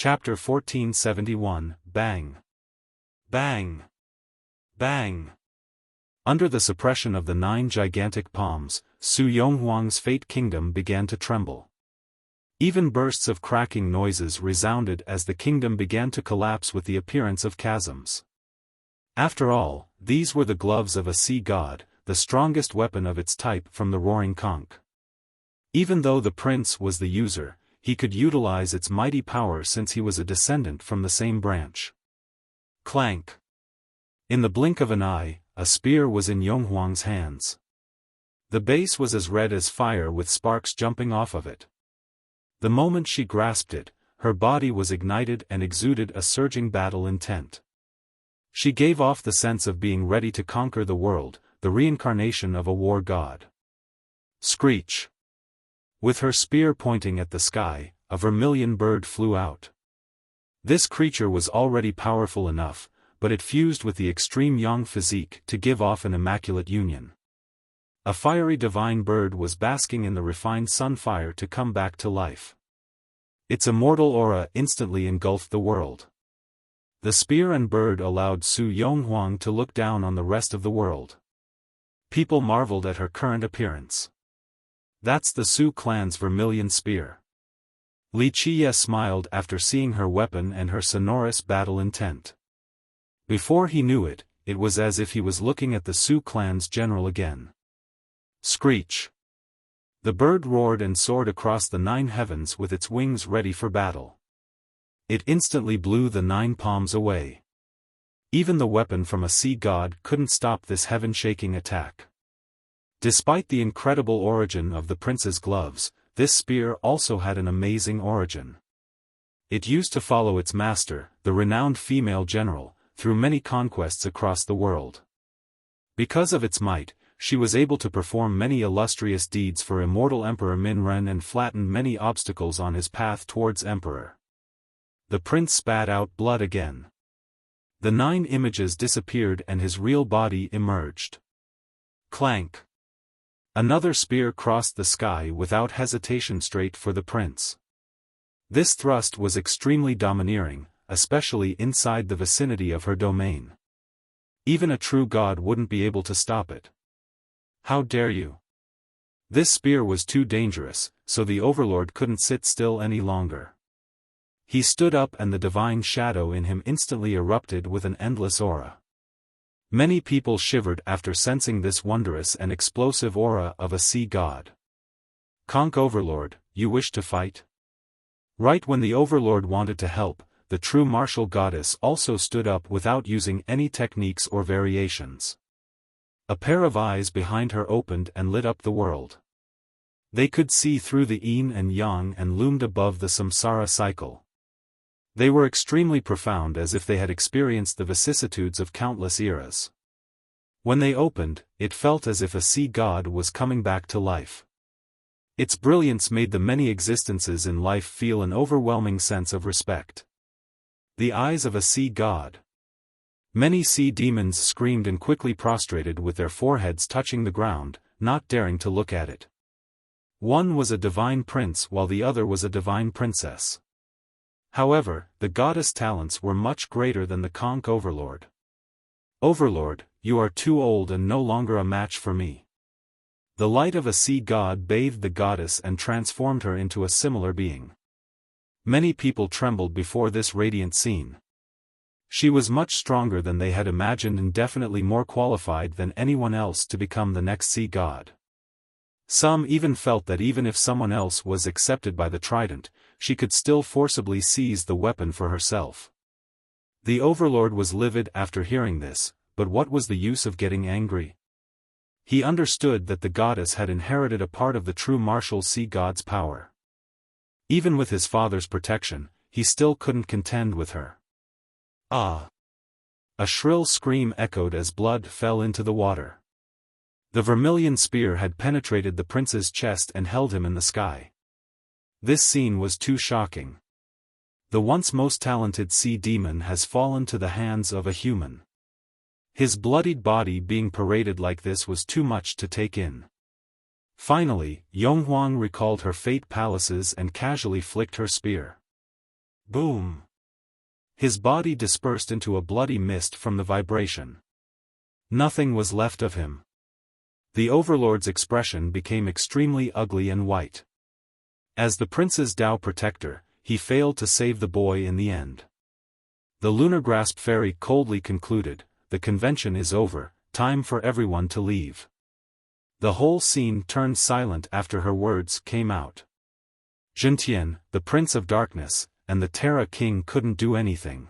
Chapter 1471, Bang! Bang! Bang! Under the suppression of the 9 gigantic palms, Su Yonghuang's fate kingdom began to tremble. Even bursts of cracking noises resounded as the kingdom began to collapse with the appearance of chasms. After all, these were the gloves of a sea god, the strongest weapon of its type from the roaring conch. Even though the prince was the user, he could utilize its mighty power since he was a descendant from the same branch. Clank! In the blink of an eye, a spear was in Yonghuang's hands. The base was as red as fire with sparks jumping off of it. The moment she grasped it, her body was ignited and exuded a surging battle intent. She gave off the sense of being ready to conquer the world, the reincarnation of a war god. Screech! With her spear pointing at the sky, a vermilion bird flew out. This creature was already powerful enough, but it fused with the extreme yang physique to give off an immaculate union. A fiery divine bird was basking in the refined sunfire to come back to life. Its immortal aura instantly engulfed the world. The spear and bird allowed Su Yonghuang to look down on the rest of the world. People marveled at her current appearance. That's the Su clan's vermilion spear. Li Qiye smiled after seeing her weapon and her sonorous battle intent. Before he knew it, it was as if he was looking at the Su clan's general again. Screech! The bird roared and soared across the 9 heavens with its wings ready for battle. It instantly blew the 9 palms away. Even the weapon from a sea god couldn't stop this heaven-shaking attack. Despite the incredible origin of the prince's gloves, this spear also had an amazing origin. It used to follow its master, the renowned female general, through many conquests across the world. Because of its might, she was able to perform many illustrious deeds for immortal Emperor Min Ren and flatten many obstacles on his path towards Emperor. The prince spat out blood again. The 9 images disappeared and his real body emerged. Clank! Another spear crossed the sky without hesitation straight for the prince. This thrust was extremely domineering, especially inside the vicinity of her domain. Even a true god wouldn't be able to stop it. How dare you? This spear was too dangerous, so the overlord couldn't sit still any longer. He stood up and the divine shadow in him instantly erupted with an endless aura. Many people shivered after sensing this wondrous and explosive aura of a sea god. Conch Overlord, you wish to fight? Right when the overlord wanted to help, the true martial goddess also stood up without using any techniques or variations. A pair of eyes behind her opened and lit up the world. They could see through the yin and yang and loomed above the samsara cycle. They were extremely profound, as if they had experienced the vicissitudes of countless eras. When they opened, it felt as if a sea god was coming back to life. Its brilliance made the many existences in life feel an overwhelming sense of respect. The eyes of a sea god. Many sea demons screamed and quickly prostrated with their foreheads touching the ground, not daring to look at it. One was a divine prince while the other was a divine princess. However, the goddess' talents were much greater than the conch overlord. Overlord, you are too old and no longer a match for me. The light of a sea god bathed the goddess and transformed her into a similar being. Many people trembled before this radiant scene. She was much stronger than they had imagined and definitely more qualified than anyone else to become the next sea god. Some even felt that even if someone else was accepted by the trident, she could still forcibly seize the weapon for herself. The overlord was livid after hearing this, but what was the use of getting angry? He understood that the goddess had inherited a part of the true martial sea god's power. Even with his father's protection, he still couldn't contend with her. Ah! A shrill scream echoed as blood fell into the water. The vermilion spear had penetrated the prince's chest and held him in the sky. This scene was too shocking. The once most talented sea demon has fallen to the hands of a human. His bloodied body being paraded like this was too much to take in. Finally, Yonghuang recalled her fate palaces and casually flicked her spear. Boom! His body dispersed into a bloody mist from the vibration. Nothing was left of him. The overlord's expression became extremely ugly and white. As the prince's Tao protector, he failed to save the boy in the end. The Lunar Grasp Fairy coldly concluded, "The convention is over, time for everyone to leave." The whole scene turned silent after her words came out. Zhentian, the Prince of Darkness, and the Terra King couldn't do anything.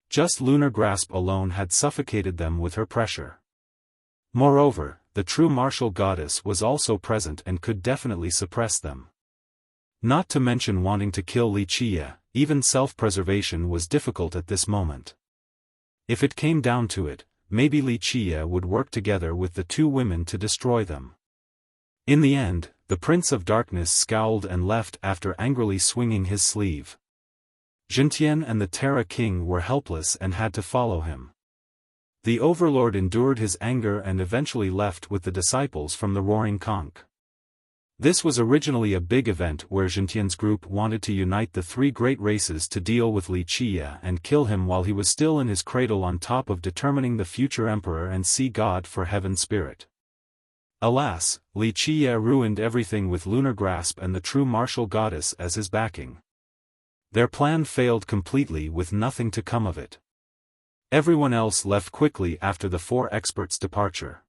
Just Lunar Grasp alone had suffocated them with her pressure. Moreover, the true martial goddess was also present and could definitely suppress them. Not to mention wanting to kill Wuxia, even self-preservation was difficult at this moment. If it came down to it, maybe Wuxia would work together with the two women to destroy them. In the end, the Prince of Darkness scowled and left after angrily swinging his sleeve. Zhentian and the Terra King were helpless and had to follow him. The Overlord endured his anger and eventually left with the disciples from the Roaring Conch. This was originally a big event where Zhentian's group wanted to unite the three great races to deal with Wuxia and kill him while he was still in his cradle, on top of determining the future emperor and sea god for Heaven Spirit. Alas, Wuxia ruined everything with Lunar Grasp and the true martial goddess as his backing. Their plan failed completely with nothing to come of it. Everyone else left quickly after the four experts' departure.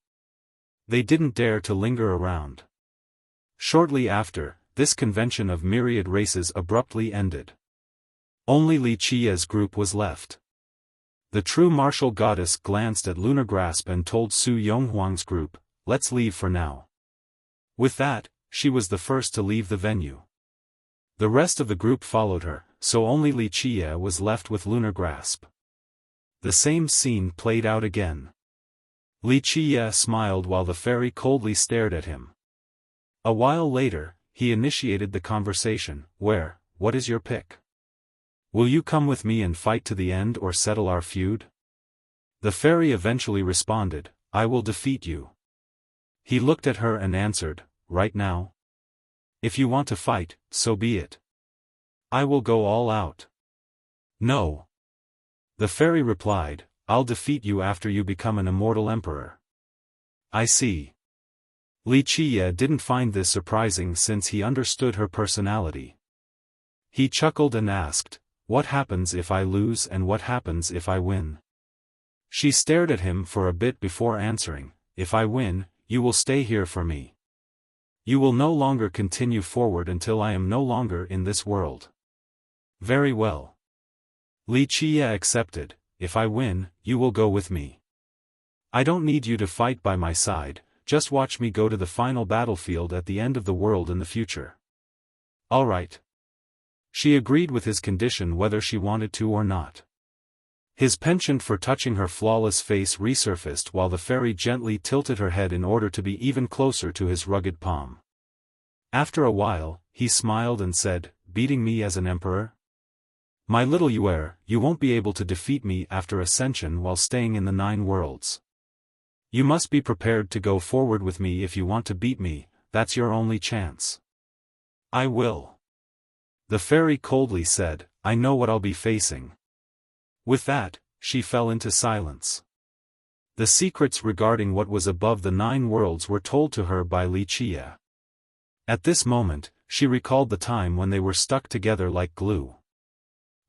They didn't dare to linger around. Shortly after, this convention of myriad races abruptly ended. Only Wuxia's group was left. The true martial goddess glanced at Lunar Grasp and told Su Yonghuang's group, "Let's leave for now." With that, she was the first to leave the venue. The rest of the group followed her, so only Wuxia was left with Lunar Grasp. The same scene played out again. Wuxia smiled while the fairy coldly stared at him. A while later, he initiated the conversation, what is your pick? Will you come with me and fight to the end or settle our feud? The fairy eventually responded, "I will defeat you." He looked at her and answered, "Right now? If you want to fight, so be it. I will go all out." "No." The fairy replied, "I'll defeat you after you become an immortal emperor." "I see." Wuxia didn't find this surprising since he understood her personality. He chuckled and asked, "What happens if I lose and what happens if I win?" She stared at him for a bit before answering, "If I win, you will stay here for me. You will no longer continue forward until I am no longer in this world." "Very well." Wuxia accepted, "If I win, you will go with me. I don't need you to fight by my side, just watch me go to the final battlefield at the end of the world in the future." "All right." She agreed with his condition whether she wanted to or not. His penchant for touching her flawless face resurfaced while the fairy gently tilted her head in order to be even closer to his rugged palm. After a while, he smiled and said, "Beating me as an emperor? My little Yuer, you won't be able to defeat me after ascension while staying in the 9 worlds. You must be prepared to go forward with me if you want to beat me, that's your only chance." "I will." The fairy coldly said, "I know what I'll be facing." With that, she fell into silence. The secrets regarding what was above the 9 worlds were told to her by Wuxia. At this moment, she recalled the time when they were stuck together like glue.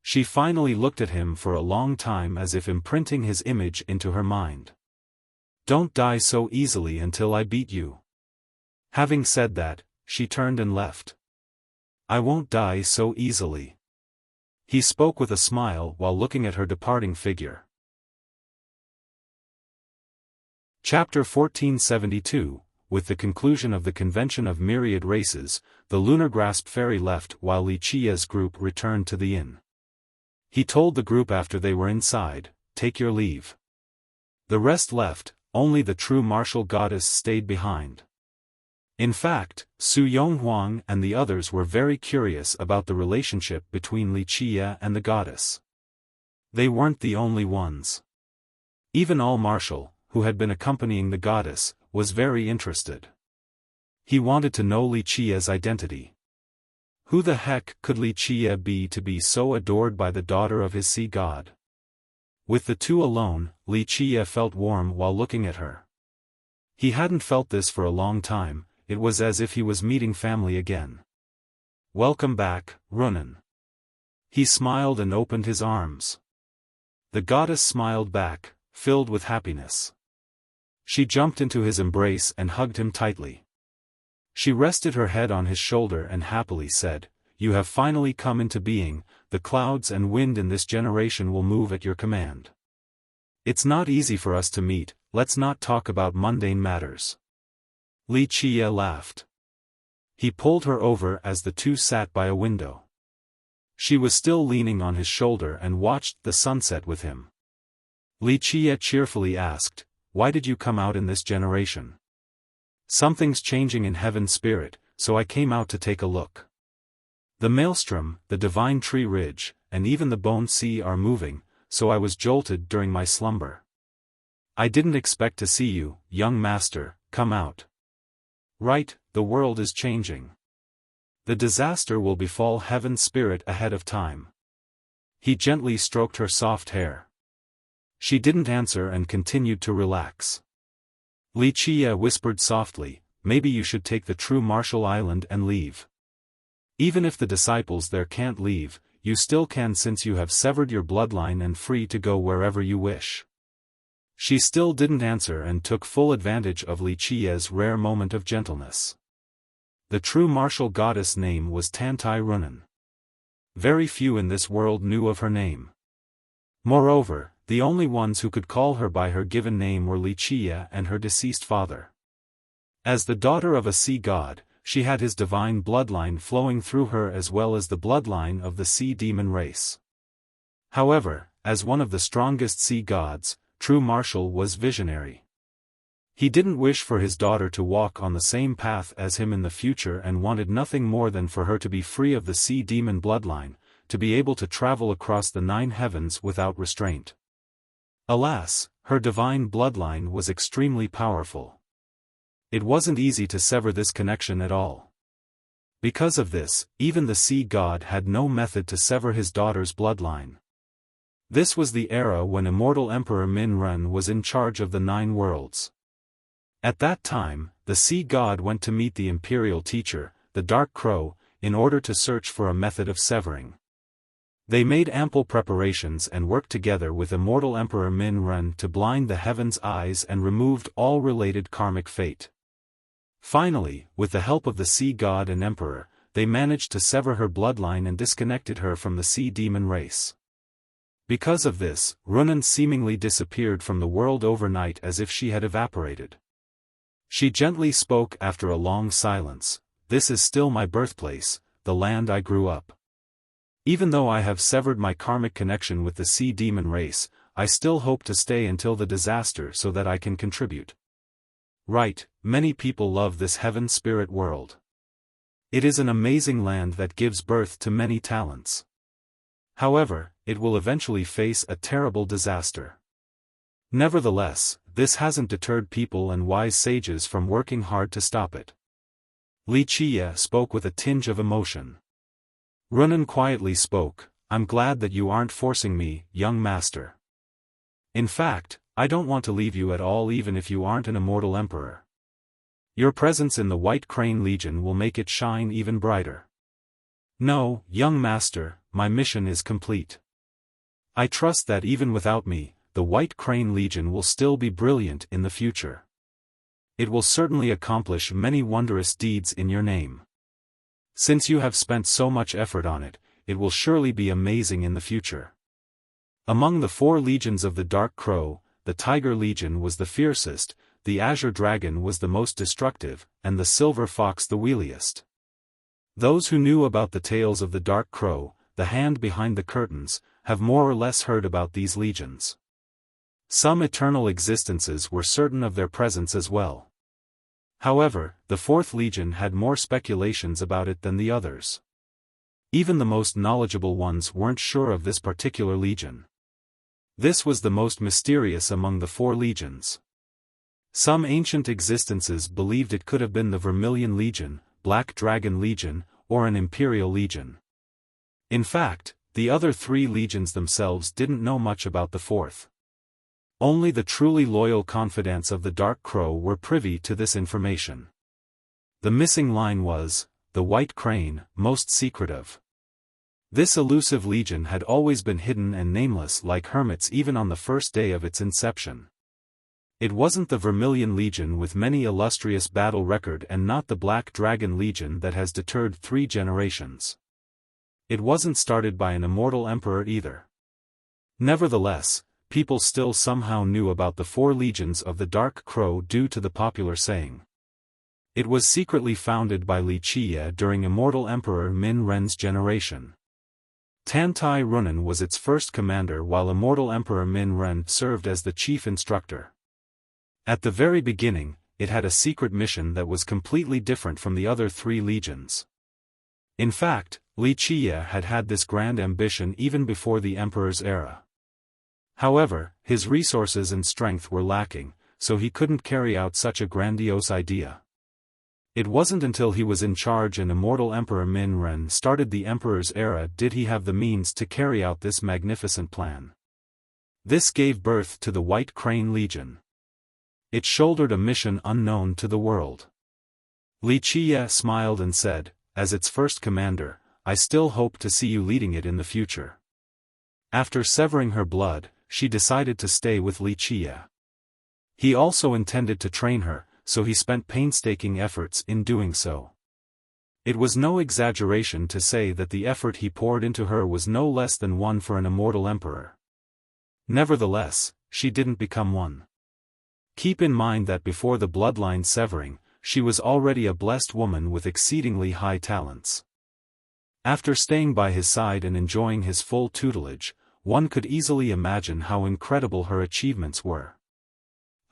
She finally looked at him for a long time as if imprinting his image into her mind. "Don't die so easily until I beat you." Having said that, she turned and left. "I won't die so easily." He spoke with a smile while looking at her departing figure. Chapter 1472, with the conclusion of the Convention of Myriad Races, the Lunar Grasp Fairy left while Wuxia's group returned to the inn. He told the group after they were inside, "Take your leave." The rest left, only the true martial goddess stayed behind. In fact, Su Yonghuang and the others were very curious about the relationship between Wuxia and the goddess. They weren't the only ones. Even All Martial, who had been accompanying the goddess, was very interested. He wanted to know Wuxia's identity. Who the heck could Wuxia be to be so adored by the daughter of his sea god? With the two alone, Wuxia felt warm while looking at her. He hadn't felt this for a long time. It was as if he was meeting family again. "Welcome back, Runan." He smiled and opened his arms. The goddess smiled back, filled with happiness. She jumped into his embrace and hugged him tightly. She rested her head on his shoulder and happily said, "You have finally come into being. The clouds and wind in this generation will move at your command. It's not easy for us to meet. Let's not talk about mundane matters." Wuxia laughed. He pulled her over as the two sat by a window. She was still leaning on his shoulder and watched the sunset with him. Wuxia cheerfully asked, "Why did you come out in this generation?" "Something's changing in heaven spirit, so I came out to take a look. The maelstrom, the divine tree ridge, and even the bone sea are moving, so I was jolted during my slumber. I didn't expect to see you, young master, come out. Right, the world is changing. The disaster will befall heaven spirit ahead of time." He gently stroked her soft hair. She didn't answer and continued to relax. Wuxia whispered softly, "Maybe you should take the true Marshall Island and leave. Even if the disciples there can't leave, you still can since you have severed your bloodline and free to go wherever you wish." She still didn't answer and took full advantage of Wuxia's rare moment of gentleness. The true martial goddess name was Tantai Runan. Very few in this world knew of her name. Moreover, the only ones who could call her by her given name were Wuxia and her deceased father. As the daughter of a sea god, she had his divine bloodline flowing through her as well as the bloodline of the sea demon race. However, as one of the strongest sea gods, true Marshall was visionary. He didn't wish for his daughter to walk on the same path as him in the future and wanted nothing more than for her to be free of the sea demon bloodline, to be able to travel across the 9 heavens without restraint. Alas, her divine bloodline was extremely powerful. It wasn't easy to sever this connection at all. Because of this, even the sea god had no method to sever his daughter's bloodline. This was the era when immortal Emperor Min Ren was in charge of the 9 worlds. At that time, the sea god went to meet the imperial teacher, the Dark Crow, in order to search for a method of severing. They made ample preparations and worked together with immortal Emperor Min Ren to blind the heavens' eyes and removed all related karmic fate. Finally, with the help of the sea god and emperor, they managed to sever her bloodline and disconnected her from the sea demon race. Because of this, Runan seemingly disappeared from the world overnight as if she had evaporated. She gently spoke after a long silence, "This is still my birthplace, the land I grew up. Even though I have severed my karmic connection with the sea demon race, I still hope to stay until the disaster so that I can contribute. Right, many people love this heaven spirit world. It is an amazing land that gives birth to many talents. However, it will eventually face a terrible disaster. Nevertheless, this hasn't deterred people and wise sages from working hard to stop it." Wuxia spoke with a tinge of emotion. Runan quietly spoke, "I'm glad that you aren't forcing me, young master. In fact, I don't want to leave you at all even if you aren't an immortal emperor. Your presence in the White Crane Legion will make it shine even brighter. No, young master, my mission is complete. I trust that even without me, the White Crane Legion will still be brilliant in the future. It will certainly accomplish many wondrous deeds in your name. Since you have spent so much effort on it, it will surely be amazing in the future." Among the 4 legions of the Dark Crow, the Tiger Legion was the fiercest, the Azure Dragon was the most destructive, and the Silver Fox the wiliest. Those who knew about the tales of the Dark Crow, the hand behind the curtains, have more or less heard about these legions. Some eternal existences were certain of their presence as well. However, the 4th Legion had more speculations about it than the others. Even the most knowledgeable ones weren't sure of this particular legion. This was the most mysterious among the 4 legions. Some ancient existences believed it could have been the Vermilion Legion, Black Dragon Legion, or an imperial legion. In fact, the other 3 legions themselves didn't know much about the 4th. Only the truly loyal confidants of the Dark Crow were privy to this information. The missing line was, the White Crane, most secretive. This elusive legion had always been hidden and nameless like hermits even on the first day of its inception. It wasn't the Vermilion Legion with many illustrious battle record and not the Black Dragon Legion that has deterred 3 generations. It wasn't started by an immortal emperor either. Nevertheless, people still somehow knew about the 4 legions of the Dark Crow due to the popular saying. It was secretly founded by Wuxia during immortal Emperor Min Ren's generation. Tantai Runan was its first commander while immortal Emperor Min Ren served as the chief instructor. At the very beginning, it had a secret mission that was completely different from the other 3 legions. In fact, Wuxia had had this grand ambition even before the emperor's era. However, his resources and strength were lacking, so he couldn't carry out such a grandiose idea. It wasn't until he was in charge and immortal Emperor Min Ren started the emperor's era did he have the means to carry out this magnificent plan. This gave birth to the White Crane Legion. It shouldered a mission unknown to the world. Wuxia smiled and said, as its first commander, I still hope to see you leading it in the future. After severing her blood, she decided to stay with Wuxia. He also intended to train her, so he spent painstaking efforts in doing so. It was no exaggeration to say that the effort he poured into her was no less than one for an immortal emperor. Nevertheless, she didn't become one. Keep in mind that before the bloodline severing, she was already a blessed woman with exceedingly high talents. After staying by his side and enjoying his full tutelage, one could easily imagine how incredible her achievements were.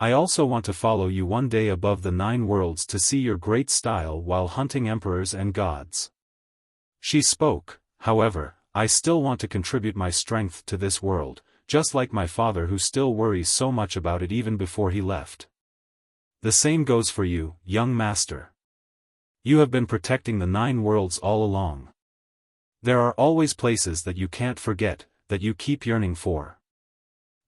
I also want to follow you one day above the 9 worlds to see your great style while hunting emperors and gods. She spoke, however, I still want to contribute my strength to this world, just like my father who still worries so much about it even before he left. The same goes for you, young master. You have been protecting the 9 worlds all along. There are always places that you can't forget, that you keep yearning for.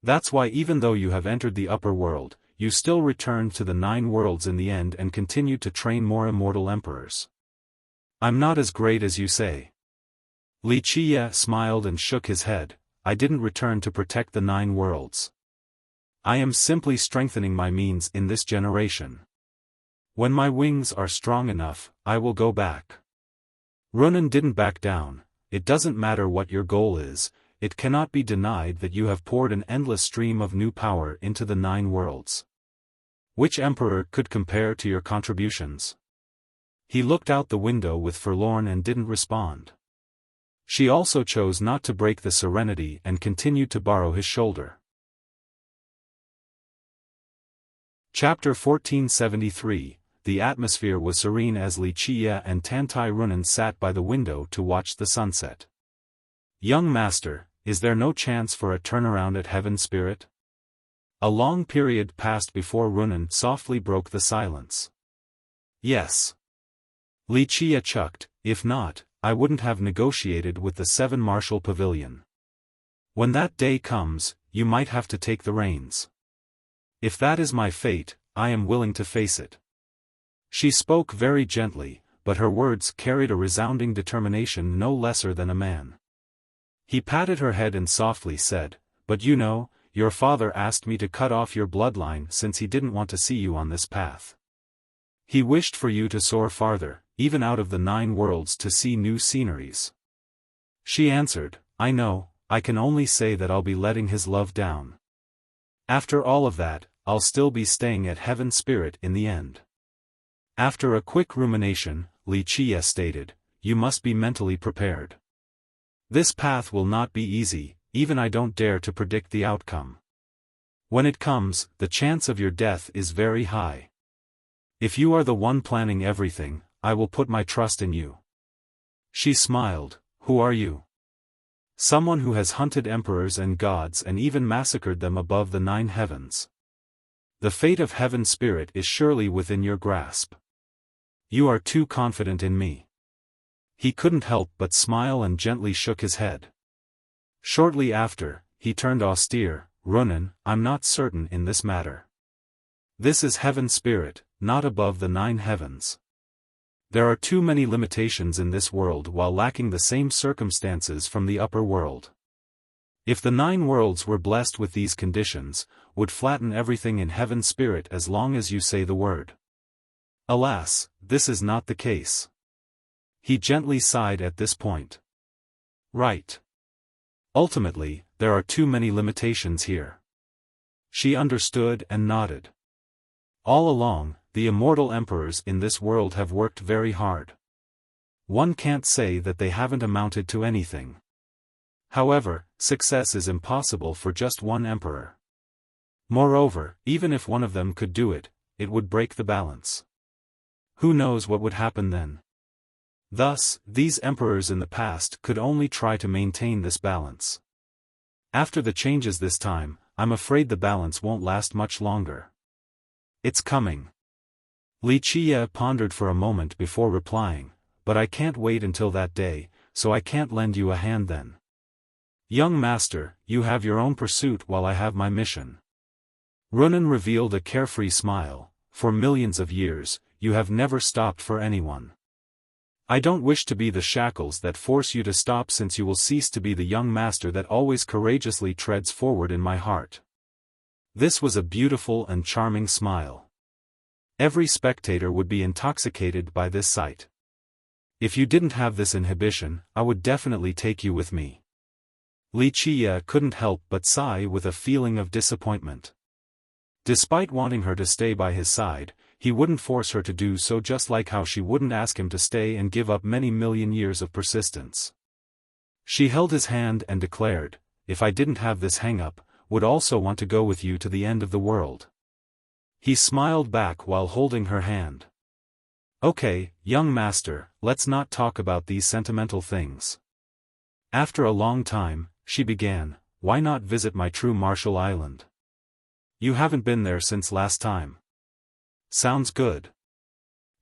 That's why even though you have entered the upper world, you still return to the 9 worlds in the end and continue to train more immortal emperors. I'm not as great as you say. Wuxia smiled and shook his head, I didn't return to protect the 9 worlds. I am simply strengthening my means in this generation. When my wings are strong enough, I will go back. Runan didn't back down. It doesn't matter what your goal is, it cannot be denied that you have poured an endless stream of new power into the 9 worlds. Which emperor could compare to your contributions? He looked out the window with forlorn and didn't respond. She also chose not to break the serenity and continued to borrow his shoulder. Chapter 1473. The atmosphere was serene as Wuxia and Tantai Runan sat by the window to watch the sunset. Young master, is there no chance for a turnaround at Heaven Spirit? A long period passed before Runan softly broke the silence. Yes. Wuxia chucked, if not, I wouldn't have negotiated with the 7 Martial Pavilion. When that day comes, you might have to take the reins. If that is my fate, I am willing to face it. She spoke very gently, but her words carried a resounding determination no lesser than a man. He patted her head and softly said, but you know, your father asked me to cut off your bloodline since he didn't want to see you on this path. He wished for you to soar farther, even out of the 9 worlds to see new sceneries. She answered, I know, I can only say that I'll be letting his love down. After all of that, I'll still be staying at Heaven Spirit in the end. After a quick rumination, Wuxia stated, you must be mentally prepared. This path will not be easy, even I don't dare to predict the outcome. When it comes, the chance of your death is very high. If you are the one planning everything, I will put my trust in you. She smiled, who are you? Someone who has hunted emperors and gods and even massacred them above the 9 heavens. The fate of Heaven Spirit is surely within your grasp. You are too confident in me. He couldn't help but smile and gently shook his head. Shortly after, he turned austere. Runan, I'm not certain in this matter. This is heaven spirit, not above the 9 heavens. There are too many limitations in this world while lacking the same circumstances from the upper world. If the 9 worlds were blessed with these conditions, would flatten everything in heaven spirit as long as you say the word. Alas, this is not the case. He gently sighed at this point. Right. Ultimately, there are too many limitations here. She understood and nodded. All along, the immortal emperors in this world have worked very hard. One can't say that they haven't amounted to anything. However, success is impossible for just one emperor. Moreover, even if one of them could do it, it would break the balance. Who knows what would happen then? Thus, these emperors in the past could only try to maintain this balance. After the changes this time, I'm afraid the balance won't last much longer. It's coming. Wuxia pondered for a moment before replying, but I can't wait until that day, so I can't lend you a hand then. Young master, you have your own pursuit while I have my mission. Runan revealed a carefree smile. For millions of years, you have never stopped for anyone. I don't wish to be the shackles that force you to stop, since you will cease to be the young master that always courageously treads forward in my heart. This was a beautiful and charming smile. Every spectator would be intoxicated by this sight. If you didn't have this inhibition, I would definitely take you with me. Wuxia couldn't help but sigh with a feeling of disappointment. Despite wanting her to stay by his side, he wouldn't force her to do so, just like how she wouldn't ask him to stay and give up many million years of persistence. She held his hand and declared, if I didn't have this hang-up, would also want to go with you to the end of the world. He smiled back while holding her hand. Okay, young master, let's not talk about these sentimental things. After a long time, she began, why not visit my true Marshall Island? You haven't been there since last time. Sounds good.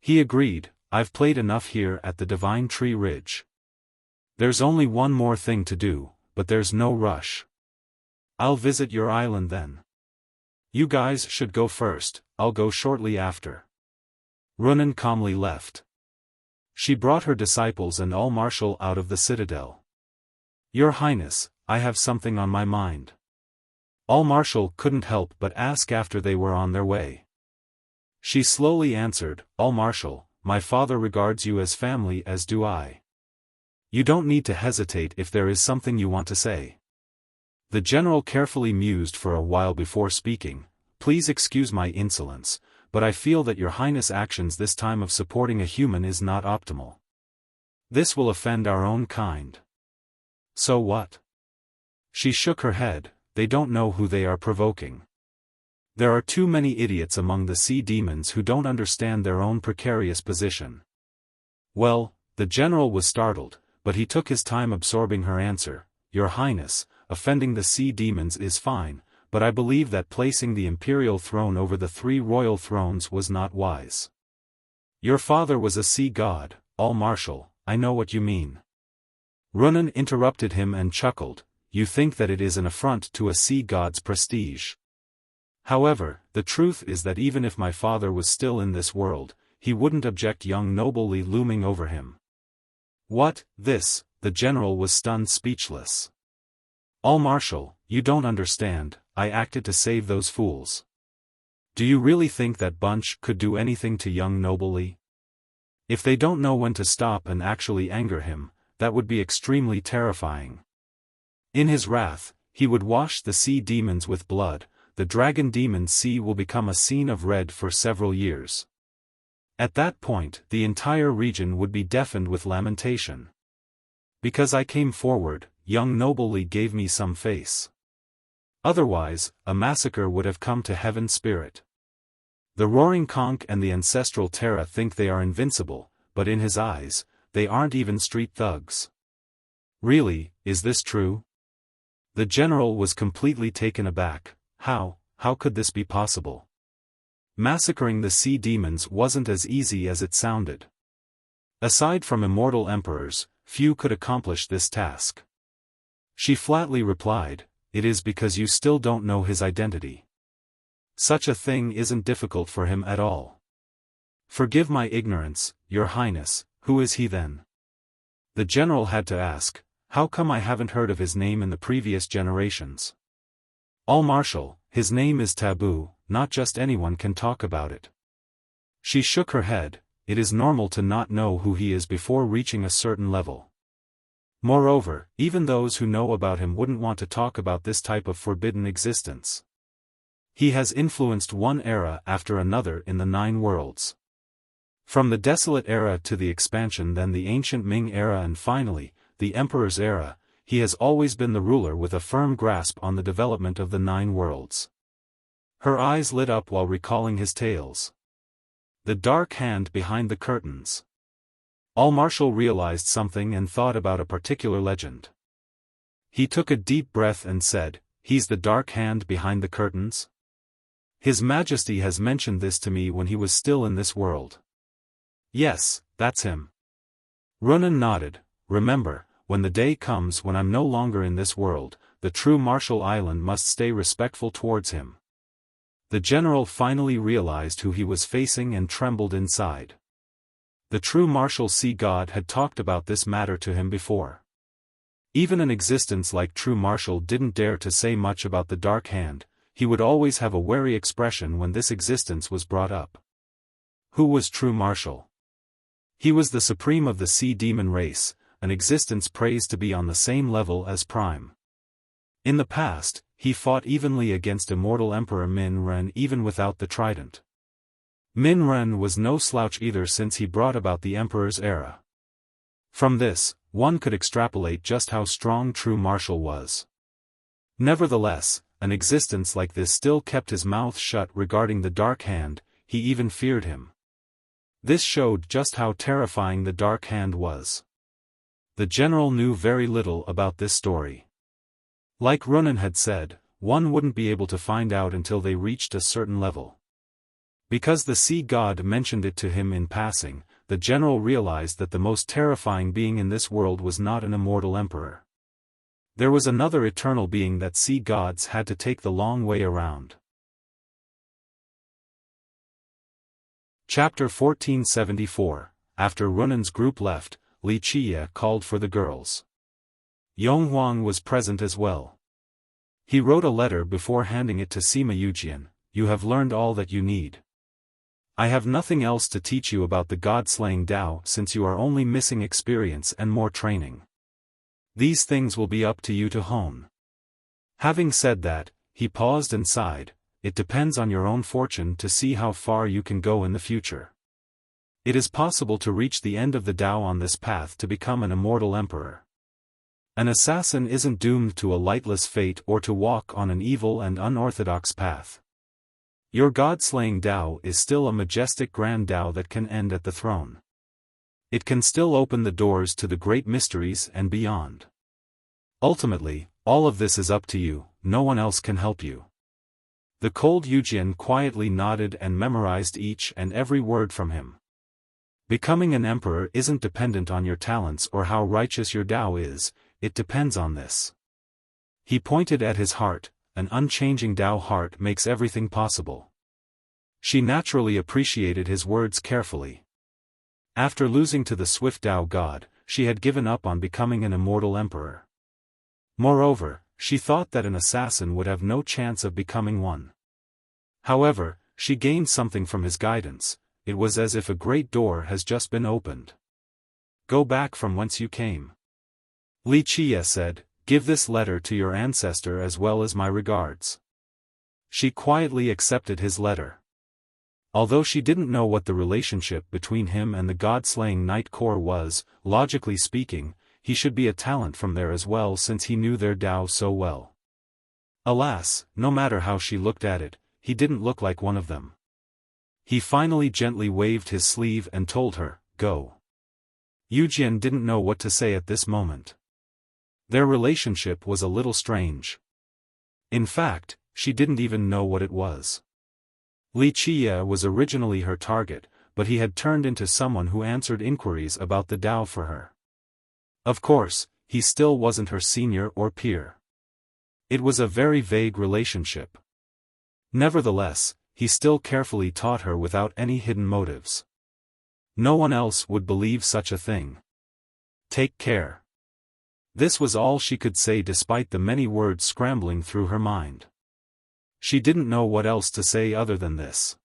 He agreed, I've played enough here at the Divine Tree Ridge. There's only one more thing to do, but there's no rush. I'll visit your island then. You guys should go first, I'll go shortly after. Runan calmly left. She brought her disciples and all Marshall out of the citadel. Your Highness, I have something on my mind. All Marshall couldn't help but ask after they were on their way. She slowly answered, All Marshall, my father regards you as family, as do I. You don't need to hesitate if there is something you want to say. The general carefully mused for a while before speaking, Please excuse my insolence, but I feel that your Highness' actions this time of supporting a human is not optimal. This will offend our own kind. So what? She shook her head, they don't know who they are provoking. There are too many idiots among the sea demons who don't understand their own precarious position. Well, the general was startled, but he took his time absorbing her answer, Your Highness, offending the sea demons is fine, but I believe that placing the imperial throne over the 3 royal thrones was not wise. Your father was a sea god, All Marshall, I know what you mean. Runan interrupted him and chuckled, You think that it is an affront to a sea god's prestige. However, the truth is that even if my father was still in this world, he wouldn't object young nobly looming over him. What, this? The general was stunned speechless. All Marshall, you don't understand, I acted to save those fools. Do you really think that bunch could do anything to young nobly? If they don't know when to stop and actually anger him, that would be extremely terrifying. In his wrath, he would wash the sea demons with blood. The dragon demon sea will become a scene of red for several years. At that point, the entire region would be deafened with lamentation. Because I came forward, young nobly gave me some face. Otherwise, a massacre would have come to heaven spirit. The roaring conch and the ancestral Terra think they are invincible, but in his eyes, they aren't even street thugs. Really, is this true? The general was completely taken aback. How could this be possible? Massacring the sea demons wasn't as easy as it sounded. Aside from immortal emperors, few could accomplish this task. She flatly replied, "It is because you still don't know his identity. Such a thing isn't difficult for him at all." "Forgive my ignorance, Your Highness, who is he then?" The general had to ask, "How come I haven't heard of his name in the previous generations?" "All martial, his name is taboo, not just anyone can talk about it." She shook her head. "It is normal to not know who he is before reaching a certain level. Moreover, even those who know about him wouldn't want to talk about this type of forbidden existence. He has influenced one era after another in the 9 worlds. From the desolate era to the expansion, then the ancient Ming era, and finally, the Emperor's era. He has always been the ruler with a firm grasp on the development of the 9 worlds." Her eyes lit up while recalling his tales. The dark hand behind the curtains. All Marshal realized something and thought about a particular legend. He took a deep breath and said, "He's the dark hand behind the curtains? His Majesty has mentioned this to me when he was still in this world." "Yes, that's him." Runan nodded. "Remember, when the day comes when I'm no longer in this world, the true Marshal Island must stay respectful towards him." The general finally realized who he was facing and trembled inside. The true martial sea god had talked about this matter to him before. Even an existence like true martial didn't dare to say much about the dark hand. He would always have a wary expression when this existence was brought up. Who was true martial? He was the supreme of the sea demon race, an existence praised to be on the same level as Prime. In the past, he fought evenly against immortal Emperor Min Ren even without the trident. Min Ren was no slouch either, since he brought about the Emperor's era. From this, one could extrapolate just how strong true martial was. Nevertheless, an existence like this still kept his mouth shut regarding the Dark Hand. He even feared him. This showed just how terrifying the Dark Hand was. The general knew very little about this story. Like Runan had said, one wouldn't be able to find out until they reached a certain level. Because the sea god mentioned it to him in passing, the general realized that the most terrifying being in this world was not an immortal emperor. There was another eternal being that sea gods had to take the long way around. Chapter 1474. After Runan's group left, Li Qie called for the girls. Yonghuang was present as well. He wrote a letter before handing it to Sima Yujian. "You have learned all that you need. I have nothing else to teach you about the god-slaying Tao, since you are only missing experience and more training. These things will be up to you to hone." Having said that, he paused and sighed. "It depends on your own fortune to see how far you can go in the future. It is possible to reach the end of the Tao on this path to become an immortal emperor. An assassin isn't doomed to a lightless fate or to walk on an evil and unorthodox path. Your god-slaying Tao is still a majestic grand Tao that can end at the throne. It can still open the doors to the great mysteries and beyond. Ultimately, all of this is up to you, no one else can help you." The cold Yujian quietly nodded and memorized each and every word from him. Becoming an emperor isn't dependent on your talents or how righteous your Tao is, it depends on this. He pointed at his heart. An unchanging Tao heart makes everything possible. She naturally appreciated his words carefully. After losing to the swift Tao god, she had given up on becoming an immortal emperor. Moreover, she thought that an assassin would have no chance of becoming one. However, she gained something from his guidance. It was as if a great door has just been opened. "Go back from whence you came," Li Qie said. "Give this letter to your ancestor as well as my regards." She quietly accepted his letter. Although she didn't know what the relationship between him and the god-slaying Night Core was, logically speaking, he should be a talent from there as well, since he knew their Tao so well. Alas, no matter how she looked at it, he didn't look like one of them. He finally gently waved his sleeve and told her, "Go." Yujian didn't know what to say at this moment. Their relationship was a little strange. In fact, she didn't even know what it was. Li Qie was originally her target, but he had turned into someone who answered inquiries about the Tao for her. Of course, he still wasn't her senior or peer. It was a very vague relationship. Nevertheless, he still carefully taught her without any hidden motives. No one else would believe such a thing. Take care. This was all she could say despite the many words scrambling through her mind. She didn't know what else to say other than this.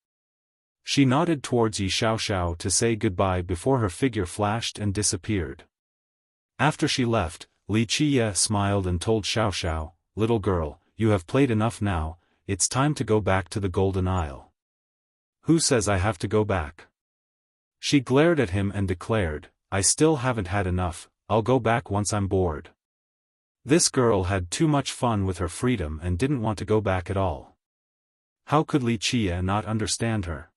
She nodded towards Yi Xiaoxiao to say goodbye before her figure flashed and disappeared. After she left, Li Qiye smiled and told Xiaoxiao, "Little girl, you have played enough now, it's time to go back to the Golden Isle." "Who says I have to go back?" She glared at him and declared, "I still haven't had enough, I'll go back once I'm bored." This girl had too much fun with her freedom and didn't want to go back at all. How could Li Qiye not understand her?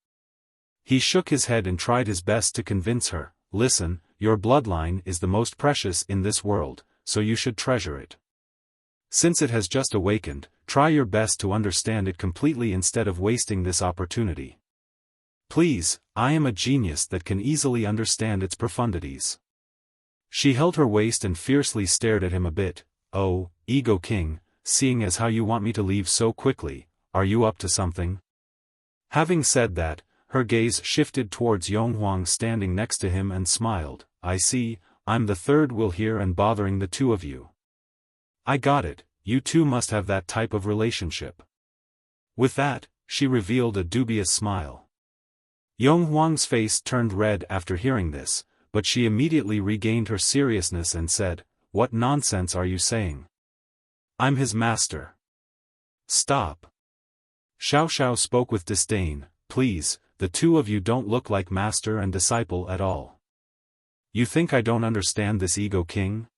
He shook his head and tried his best to convince her, "Listen, your bloodline is the most precious in this world, so you should treasure it. Since it has just awakened, try your best to understand it completely instead of wasting this opportunity. Please, I am a genius that can easily understand its profundities." She held her waist and fiercely stared at him a bit. "Oh, Ego King, seeing as how you want me to leave so quickly, are you up to something?" Having said that, her gaze shifted towards Yonghuang standing next to him and smiled. "I see, I'm the third wheel here and bothering the two of you. I got it, you two must have that type of relationship." With that, she revealed a dubious smile. Yonghuang's face turned red after hearing this, but she immediately regained her seriousness and said, "What nonsense are you saying? I'm his master." "Stop." Xiaoxiao spoke with disdain, "Please, the two of you don't look like master and disciple at all. You think I don't understand this Ego King?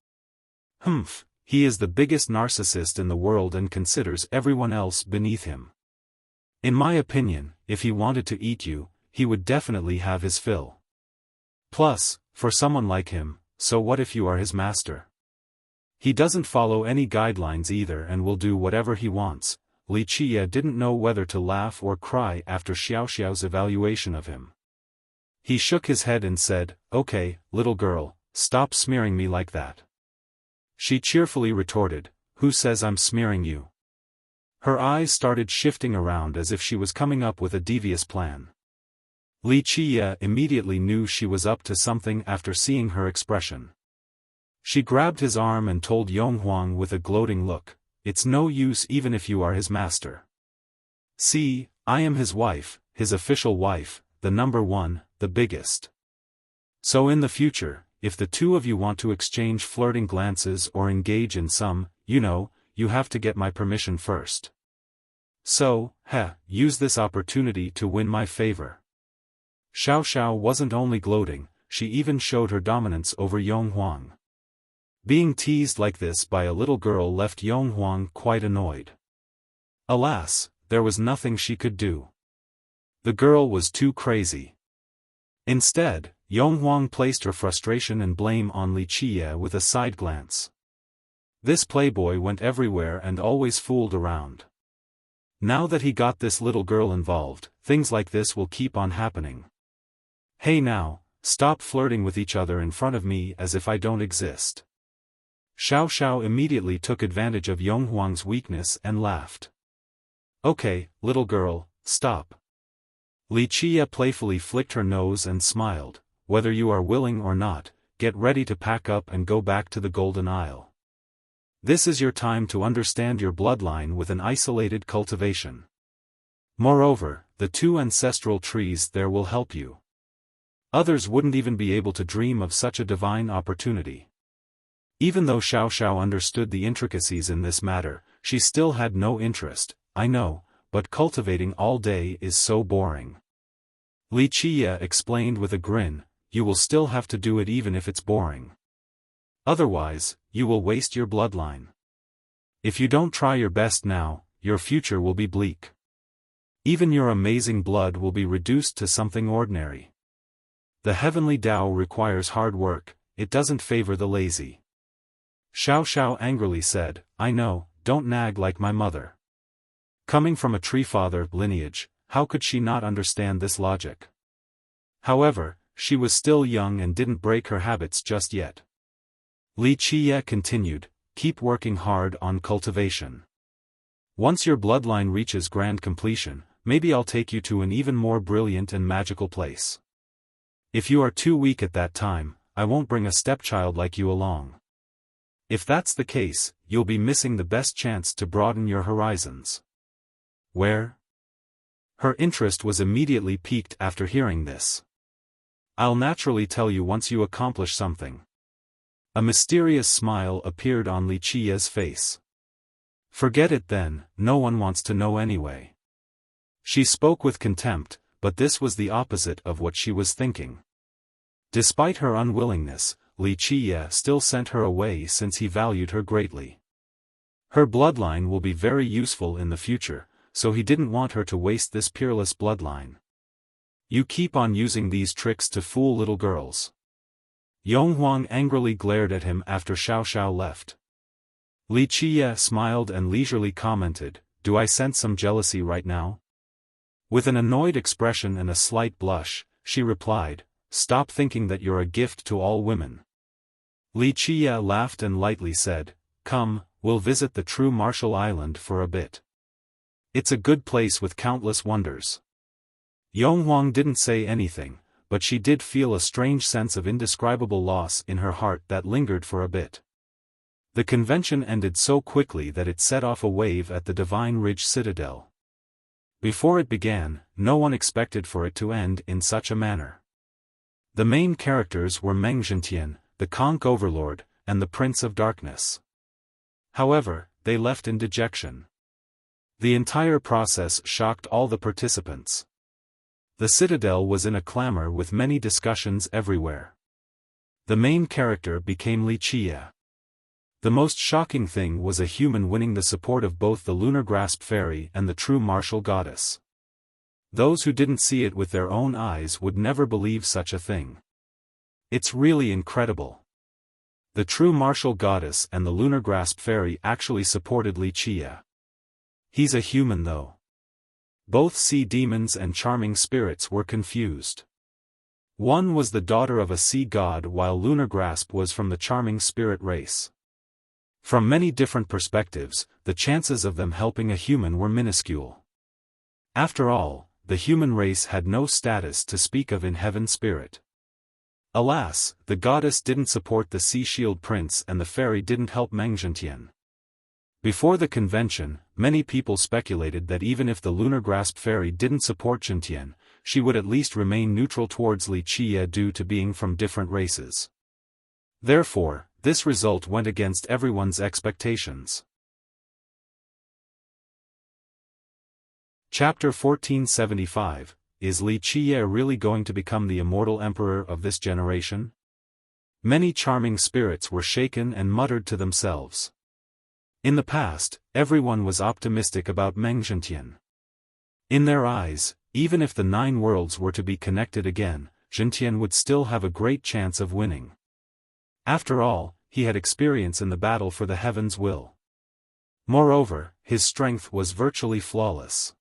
Humph, he is the biggest narcissist in the world and considers everyone else beneath him. In my opinion, if he wanted to eat you, he would definitely have his fill. Plus, for someone like him, so what if you are his master? He doesn't follow any guidelines either and will do whatever he wants." Li Qiye didn't know whether to laugh or cry after Xiaoxiao's evaluation of him. He shook his head and said, "Okay, little girl, stop smearing me like that." She cheerfully retorted, "Who says I'm smearing you?" Her eyes started shifting around as if she was coming up with a devious plan. Li Qiye immediately knew she was up to something after seeing her expression. She grabbed his arm and told Yonghuang with a gloating look, "It's no use even if you are his master. See, I am his wife, his official wife, the number one, the biggest. So in the future, if the two of you want to exchange flirting glances or engage in some, you have to get my permission first. So, use this opportunity to win my favor." Xiaoxiao wasn't only gloating, she even showed her dominance over Yonghuang. Being teased like this by a little girl left Yonghuang quite annoyed. Alas, there was nothing she could do. The girl was too crazy. Instead, Yonghuang placed her frustration and blame on Li Qiye with a side glance. This playboy went everywhere and always fooled around. Now that he got this little girl involved, things like this will keep on happening. Hey now, stop flirting with each other in front of me as if I don't exist. Xiaoxiao immediately took advantage of Yonghuang's weakness and laughed. "Okay, little girl, stop." Li Qiye playfully flicked her nose and smiled, "Whether you are willing or not, get ready to pack up and go back to the Golden Isle. This is your time to understand your bloodline with an isolated cultivation. Moreover, the two ancestral trees there will help you. Others wouldn't even be able to dream of such a divine opportunity." Even though Xiaoxiao understood the intricacies in this matter, she still had no interest. "I know, but cultivating all day is so boring." Li Qiye explained with a grin, "You will still have to do it even if it's boring. Otherwise, you will waste your bloodline. If you don't try your best now, your future will be bleak. Even your amazing blood will be reduced to something ordinary. The heavenly Tao requires hard work, it doesn't favor the lazy." Xiaoxiao angrily said, "I know, don't nag like my mother." Coming from a tree father lineage, how could she not understand this logic? However, she was still young and didn't break her habits just yet. Li Qiye continued, keep working hard on cultivation. Once your bloodline reaches grand completion, maybe I'll take you to an even more brilliant and magical place. If you are too weak at that time, I won't bring a stepchild like you along. If that's the case, you'll be missing the best chance to broaden your horizons. Where? Her interest was immediately piqued after hearing this. I'll naturally tell you once you accomplish something. A mysterious smile appeared on Li Qiye's face. Forget it then, no one wants to know anyway. She spoke with contempt, but this was the opposite of what she was thinking. Despite her unwillingness, Li Qiye still sent her away since he valued her greatly. Her bloodline will be very useful in the future, so he didn't want her to waste this peerless bloodline. You keep on using these tricks to fool little girls. Yonghuang angrily glared at him after Xiao left. Li Qiye smiled and leisurely commented, do I sense some jealousy right now? With an annoyed expression and a slight blush, she replied, stop thinking that you're a gift to all women. Li Qiye laughed and lightly said, come, we'll visit the true Martial Island for a bit. It's a good place with countless wonders. Yonghuang didn't say anything, but she did feel a strange sense of indescribable loss in her heart that lingered for a bit. The convention ended so quickly that it set off a wave at the Divine Ridge Citadel. Before it began, no one expected for it to end in such a manner. The main characters were Meng Zhentian, the Conch Overlord, and the Prince of Darkness. However, they left in dejection. The entire process shocked all the participants. The citadel was in a clamor with many discussions everywhere. The main character became Li Qiye. The most shocking thing was a human winning the support of both the Lunar Grasp Fairy and the true martial goddess. Those who didn't see it with their own eyes would never believe such a thing. It's really incredible. The true martial goddess and the Lunar Grasp Fairy actually supported Li Qiye. He's a human though. Both sea demons and charming spirits were confused. One was the daughter of a sea god while Lunar Grasp was from the charming spirit race. From many different perspectives, the chances of them helping a human were minuscule. After all, the human race had no status to speak of in heaven spirit. Alas, the goddess didn't support the Sea Shield Prince and the fairy didn't help Meng Zhentian. Before the convention, many people speculated that even if the Lunar Grasp Fairy didn't support Zhentian, she would at least remain neutral towards Li Qiye due to being from different races. Therefore, this result went against everyone's expectations. Chapter 1475, Is Li Qiye really going to become the immortal emperor of this generation? Many charming spirits were shaken and muttered to themselves. In the past, everyone was optimistic about Meng Zhentian. In their eyes, even if the 9 worlds were to be connected again, Zhentian would still have a great chance of winning. After all, he had experience in the battle for the heaven's will. Moreover, his strength was virtually flawless.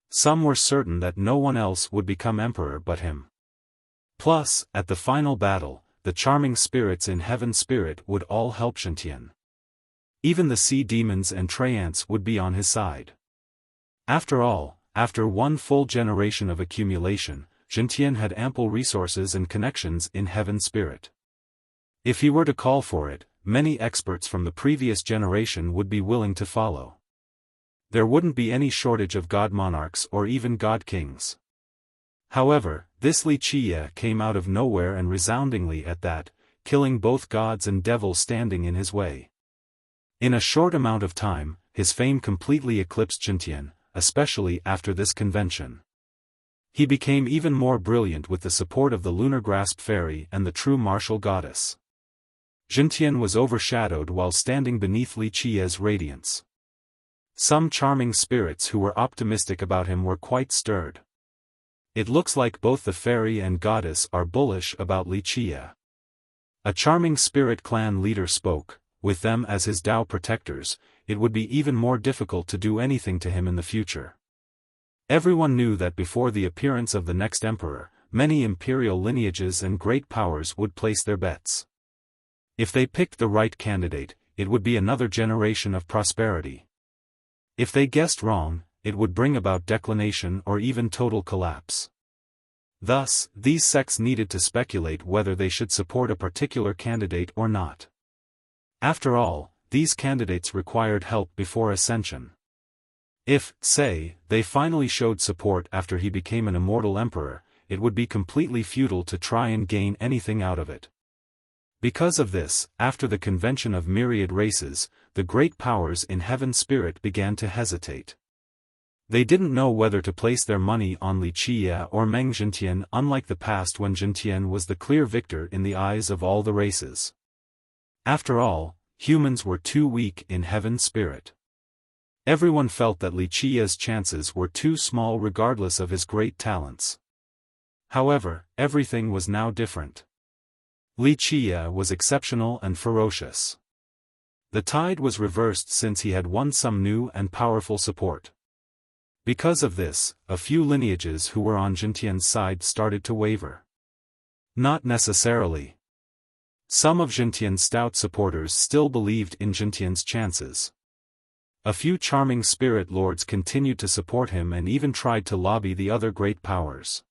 Some were certain that no one else would become emperor but him. Plus, at the final battle, the charming spirits in heaven spirit would all help Zhentian. Even the sea demons and treants would be on his side. After all, after one full generation of accumulation, Zhentian had ample resources and connections in heaven spirit. If he were to call for it, many experts from the previous generation would be willing to follow. There wouldn't be any shortage of god monarchs or even god kings. However, this Li Qiye came out of nowhere and resoundingly at that, killing both gods and devils standing in his way. In a short amount of time, his fame completely eclipsed Zhentian, especially after this convention. He became even more brilliant with the support of the Lunar Grasp Fairy and the true martial goddess. Zhentian was overshadowed while standing beneath Li Qiye's radiance. Some charming spirits who were optimistic about him were quite stirred. It looks like both the fairy and goddess are bullish about Li Qiye. A charming spirit clan leader spoke, with them as his Tao protectors, it would be even more difficult to do anything to him in the future. Everyone knew that before the appearance of the next emperor, many imperial lineages and great powers would place their bets. If they picked the right candidate, it would be another generation of prosperity. If they guessed wrong, it would bring about declination or even total collapse. Thus, these sects needed to speculate whether they should support a particular candidate or not. After all, these candidates required help before ascension. If, say, they finally showed support after he became an immortal emperor, it would be completely futile to try and gain anything out of it. Because of this, after the convention of myriad races, the great powers in heaven's spirit began to hesitate. They didn't know whether to place their money on Li Qie or Meng Zhentian, unlike the past when Zhentian was the clear victor in the eyes of all the races. After all, humans were too weak in heaven's spirit. Everyone felt that Li Qie's chances were too small regardless of his great talents. However, everything was now different. Li Qie was exceptional and ferocious. The tide was reversed since he had won some new and powerful support. Because of this, a few lineages who were on Zhentian's side started to waver. Not necessarily. Some of Zhentian's stout supporters still believed in Zhentian's chances. A few charming spirit lords continued to support him and even tried to lobby the other great powers.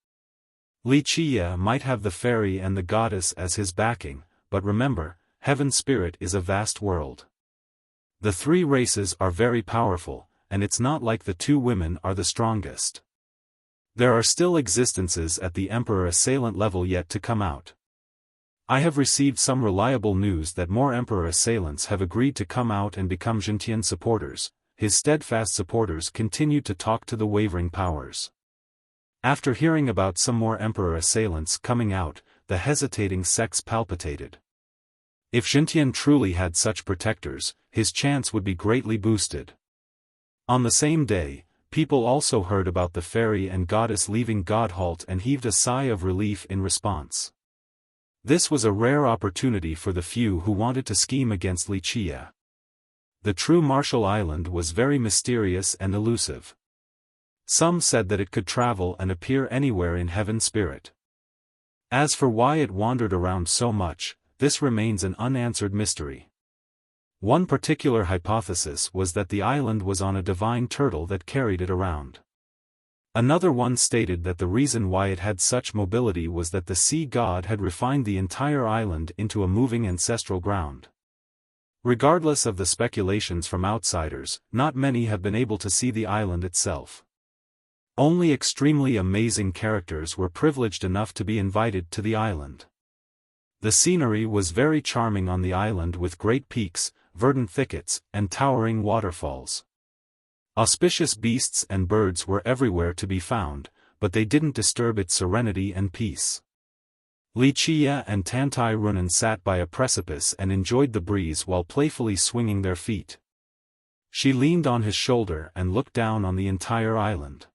Li Qie might have the fairy and the goddess as his backing, but remember, heaven's spirit is a vast world. The three races are very powerful, and it's not like the two women are the strongest. There are still existences at the Emperor Assailant level yet to come out. I have received some reliable news that more Emperor Assailants have agreed to come out and become Zhentian supporters. His steadfast supporters continued to talk to the wavering powers. After hearing about some more Emperor Assailants coming out, the hesitating sects palpitated. If Zhentian truly had such protectors, his chance would be greatly boosted. On the same day, people also heard about the fairy and goddess leaving Godhalt and heaved a sigh of relief in response. This was a rare opportunity for the few who wanted to scheme against Li Qie. The true Martial Island was very mysterious and elusive. Some said that it could travel and appear anywhere in heaven's spirit. As for why it wandered around so much, this remains an unanswered mystery. One particular hypothesis was that the island was on a divine turtle that carried it around. Another one stated that the reason why it had such mobility was that the sea god had refined the entire island into a moving ancestral ground. Regardless of the speculations from outsiders, not many have been able to see the island itself. Only extremely amazing characters were privileged enough to be invited to the island. The scenery was very charming on the island with great peaks, verdant thickets, and towering waterfalls. Auspicious beasts and birds were everywhere to be found, but they didn't disturb its serenity and peace. Li Qie and Tantai Runan sat by a precipice and enjoyed the breeze while playfully swinging their feet. She leaned on his shoulder and looked down on the entire island.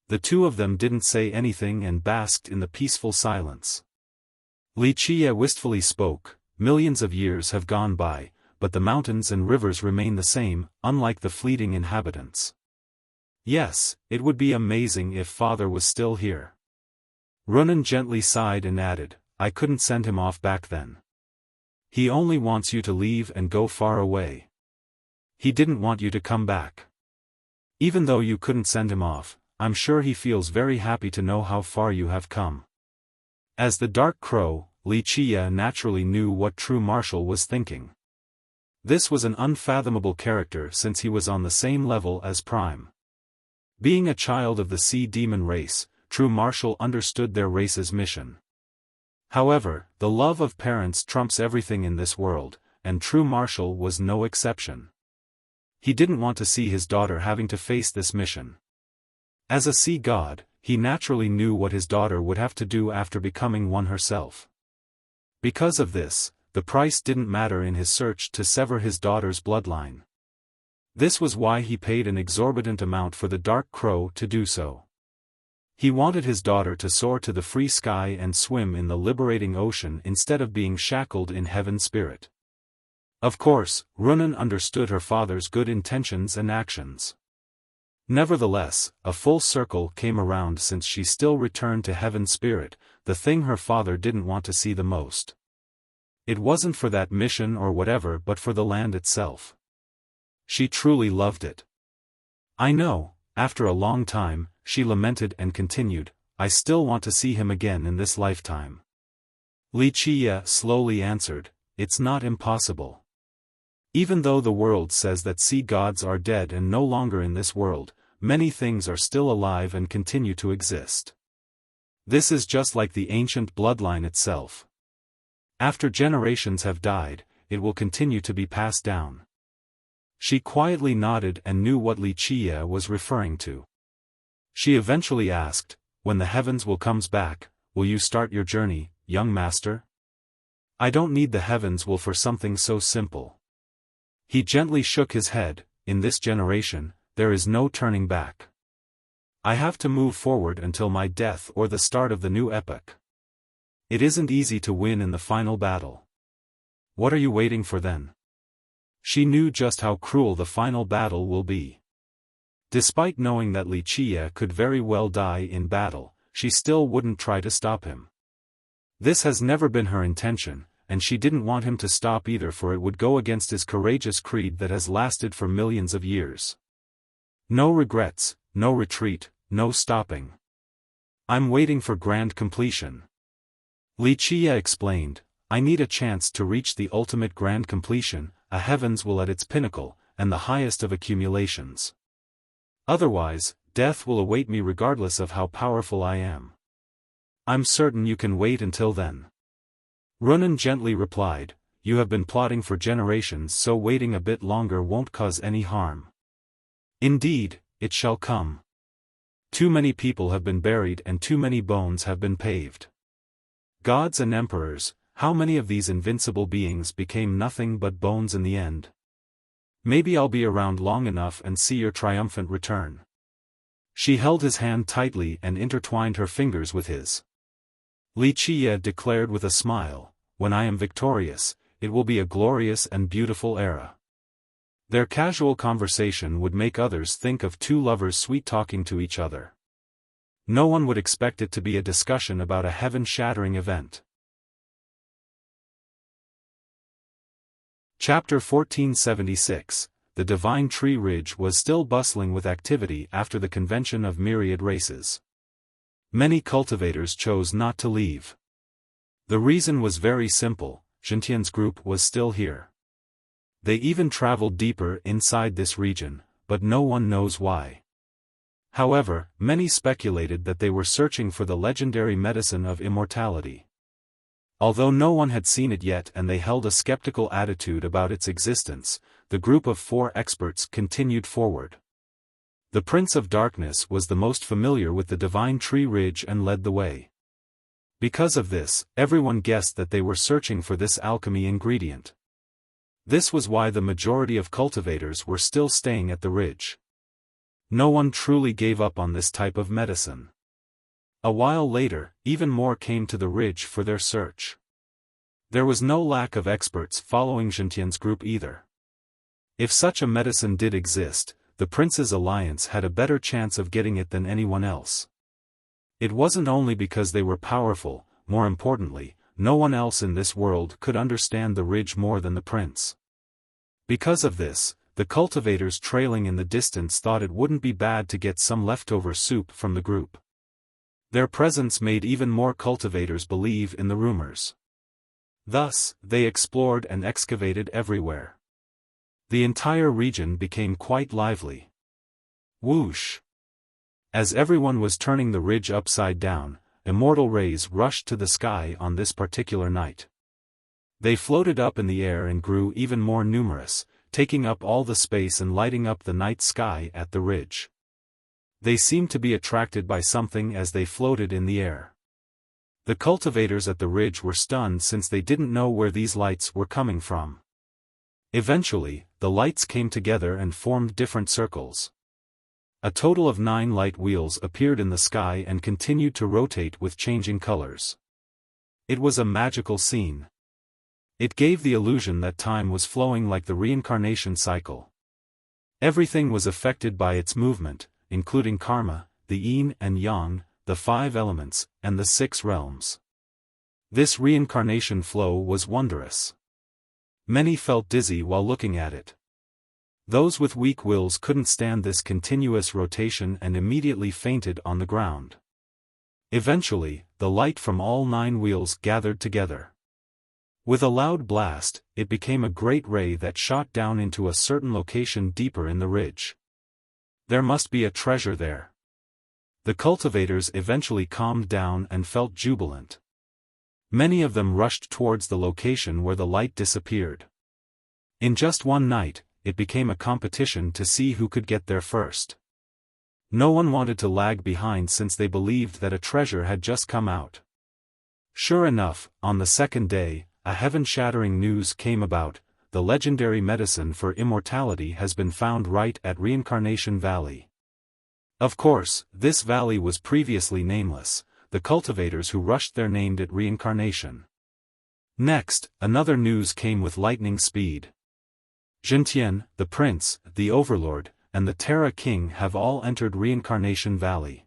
The two of them didn't say anything and basked in the peaceful silence. Li Qie wistfully spoke, "Millions of years have gone by, but the mountains and rivers remain the same, unlike the fleeting inhabitants. Yes, it would be amazing if father was still here." Runan gently sighed and added, "I couldn't send him off back then. He only wants you to leave and go far away. He didn't want you to come back. Even though you couldn't send him off, I'm sure he feels very happy to know how far you have come." As the Dark Crow, Li Qie naturally knew what true Martial was thinking. This was an unfathomable character since he was on the same level as Prime. Being a child of the Sea Demon race, true Martial understood their race's mission. However, the love of parents trumps everything in this world, and true Martial was no exception. He didn't want to see his daughter having to face this mission. As a sea god, he naturally knew what his daughter would have to do after becoming one herself. Because of this, the price didn't matter in his search to sever his daughter's bloodline. This was why he paid an exorbitant amount for the Dark Crow to do so. He wanted his daughter to soar to the free sky and swim in the liberating ocean instead of being shackled in heaven's spirit. Of course, Runan understood her father's good intentions and actions. Nevertheless, a full circle came around since she still returned to Heaven's spirit, the thing her father didn't want to see the most. It wasn't for that mission or whatever but for the land itself. She truly loved it. I know, after a long time, she lamented and continued, I still want to see him again in this lifetime. Wuxia slowly answered, it's not impossible. Even though the world says that sea gods are dead and no longer in this world, many things are still alive and continue to exist. This is just like the ancient bloodline itself. After generations have died, it will continue to be passed down. She quietly nodded and knew what Wuxia was referring to. She eventually asked, when the heavens will comes back, will you start your journey, young master? I don't need the heavens will for something so simple. He gently shook his head, in this generation, there is no turning back. I have to move forward until my death or the start of the new epoch. It isn't easy to win in the final battle. What are you waiting for then? She knew just how cruel the final battle will be. Despite knowing that Wuxia could very well die in battle, she still wouldn't try to stop him. This has never been her intention, and she didn't want him to stop either, for it would go against his courageous creed that has lasted for millions of years. No regrets, no retreat, no stopping. I'm waiting for grand completion. Wuxia explained, I need a chance to reach the ultimate grand completion, a heavens will at its pinnacle, and the highest of accumulations. Otherwise, death will await me regardless of how powerful I am. I'm certain you can wait until then. Runan gently replied, you have been plotting for generations, so waiting a bit longer won't cause any harm. Indeed, it shall come. Too many people have been buried and too many bones have been paved. Gods and emperors, how many of these invincible beings became nothing but bones in the end? Maybe I'll be around long enough and see your triumphant return. She held his hand tightly and intertwined her fingers with his. Wuxia declared with a smile, when I am victorious, it will be a glorious and beautiful era. Their casual conversation would make others think of two lovers sweet-talking to each other. No one would expect it to be a discussion about a heaven-shattering event. Chapter 1476, The Divine Tree Ridge was still bustling with activity after the convention of myriad races. Many cultivators chose not to leave. The reason was very simple, Xintian's group was still here. They even traveled deeper inside this region, but no one knows why. However, many speculated that they were searching for the legendary medicine of immortality. Although no one had seen it yet and they held a skeptical attitude about its existence, the group of 4 experts continued forward. The Prince of Darkness was the most familiar with the Divine Tree Ridge and led the way. Because of this, everyone guessed that they were searching for this alchemy ingredient. This was why the majority of cultivators were still staying at the ridge. No one truly gave up on this type of medicine. A while later, even more came to the ridge for their search. There was no lack of experts following Xintian's group either. If such a medicine did exist, the Prince's Alliance had a better chance of getting it than anyone else. It wasn't only because they were powerful, more importantly, no one else in this world could understand the ridge more than the Prince. Because of this, the cultivators trailing in the distance thought it wouldn't be bad to get some leftover soup from the group. Their presence made even more cultivators believe in the rumors. Thus, they explored and excavated everywhere. The entire region became quite lively. Whoosh! As everyone was turning the ridge upside down, immortal rays rushed to the sky on this particular night. They floated up in the air and grew even more numerous, taking up all the space and lighting up the night sky at the ridge. They seemed to be attracted by something as they floated in the air. The cultivators at the ridge were stunned since they didn't know where these lights were coming from. Eventually, the lights came together and formed different circles. A total of 9 light wheels appeared in the sky and continued to rotate with changing colors. It was a magical scene. It gave the illusion that time was flowing like the reincarnation cycle. Everything was affected by its movement, including karma, the yin and yang, the 5 elements, and the 6 realms. This reincarnation flow was wondrous. Many felt dizzy while looking at it. Those with weak wills couldn't stand this continuous rotation and immediately fainted on the ground. Eventually, the light from all 9 wheels gathered together. With a loud blast, it became a great ray that shot down into a certain location deeper in the ridge. There must be a treasure there. The cultivators eventually calmed down and felt jubilant. Many of them rushed towards the location where the light disappeared. In just one night, it became a competition to see who could get there first. No one wanted to lag behind since they believed that a treasure had just come out. Sure enough, on the second day, a heaven-shattering news came about: the legendary medicine for immortality has been found right at Reincarnation Valley. Of course, this valley was previously nameless. The cultivators who rushed there named it Reincarnation. Next, another news came with lightning speed. Zhentian, the prince, the overlord, and the Terra King have all entered Reincarnation Valley.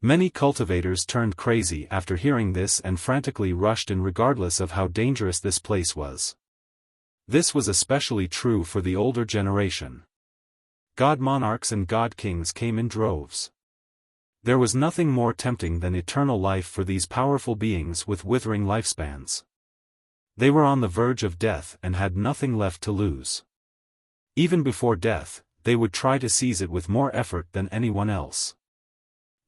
Many cultivators turned crazy after hearing this and frantically rushed in regardless of how dangerous this place was. This was especially true for the older generation. God monarchs and god kings came in droves. There was nothing more tempting than eternal life for these powerful beings with withering lifespans. They were on the verge of death and had nothing left to lose. Even before death, they would try to seize it with more effort than anyone else.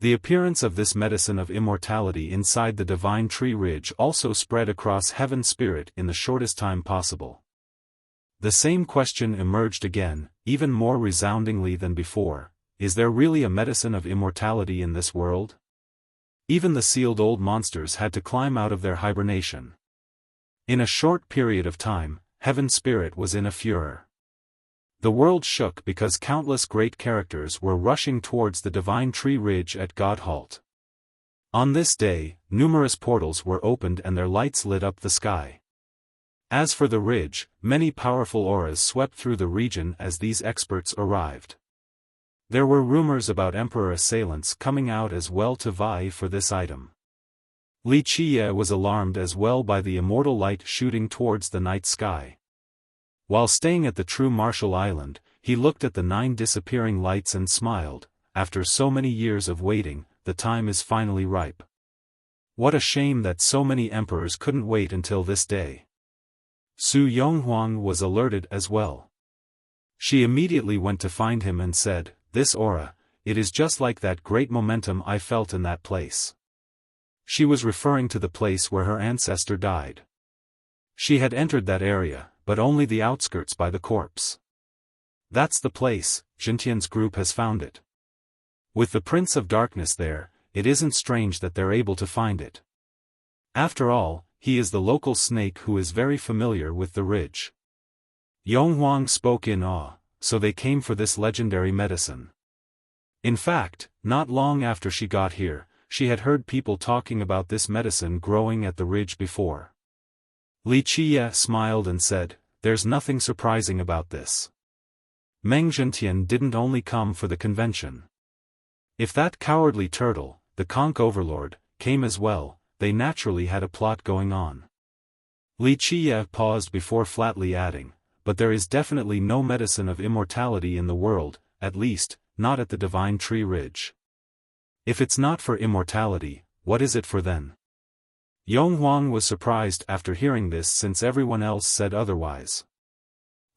The appearance of this medicine of immortality inside the Divine Tree Ridge also spread across Heaven's spirit in the shortest time possible. The same question emerged again, even more resoundingly than before: is there really a medicine of immortality in this world? Even the sealed old monsters had to climb out of their hibernation. In a short period of time, Heaven's spirit was in a furor. The world shook because countless great characters were rushing towards the Divine Tree Ridge at God Halt. On this day, numerous portals were opened and their lights lit up the sky. As for the ridge, many powerful auras swept through the region as these experts arrived. There were rumors about Emperor assailants coming out as well to vie for this item. Li Qie was alarmed as well by the immortal light shooting towards the night sky. While staying at the true Martial Island, he looked at the 9 disappearing lights and smiled. After so many years of waiting, the time is finally ripe. What a shame that so many emperors couldn't wait until this day. Su Yonghuang was alerted as well. She immediately went to find him and said, "This aura, it is just like that great momentum I felt in that place." She was referring to the place where her ancestor died. She had entered that area, but only the outskirts by the corpse. That's the place, Zhentian's group has found it. With the Prince of Darkness there, it isn't strange that they're able to find it. After all, he is the local snake who is very familiar with the ridge. Yonghuang spoke in awe, so they came for this legendary medicine. In fact, not long after she got here, she had heard people talking about this medicine growing at the ridge before. Li Qie smiled and said, "There's nothing surprising about this. Meng Zhentian didn't only come for the convention. If that cowardly turtle, the conch overlord, came as well, they naturally had a plot going on." Li Qie paused before flatly adding, "But there is definitely no medicine of immortality in the world, at least, not at the Divine Tree Ridge. If it's not for immortality, what is it for then?" Yonghuang was surprised after hearing this since everyone else said otherwise.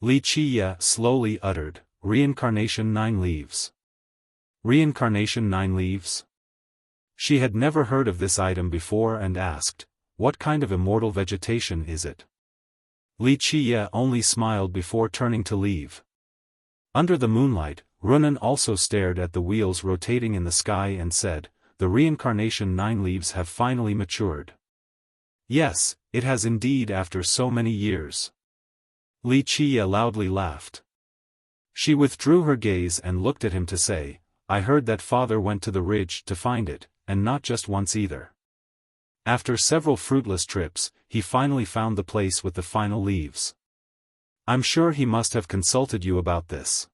Li Qie slowly uttered, "Reincarnation 9 leaves." Reincarnation 9 leaves? She had never heard of this item before and asked, "What kind of immortal vegetation is it?" Li Qie only smiled before turning to leave. Under the moonlight, Runan also stared at the wheels rotating in the sky and said, "The Reincarnation 9 leaves have finally matured." "Yes, it has indeed after so many years." Li Qie loudly laughed. She withdrew her gaze and looked at him to say, "I heard that father went to the ridge to find it, and not just once either. After several fruitless trips, he finally found the place with the final leaves. I'm sure he must have consulted you about this.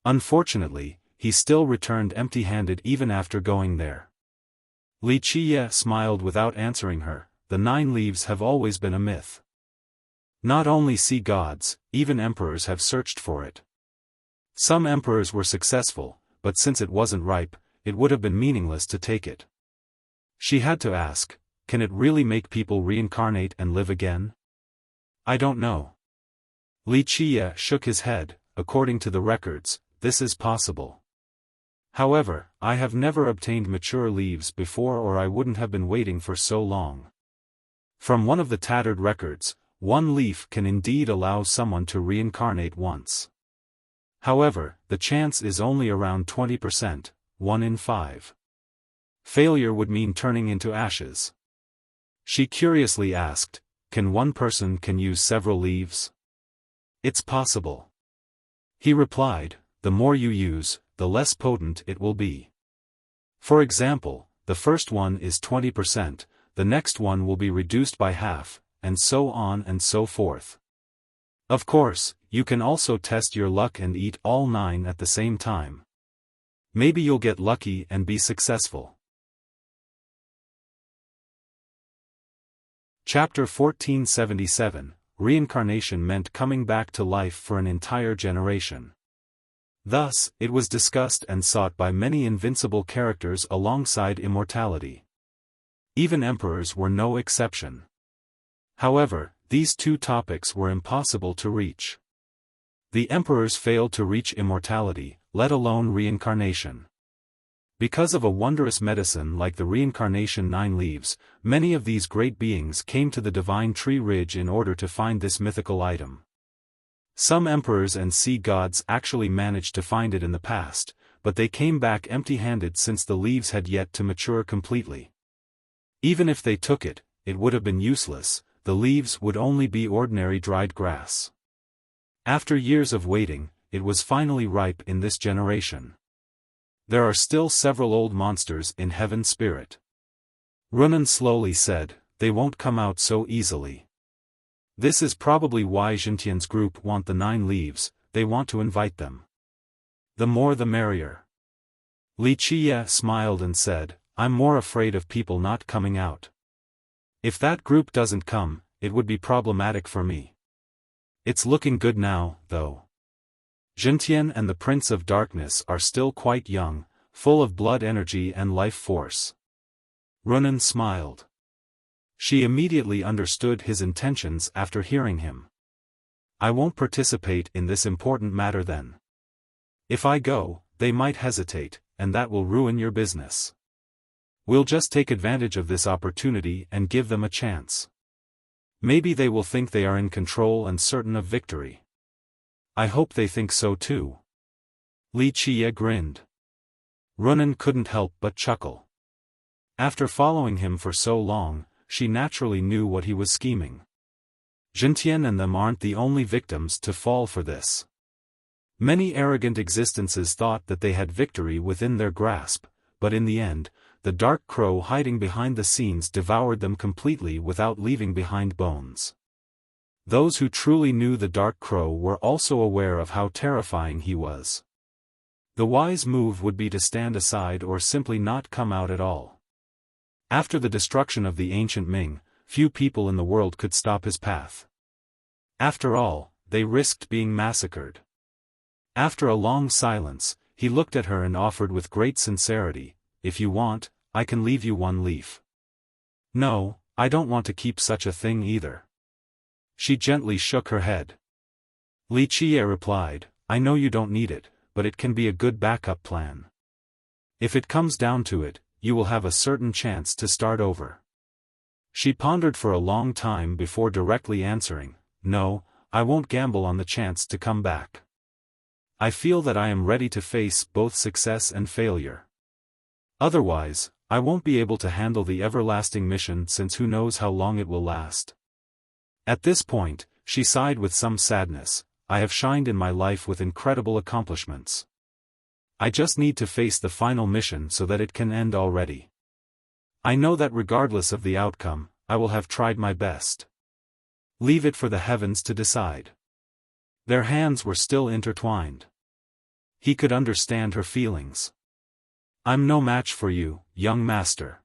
Unfortunately, he still returned empty-handed even after going there. Li Qiye smiled without answering her. The 9 leaves have always been a myth. Not only sea gods, even emperors have searched for it. Some emperors were successful, but since it wasn't ripe, it would have been meaningless to take it. She had to ask, can it really make people reincarnate and live again? I don't know. Li Qiye shook his head. According to the records, this is possible. However, I have never obtained mature leaves before, or I wouldn't have been waiting for so long. From one of the tattered records, 1 leaf can indeed allow someone to reincarnate once. However, the chance is only around 20%, 1 in 5. Failure would mean turning into ashes. She curiously asked, can one person use several leaves? It's possible. He replied, the more you use, the less potent it will be. For example, the first one is 20%, the next one will be reduced by half, and so on and so forth. Of course, you can also test your luck and eat all 9 at the same time. Maybe you'll get lucky and be successful. Chapter 1477, Reincarnation meant coming back to life for an entire generation. Thus, it was discussed and sought by many invincible characters alongside immortality. Even emperors were no exception. However, these 2 topics were impossible to reach. The emperors failed to reach immortality, let alone reincarnation. Because of a wondrous medicine like the reincarnation 9 leaves, many of these great beings came to the divine tree ridge in order to find this mythical item. Some emperors and sea gods actually managed to find it in the past, but they came back empty-handed since the leaves had yet to mature completely. Even if they took it, it would have been useless. The leaves would only be ordinary dried grass. After years of waiting, it was finally ripe in this generation. There are still several old monsters in heaven spirit. Runan slowly said, they won't come out so easily. This is probably why Jintian's group want the 9 leaves, they want to invite them. The more the merrier. Li Qiye smiled and said, I'm more afraid of people not coming out. If that group doesn't come, it would be problematic for me. It's looking good now, though. Jintian and the Prince of Darkness are still quite young, full of blood energy and life force. Runan smiled. She immediately understood his intentions after hearing him. I won't participate in this important matter then. If I go, they might hesitate, and that will ruin your business. We'll just take advantage of this opportunity and give them a chance. Maybe they will think they are in control and certain of victory. I hope they think so too. Li Qiye grinned. Runan couldn't help but chuckle. After following him for so long, she naturally knew what he was scheming. Jintian and them aren't the only victims to fall for this. Many arrogant existences thought that they had victory within their grasp, but in the end, the dark crow hiding behind the scenes devoured them completely without leaving behind bones. Those who truly knew the dark crow were also aware of how terrifying he was. The wise move would be to stand aside or simply not come out at all. After the destruction of the ancient Ming, few people in the world could stop his path. After all, they risked being massacred. After a long silence, he looked at her and offered with great sincerity, if you want, I can leave you 1 leaf. No, I don't want to keep such a thing either. She gently shook her head. Li Qiye replied, I know you don't need it, but it can be a good backup plan. If it comes down to it, you will have a certain chance to start over. She pondered for a long time before directly answering, no, I won't gamble on the chance to come back. I feel that I am ready to face both success and failure. Otherwise, I won't be able to handle the everlasting mission since who knows how long it will last. At this point, she sighed with some sadness, I have shined in my life with incredible accomplishments. I just need to face the final mission so that it can end already. I know that regardless of the outcome, I will have tried my best. Leave it for the heavens to decide. Their hands were still intertwined. He could understand her feelings. "I'm no match for you, young master."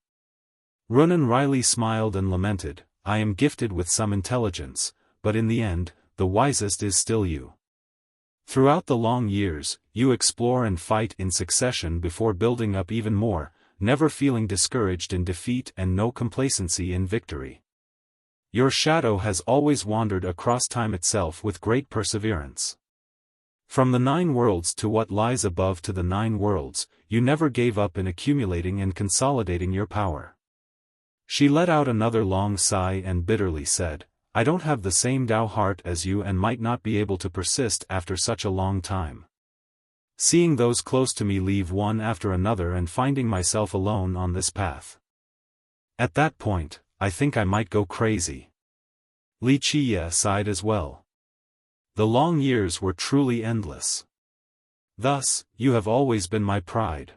Runan wryly smiled and lamented, "I am gifted with some intelligence, but in the end, the wisest is still you. Throughout the long years, you explore and fight in succession before building up even more, never feeling discouraged in defeat and no complacency in victory. Your shadow has always wandered across time itself with great perseverance. From the 9 worlds to what lies above to the 9 worlds, you never gave up in accumulating and consolidating your power." She let out another long sigh and bitterly said, "I don't have the same Tao heart as you and might not be able to persist after such a long time. Seeing those close to me leave one after another and finding myself alone on this path. At that point, I think I might go crazy." Li Qiye sighed as well. The long years were truly endless. "Thus, you have always been my pride."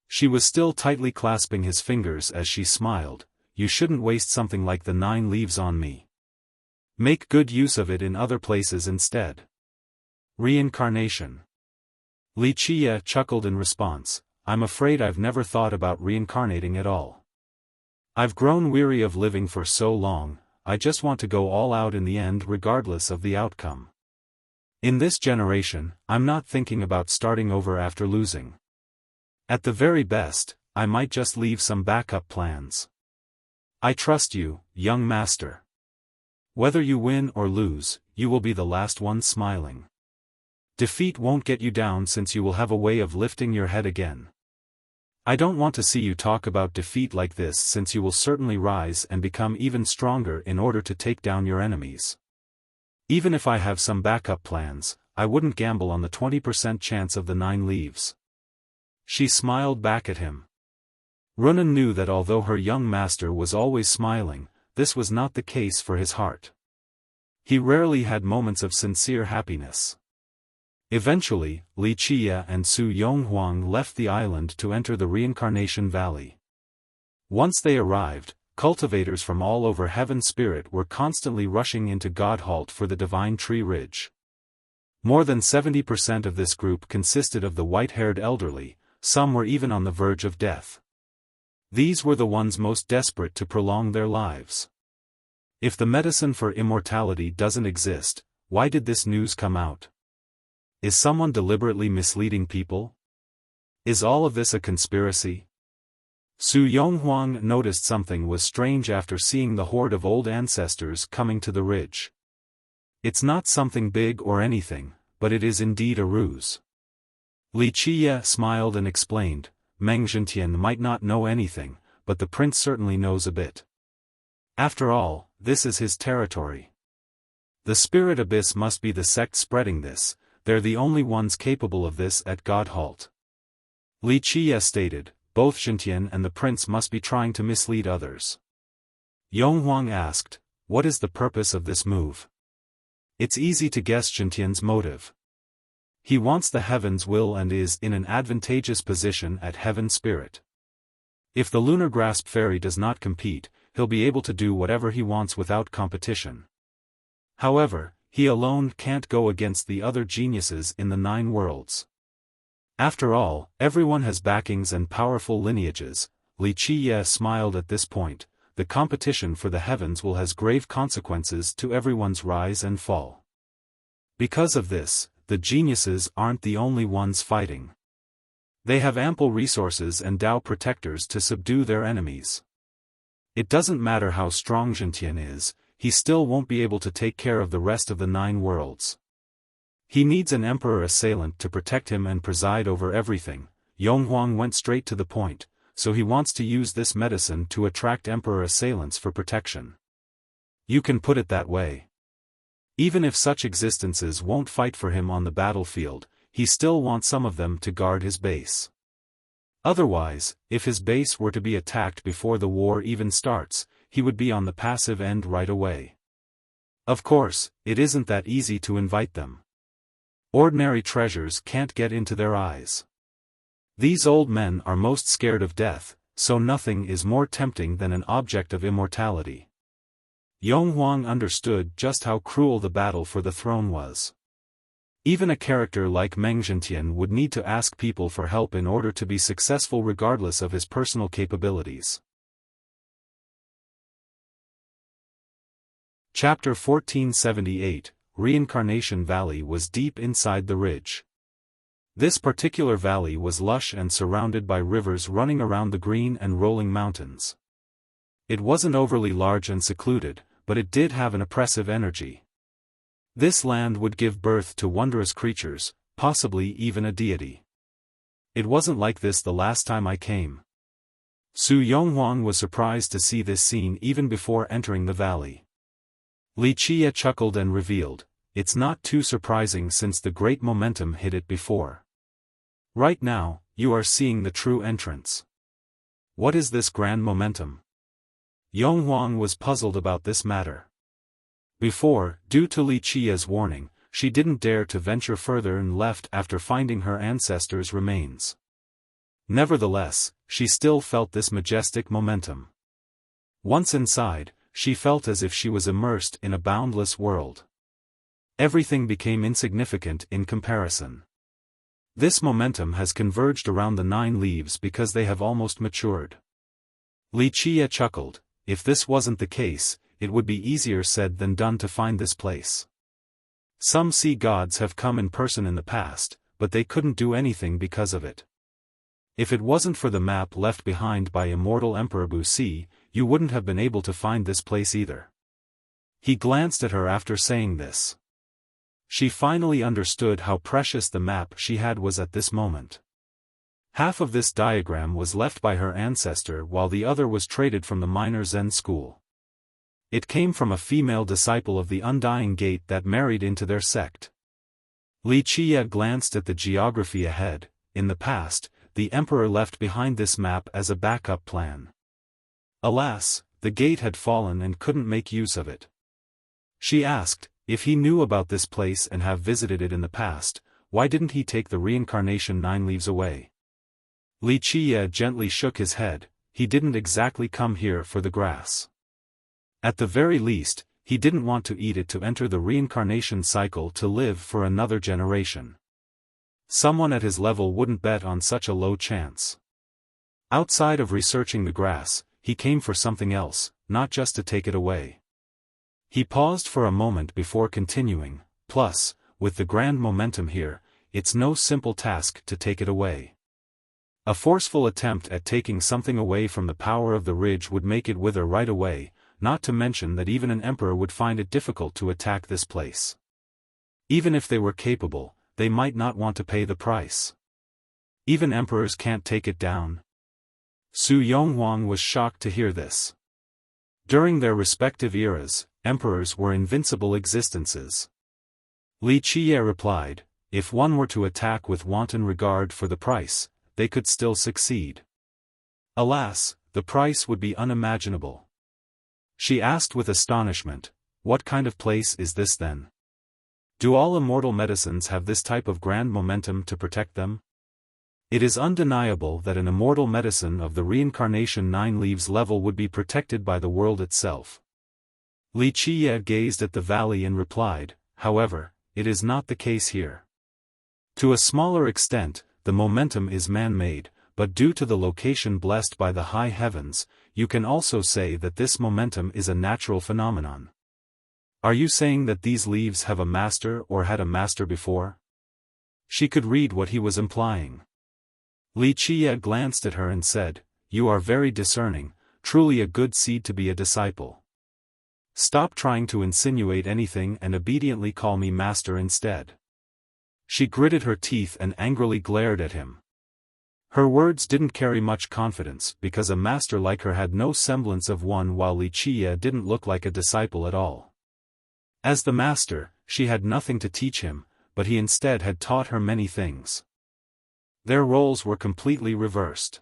She was still tightly clasping his fingers as she smiled, "You shouldn't waste something like the 9 leaves on me. Make good use of it in other places instead." Reincarnation. Li Qiye chuckled in response, "I'm afraid I've never thought about reincarnating at all. I've grown weary of living for so long, I just want to go all out in the end regardless of the outcome. In this generation, I'm not thinking about starting over after losing. At the very best, I might just leave some backup plans. I trust you, young master. Whether you win or lose, you will be the last one smiling. Defeat won't get you down since you will have a way of lifting your head again. I don't want to see you talk about defeat like this since you will certainly rise and become even stronger in order to take down your enemies. Even if I have some backup plans, I wouldn't gamble on the 20% chance of the 9 leaves." She smiled back at him. Runan knew that although her young master was always smiling, this was not the case for his heart. He rarely had moments of sincere happiness. Eventually, Li Qiye and Su Yonghuang left the island to enter the Reincarnation Valley. Once they arrived, cultivators from all over Heaven Spirit were constantly rushing into Godhalt for the Divine Tree Ridge. More than 70% of this group consisted of the white-haired elderly, some were even on the verge of death. These were the ones most desperate to prolong their lives. If the medicine for immortality doesn't exist, why did this news come out? Is someone deliberately misleading people? Is all of this a conspiracy? Su Yonghuang noticed something was strange after seeing the horde of old ancestors coming to the ridge. It's not something big or anything, but it is indeed a ruse. Li Qiye smiled and explained, "Meng Zhentian might not know anything, but the prince certainly knows a bit. After all, this is his territory. The spirit abyss must be the sect spreading this. They're the only ones capable of this at Godhalt." Li Qiye stated, "Both Zhentian and the prince must be trying to mislead others." Yonghuang asked, "What is the purpose of this move?" It's easy to guess Zhentian's motive. He wants the heaven's will and is in an advantageous position at Heaven Spirit. If the Lunar Grasp Fairy does not compete, he'll be able to do whatever he wants without competition. However, he alone can't go against the other geniuses in the 9 worlds. After all, everyone has backings and powerful lineages. Li Qiye smiled at this point. The competition for the heavens will has grave consequences to everyone's rise and fall. Because of this, the geniuses aren't the only ones fighting. They have ample resources and Tao protectors to subdue their enemies. It doesn't matter how strong Zhentian is, he still won't be able to take care of the rest of the 9 worlds. He needs an emperor assailant to protect him and preside over everything. Yonghuang went straight to the point, so he wants to use this medicine to attract emperor assailants for protection. You can put it that way. Even if such existences won't fight for him on the battlefield, he still wants some of them to guard his base. Otherwise, if his base were to be attacked before the war even starts, he would be on the passive end right away. Of course, it isn't that easy to invite them. Ordinary treasures can't get into their eyes. These old men are most scared of death, so nothing is more tempting than an object of immortality. Yonghuang understood just how cruel the battle for the throne was. Even a character like Meng Zhentian would need to ask people for help in order to be successful regardless of his personal capabilities. Chapter 1478, Reincarnation Valley was deep inside the ridge. This particular valley was lush and surrounded by rivers running around the green and rolling mountains. It wasn't overly large and secluded, but it did have an oppressive energy. This land would give birth to wondrous creatures, possibly even a deity. It wasn't like this the last time I came. Su Yonghuang was surprised to see this scene even before entering the valley. Li Qie chuckled and revealed, "It's not too surprising since the great momentum hit it before. Right now, you are seeing the true entrance." What is this grand momentum? Yonghuang was puzzled about this matter. Before, due to Li Qie's warning, she didn't dare to venture further and left after finding her ancestors' remains. Nevertheless, she still felt this majestic momentum. Once inside, she felt as if she was immersed in a boundless world. Everything became insignificant in comparison. This momentum has converged around the 9 leaves because they have almost matured. Li Qie chuckled, "If this wasn't the case, it would be easier said than done to find this place. Some sea gods have come in person in the past, but they couldn't do anything because of it. If it wasn't for the map left behind by immortal Emperor Wuxia, you wouldn't have been able to find this place either." He glanced at her after saying this. She finally understood how precious the map she had was at this moment. Half of this diagram was left by her ancestor while the other was traded from the minor Zen school. It came from a female disciple of the Undying Gate that married into their sect. Li Qie glanced at the geography ahead. In the past, the emperor left behind this map as a backup plan. Alas, the gate had fallen and couldn't make use of it. She asked, if he knew about this place and have visited it in the past, why didn't he take the reincarnation 9 leaves away? Li Qie gently shook his head. He didn't exactly come here for the grass. At the very least, he didn't want to eat it to enter the reincarnation cycle to live for another generation. Someone at his level wouldn't bet on such a low chance. Outside of researching the grass, he came for something else, not just to take it away. He paused for a moment before continuing, "Plus, with the grand momentum here, it's no simple task to take it away. A forceful attempt at taking something away from the power of the ridge would make it wither right away, not to mention that even an emperor would find it difficult to attack this place. Even if they were capable, they might not want to pay the price. Even emperors can't take it down." Su Yonghuang was shocked to hear this. During their respective eras, emperors were invincible existences. Li Qie replied, "If one were to attack with wanton regard for the price, they could still succeed. Alas, the price would be unimaginable." She asked with astonishment, "What kind of place is this then? Do all immortal medicines have this type of grand momentum to protect them?" It is undeniable that an immortal medicine of the reincarnation 9 leaves level would be protected by the world itself. Li Qie gazed at the valley and replied, "However, it is not the case here. To a smaller extent, the momentum is man-made, but due to the location blessed by the high heavens, you can also say that this momentum is a natural phenomenon." "Are you saying that these leaves have a master or had a master before?" She could read what he was implying. Li Qie glanced at her and said, "You are very discerning, truly a good seed to be a disciple. Stop trying to insinuate anything and obediently call me master instead." She gritted her teeth and angrily glared at him. Her words didn't carry much confidence because a master like her had no semblance of one while Li Qie didn't look like a disciple at all. As the master, she had nothing to teach him, but he instead had taught her many things. Their roles were completely reversed.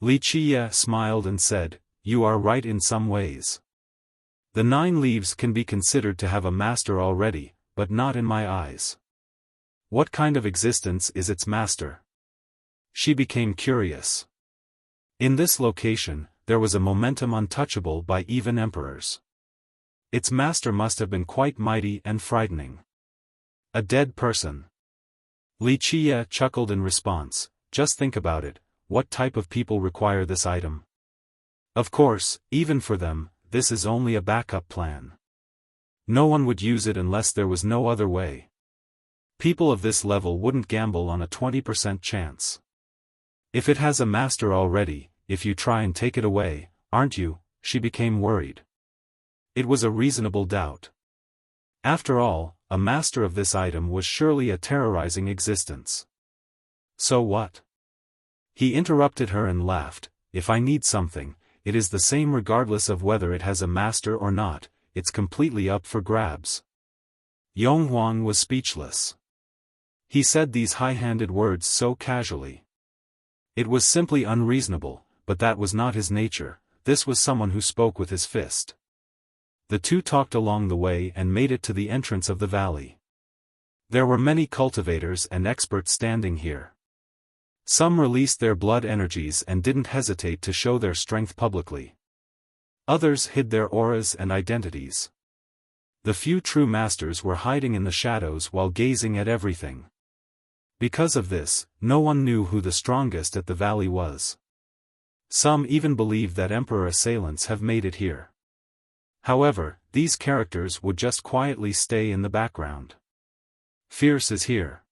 Li Qie smiled and said, "You are right in some ways. The 9 leaves can be considered to have a master already, but not in my eyes." "What kind of existence is its master?" She became curious. In this location, there was a momentum untouchable by even emperors. Its master must have been quite mighty and frightening. A dead person. Wuxia chuckled in response. Just think about it, what type of people require this item? Of course, even for them, this is only a backup plan. No one would use it unless there was no other way. People of this level wouldn't gamble on a 20% chance. If it has a master already, if you try and take it away, aren't you? She became worried. It was a reasonable doubt. After all, a master of this item was surely a terrorizing existence. So what? He interrupted her and laughed. If I need something, it is the same regardless of whether it has a master or not, it's completely up for grabs. Yonghuang was speechless. He said these high-handed words so casually. It was simply unreasonable, but that was not his nature, this was someone who spoke with his fist. The two talked along the way and made it to the entrance of the valley. There were many cultivators and experts standing here. Some released their blood energies and didn't hesitate to show their strength publicly. Others hid their auras and identities. The few true masters were hiding in the shadows while gazing at everything. Because of this, no one knew who the strongest at the valley was. Some even believed that emperor assailants have made it here. However, these characters would just quietly stay in the background. Fierce is here.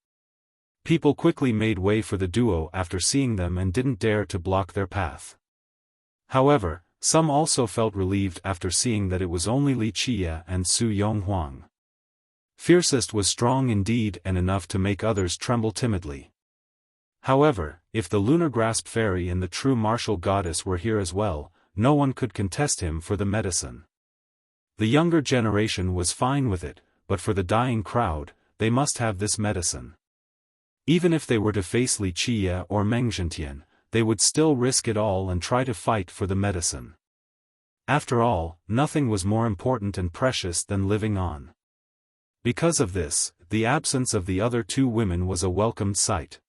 People quickly made way for the duo after seeing them and didn't dare to block their path. However, some also felt relieved after seeing that it was only Wuxia and Su Yonghuang. Fiercest was strong indeed and enough to make others tremble timidly. However, if the lunar grasp fairy and the true martial goddess were here as well, no one could contest him for the medicine. The younger generation was fine with it, but for the dying crowd, they must have this medicine. Even if they were to face Wuxia or Mengzhentian, they would still risk it all and try to fight for the medicine. After all, nothing was more important and precious than living on. Because of this, the absence of the other two women was a welcomed sight.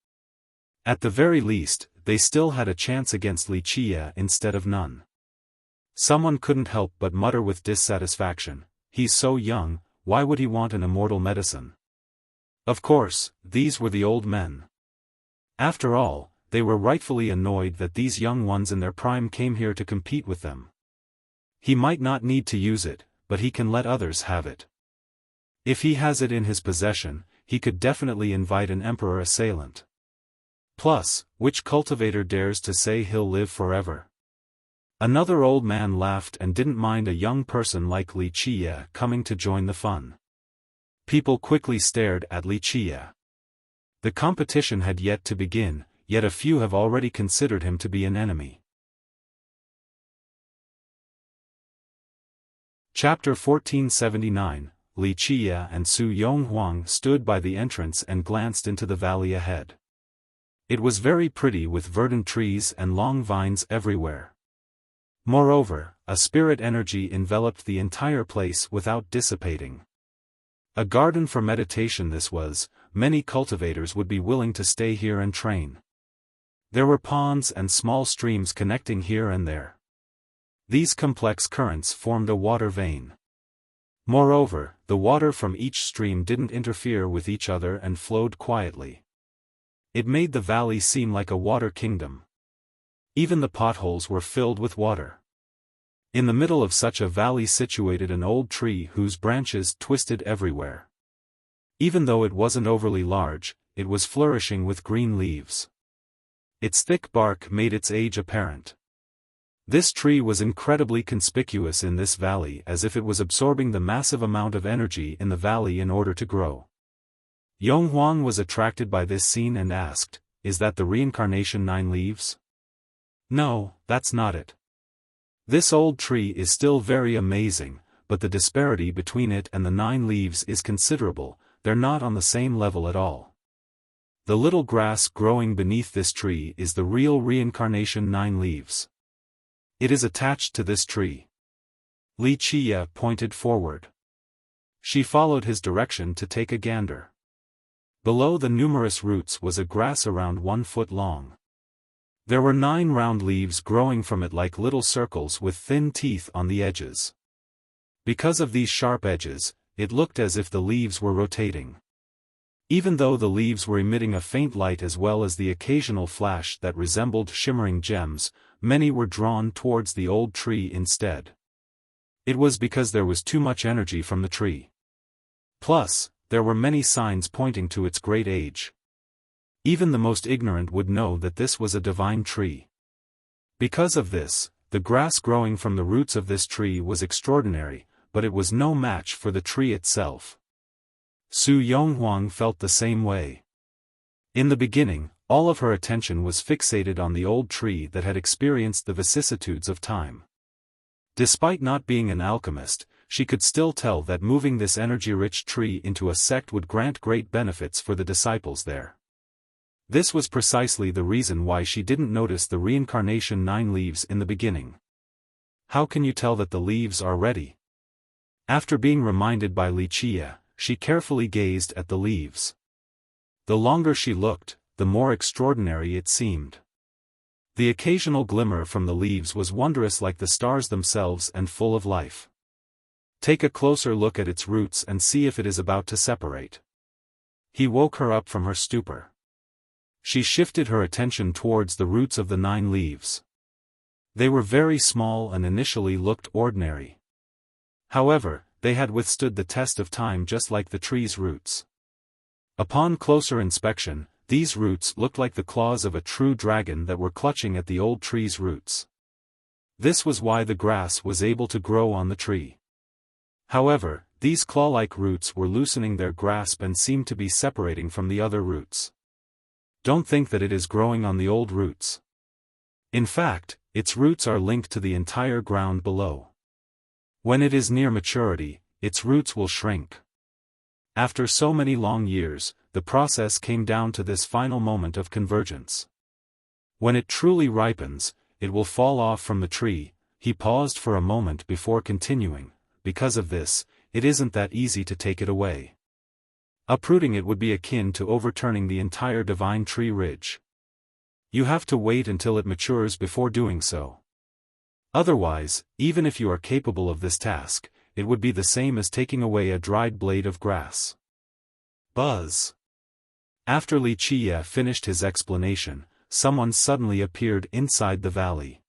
At the very least, they still had a chance against Wuxia instead of none. Someone couldn't help but mutter with dissatisfaction, he's so young, why would he want an immortal medicine? Of course, these were the old men. After all, they were rightfully annoyed that these young ones in their prime came here to compete with them. He might not need to use it, but he can let others have it. If he has it in his possession, he could definitely invite an emperor assailant. Plus, which cultivator dares to say he'll live forever? Another old man laughed and didn't mind a young person like Wuxia coming to join the fun. People quickly stared at Wuxia. The competition had yet to begin, yet a few have already considered him to be an enemy. Chapter 1479, Wuxia and Su Yonghuang stood by the entrance and glanced into the valley ahead. It was very pretty with verdant trees and long vines everywhere. Moreover, a spirit energy enveloped the entire place without dissipating. A garden for meditation this was, many cultivators would be willing to stay here and train. There were ponds and small streams connecting here and there. These complex currents formed a water vein. Moreover, the water from each stream didn't interfere with each other and flowed quietly. It made the valley seem like a water kingdom. Even the potholes were filled with water. In the middle of such a valley situated an old tree whose branches twisted everywhere. Even though it wasn't overly large, it was flourishing with green leaves. Its thick bark made its age apparent. This tree was incredibly conspicuous in this valley as if it was absorbing the massive amount of energy in the valley in order to grow. Yonghuang was attracted by this scene and asked, "Is that the reincarnation 9 leaves?" "No, that's not it. This old tree is still very amazing, but the disparity between it and the 9 leaves is considerable, they're not on the same level at all. The little grass growing beneath this tree is the real reincarnation 9 leaves. It is attached to this tree." Wuxia pointed forward. She followed his direction to take a gander. Below the numerous roots was a grass around 1 foot long. There were 9 round leaves growing from it like little circles with thin teeth on the edges. Because of these sharp edges, it looked as if the leaves were rotating. Even though the leaves were emitting a faint light as well as the occasional flash that resembled shimmering gems, many were drawn towards the old tree instead. It was because there was too much energy from the tree. Plus, there were many signs pointing to its great age. Even the most ignorant would know that this was a divine tree. Because of this, the grass growing from the roots of this tree was extraordinary, but it was no match for the tree itself. Su Yonghuang felt the same way. In the beginning, all of her attention was fixated on the old tree that had experienced the vicissitudes of time. Despite not being an alchemist, she could still tell that moving this energy-rich tree into a sect would grant great benefits for the disciples there. This was precisely the reason why she didn't notice the reincarnation 9 leaves in the beginning. How can you tell that the leaves are ready? After being reminded by Wuxia, she carefully gazed at the leaves. The longer she looked, the more extraordinary it seemed. The occasional glimmer from the leaves was wondrous like the stars themselves and full of life. Take a closer look at its roots and see if it is about to separate. He woke her up from her stupor. She shifted her attention towards the roots of the 9 leaves. They were very small and initially looked ordinary. However, they had withstood the test of time just like the tree's roots. Upon closer inspection, these roots looked like the claws of a true dragon that were clutching at the old tree's roots. This was why the grass was able to grow on the tree. However, these claw-like roots were loosening their grasp and seemed to be separating from the other roots. Don't think that it is growing on the old roots. In fact, its roots are linked to the entire ground below. When it is near maturity, its roots will shrink. After so many long years, the process came down to this final moment of convergence. When it truly ripens, it will fall off from the tree. He paused for a moment before continuing. Because of this, it isn't that easy to take it away. Uprooting it would be akin to overturning the entire divine tree ridge. You have to wait until it matures before doing so. Otherwise, even if you are capable of this task, it would be the same as taking away a dried blade of grass. Buzz. After Wuxia finished his explanation, someone suddenly appeared inside the valley.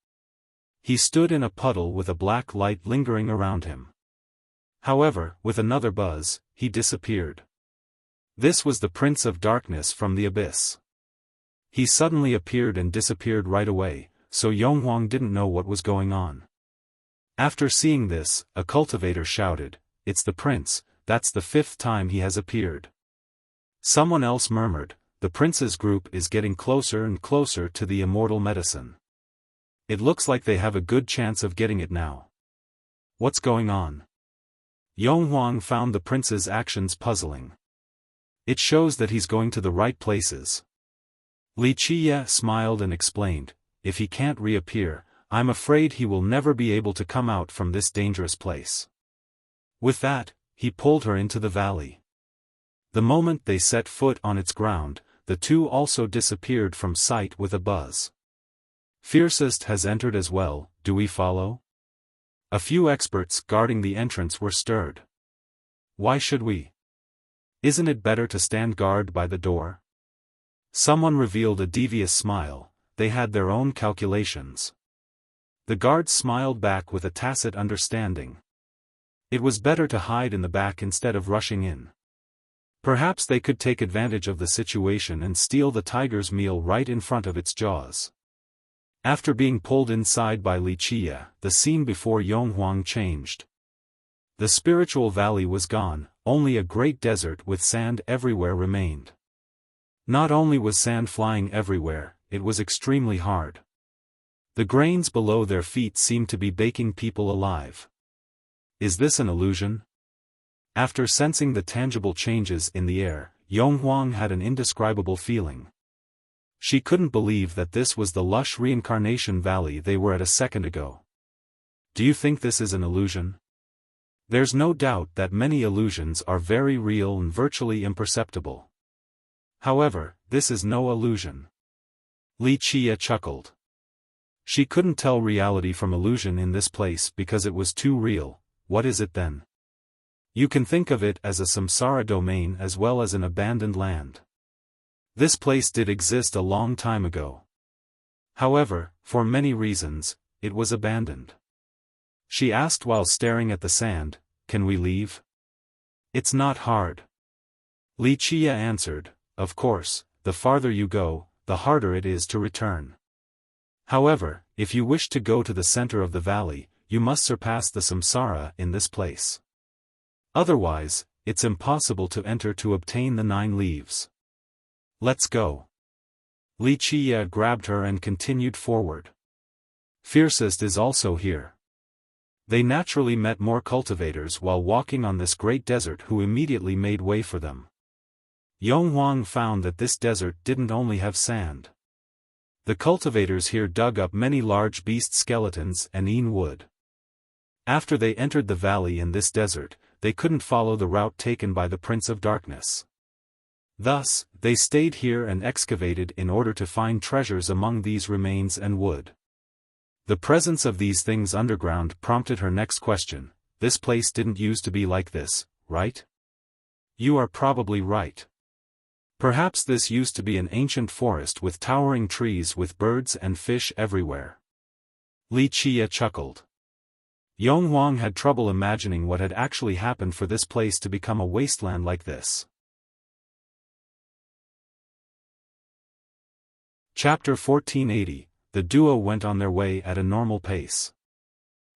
He stood in a puddle with a black light lingering around him. However, with another buzz, he disappeared. This was the Prince of Darkness from the Abyss. He suddenly appeared and disappeared right away, so Yonghuang didn't know what was going on. After seeing this, a cultivator shouted, "It's the prince, that's the 5th time he has appeared." Someone else murmured, "The prince's group is getting closer and closer to the immortal medicine. It looks like they have a good chance of getting it now. What's going on?" Yonghuang found the prince's actions puzzling. It shows that he's going to the right places. Wuxia smiled and explained, "If he can't reappear, I'm afraid he will never be able to come out from this dangerous place." With that, he pulled her into the valley. The moment they set foot on its ground, the two also disappeared from sight with a buzz. "Fiercest has entered as well, do we follow?" A few experts guarding the entrance were stirred. "Why should we? Isn't it better to stand guard by the door?" Someone revealed a devious smile. They had their own calculations. The guards smiled back with a tacit understanding. It was better to hide in the back instead of rushing in. Perhaps they could take advantage of the situation and steal the tiger's meal right in front of its jaws. After being pulled inside by Wuxia, the scene before Yonghuang changed. The spiritual valley was gone, only a great desert with sand everywhere remained. Not only was sand flying everywhere, it was extremely hard. The grains below their feet seemed to be baking people alive. Is this an illusion? After sensing the tangible changes in the air, Yonghuang had an indescribable feeling. She couldn't believe that this was the lush reincarnation valley they were at a second ago. Do you think this is an illusion? There's no doubt that many illusions are very real and virtually imperceptible. However, this is no illusion. Wuxia chuckled. She couldn't tell reality from illusion in this place because it was too real. What is it then? You can think of it as a samsara domain as well as an abandoned land. This place did exist a long time ago. However, for many reasons, it was abandoned. She asked while staring at the sand, "Can we leave?" "It's not hard." Wuxia answered, "Of course, the farther you go, the harder it is to return. However, if you wish to go to the center of the valley, you must surpass the samsara in this place. Otherwise, it's impossible to enter to obtain the 9 leaves. Let's go." Wuxia grabbed her and continued forward. Fiercest is also here. They naturally met more cultivators while walking on this great desert who immediately made way for them. Yonghuang found that this desert didn't only have sand. The cultivators here dug up many large beast skeletons and hewn wood. After they entered the valley in this desert, they couldn't follow the route taken by the Prince of Darkness. Thus, they stayed here and excavated in order to find treasures among these remains and wood. The presence of these things underground prompted her next question: "This place didn't used to be like this, right?" "You are probably right. Perhaps this used to be an ancient forest with towering trees with birds and fish everywhere." Wuxia chuckled. Yonghuang had trouble imagining what had actually happened for this place to become a wasteland like this. Chapter 1480. The duo went on their way at a normal pace.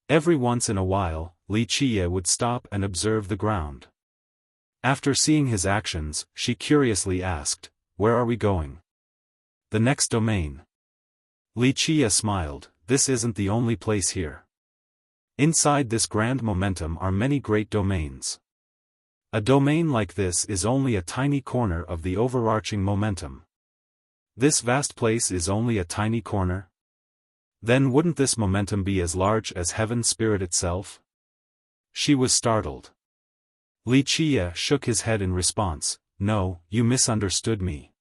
Every once in a while, Wuxia would stop and observe the ground. After seeing his actions, she curiously asked, "Where are we going?" "The next domain." Wuxia smiled, "This isn't the only place here. Inside this grand momentum are many great domains. A domain like this is only a tiny corner of the overarching momentum." "This vast place is only a tiny corner? Then wouldn't this momentum be as large as heaven spirit itself?" She was startled. Wuxia shook his head in response, "No, you misunderstood me.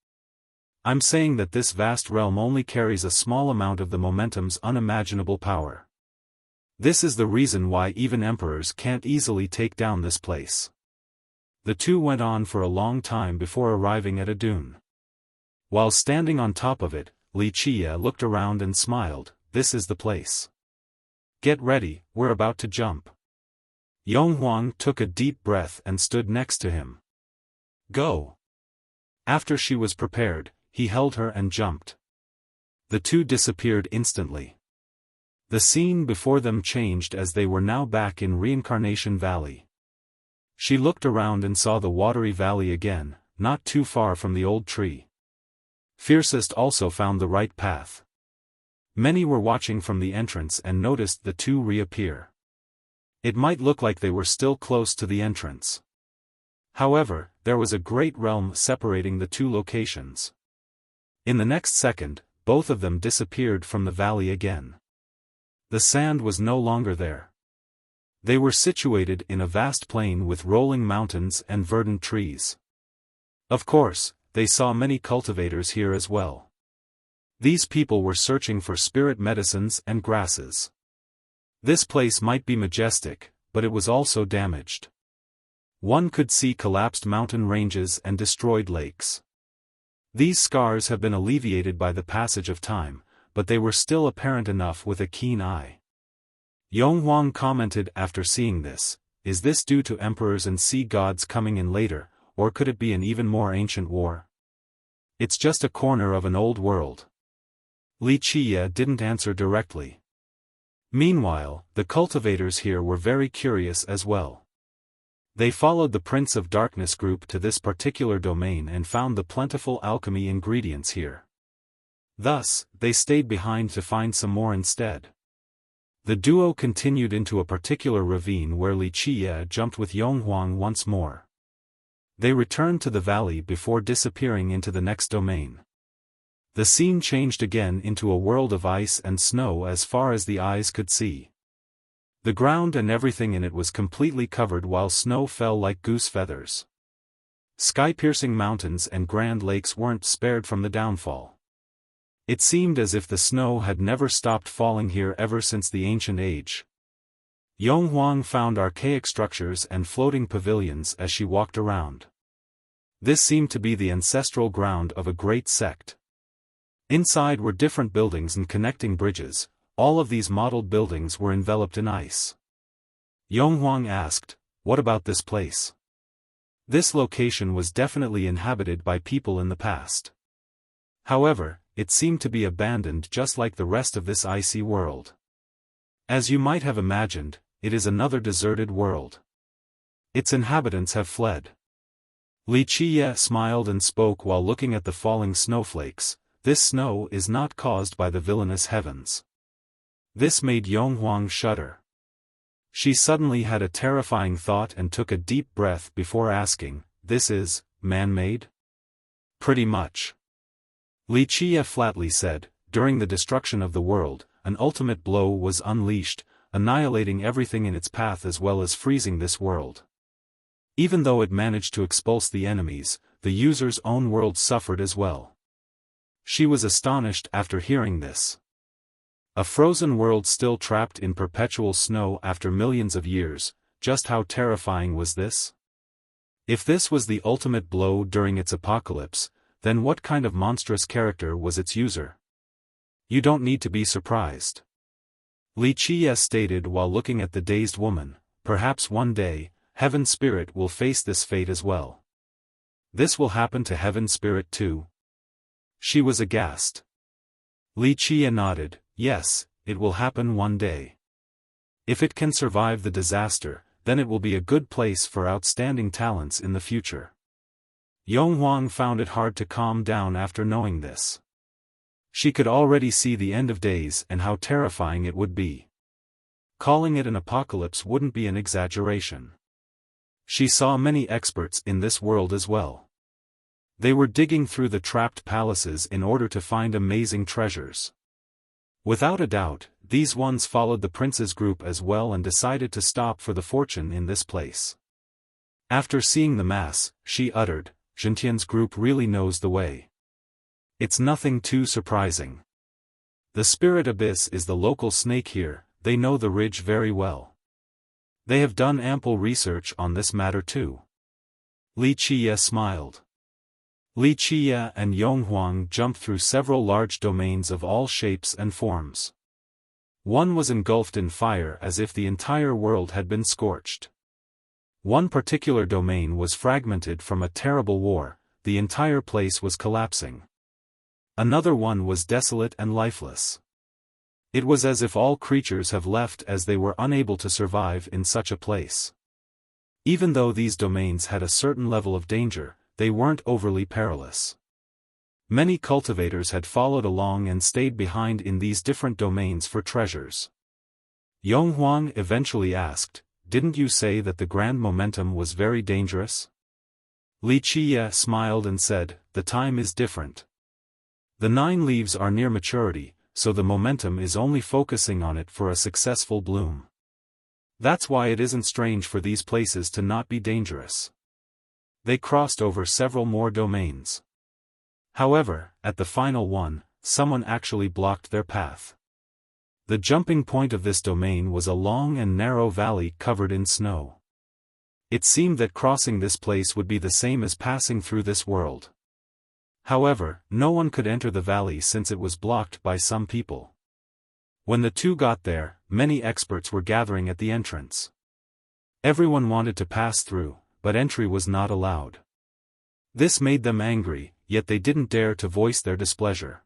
I'm saying that this vast realm only carries a small amount of the momentum's unimaginable power. This is the reason why even emperors can't easily take down this place." The two went on for a long time before arriving at a dune. While standing on top of it, Wuxia looked around and smiled, "This is the place. Get ready, we're about to jump." Yonghuang took a deep breath and stood next to him. "Go." After she was prepared, he held her and jumped. The two disappeared instantly. The scene before them changed as they were now back in Reincarnation Valley. She looked around and saw the watery valley again, not too far from the old tree. Fiercest also found the right path. Many were watching from the entrance and noticed the two reappear. It might look like they were still close to the entrance. However, there was a great realm separating the two locations. In the next second, both of them disappeared from the valley again. The sand was no longer there. They were situated in a vast plain with rolling mountains and verdant trees. Of course, they saw many cultivators here as well. These people were searching for spirit medicines and grasses. This place might be majestic, but it was also damaged. One could see collapsed mountain ranges and destroyed lakes. These scars have been alleviated by the passage of time, but they were still apparent enough with a keen eye. Yonghuang commented after seeing this, "Is this due to emperors and sea gods coming in later, or could it be an even more ancient war? It's just a corner of an old world." Wuxia didn't answer directly. Meanwhile, the cultivators here were very curious as well. They followed the Prince of Darkness group to this particular domain and found the plentiful alchemy ingredients here. Thus, they stayed behind to find some more instead. The duo continued into a particular ravine where Wuxia jumped with Yonghuang once more. They returned to the valley before disappearing into the next domain. The scene changed again into a world of ice and snow as far as the eyes could see. The ground and everything in it was completely covered while snow fell like goose feathers. Sky-piercing mountains and grand lakes weren't spared from the downfall. It seemed as if the snow had never stopped falling here ever since the ancient age. Yonghuang found archaic structures and floating pavilions as she walked around. This seemed to be the ancestral ground of a great sect. Inside were different buildings and connecting bridges. All of these modeled buildings were enveloped in ice. Yonghuang asked, "What about this place?" This location was definitely inhabited by people in the past. However, it seemed to be abandoned just like the rest of this icy world. As you might have imagined, it is another deserted world. Its inhabitants have fled. Wuxia smiled and spoke while looking at the falling snowflakes. This snow is not caused by the villainous heavens. This made Yonghuang shudder. She suddenly had a terrifying thought and took a deep breath before asking, "This is man-made?" "Pretty much," Wuxia flatly said. During the destruction of the world, an ultimate blow was unleashed, annihilating everything in its path as well as freezing this world. Even though it managed to expulse the enemies, the user's own world suffered as well. She was astonished after hearing this. A frozen world still trapped in perpetual snow after millions of years, just how terrifying was this? If this was the ultimate blow during its apocalypse, then what kind of monstrous character was its user? You don't need to be surprised, Wuxia stated while looking at the dazed woman. Perhaps one day, Heaven Spirit will face this fate as well. This will happen to Heaven Spirit too? She was aghast. Wuxia nodded, yes, it will happen one day. If it can survive the disaster, then it will be a good place for outstanding talents in the future. Yonghuang found it hard to calm down after knowing this. She could already see the end of days and how terrifying it would be. Calling it an apocalypse wouldn't be an exaggeration. She saw many experts in this world as well. They were digging through the trapped palaces in order to find amazing treasures. Without a doubt, these ones followed the prince's group as well and decided to stop for the fortune in this place. After seeing the mass, she uttered, "Zhentian's group really knows the way. It's nothing too surprising. The Spirit Abyss is the local snake here, they know the ridge very well. They have done ample research on this matter too." Wuxia smiled. Wuxia and Yonghuang jumped through several large domains of all shapes and forms. One was engulfed in fire as if the entire world had been scorched. One particular domain was fragmented from a terrible war, the entire place was collapsing. Another one was desolate and lifeless. It was as if all creatures have left as they were unable to survive in such a place. Even though these domains had a certain level of danger, they weren't overly perilous. Many cultivators had followed along and stayed behind in these different domains for treasures. Yonghuang eventually asked, "Didn't you say that the grand momentum was very dangerous?" Wuxia smiled and said, "The time is different. The 9 leaves are near maturity, so the momentum is only focusing on it for a successful bloom. That's why it isn't strange for these places to not be dangerous." They crossed over several more domains. However, at the final one, someone actually blocked their path. The jumping point of this domain was a long and narrow valley covered in snow. It seemed that crossing this place would be the same as passing through this world. However, no one could enter the valley since it was blocked by some people. When the two got there, many experts were gathering at the entrance. Everyone wanted to pass through, but entry was not allowed. This made them angry, yet they didn't dare to voice their displeasure.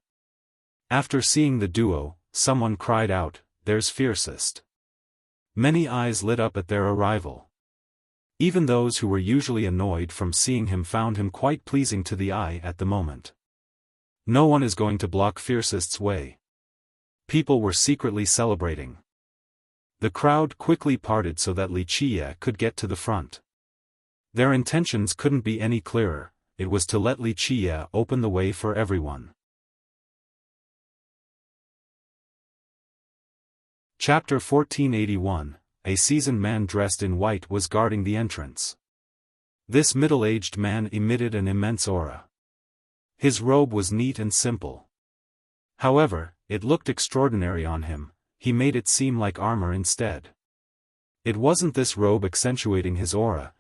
After seeing the duo, someone cried out, "There's Fiercest." Many eyes lit up at their arrival. Even those who were usually annoyed from seeing him found him quite pleasing to the eye at the moment. No one is going to block Fiercest's way. People were secretly celebrating. The crowd quickly parted so that Wuxia could get to the front. Their intentions couldn't be any clearer, it was to let Wuxia open the way for everyone. Chapter 1481, A seasoned man dressed in white was guarding the entrance. This middle-aged man emitted an immense aura. His robe was neat and simple. However, it looked extraordinary on him, he made it seem like armor instead. It wasn't this robe accentuating his aura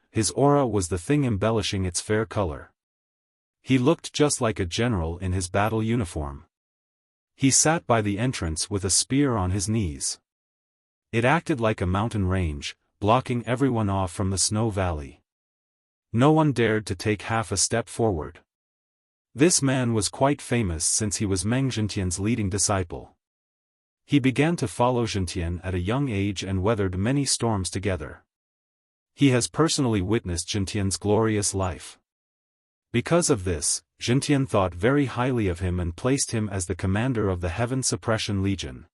was the thing embellishing its fair color. He looked just like a general in his battle uniform. He sat by the entrance with a spear on his knees. It acted like a mountain range, blocking everyone off from the snow valley. No one dared to take half a step forward. This man was quite famous since he was Meng Zhentian's leading disciple. He began to follow Zhentian at a young age and weathered many storms together. He has personally witnessed Zhentian's glorious life. Because of this, Zhentian thought very highly of him and placed him as the commander of the Heaven Suppression Legion.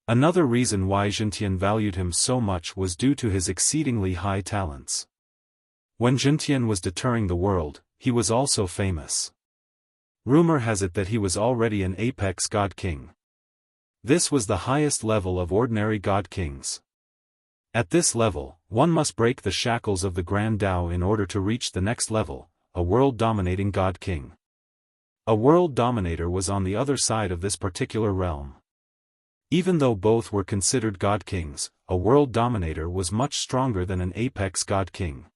Another reason why Zhentian valued him so much was due to his exceedingly high talents. When Zhentian was deterring the world, he was also famous. Rumor has it that he was already an apex god king. This was the highest level of ordinary god kings. At this level, one must break the shackles of the Grand Tao in order to reach the next level, a world-dominating god king. A world dominator was on the other side of this particular realm. Even though both were considered god kings, a world dominator was much stronger than an apex god king.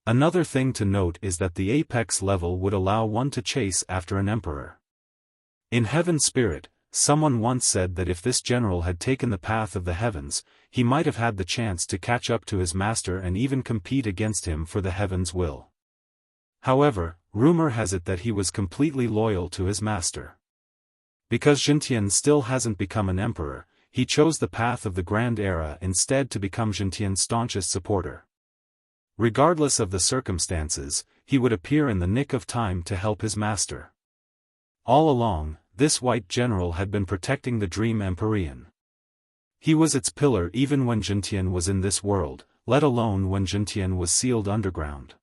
Another thing to note is that the apex level would allow one to chase after an emperor. In Heaven Spirit, someone once said that if this general had taken the path of the heavens, he might have had the chance to catch up to his master and even compete against him for the heavens' will. However, rumor has it that he was completely loyal to his master. Because Zhentian still hasn't become an emperor, he chose the path of the Grand Era instead to become Zhentian's staunchest supporter. Regardless of the circumstances, he would appear in the nick of time to help his master. All along, this white general had been protecting the Dream Empyrean. He was its pillar even when Zhentian was in this world, let alone when Zhentian was sealed underground.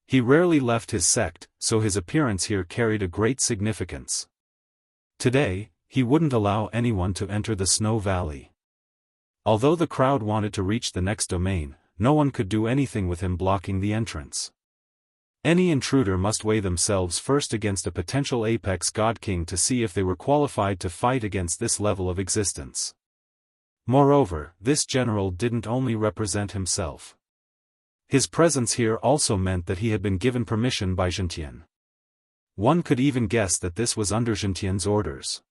He rarely left his sect, so his appearance here carried a great significance. Today, he wouldn't allow anyone to enter the Snow Valley. Although the crowd wanted to reach the next domain, no one could do anything with him blocking the entrance. Any intruder must weigh themselves first against a potential apex god king to see if they were qualified to fight against this level of existence. Moreover, this general didn't only represent himself. His presence here also meant that he had been given permission by Zhentian. One could even guess that this was under Zhentian's orders.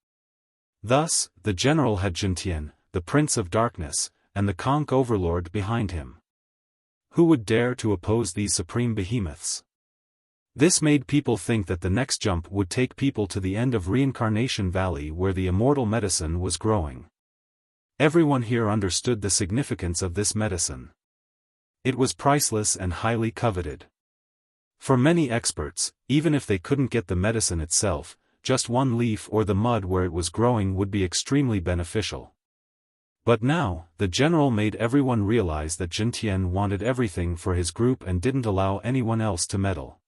Thus, the general had Zhentian, the Prince of Darkness, and the Conch Overlord behind him. Who would dare to oppose these supreme behemoths? This made people think that the next jump would take people to the end of Reincarnation Valley where the immortal medicine was growing. Everyone here understood the significance of this medicine. It was priceless and highly coveted. For many experts, even if they couldn't get the medicine itself, just one leaf or the mud where it was growing would be extremely beneficial. But now, the general made everyone realize that Zhentian wanted everything for his group and didn't allow anyone else to meddle.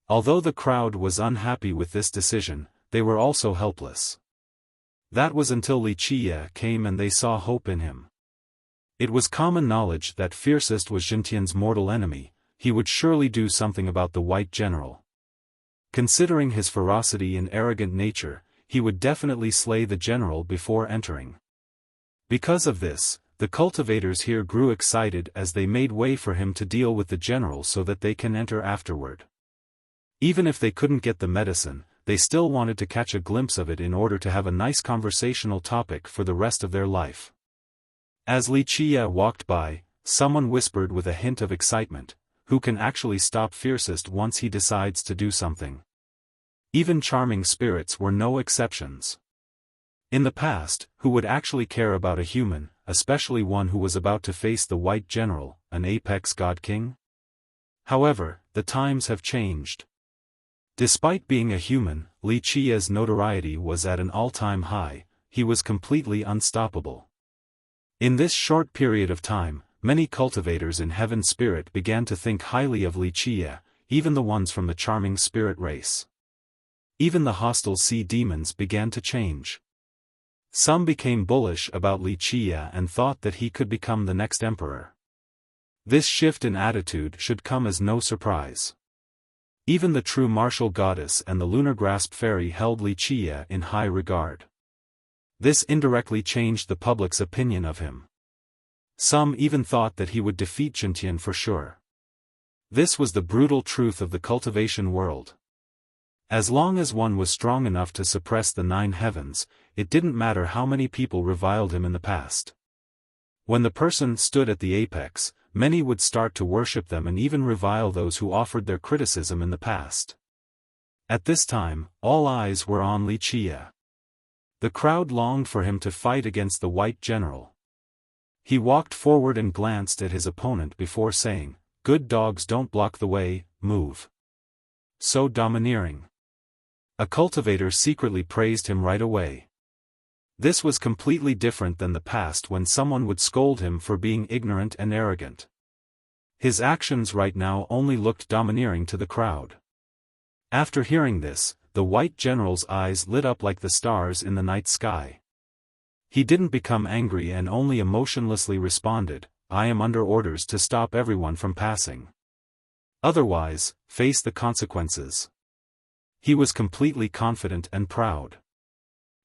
Although the crowd was unhappy with this decision, they were also helpless. That was until Wuxia came and they saw hope in him. It was common knowledge that Fiercest was Zhentian's mortal enemy. He would surely do something about the white general. Considering his ferocity and arrogant nature, he would definitely slay the general before entering. Because of this, the cultivators here grew excited as they made way for him to deal with the general so that they can enter afterward. Even if they couldn't get the medicine, they still wanted to catch a glimpse of it in order to have a nice conversational topic for the rest of their life. As Wuxia walked by, someone whispered with a hint of excitement, "Who can actually stop Fiercest once he decides to do something?" Even charming spirits were no exceptions. In the past, who would actually care about a human, especially one who was about to face the white general, an apex god king? However, the times have changed. Despite being a human, Wuxia's notoriety was at an all-time high. He was completely unstoppable. In this short period of time, many cultivators in Heaven Spirit began to think highly of Wuxia, even the ones from the charming spirit race. Even the hostile sea demons began to change. Some became bullish about Wuxia and thought that he could become the next emperor. This shift in attitude should come as no surprise. Even the true martial goddess and the lunar grasp fairy held Wuxia in high regard. This indirectly changed the public's opinion of him. Some even thought that he would defeat Jintian for sure. This was the brutal truth of the cultivation world. As long as one was strong enough to suppress the 9 heavens, it didn't matter how many people reviled him in the past. When the person stood at the apex, many would start to worship them and even revile those who offered their criticism in the past. At this time, all eyes were on Wuxia. The crowd longed for him to fight against the white general. He walked forward and glanced at his opponent before saying, "Good dogs don't block the way, move." So domineering. A cultivator secretly praised him right away. This was completely different than the past when someone would scold him for being ignorant and arrogant. His actions right now only looked domineering to the crowd. After hearing this, the white general's eyes lit up like the stars in the night sky. He didn't become angry and only emotionlessly responded, "I am under orders to stop everyone from passing. Otherwise, face the consequences." He was completely confident and proud.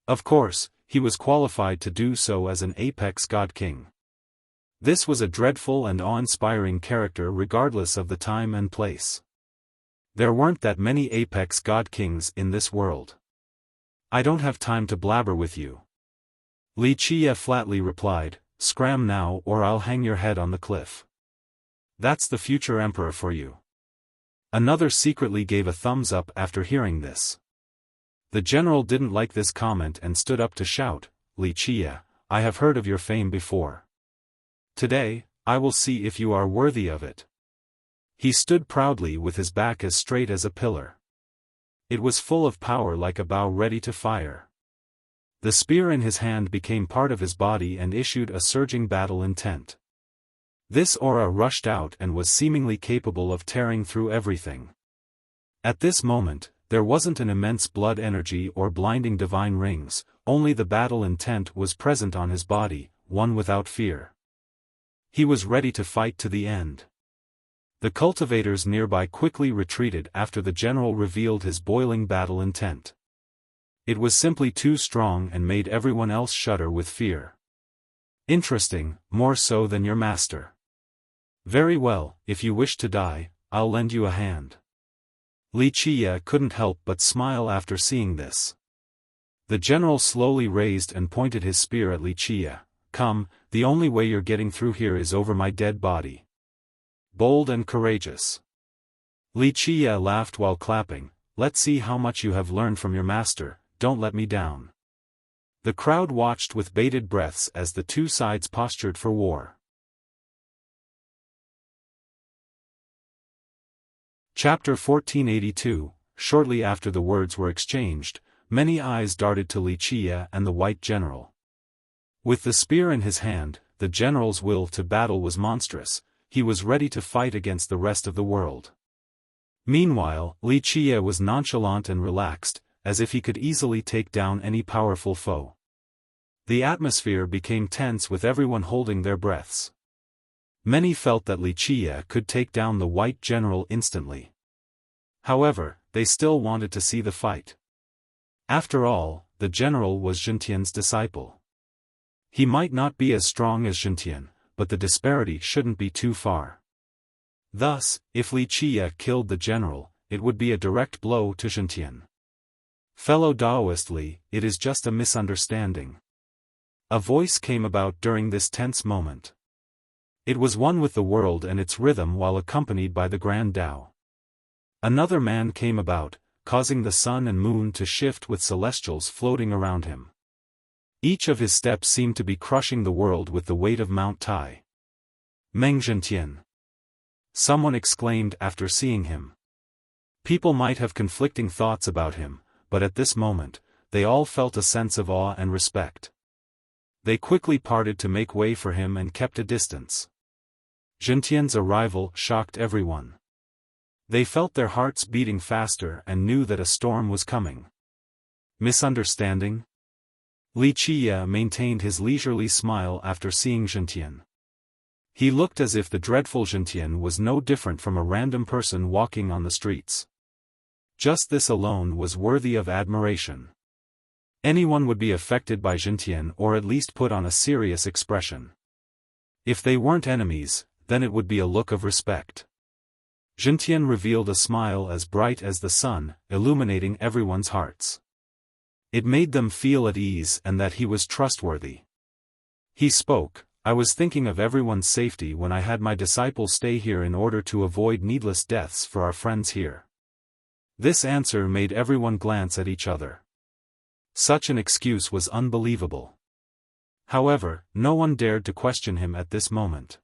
Of course, he was qualified to do so as an apex god king. This was a dreadful and awe-inspiring character regardless of the time and place. There weren't that many apex god kings in this world. "I don't have time to blabber with you," Wuxia flatly replied, "Scram now or I'll hang your head on the cliff. That's the future emperor for you." Another secretly gave a thumbs up after hearing this. The general didn't like this comment and stood up to shout, "Wuxia, I have heard of your fame before. Today, I will see if you are worthy of it." He stood proudly with his back as straight as a pillar. It was full of power like a bow ready to fire. The spear in his hand became part of his body and issued a surging battle intent. This aura rushed out and was seemingly capable of tearing through everything. At this moment, there wasn't an immense blood energy or blinding divine rings, only the battle intent was present on his body, one without fear. He was ready to fight to the end. The cultivators nearby quickly retreated after the general revealed his boiling battle intent. It was simply too strong and made everyone else shudder with fear. "Interesting, more so than your master. Very well, if you wish to die, I'll lend you a hand." Wuxia couldn't help but smile after seeing this. The general slowly raised and pointed his spear at Wuxia. "Come, the only way you're getting through here is over my dead body." Bold and courageous. Wuxia laughed while clapping, "Let's see how much you have learned from your master, don't let me down." The crowd watched with bated breaths as the two sides postured for war. Chapter 1482, shortly after the words were exchanged, many eyes darted to Wuxia and the white general. With the spear in his hand, the general's will to battle was monstrous, he was ready to fight against the rest of the world. Meanwhile, Wuxia was nonchalant and relaxed, as if he could easily take down any powerful foe. The atmosphere became tense with everyone holding their breaths. Many felt that Wuxia could take down the white general instantly. However, they still wanted to see the fight. After all, the general was Jintian's disciple. He might not be as strong as Jintian, but the disparity shouldn't be too far. Thus, if Wuxia killed the general, it would be a direct blow to Jintian. "Fellow Taoist Li, it is just a misunderstanding." A voice came about during this tense moment. It was one with the world and its rhythm while accompanied by the Grand Tao. Another man came about, causing the sun and moon to shift with celestials floating around him. Each of his steps seemed to be crushing the world with the weight of Mount Tai. "Meng Jintian!" Someone exclaimed after seeing him. People might have conflicting thoughts about him, but at this moment, they all felt a sense of awe and respect. They quickly parted to make way for him and kept a distance. Jintian's arrival shocked everyone. They felt their hearts beating faster and knew that a storm was coming. Misunderstanding? Wuxia maintained his leisurely smile after seeing Jintian. He looked as if the dreadful Jintian was no different from a random person walking on the streets. Just this alone was worthy of admiration. Anyone would be affected by Jintian or at least put on a serious expression. If they weren't enemies, then it would be a look of respect. Jintian revealed a smile as bright as the sun, illuminating everyone's hearts. It made them feel at ease and that he was trustworthy. He spoke, I was thinking of everyone's safety when I had my disciple stay here in order to avoid needless deaths for our friends here. This answer made everyone glance at each other. Such an excuse was unbelievable. However, no one dared to question him at this moment.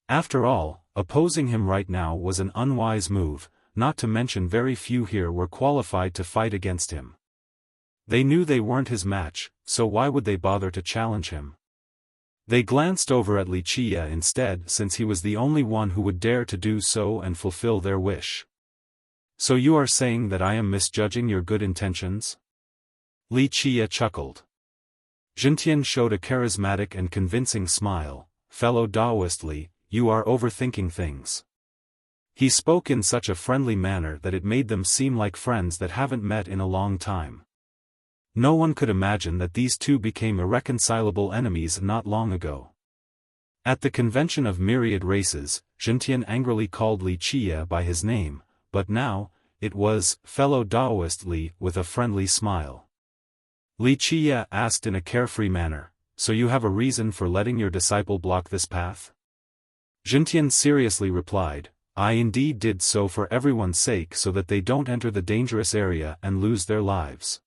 After all, opposing him right now was an unwise move, not to mention very few here were qualified to fight against him. They knew they weren't his match, so why would they bother to challenge him? They glanced over at Wuxia instead since he was the only one who would dare to do so and fulfill their wish. So you are saying that I am misjudging your good intentions? Wuxia chuckled. Jintian showed a charismatic and convincing smile, fellow Taoist Li, you are overthinking things. He spoke in such a friendly manner that it made them seem like friends that haven't met in a long time. No one could imagine that these two became irreconcilable enemies not long ago. At the convention of myriad races, Jintian angrily called Wuxia by his name, but now, it was, fellow Taoist Li, with a friendly smile. Wuxia asked in a carefree manner, so you have a reason for letting your disciple block this path? Jintian seriously replied, I indeed did so for everyone's sake so that they don't enter the dangerous area and lose their lives.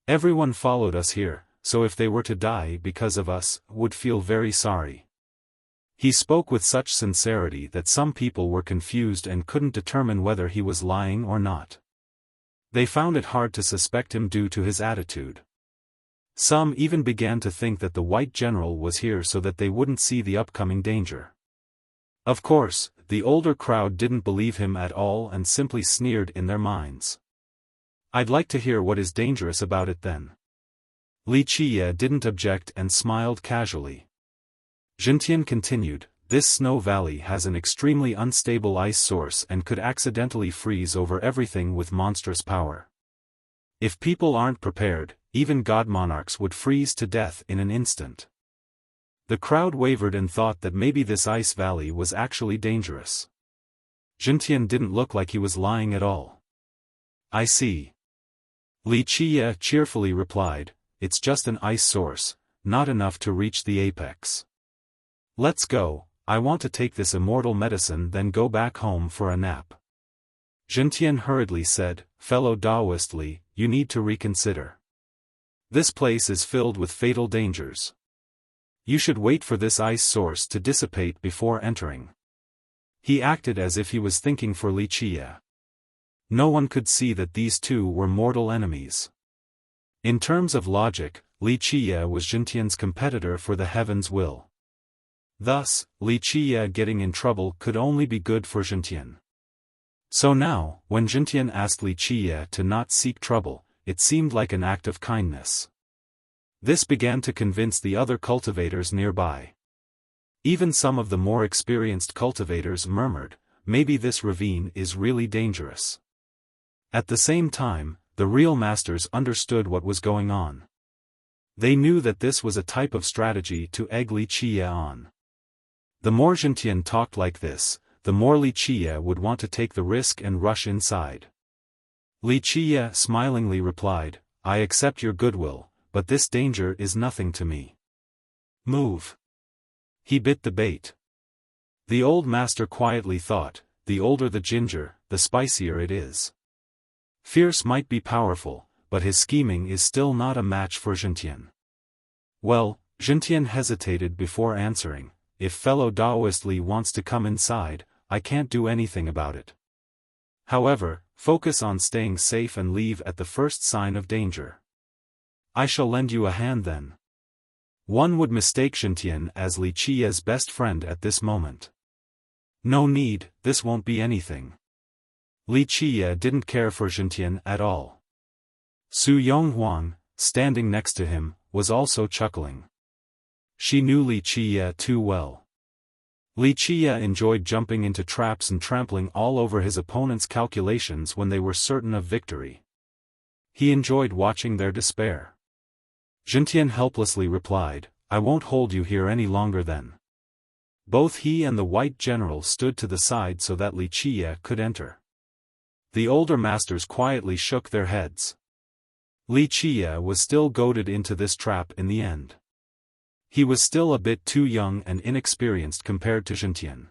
Everyone followed us here, so if they were to die because of us, would feel very sorry. He spoke with such sincerity that some people were confused and couldn't determine whether he was lying or not. They found it hard to suspect him due to his attitude. Some even began to think that the white general was here so that they wouldn't see the upcoming danger. Of course, the older crowd didn't believe him at all and simply sneered in their minds. I'd like to hear what is dangerous about it then. Wuxia didn't object and smiled casually. Jintian continued, this snow valley has an extremely unstable ice source and could accidentally freeze over everything with monstrous power. If people aren't prepared, even god monarchs would freeze to death in an instant. The crowd wavered and thought that maybe this ice valley was actually dangerous. Jintian didn't look like he was lying at all. I see. Wuxia cheerfully replied, it's just an ice source, not enough to reach the apex. Let's go, I want to take this immortal medicine then go back home for a nap. Jintian hurriedly said, fellow Taoist Li, you need to reconsider. This place is filled with fatal dangers. You should wait for this ice source to dissipate before entering. He acted as if he was thinking for Wuxia. No one could see that these two were mortal enemies. In terms of logic, Wuxia was Jintian's competitor for the heaven's will. Thus, Wuxia getting in trouble could only be good for Jintian. So now, when Jintian asked Wuxia to not seek trouble, it seemed like an act of kindness. This began to convince the other cultivators nearby. Even some of the more experienced cultivators murmured, maybe this ravine is really dangerous. At the same time, the real masters understood what was going on. They knew that this was a type of strategy to egg Wuxia on. The more Jintian talked like this, the more Wuxia would want to take the risk and rush inside. Wuxia smilingly replied, I accept your goodwill, but this danger is nothing to me. Move. He bit the bait. The old master quietly thought, the older the ginger, the spicier it is. Fierce might be powerful, but his scheming is still not a match for Jintian. Well, Jintian hesitated before answering, if fellow Taoist Li wants to come inside, I can't do anything about it. However, focus on staying safe and leave at the first sign of danger. I shall lend you a hand then. One would mistake Jintian as Wuxia's best friend at this moment. No need, this won't be anything. Wuxia didn't care for Jintian at all. Su Yonghuang, standing next to him, was also chuckling. She knew Wuxia too well. Wuxia enjoyed jumping into traps and trampling all over his opponent's calculations when they were certain of victory. He enjoyed watching their despair. Jintian helplessly replied, I won't hold you here any longer then. Both he and the white general stood to the side so that Wuxia could enter. The older masters quietly shook their heads. Wuxia was still goaded into this trap in the end. He was still a bit too young and inexperienced compared to Xintian.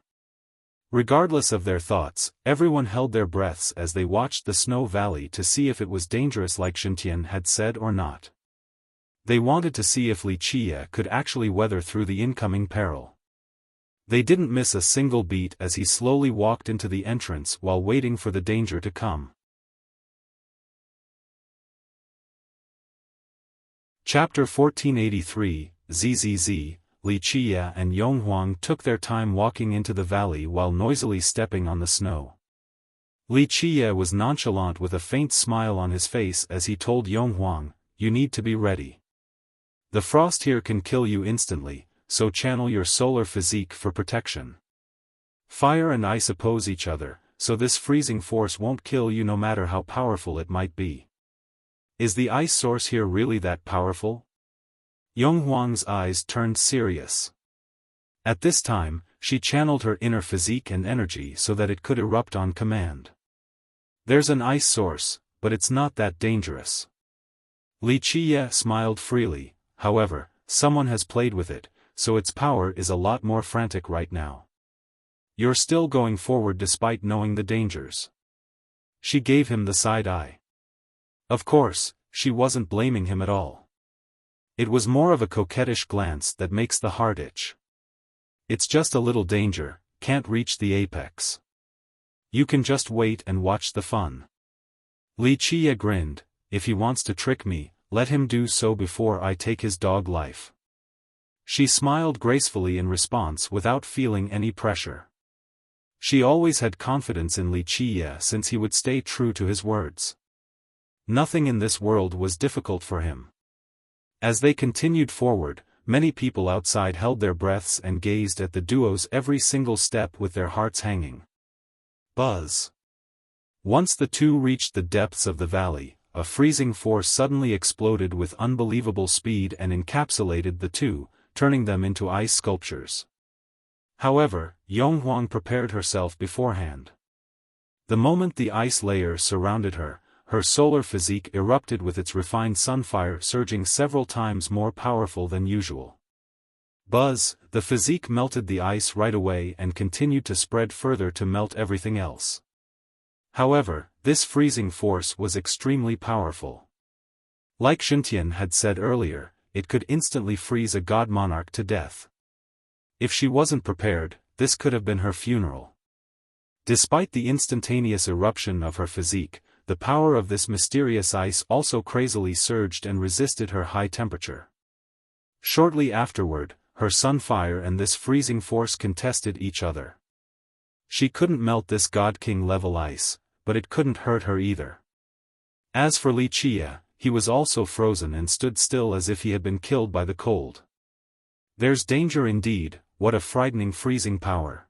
Regardless of their thoughts, everyone held their breaths as they watched the snow valley to see if it was dangerous like Xintian had said or not. They wanted to see if Wuxia could actually weather through the incoming peril. They didn't miss a single beat as he slowly walked into the entrance while waiting for the danger to come. Chapter 1483, ZZZ, Wuxia and Yonghuang took their time walking into the valley while noisily stepping on the snow. Wuxia was nonchalant with a faint smile on his face as he told Yonghuang, "You need to be ready. The frost here can kill you instantly, so channel your solar physique for protection. Fire and ice oppose each other, so this freezing force won't kill you no matter how powerful it might be." Is the ice source here really that powerful? Yonghuang's eyes turned serious. At this time, she channeled her inner physique and energy so that it could erupt on command. There's an ice source, but it's not that dangerous. Wuxia smiled freely. However, someone has played with it, so its power is a lot more frantic right now. You're still going forward despite knowing the dangers. She gave him the side eye. Of course, she wasn't blaming him at all. It was more of a coquettish glance that makes the heart itch. It's just a little danger, can't reach the apex. You can just wait and watch the fun. Wuxia grinned, if he wants to trick me, let him do so before I take his dog life. She smiled gracefully in response without feeling any pressure. She always had confidence in Wuxia since he would stay true to his words. Nothing in this world was difficult for him. As they continued forward, many people outside held their breaths and gazed at the duo's every single step with their hearts hanging. Buzz. Once the two reached the depths of the valley, a freezing force suddenly exploded with unbelievable speed and encapsulated the two, turning them into ice sculptures. However, Yonghuang prepared herself beforehand. The moment the ice layer surrounded her, her solar physique erupted with its refined sunfire surging several times more powerful than usual. Buzz, the physique melted the ice right away and continued to spread further to melt everything else. However, this freezing force was extremely powerful. Like Xintian had said earlier, it could instantly freeze a god monarch to death. If she wasn't prepared, this could have been her funeral. Despite the instantaneous eruption of her physique, the power of this mysterious ice also crazily surged and resisted her high temperature. Shortly afterward, her sunfire and this freezing force contested each other. She couldn't melt this God King level ice, but it couldn't hurt her either. As for Wuxia, he was also frozen and stood still as if he had been killed by the cold. There's danger indeed, what a frightening freezing power.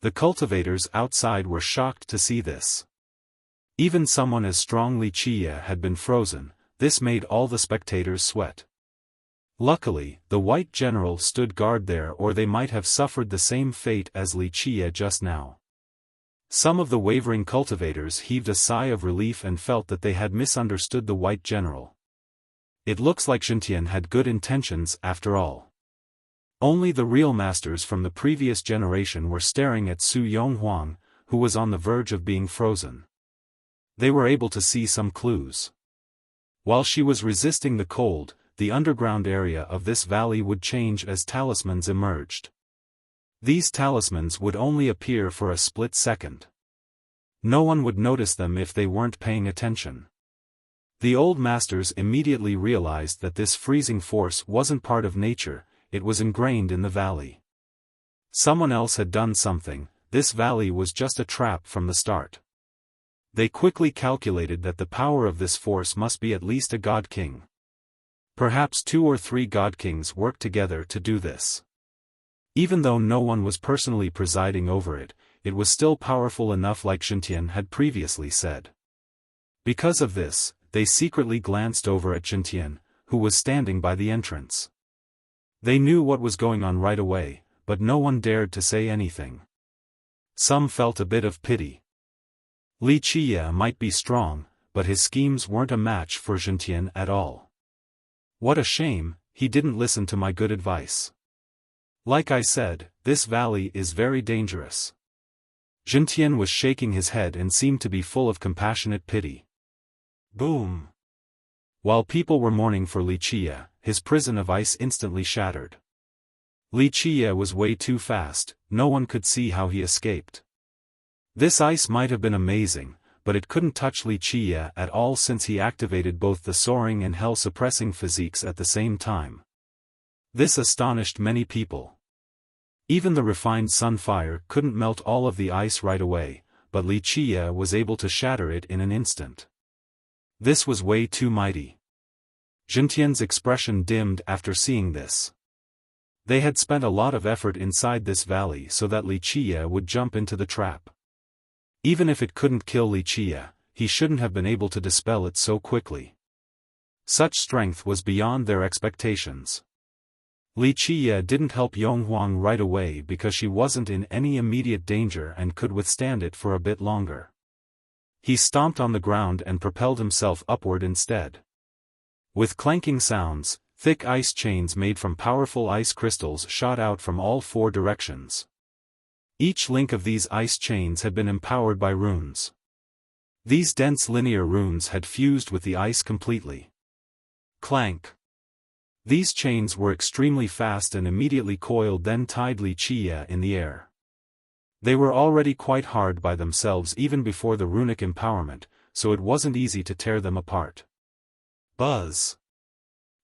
The cultivators outside were shocked to see this. Even someone as strong as Wuxia had been frozen, this made all the spectators sweat. Luckily, the white general stood guard there or they might have suffered the same fate as Wuxia just now. Some of the wavering cultivators heaved a sigh of relief and felt that they had misunderstood the white general. It looks like Xintian had good intentions after all. Only the real masters from the previous generation were staring at Su Yonghuang, who was on the verge of being frozen. They were able to see some clues. While she was resisting the cold, the underground area of this valley would change as talismans emerged. These talismans would only appear for a split second. No one would notice them if they weren't paying attention. The old masters immediately realized that this freezing force wasn't part of nature, it was ingrained in the valley. Someone else had done something, this valley was just a trap from the start. They quickly calculated that the power of this force must be at least a god king. Perhaps 2 or 3 god kings worked together to do this. Even though no one was personally presiding over it, it was still powerful enough like Xintian had previously said. Because of this, they secretly glanced over at Xintian, who was standing by the entrance. They knew what was going on right away, but no one dared to say anything. Some felt a bit of pity. Li Qiye might be strong, but his schemes weren't a match for Zhentian at all. What a shame, he didn't listen to my good advice. Like I said, this valley is very dangerous. Zhentian was shaking his head and seemed to be full of compassionate pity. Boom! While people were mourning for Li Qiye, his prison of ice instantly shattered. Li Qiye was way too fast, no one could see how he escaped. This ice might have been amazing, but it couldn't touch Li Qiye at all since he activated both the soaring and hell-suppressing physiques at the same time. This astonished many people. Even the refined sunfire couldn't melt all of the ice right away, but Li Qiye was able to shatter it in an instant. This was way too mighty. Zhentian's expression dimmed after seeing this. They had spent a lot of effort inside this valley so that Li Qiye would jump into the trap. Even if it couldn't kill Li Qiye, he shouldn't have been able to dispel it so quickly. Such strength was beyond their expectations. Li Qiye didn't help Yonghuang right away because she wasn't in any immediate danger and could withstand it for a bit longer. He stomped on the ground and propelled himself upward instead. With clanking sounds, thick ice chains made from powerful ice crystals shot out from all four directions. Each link of these ice chains had been empowered by runes. These dense linear runes had fused with the ice completely. Clank! These chains were extremely fast and immediately coiled, then tied Li Qiye in the air. They were already quite hard by themselves even before the runic empowerment, so it wasn't easy to tear them apart. Buzz!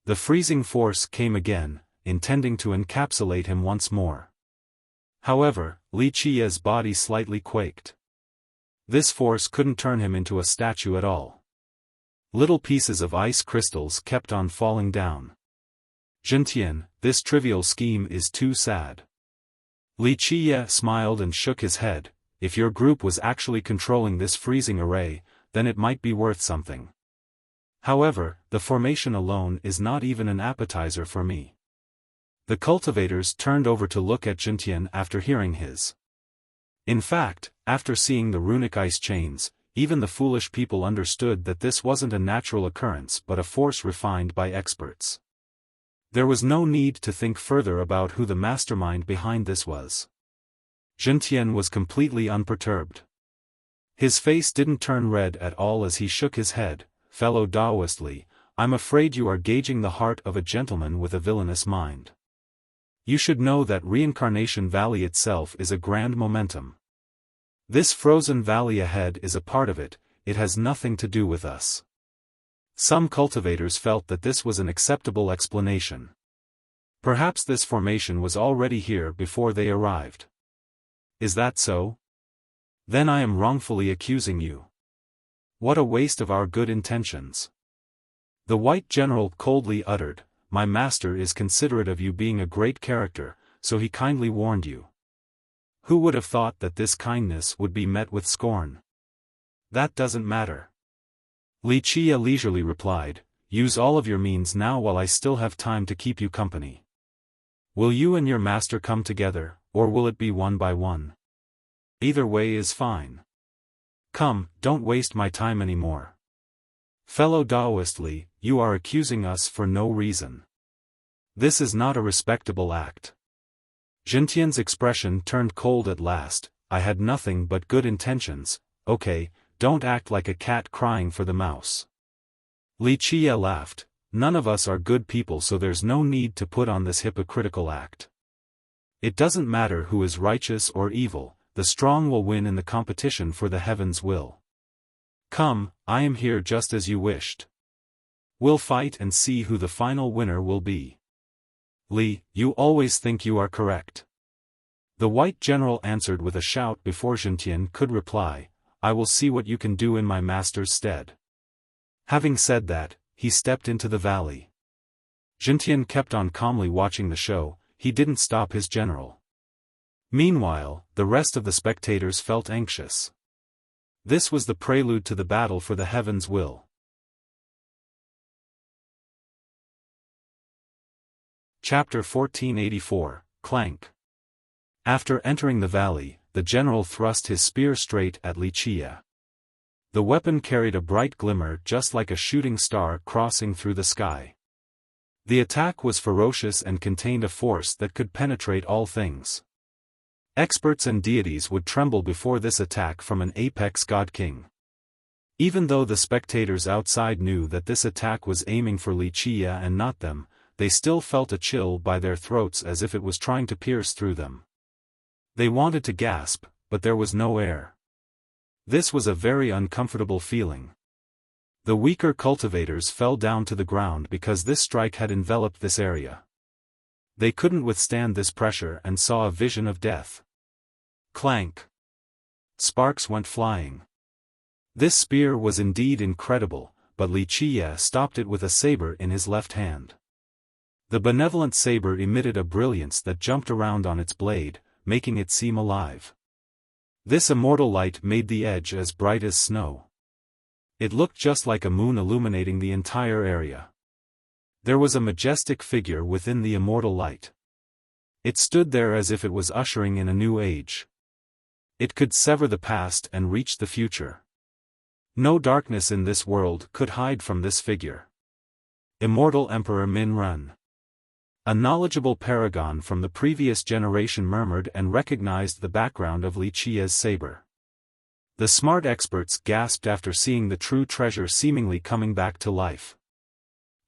The freezing force came again, intending to encapsulate him once more. However, Li Qiye's body slightly quaked. This force couldn't turn him into a statue at all. Little pieces of ice crystals kept on falling down. Zhentian, this trivial scheme is too sad. Li Qiye smiled and shook his head. If your group was actually controlling this freezing array, then it might be worth something. However, the formation alone is not even an appetizer for me. The cultivators turned over to look at Zhentian after hearing his. In fact, after seeing the runic ice chains, even the foolish people understood that this wasn't a natural occurrence but a force refined by experts. There was no need to think further about who the mastermind behind this was. Zhentian was completely unperturbed. His face didn't turn red at all as he shook his head. Fellow Taoist Li, I'm afraid you are gauging the heart of a gentleman with a villainous mind. You should know that Reincarnation Valley itself is a grand momentum. This frozen valley ahead is a part of it, it has nothing to do with us. Some cultivators felt that this was an acceptable explanation. Perhaps this formation was already here before they arrived. Is that so? Then I am wrongfully accusing you. What a waste of our good intentions. The white general coldly uttered, my master is considerate of you being a great character, so he kindly warned you. Who would have thought that this kindness would be met with scorn? That doesn't matter. Li Qiye leisurely replied, use all of your means now while I still have time to keep you company. Will you and your master come together, or will it be one by one? Either way is fine. Come, don't waste my time anymore. Fellow Taoist Li, you are accusing us for no reason. This is not a respectable act. Zhentian's expression turned cold at last. I had nothing but good intentions. Okay, don't act like a cat crying for the mouse. Li Qiye laughed. None of us are good people, so there's no need to put on this hypocritical act. It doesn't matter who is righteous or evil, the strong will win in the competition for the heavens will. Come, I am here just as you wished. We'll fight and see who the final winner will be. Li, you always think you are correct. The white general answered with a shout before Zhentian could reply, I will see what you can do in my master's stead. Having said that, he stepped into the valley. Zhentian kept on calmly watching the show, he didn't stop his general. Meanwhile, the rest of the spectators felt anxious. This was the prelude to the battle for the heavens will. Chapter 1484, Clank. After entering the valley, the general thrust his spear straight at Wuxia. The weapon carried a bright glimmer just like a shooting star crossing through the sky. The attack was ferocious and contained a force that could penetrate all things. Experts and deities would tremble before this attack from an apex god king. Even though the spectators outside knew that this attack was aiming for Wuxia and not them, they still felt a chill by their throats as if it was trying to pierce through them. They wanted to gasp, but there was no air. This was a very uncomfortable feeling. The weaker cultivators fell down to the ground because this strike had enveloped this area. They couldn't withstand this pressure and saw a vision of death. Clank! Sparks went flying. This spear was indeed incredible, but Wuxia stopped it with a saber in his left hand. The benevolent saber emitted a brilliance that jumped around on its blade, making it seem alive. This immortal light made the edge as bright as snow. It looked just like a moon illuminating the entire area. There was a majestic figure within the immortal light. It stood there as if it was ushering in a new age. It could sever the past and reach the future. No darkness in this world could hide from this figure. Immortal Emperor Min Run. A knowledgeable paragon from the previous generation murmured and recognized the background of Wuxia's saber. The smart experts gasped after seeing the true treasure seemingly coming back to life.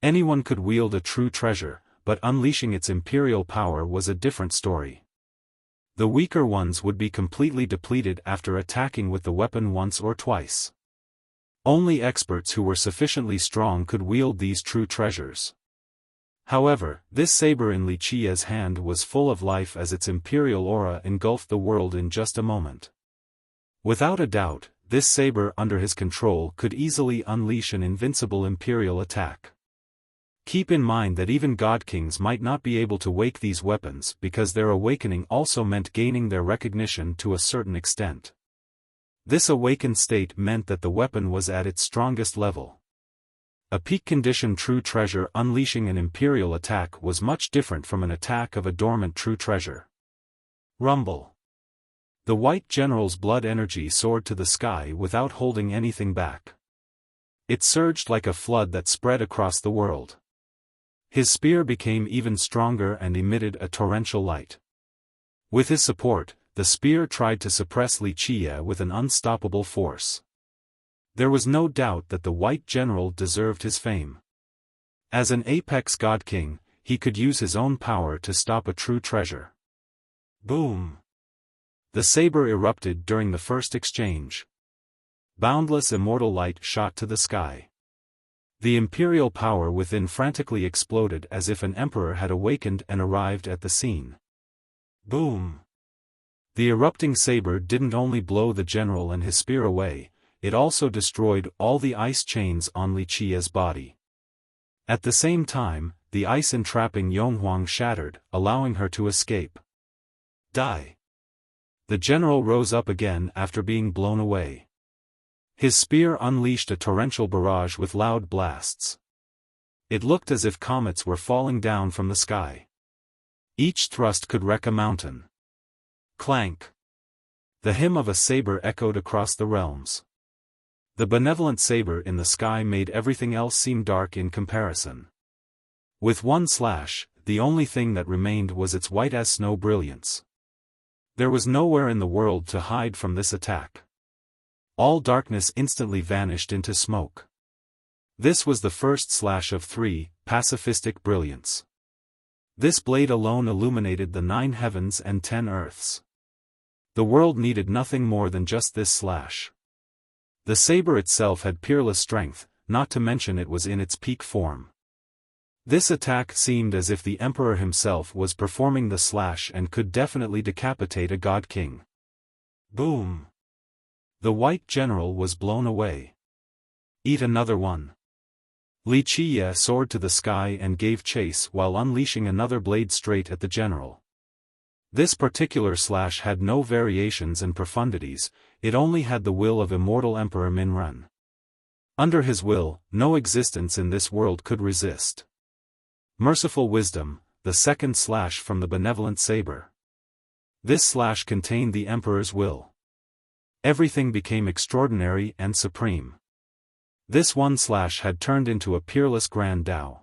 Anyone could wield a true treasure, but unleashing its imperial power was a different story. The weaker ones would be completely depleted after attacking with the weapon once or twice. Only experts who were sufficiently strong could wield these true treasures. However, this saber in Wuxia's hand was full of life as its imperial aura engulfed the world in just a moment. Without a doubt, this saber under his control could easily unleash an invincible imperial attack. Keep in mind that even god kings might not be able to wake these weapons because their awakening also meant gaining their recognition to a certain extent. This awakened state meant that the weapon was at its strongest level. A peak-condition true treasure unleashing an imperial attack was much different from an attack of a dormant true treasure. Rumble. The white general's blood energy soared to the sky without holding anything back. It surged like a flood that spread across the world. His spear became even stronger and emitted a torrential light. With his support, the spear tried to suppress Wuxia with an unstoppable force. There was no doubt that the white general deserved his fame. As an apex god king, he could use his own power to stop a true treasure. Boom! The saber erupted during the first exchange. Boundless immortal light shot to the sky. The imperial power within frantically exploded as if an emperor had awakened and arrived at the scene. Boom! The erupting saber didn't only blow the general and his spear away, it also destroyed all the ice chains on Wuxia's body. At the same time, the ice entrapping Yonghuang shattered, allowing her to escape. Die! The general rose up again after being blown away. His spear unleashed a torrential barrage with loud blasts. It looked as if comets were falling down from the sky. Each thrust could wreck a mountain. Clank! The hymn of a saber echoed across the realms. The benevolent saber in the sky made everything else seem dark in comparison. With one slash, the only thing that remained was its white-as-snow brilliance. There was nowhere in the world to hide from this attack. All darkness instantly vanished into smoke. This was the first slash of 3, pacifistic brilliance. This blade alone illuminated the 9 heavens and 10 earths. The world needed nothing more than just this slash. The saber itself had peerless strength, not to mention it was in its peak form. This attack seemed as if the emperor himself was performing the slash and could definitely decapitate a god king. Boom! The white general was blown away. Eat another one. Wuxia soared to the sky and gave chase while unleashing another blade straight at the general. This particular slash had no variations and profundities, it only had the will of immortal Emperor Min Run. Under his will, no existence in this world could resist. Merciful wisdom, the second slash from the benevolent saber. This slash contained the emperor's will. Everything became extraordinary and supreme. This one slash had turned into a peerless grand Tao.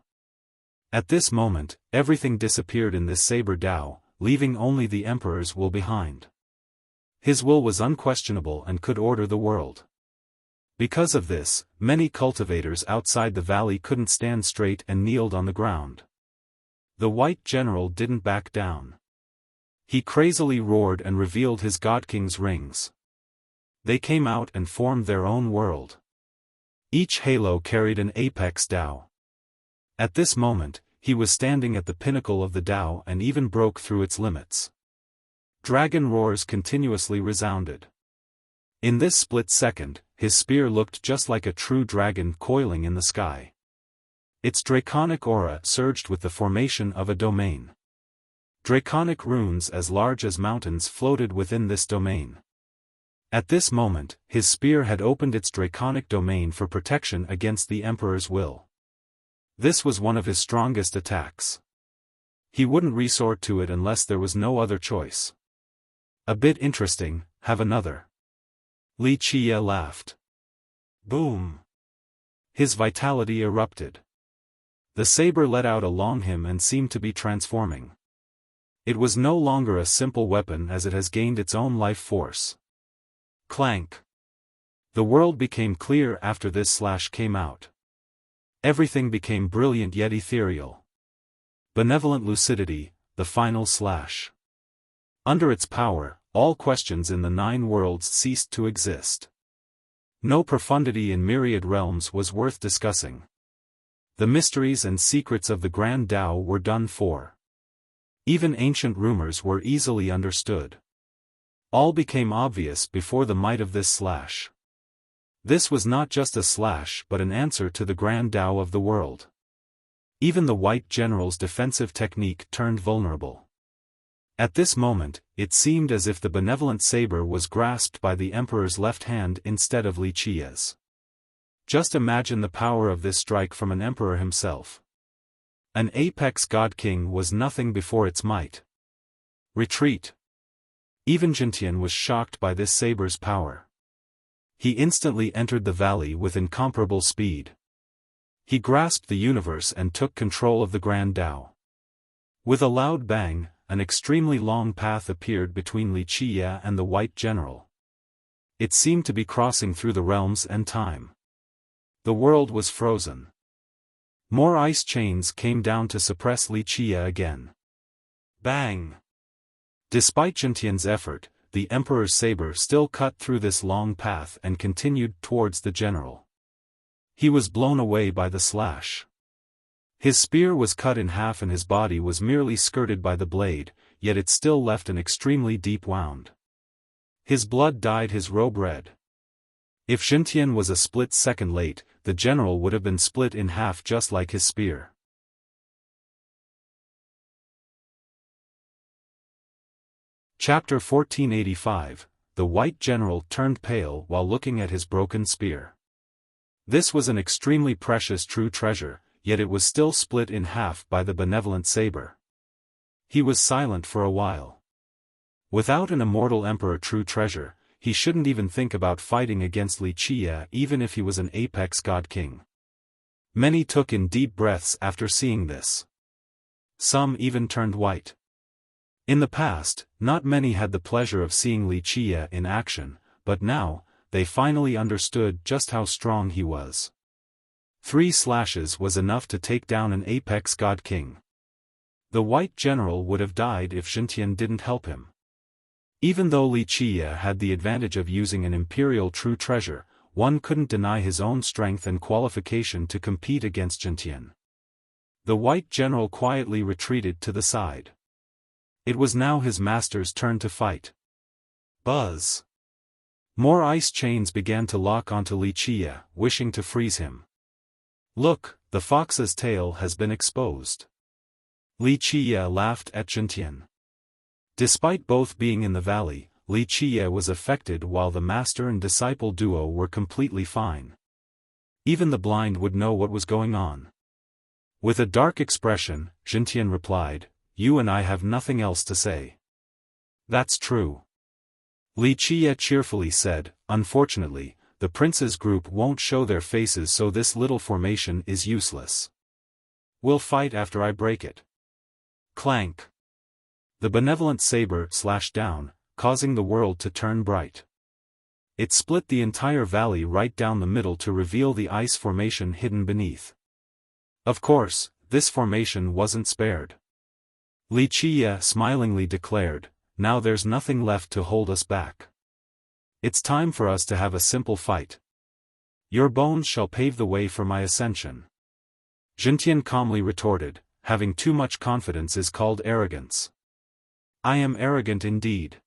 At this moment, everything disappeared in this saber Tao, leaving only the emperor's will behind. His will was unquestionable and could order the world. Because of this, many cultivators outside the valley couldn't stand straight and kneeled on the ground. The white general didn't back down. He crazily roared and revealed his God King's rings. They came out and formed their own world. Each halo carried an apex Tao. At this moment, he was standing at the pinnacle of the Tao and even broke through its limits. Dragon roars continuously resounded. In this split second, his spear looked just like a true dragon coiling in the sky. Its draconic aura surged with the formation of a domain. Draconic runes as large as mountains floated within this domain. At this moment, his spear had opened its draconic domain for protection against the emperor's will. This was one of his strongest attacks. He wouldn't resort to it unless there was no other choice. A bit interesting, have another. Li Qie laughed. Boom! His vitality erupted. The saber let out a long hymn and seemed to be transforming. It was no longer a simple weapon as it has gained its own life force. Clank! The world became clear after this slash came out. Everything became brilliant yet ethereal. Benevolent lucidity, the final slash. Under its power, all questions in the 9 worlds ceased to exist. No profundity in myriad realms was worth discussing. The mysteries and secrets of the Grand Tao were done for. Even ancient rumors were easily understood. All became obvious before the might of this slash. This was not just a slash but an answer to the Grand Tao of the world. Even the white general's defensive technique turned vulnerable. At this moment, it seemed as if the benevolent saber was grasped by the emperor's left hand instead of Li Qie's. Just imagine the power of this strike from an emperor himself. An apex god king was nothing before its might. Retreat! Even Jintian was shocked by this saber's power. He instantly entered the valley with incomparable speed. He grasped the universe and took control of the Grand Tao. With a loud bang, an extremely long path appeared between Li Qie and the white general. It seemed to be crossing through the realms and time. The world was frozen. More ice chains came down to suppress Li Qie again. Bang! Despite Jintian's effort, the emperor's saber still cut through this long path and continued towards the general. He was blown away by the slash. His spear was cut in half and his body was merely skirted by the blade, yet it still left an extremely deep wound. His blood dyed his robe red. If Jintian was a split second late, the general would have been split in half just like his spear. Chapter 1485, The White General turned pale while looking at his broken spear. This was an extremely precious true treasure, yet it was still split in half by the benevolent saber. He was silent for a while. Without an immortal emperor true treasure, he shouldn't even think about fighting against Li Qie even if he was an apex god king. Many took in deep breaths after seeing this. Some even turned white. In the past, not many had the pleasure of seeing Li Qie in action, but now, they finally understood just how strong he was. 3 slashes was enough to take down an apex god king. The white general would have died if Jintian didn't help him. Even though Li Qie had the advantage of using an imperial true treasure, one couldn't deny his own strength and qualification to compete against Jintian. The white general quietly retreated to the side. It was now his master's turn to fight. Buzz! More ice chains began to lock onto Li Qie, wishing to freeze him. Look, the fox's tail has been exposed. Li Qie laughed at Jintian. Despite both being in the valley, Li Qie was affected while the master and disciple duo were completely fine. Even the blind would know what was going on. With a dark expression, Jintian replied, "You and I have nothing else to say." That's true. Li Qie cheerfully said, unfortunately, the prince's group won't show their faces, so this little formation is useless. We'll fight after I break it. Clank. The benevolent saber slashed down, causing the world to turn bright. It split the entire valley right down the middle to reveal the ice formation hidden beneath. Of course, this formation wasn't spared. Li Qie smilingly declared, now there's nothing left to hold us back. It's time for us to have a simple fight. Your bones shall pave the way for my ascension. Jintian calmly retorted, having too much confidence is called arrogance. I am arrogant indeed.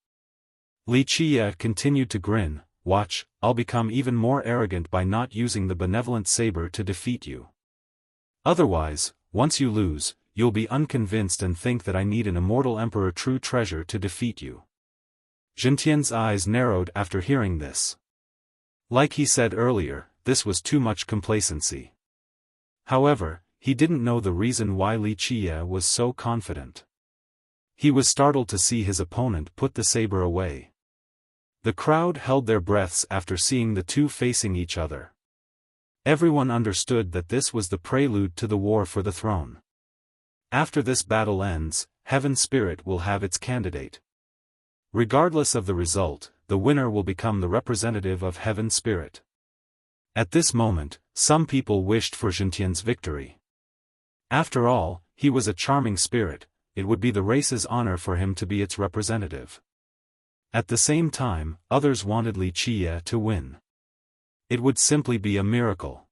Li Qie continued to grin, watch, I'll become even more arrogant by not using the benevolent saber to defeat you. Otherwise, once you lose, you'll be unconvinced and think that I need an immortal emperor true treasure to defeat you. Jintian's eyes narrowed after hearing this. Like he said earlier, this was too much complacency. However, he didn't know the reason why Li Qie was so confident. He was startled to see his opponent put the saber away. The crowd held their breaths after seeing the two facing each other. Everyone understood that this was the prelude to the war for the throne. After this battle ends, Heaven's Spirit will have its candidate. Regardless of the result, the winner will become the representative of Heaven's Spirit. At this moment, some people wished for Jintian's victory. After all, he was a charming spirit, it would be the race's honor for him to be its representative. At the same time, others wanted Li Qie to win. It would simply be a miracle.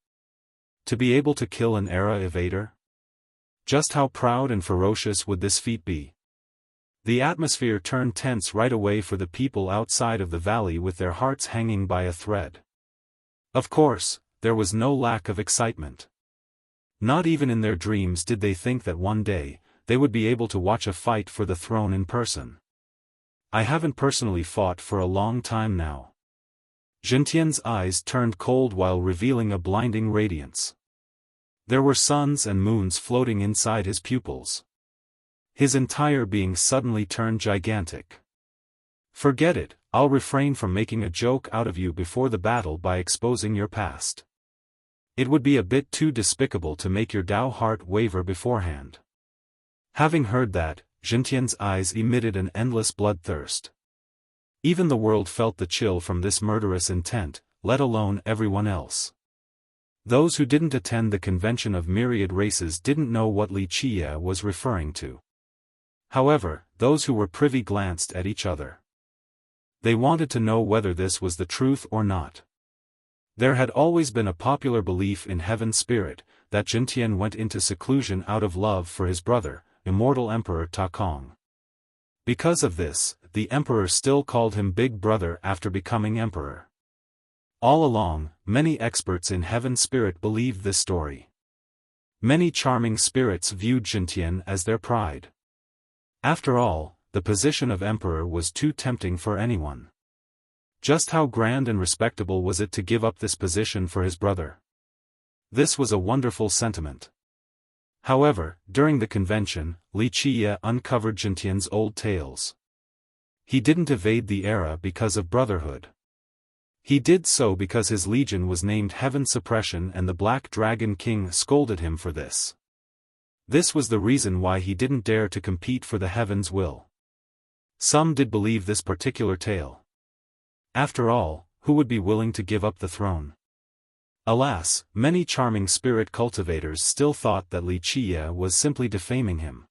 To be able to kill an era evader? Just how proud and ferocious would this feat be? The atmosphere turned tense right away for the people outside of the valley with their hearts hanging by a thread. Of course, there was no lack of excitement. Not even in their dreams did they think that one day, they would be able to watch a fight for the throne in person. I haven't personally fought for a long time now. Jintian's eyes turned cold while revealing a blinding radiance. There were suns and moons floating inside his pupils. His entire being suddenly turned gigantic. Forget it, I'll refrain from making a joke out of you before the battle by exposing your past. It would be a bit too despicable to make your Dao heart waver beforehand. Having heard that, Jintian's eyes emitted an endless bloodthirst. Even the world felt the chill from this murderous intent, let alone everyone else. Those who didn't attend the convention of myriad races didn't know what Li Qie was referring to. However, those who were privy glanced at each other. They wanted to know whether this was the truth or not. There had always been a popular belief in Heaven's Spirit, that Jintian went into seclusion out of love for his brother, immortal Emperor Ta Kong. Because of this, the emperor still called him Big Brother after becoming emperor. All along, many experts in Heaven's Spirit believed this story. Many charming spirits viewed Jintian as their pride. After all, the position of emperor was too tempting for anyone. Just how grand and respectable was it to give up this position for his brother? This was a wonderful sentiment. However, during the convention, Li Qie uncovered Jintian's old tales. He didn't evade the era because of brotherhood. He did so because his legion was named Heaven Suppression and the Black Dragon King scolded him for this. This was the reason why he didn't dare to compete for the Heaven's will. Some did believe this particular tale. After all, who would be willing to give up the throne? Alas, many charming spirit cultivators still thought that Li Qie was simply defaming him.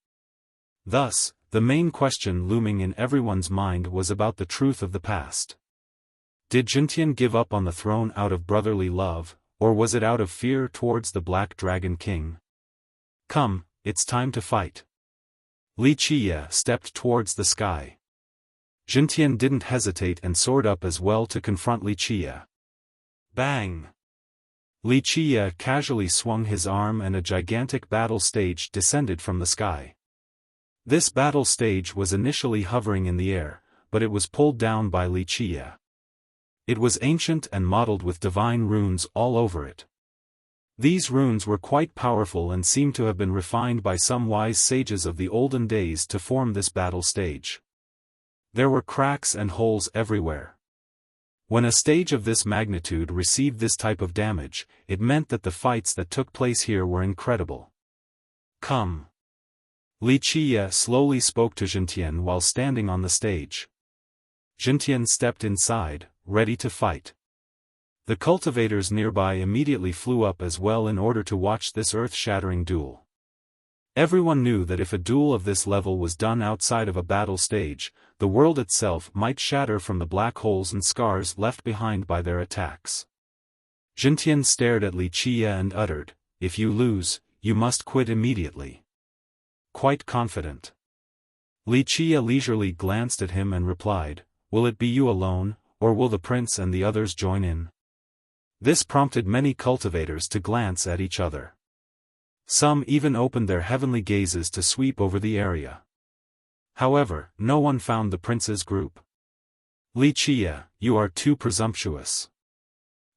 Thus, the main question looming in everyone's mind was about the truth of the past. Did Jintian give up on the throne out of brotherly love, or was it out of fear towards the Black Dragon King? Come, it's time to fight. Li Qie stepped towards the sky. Jintian didn't hesitate and soared up as well to confront Li Qie. Bang! Li Qie casually swung his arm and a gigantic battle stage descended from the sky. This battle stage was initially hovering in the air, but it was pulled down by Li Qie. It was ancient and modeled with divine runes all over it. These runes were quite powerful and seemed to have been refined by some wise sages of the olden days to form this battle stage. There were cracks and holes everywhere. When a stage of this magnitude received this type of damage, it meant that the fights that took place here were incredible. Come. Li Qiye slowly spoke to Jintian while standing on the stage. Jintian stepped inside, ready to fight. The cultivators nearby immediately flew up as well in order to watch this earth-shattering duel. Everyone knew that if a duel of this level was done outside of a battle stage, the world itself might shatter from the black holes and scars left behind by their attacks. Jintian stared at Li Qiye and uttered, "If you lose, you must quit immediately." Quite confident. Li Qiye leisurely glanced at him and replied, "Will it be you alone, or will the prince and the others join in?" This prompted many cultivators to glance at each other. Some even opened their heavenly gazes to sweep over the area. However, no one found the prince's group. "Li Qiye, you are too presumptuous."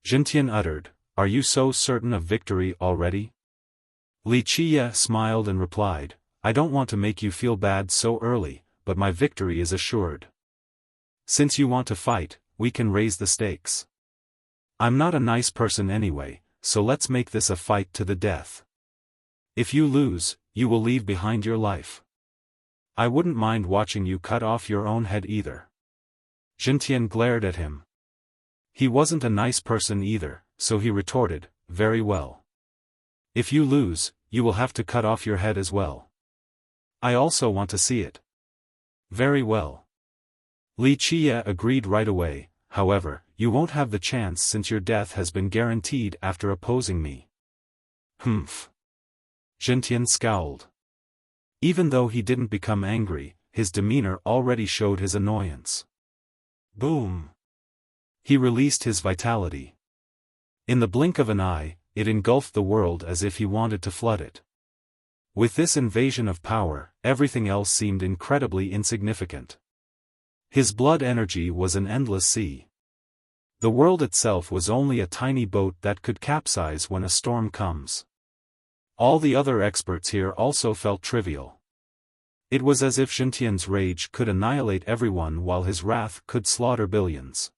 Jintian uttered, "Are you so certain of victory already?" Li Qiye smiled and replied, "I don't want to make you feel bad so early, but my victory is assured. Since you want to fight, we can raise the stakes. I'm not a nice person anyway, so let's make this a fight to the death. If you lose, you will leave behind your life. I wouldn't mind watching you cut off your own head either." Jintian glared at him. He wasn't a nice person either, so he retorted, "Very well. If you lose, you will have to cut off your head as well. I also want to see it." "Very well." Li Qiye agreed right away, "However, you won't have the chance since your death has been guaranteed after opposing me." "Humph." Jintian scowled. Even though he didn't become angry, his demeanor already showed his annoyance. Boom! He released his vitality. In the blink of an eye, it engulfed the world as if he wanted to flood it. With this invasion of power, everything else seemed incredibly insignificant. His blood energy was an endless sea. The world itself was only a tiny boat that could capsize when a storm comes. All the other experts here also felt trivial. It was as if Jintian's rage could annihilate everyone while his wrath could slaughter billions.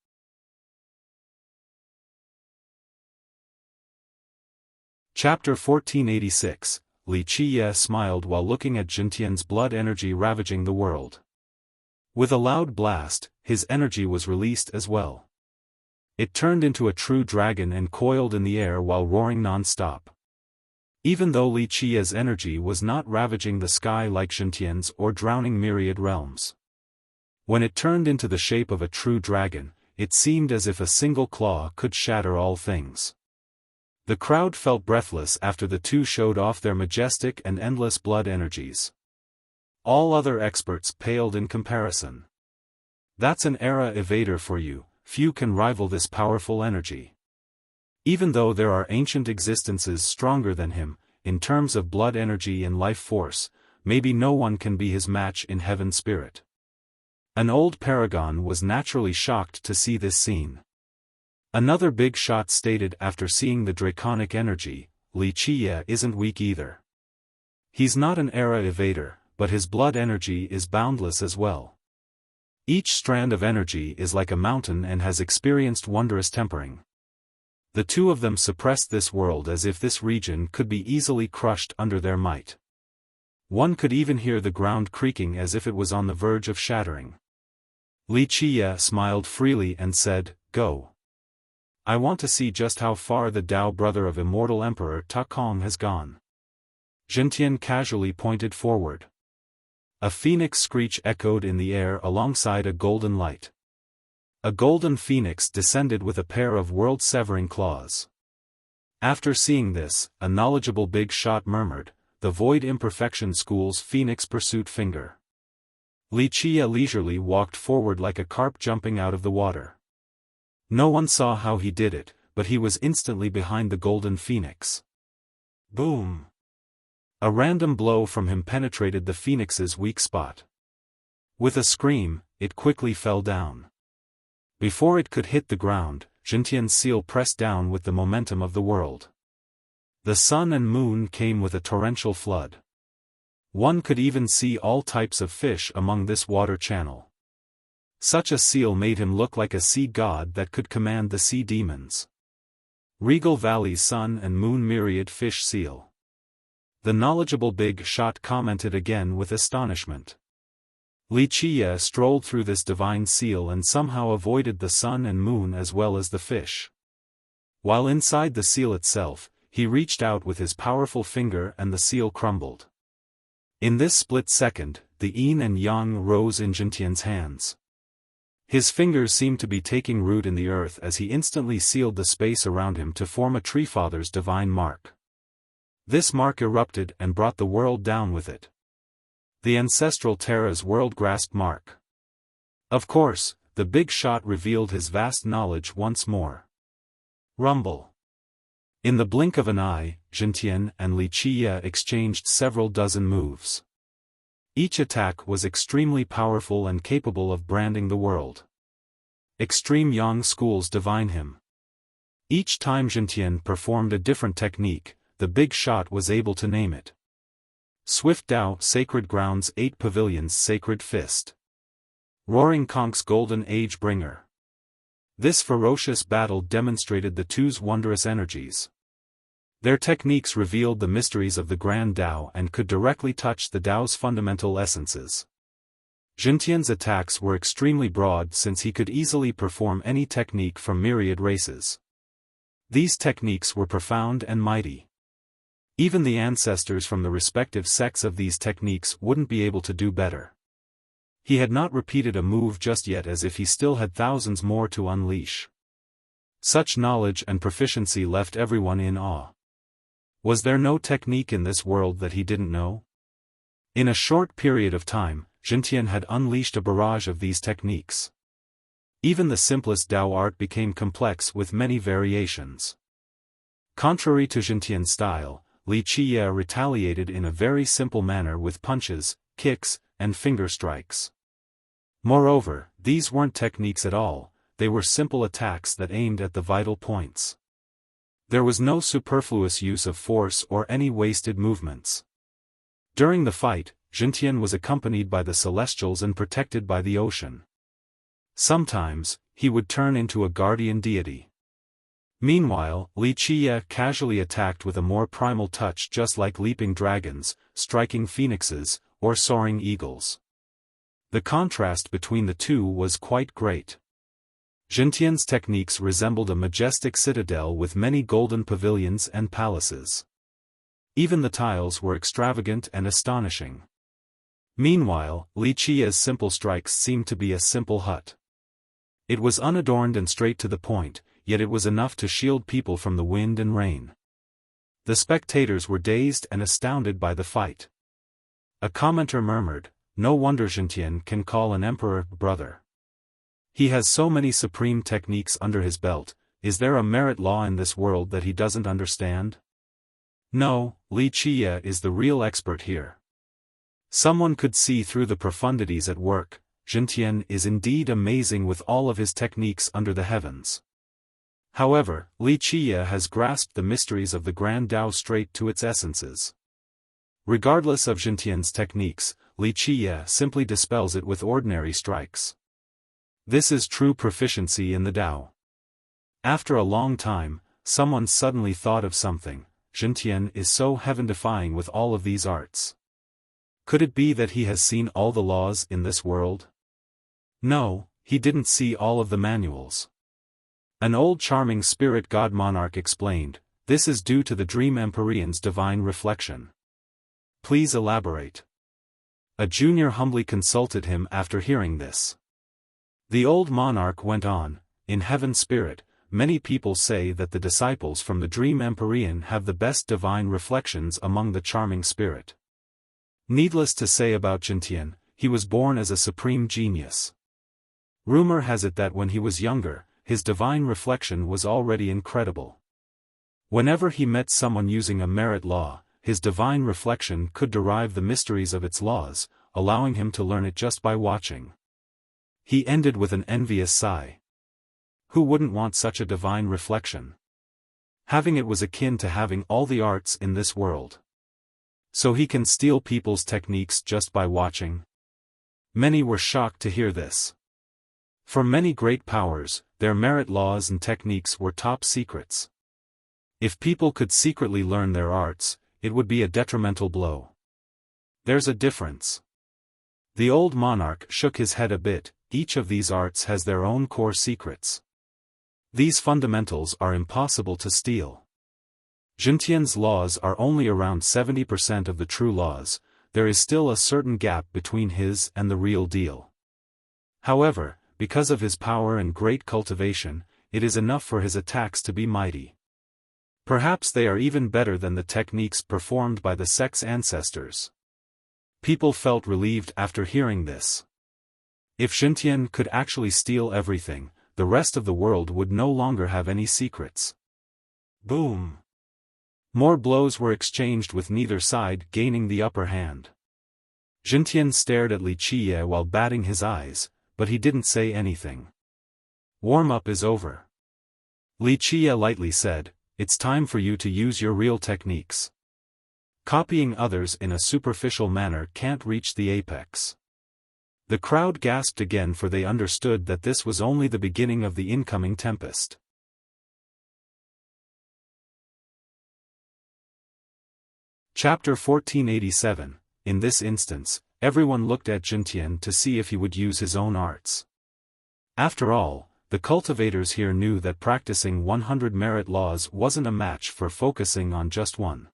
Chapter 1486, Li Qiye smiled while looking at Jintian's blood energy ravaging the world. With a loud blast, his energy was released as well. It turned into a true dragon and coiled in the air while roaring non-stop. Even though Li Qiye's energy was not ravaging the sky like Jintian's or drowning myriad realms. When it turned into the shape of a true dragon, it seemed as if a single claw could shatter all things. The crowd felt breathless after the two showed off their majestic and endless blood energies. All other experts paled in comparison. That's an era evader for you, few can rival this powerful energy. Even though there are ancient existences stronger than him, in terms of blood energy and life force, maybe no one can be his match in heaven spirit. An old paragon was naturally shocked to see this scene. Another big shot stated after seeing the draconic energy, Li Qiye isn't weak either. He's not an era evader, but his blood energy is boundless as well. Each strand of energy is like a mountain and has experienced wondrous tempering. The two of them suppressed this world as if this region could be easily crushed under their might. One could even hear the ground creaking as if it was on the verge of shattering. Li Qiye smiled freely and said, "Go. I want to see just how far the Dao brother of immortal Emperor Ta Kong has gone." Jintian casually pointed forward. A phoenix screech echoed in the air alongside a golden light. A golden phoenix descended with a pair of world-severing claws. After seeing this, a knowledgeable big shot murmured, "The Void Imperfection School's Phoenix Pursuit Finger." Li Qiye leisurely walked forward like a carp jumping out of the water. No one saw how he did it, but he was instantly behind the golden phoenix. Boom! A random blow from him penetrated the phoenix's weak spot. With a scream, it quickly fell down. Before it could hit the ground, Jintian's seal pressed down with the momentum of the world. The sun and moon came with a torrential flood. One could even see all types of fish among this water channel. Such a seal made him look like a sea god that could command the sea demons. Regal Valley's sun and moon myriad fish seal. The knowledgeable big shot commented again with astonishment. Wuxia strolled through this divine seal and somehow avoided the sun and moon as well as the fish. While inside the seal itself, he reached out with his powerful finger and the seal crumbled. In this split second, the yin and yang rose in Jintian's hands. His fingers seemed to be taking root in the earth as he instantly sealed the space around him to form a Treefather's divine mark. This mark erupted and brought the world down with it. The ancestral Terra's world-grasped mark. Of course, the big shot revealed his vast knowledge once more. Rumble. In the blink of an eye, Jintian and Wuxia exchanged several dozen moves. Each attack was extremely powerful and capable of branding the world. Extreme Yang schools divine him. Each time Jintian performed a different technique, the big shot was able to name it. Swift Dao Sacred Grounds 8 Pavilions Sacred Fist. Roaring Conch's Golden Age Bringer. This ferocious battle demonstrated the two's wondrous energies. Their techniques revealed the mysteries of the Grand Dao and could directly touch the Dao's fundamental essences. Jintian's attacks were extremely broad since he could easily perform any technique from myriad races. These techniques were profound and mighty. Even the ancestors from the respective sects of these techniques wouldn't be able to do better. He had not repeated a move just yet, as if he still had thousands more to unleash. Such knowledge and proficiency left everyone in awe. Was there no technique in this world that he didn't know? In a short period of time, Jintian had unleashed a barrage of these techniques. Even the simplest Dao art became complex with many variations. Contrary to Jintian's style, Wuxia retaliated in a very simple manner with punches, kicks, and finger strikes. Moreover, these weren't techniques at all, they were simple attacks that aimed at the vital points. There was no superfluous use of force or any wasted movements. During the fight, Jintian was accompanied by the celestials and protected by the ocean. Sometimes, he would turn into a guardian deity. Meanwhile, Wuxia casually attacked with a more primal touch, just like leaping dragons, striking phoenixes, or soaring eagles. The contrast between the two was quite great. Jintian's techniques resembled a majestic citadel with many golden pavilions and palaces. Even the tiles were extravagant and astonishing. Meanwhile, Wuxia's simple strikes seemed to be a simple hut. It was unadorned and straight to the point, yet it was enough to shield people from the wind and rain. The spectators were dazed and astounded by the fight. A commenter murmured, "No wonder Jintian can call an emperor brother. He has so many supreme techniques under his belt. Is there a merit law in this world that he doesn't understand? No, Wuxia is the real expert here." Someone could see through the profundities at work. Jintian is indeed amazing with all of his techniques under the heavens. However, Wuxia has grasped the mysteries of the Grand Dao straight to its essences. Regardless of Jintian's techniques, Wuxia simply dispels it with ordinary strikes. This is true proficiency in the Dao. After a long time, someone suddenly thought of something. Jintian is so heaven-defying with all of these arts. Could it be that he has seen all the laws in this world? No, he didn't see all of the manuals. An old charming spirit god monarch explained, this is due to the Dream Empyrean's divine reflection. Please elaborate. A junior humbly consulted him after hearing this. The old monarch went on, in Heaven Spirit, many people say that the disciples from the Dream Empyrean have the best divine reflections among the charming spirit. Needless to say about Jintian, he was born as a supreme genius. Rumor has it that when he was younger, his divine reflection was already incredible. Whenever he met someone using a merit law, his divine reflection could derive the mysteries of its laws, allowing him to learn it just by watching. He ended with an envious sigh. Who wouldn't want such a divine reflection? Having it was akin to having all the arts in this world. So he can steal people's techniques just by watching? Many were shocked to hear this. For many great powers, their merit laws and techniques were top secrets. If people could secretly learn their arts, it would be a detrimental blow. There's a difference. The old monarch shook his head a bit. Each of these arts has their own core secrets. These fundamentals are impossible to steal. Jintian's laws are only around 70% of the true laws. There is still a certain gap between his and the real deal. However, because of his power and great cultivation, it is enough for his attacks to be mighty. Perhaps they are even better than the techniques performed by the sect's ancestors. People felt relieved after hearing this. If Jintian could actually steal everything, the rest of the world would no longer have any secrets. Boom! More blows were exchanged with neither side gaining the upper hand. Jintian stared at Li Qiye while batting his eyes, but he didn't say anything. Warm-up is over. Li Qiye lightly said, "It's time for you to use your real techniques. Copying others in a superficial manner can't reach the apex." The crowd gasped again, for they understood that this was only the beginning of the incoming tempest. Chapter 1487. In this instance, everyone looked at Jintian to see if he would use his own arts. After all, the cultivators here knew that practicing 100 merit laws wasn't a match for focusing on just one.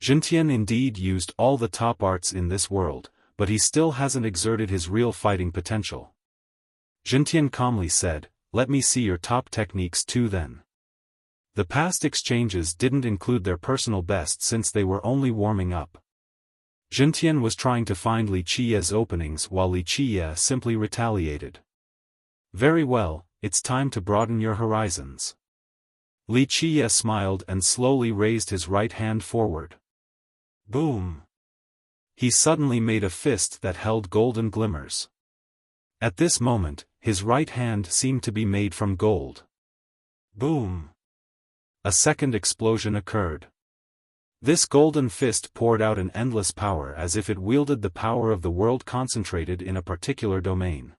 Jintian indeed used all the top arts in this world, but he still hasn't exerted his real fighting potential. Jintian calmly said, "Let me see your top techniques too then." The past exchanges didn't include their personal best since they were only warming up. Jintian was trying to find Li Qiye's openings while Li Qiye simply retaliated. "Very well, it's time to broaden your horizons." Li Qiye smiled and slowly raised his right hand forward. Boom! He suddenly made a fist that held golden glimmers. At this moment, his right hand seemed to be made from gold. Boom! A second explosion occurred. This golden fist poured out an endless power as if it wielded the power of the world concentrated in a particular domain.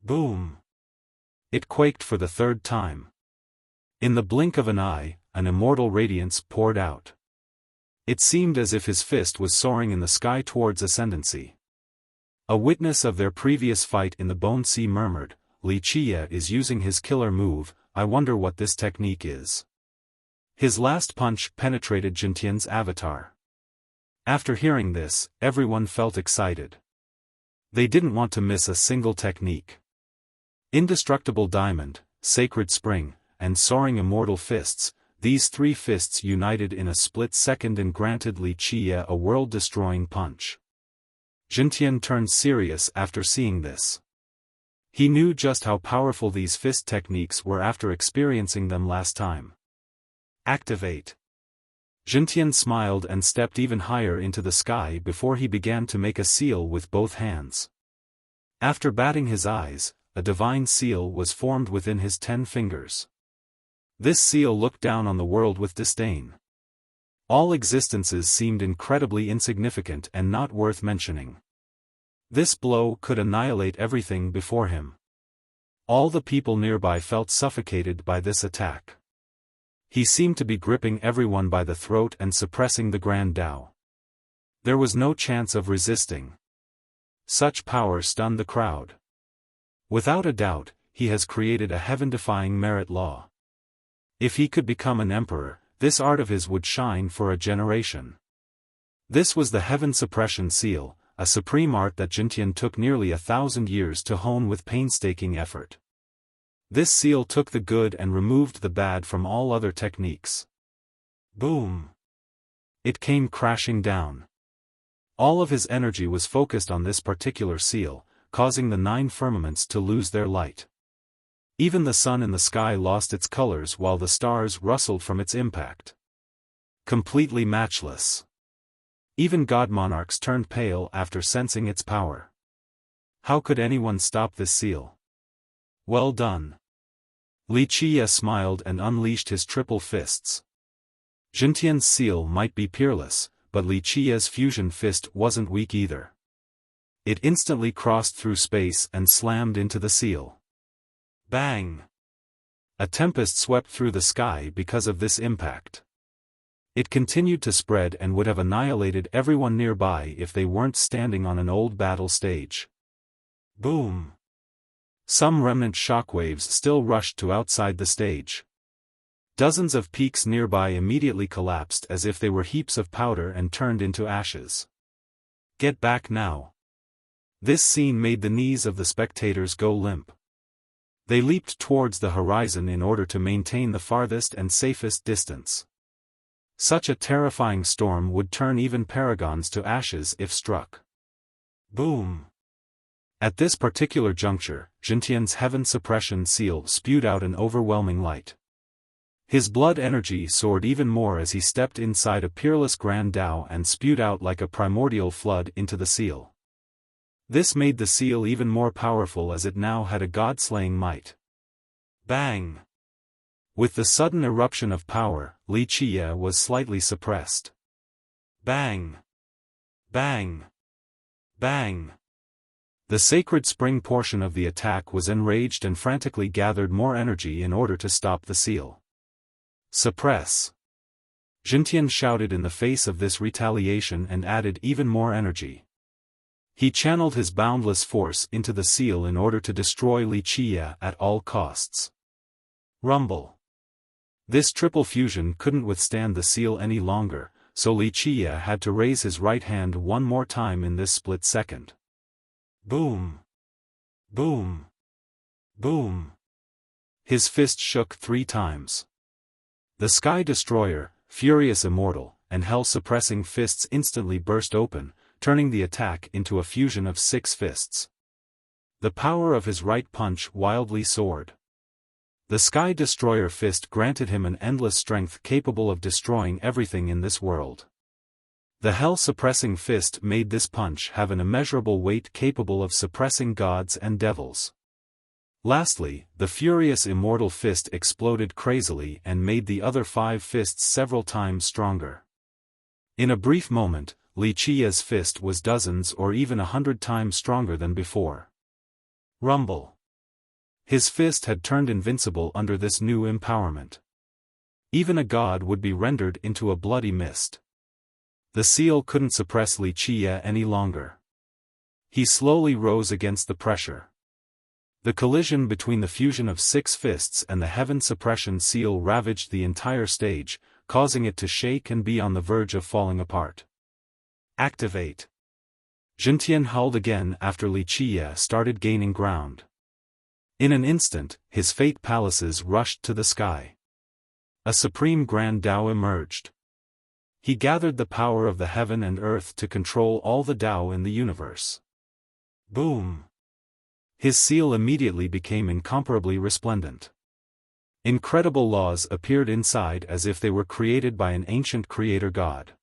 Boom! It quaked for the third time. In the blink of an eye, an immortal radiance poured out. It seemed as if his fist was soaring in the sky towards ascendancy. A witness of their previous fight in the Bone Sea murmured, "Li Qiye is using his killer move, I wonder what this technique is." His last punch penetrated Jintian's avatar. After hearing this, everyone felt excited. They didn't want to miss a single technique. Indestructible Diamond, Sacred Spring, and Soaring Immortal Fists, these three fists united in a split second and granted Li Qiye a world-destroying punch. Jintian turned serious after seeing this. He knew just how powerful these fist techniques were after experiencing them last time. Activate! Jintian smiled and stepped even higher into the sky before he began to make a seal with both hands. After batting his eyes, a divine seal was formed within his 10 fingers. This seal looked down on the world with disdain. All existences seemed incredibly insignificant and not worth mentioning. This blow could annihilate everything before him. All the people nearby felt suffocated by this attack. He seemed to be gripping everyone by the throat and suppressing the Grand Tao. There was no chance of resisting. Such power stunned the crowd. Without a doubt, he has created a heaven-defying merit law. If he could become an emperor, this art of his would shine for a generation. This was the Heaven Suppression Seal, a supreme art that Jintian took nearly 1,000 years to hone with painstaking effort. This seal took the good and removed the bad from all other techniques. Boom! It came crashing down. All of his energy was focused on this particular seal, causing the 9 firmaments to lose their light. Even the sun in the sky lost its colors while the stars rustled from its impact. Completely matchless. Even god monarchs turned pale after sensing its power. How could anyone stop this seal? Well done. Li Qiye smiled and unleashed his triple fists. Jintian's seal might be peerless, but Li Qiye's fusion fist wasn't weak either. It instantly crossed through space and slammed into the seal. Bang! A tempest swept through the sky because of this impact. It continued to spread and would have annihilated everyone nearby if they weren't standing on an old battle stage. Boom! Some remnant shockwaves still rushed to outside the stage. Dozens of peaks nearby immediately collapsed as if they were heaps of powder and turned into ashes. Get back now! This scene made the knees of the spectators go limp. They leaped towards the horizon in order to maintain the farthest and safest distance. Such a terrifying storm would turn even paragons to ashes if struck. Boom! At this particular juncture, Jintian's heaven suppression seal spewed out an overwhelming light. His blood energy soared even more as he stepped inside a peerless Grand Tao and spewed out like a primordial flood into the seal. This made the seal even more powerful as it now had a god-slaying might. Bang! With the sudden eruption of power, Wuxia was slightly suppressed. Bang! Bang! Bang! The sacred spring portion of the attack was enraged and frantically gathered more energy in order to stop the seal. Suppress! Jintian shouted in the face of this retaliation and added even more energy. He channeled his boundless force into the seal in order to destroy Wuxia at all costs. Rumble! This triple fusion couldn't withstand the seal any longer, so Wuxia had to raise his right hand one more time in this split second. Boom! Boom! Boom! His fist shook 3 times. The Sky Destroyer, Furious Immortal, and Hell-suppressing fists instantly burst open, turning the attack into a fusion of 6 fists. The power of his right punch wildly soared. The Sky Destroyer fist granted him an endless strength capable of destroying everything in this world. The hell-suppressing fist made this punch have an immeasurable weight capable of suppressing gods and devils. Lastly, the Furious Immortal fist exploded crazily and made the other 5 fists several times stronger. In a brief moment, Wuxia's fist was dozens or even 100 times stronger than before. Rumble! His fist had turned invincible under this new empowerment. Even a god would be rendered into a bloody mist. The seal couldn't suppress Wuxia any longer. He slowly rose against the pressure. The collision between the fusion of 6 fists and the heaven suppression seal ravaged the entire stage, causing it to shake and be on the verge of falling apart. Activate! Jintian howled again after Wuxia started gaining ground. In an instant, his fate palaces rushed to the sky. A supreme Grand Tao emerged. He gathered the power of the heaven and earth to control all the Tao in the universe. Boom! His seal immediately became incomparably resplendent. Incredible laws appeared inside as if they were created by an ancient creator god.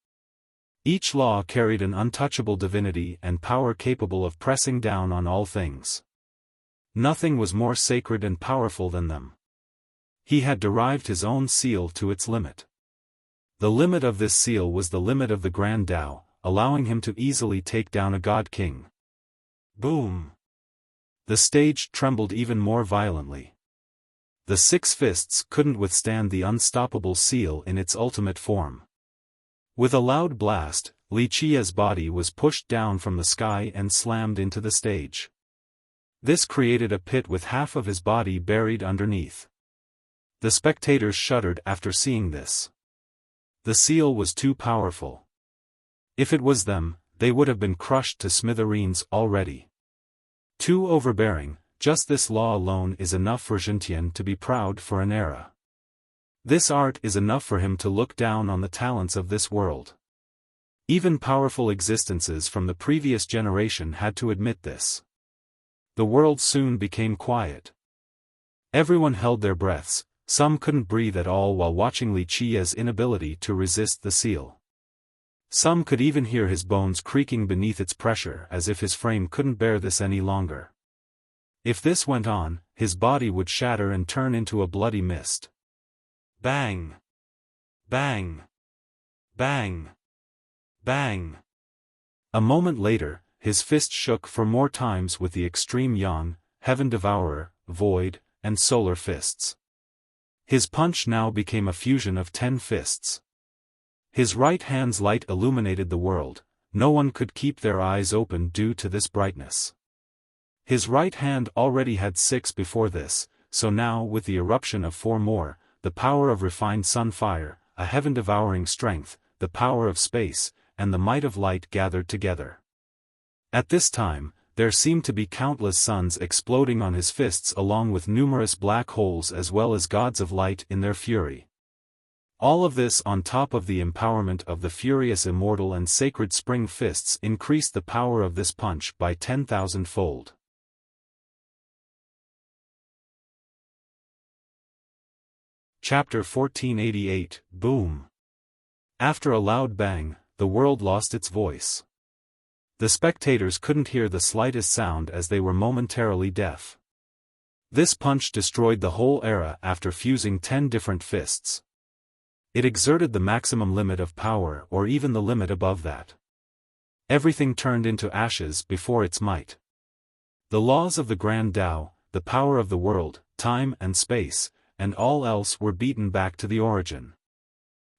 Each law carried an untouchable divinity and power capable of pressing down on all things. Nothing was more sacred and powerful than them. He had derived his own seal to its limit. The limit of this seal was the limit of the Grand Tao, allowing him to easily take down a god king. Boom! The stage trembled even more violently. The 6 fists couldn't withstand the unstoppable seal in its ultimate form. With a loud blast, Wuxia's body was pushed down from the sky and slammed into the stage. This created a pit with half of his body buried underneath. The spectators shuddered after seeing this. The seal was too powerful. If it was them, they would have been crushed to smithereens already. Too overbearing, just this law alone is enough for Jintian to be proud for an era. This art is enough for him to look down on the talents of this world. Even powerful existences from the previous generation had to admit this. The world soon became quiet. Everyone held their breaths, some couldn't breathe at all while watching Wuxia's inability to resist the seal. Some could even hear his bones creaking beneath its pressure as if his frame couldn't bear this any longer. If this went on, his body would shatter and turn into a bloody mist. Bang! Bang! Bang! Bang! A moment later, his fist shook for more times with the extreme Yang, Heaven Devourer, Void, and solar fists. His punch now became a fusion of 10 fists. His right hand's light illuminated the world. No one could keep their eyes open due to this brightness. His right hand already had 6 before this, so now with the eruption of 4 more, the power of refined sun fire, a heaven-devouring strength, the power of space, and the might of light gathered together. At this time, there seemed to be countless suns exploding on his fists along with numerous black holes as well as gods of light in their fury. All of this on top of the empowerment of the furious immortal and sacred spring fists increased the power of this punch by 10,000-fold. Chapter 1488, Boom. After a loud bang, the world lost its voice. The spectators couldn't hear the slightest sound as they were momentarily deaf. This punch destroyed the whole era after fusing 10 different fists. It exerted the maximum limit of power or even the limit above that. Everything turned into ashes before its might. The laws of the Grand Tao, the power of the world, time and space, and all else were beaten back to the origin.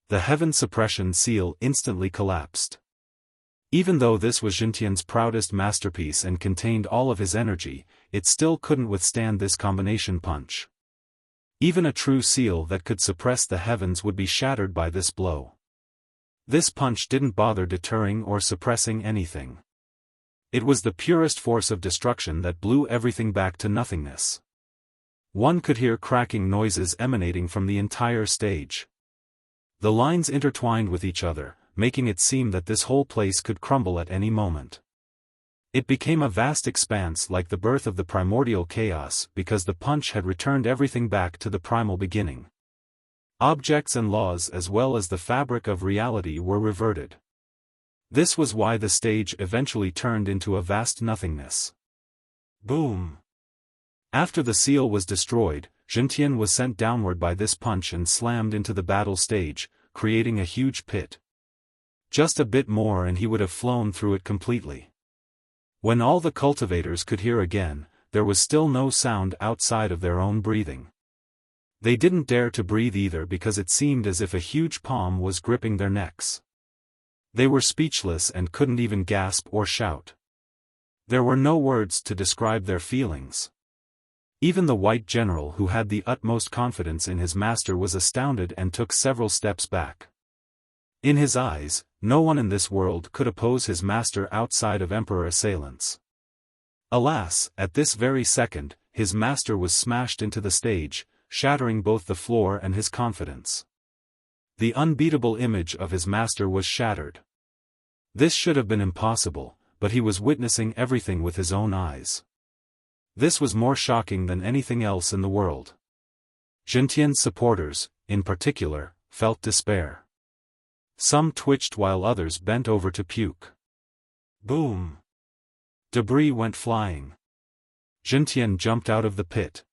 The heaven suppression seal instantly collapsed. Even though this was Jintian's proudest masterpiece and contained all of his energy, it still couldn't withstand this combination punch. Even a true seal that could suppress the heavens would be shattered by this blow. This punch didn't bother deterring or suppressing anything. It was the purest force of destruction that blew everything back to nothingness. One could hear cracking noises emanating from the entire stage. The lines intertwined with each other, making it seem that this whole place could crumble at any moment. It became a vast expanse like the birth of the primordial chaos because the punch had returned everything back to the primal beginning. Objects and laws as well as the fabric of reality were reverted. This was why the stage eventually turned into a vast nothingness. Boom! After the seal was destroyed, Jintian was sent downward by this punch and slammed into the battle stage, creating a huge pit. Just a bit more and he would have flown through it completely. When all the cultivators could hear again, there was still no sound outside of their own breathing. They didn't dare to breathe either because it seemed as if a huge palm was gripping their necks. They were speechless and couldn't even gasp or shout. There were no words to describe their feelings. Even the white general who had the utmost confidence in his master was astounded and took several steps back. In his eyes, no one in this world could oppose his master outside of emperor assailants. Alas, at this very second, his master was smashed into the stage, shattering both the floor and his confidence. The unbeatable image of his master was shattered. This should have been impossible, but he was witnessing everything with his own eyes. This was more shocking than anything else in the world. Jintian's supporters, in particular, felt despair. Some twitched while others bent over to puke. Boom! Debris went flying. Jintian jumped out of the pit.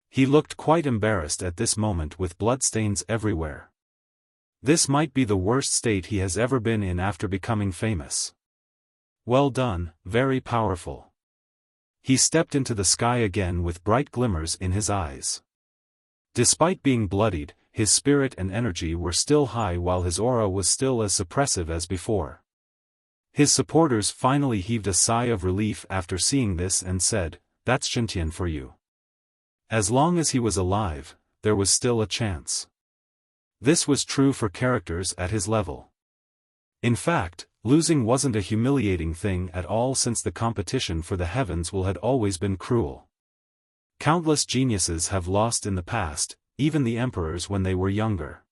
He looked quite embarrassed at this moment with bloodstains everywhere. This might be the worst state he has ever been in after becoming famous. Well done, very powerful. He stepped into the sky again with bright glimmers in his eyes. Despite being bloodied, his spirit and energy were still high while his aura was still as suppressive as before. His supporters finally heaved a sigh of relief after seeing this and said, "That's Jintian for you." As long as he was alive, there was still a chance. This was true for characters at his level. In fact, losing wasn't a humiliating thing at all since the competition for the heavens had always been cruel. Countless geniuses have lost in the past, even the emperors when they were younger.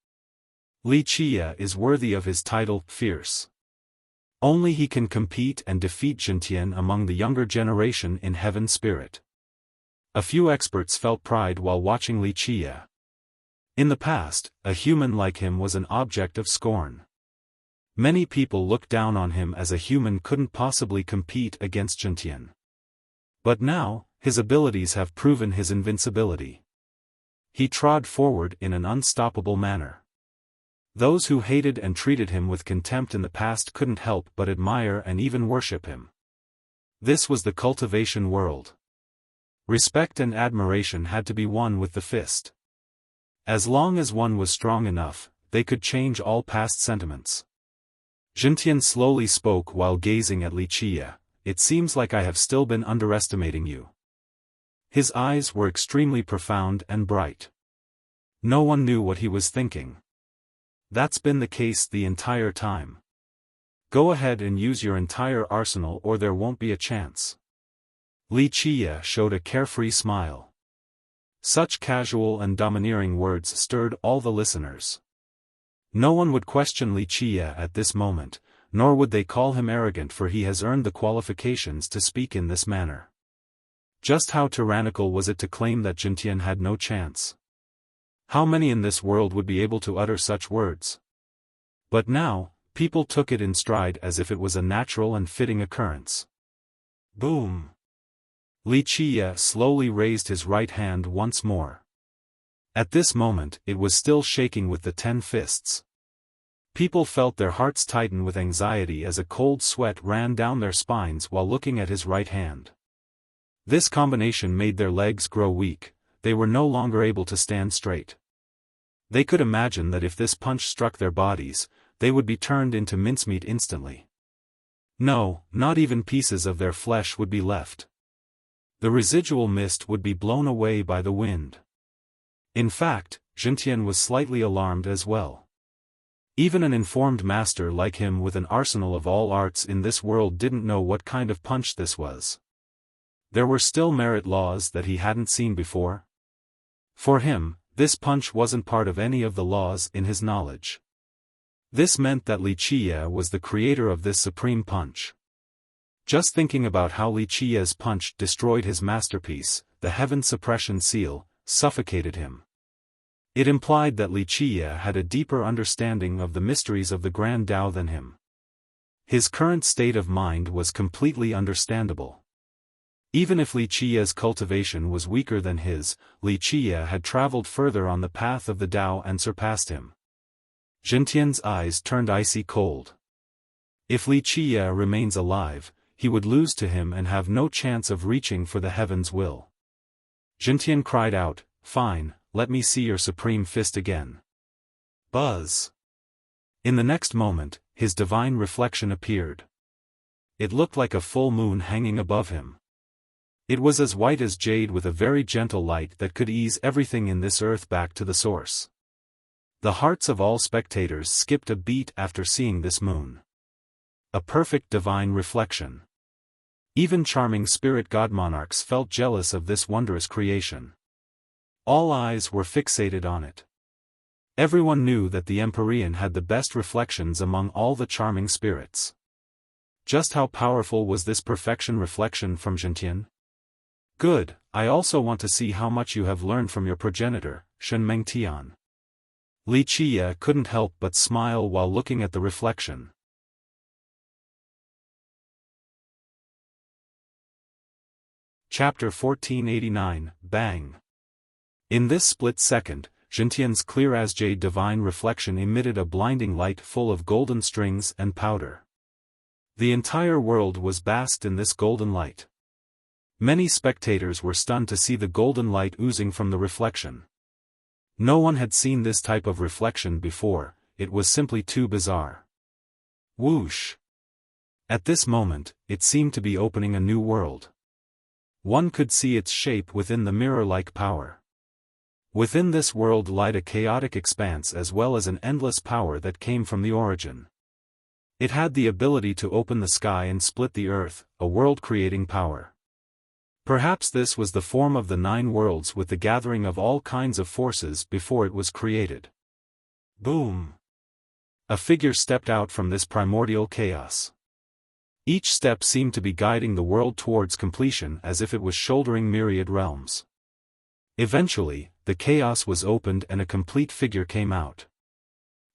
Wuxia is worthy of his title, fierce. Only he can compete and defeat Jintian among the younger generation in heaven spirit. A few experts felt pride while watching Wuxia. In the past, a human like him was an object of scorn. Many people looked down on him as a human couldn't possibly compete against Jintian. But now, his abilities have proven his invincibility. He trod forward in an unstoppable manner. Those who hated and treated him with contempt in the past couldn't help but admire and even worship him. This was the cultivation world. Respect and admiration had to be won with the fist. As long as one was strong enough, they could change all past sentiments. Jintian slowly spoke while gazing at Li Qie. It seems like I have still been underestimating you. His eyes were extremely profound and bright. No one knew what he was thinking. That's been the case the entire time. Go ahead and use your entire arsenal or there won't be a chance. Li Qie showed a carefree smile. Such casual and domineering words stirred all the listeners. No one would question Li Qie at this moment, nor would they call him arrogant, for he has earned the qualifications to speak in this manner. Just how tyrannical was it to claim that Jintian had no chance? How many in this world would be able to utter such words? But now, people took it in stride as if it was a natural and fitting occurrence. Boom! Li Qie slowly raised his right hand once more. At this moment, it was still shaking with the 10 fists. People felt their hearts tighten with anxiety as a cold sweat ran down their spines while looking at his right hand. This combination made their legs grow weak. They were no longer able to stand straight. They could imagine that if this punch struck their bodies, they would be turned into mincemeat instantly. No, not even pieces of their flesh would be left. The residual mist would be blown away by the wind. In fact, Jintian was slightly alarmed as well. Even an informed master like him with an arsenal of all arts in this world didn't know what kind of punch this was. There were still merit laws that he hadn't seen before. For him, this punch wasn't part of any of the laws in his knowledge. This meant that Li Qie was the creator of this supreme punch. Just thinking about how Li Qie's punch destroyed his masterpiece, the Heaven Suppression Seal, suffocated him. It implied that Li Qie had a deeper understanding of the mysteries of the Grand Tao than him. His current state of mind was completely understandable. Even if Li Qie's cultivation was weaker than his, Li Qie had traveled further on the path of the Tao and surpassed him. Jintian's eyes turned icy cold. If Li Qie remains alive, he would lose to him and have no chance of reaching for the heaven's will. Jintian cried out, "Fine, let me see your supreme fist again." Buzz! In the next moment, his divine reflection appeared. It looked like a full moon hanging above him. It was as white as jade with a very gentle light that could ease everything in this earth back to the source. The hearts of all spectators skipped a beat after seeing this moon. A perfect divine reflection. Even charming spirit god monarchs felt jealous of this wondrous creation. All eyes were fixated on it. Everyone knew that the Empyrean had the best reflections among all the charming spirits. Just how powerful was this perfection reflection from Jintian? Good, I also want to see how much you have learned from your progenitor, Shen Mengtian. Li Qie couldn't help but smile while looking at the reflection. Chapter 1489, Bang. In this split second, Jintian's clear as jade divine reflection emitted a blinding light full of golden strings and powder. The entire world was bathed in this golden light. Many spectators were stunned to see the golden light oozing from the reflection. No one had seen this type of reflection before, it was simply too bizarre. Whoosh! At this moment, it seemed to be opening a new world. One could see its shape within the mirror-like power. Within this world lied a chaotic expanse as well as an endless power that came from the origin. It had the ability to open the sky and split the earth, a world-creating power. Perhaps this was the form of the 9 worlds with the gathering of all kinds of forces before it was created. Boom! A figure stepped out from this primordial chaos. Each step seemed to be guiding the world towards completion as if it was shouldering myriad realms. Eventually, the chaos was opened and a complete figure came out.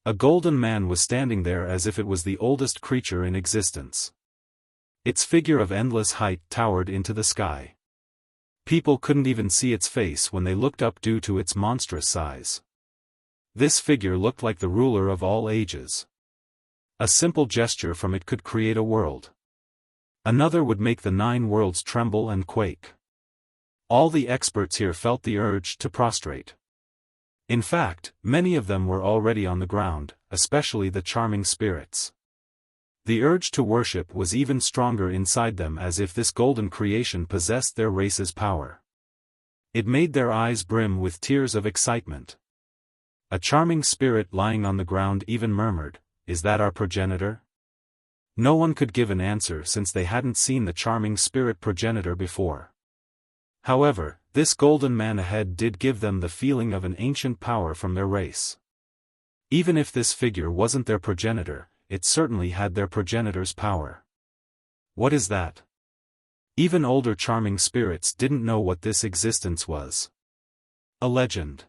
A golden man was standing there as if it was the oldest creature in existence. Its figure of endless height towered into the sky. People couldn't even see its face when they looked up due to its monstrous size. This figure looked like the ruler of all ages. A simple gesture from it could create a world. Another would make the 9 worlds tremble and quake. All the experts here felt the urge to prostrate. In fact, many of them were already on the ground, especially the charming spirits. The urge to worship was even stronger inside them, as if this golden creation possessed their race's power. It made their eyes brim with tears of excitement. A charming spirit lying on the ground even murmured, "Is that our progenitor?" No one could give an answer since they hadn't seen the charming spirit progenitor before. However, this golden man ahead did give them the feeling of an ancient power from their race. Even if this figure wasn't their progenitor, it certainly had their progenitor's power. What is that? Even older charming spirits didn't know what this existence was. A legend.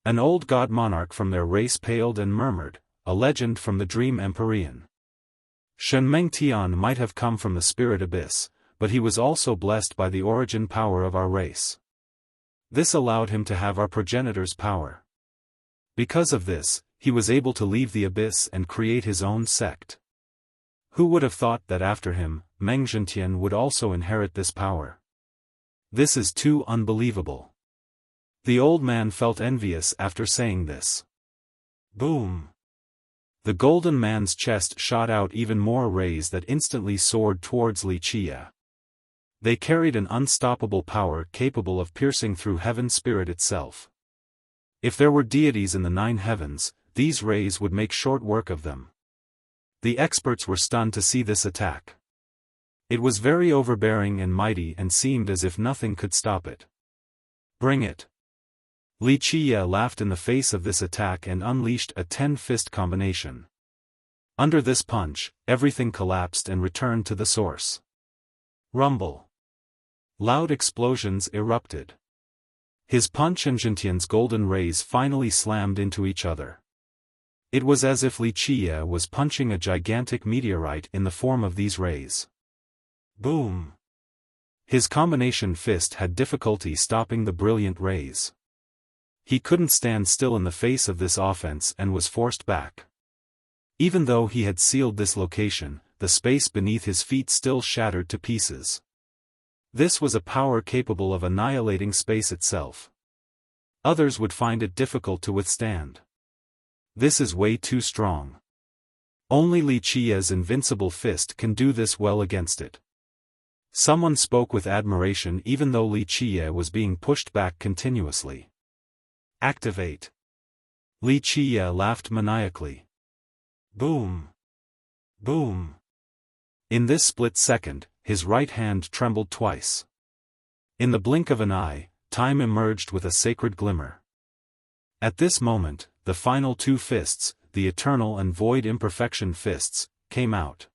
An old god monarch from their race paled and murmured, "A legend from the dream empyrean." Shen Mengtian might have come from the spirit abyss, but he was also blessed by the origin power of our race. This allowed him to have our progenitor's power. Because of this, he was able to leave the abyss and create his own sect. Who would have thought that after him, Meng Zhentian would also inherit this power? This is too unbelievable. The old man felt envious after saying this. Boom! The golden man's chest shot out even more rays that instantly soared towards Wuxia. They carried an unstoppable power capable of piercing through heaven spirit itself. If there were deities in the 9 heavens, these rays would make short work of them. The experts were stunned to see this attack. It was very overbearing and mighty and seemed as if nothing could stop it. Bring it! Wuxia laughed in the face of this attack and unleashed a 10-fist combination. Under this punch, everything collapsed and returned to the source. Rumble. Loud explosions erupted. His punch and Zhentian's golden rays finally slammed into each other. It was as if Wuxia was punching a gigantic meteorite in the form of these rays. Boom! His combination fist had difficulty stopping the brilliant rays. He couldn't stand still in the face of this offense and was forced back. Even though he had sealed this location, the space beneath his feet still shattered to pieces. This was a power capable of annihilating space itself. Others would find it difficult to withstand. This is way too strong. Only Wuxia's invincible fist can do this well against it. Someone spoke with admiration even though Wuxia was being pushed back continuously. Activate! Wuxia laughed maniacally. Boom! Boom! In this split second, his right hand trembled twice. In the blink of an eye, time emerged with a sacred glimmer. At this moment, the final 2 fists, the eternal and void imperfection fists, came out.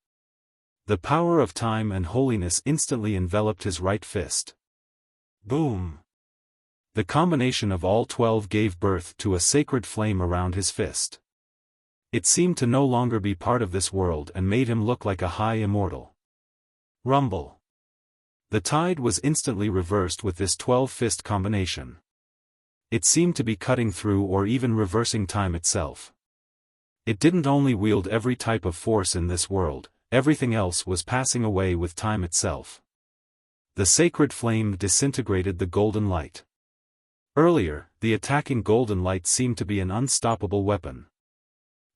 The power of time and holiness instantly enveloped his right fist. Boom! The combination of all 12 gave birth to a sacred flame around his fist. It seemed to no longer be part of this world and made him look like a high immortal. Rumble. The tide was instantly reversed with this 12-fist combination. It seemed to be cutting through or even reversing time itself. It didn't only wield every type of force in this world, everything else was passing away with time itself. The sacred flame disintegrated the golden light. Earlier, the attacking golden light seemed to be an unstoppable weapon.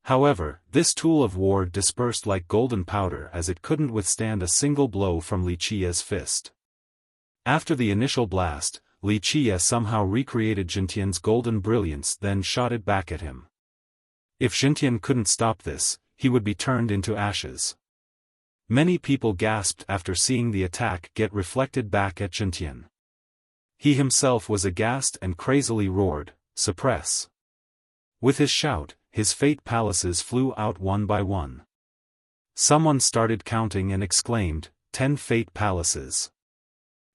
However, this tool of war dispersed like golden powder as it couldn't withstand a single blow from Wuxia's fist. After the initial blast, Wuxia somehow recreated Zhentian's golden brilliance then shot it back at him. If Zhentian couldn't stop this, he would be turned into ashes. Many people gasped after seeing the attack get reflected back at Zhentian. He himself was aghast and crazily roared, "Suppress!" With his shout, his fate palaces flew out one by one. Someone started counting and exclaimed, 10 fate palaces.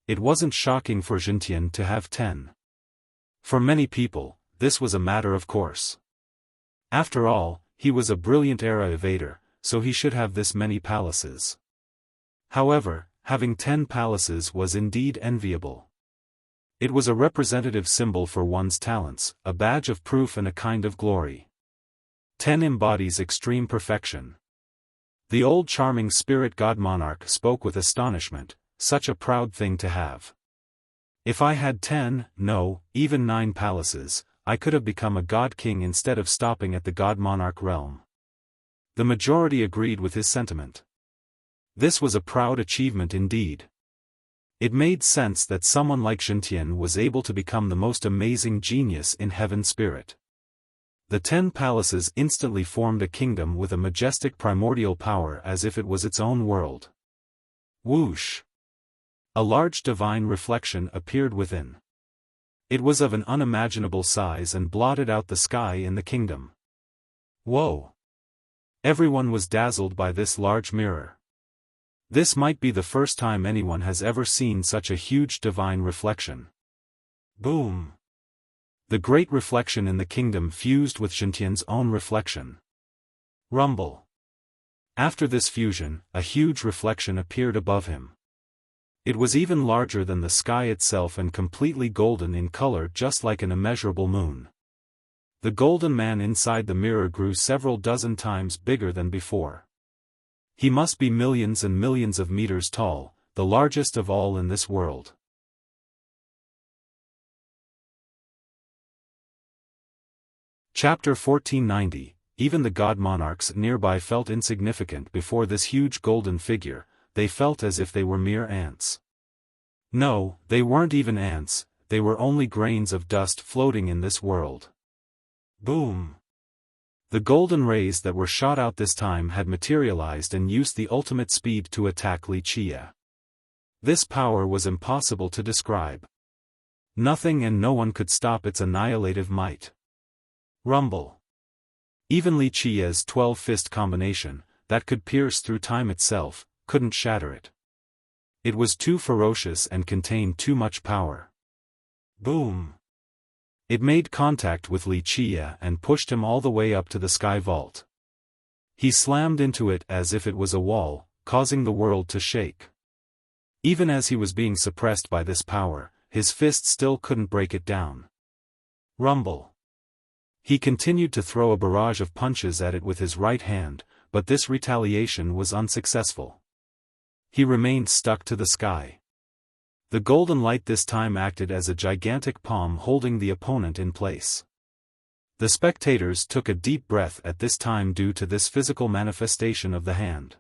It wasn't shocking for Zhentian to have 10. For many people, this was a matter of course. After all, he was a brilliant era evader, so he should have this many palaces. However, having 10 palaces was indeed enviable. It was a representative symbol for one's talents, a badge of proof and a kind of glory. 10 embodies extreme perfection. The old charming spirit god monarch spoke with astonishment, such a proud thing to have. If I had 10, no, even 9 palaces, I could have become a god king instead of stopping at the god monarch realm. The majority agreed with his sentiment. This was a proud achievement indeed. It made sense that someone like Zhentian was able to become the most amazing genius in heaven spirit. The 10 palaces instantly formed a kingdom with a majestic primordial power as if it was its own world. Whoosh! A large divine reflection appeared within. It was of an unimaginable size and blotted out the sky in the kingdom. Whoa! Everyone was dazzled by this large mirror. This might be the first time anyone has ever seen such a huge divine reflection. Boom! The great reflection in the kingdom fused with Zhentian's own reflection. Rumble! After this fusion, a huge reflection appeared above him. It was even larger than the sky itself and completely golden in color, just like an immeasurable moon. The golden man inside the mirror grew several dozen times bigger than before. He must be millions and millions of meters tall, the largest of all in this world. Chapter 1490. Even the god monarchs nearby felt insignificant before this huge golden figure. They felt as if they were mere ants. No, they weren't even ants, they were only grains of dust floating in this world. Boom! The golden rays that were shot out this time had materialized and used the ultimate speed to attack Wuxia. This power was impossible to describe. Nothing and no one could stop its annihilative might. Rumble! Even Wuxia's 12-fist combination, that could pierce through time itself, couldn't shatter it. It was too ferocious and contained too much power. Boom! It made contact with Wuxia and pushed him all the way up to the sky vault. He slammed into it as if it was a wall, causing the world to shake. Even as he was being suppressed by this power, his fist still couldn't break it down. Rumble! He continued to throw a barrage of punches at it with his right hand, but this retaliation was unsuccessful. He remained stuck to the sky. The golden light this time acted as a gigantic palm holding the opponent in place. The spectators took a deep breath at this time due to this physical manifestation of the hand.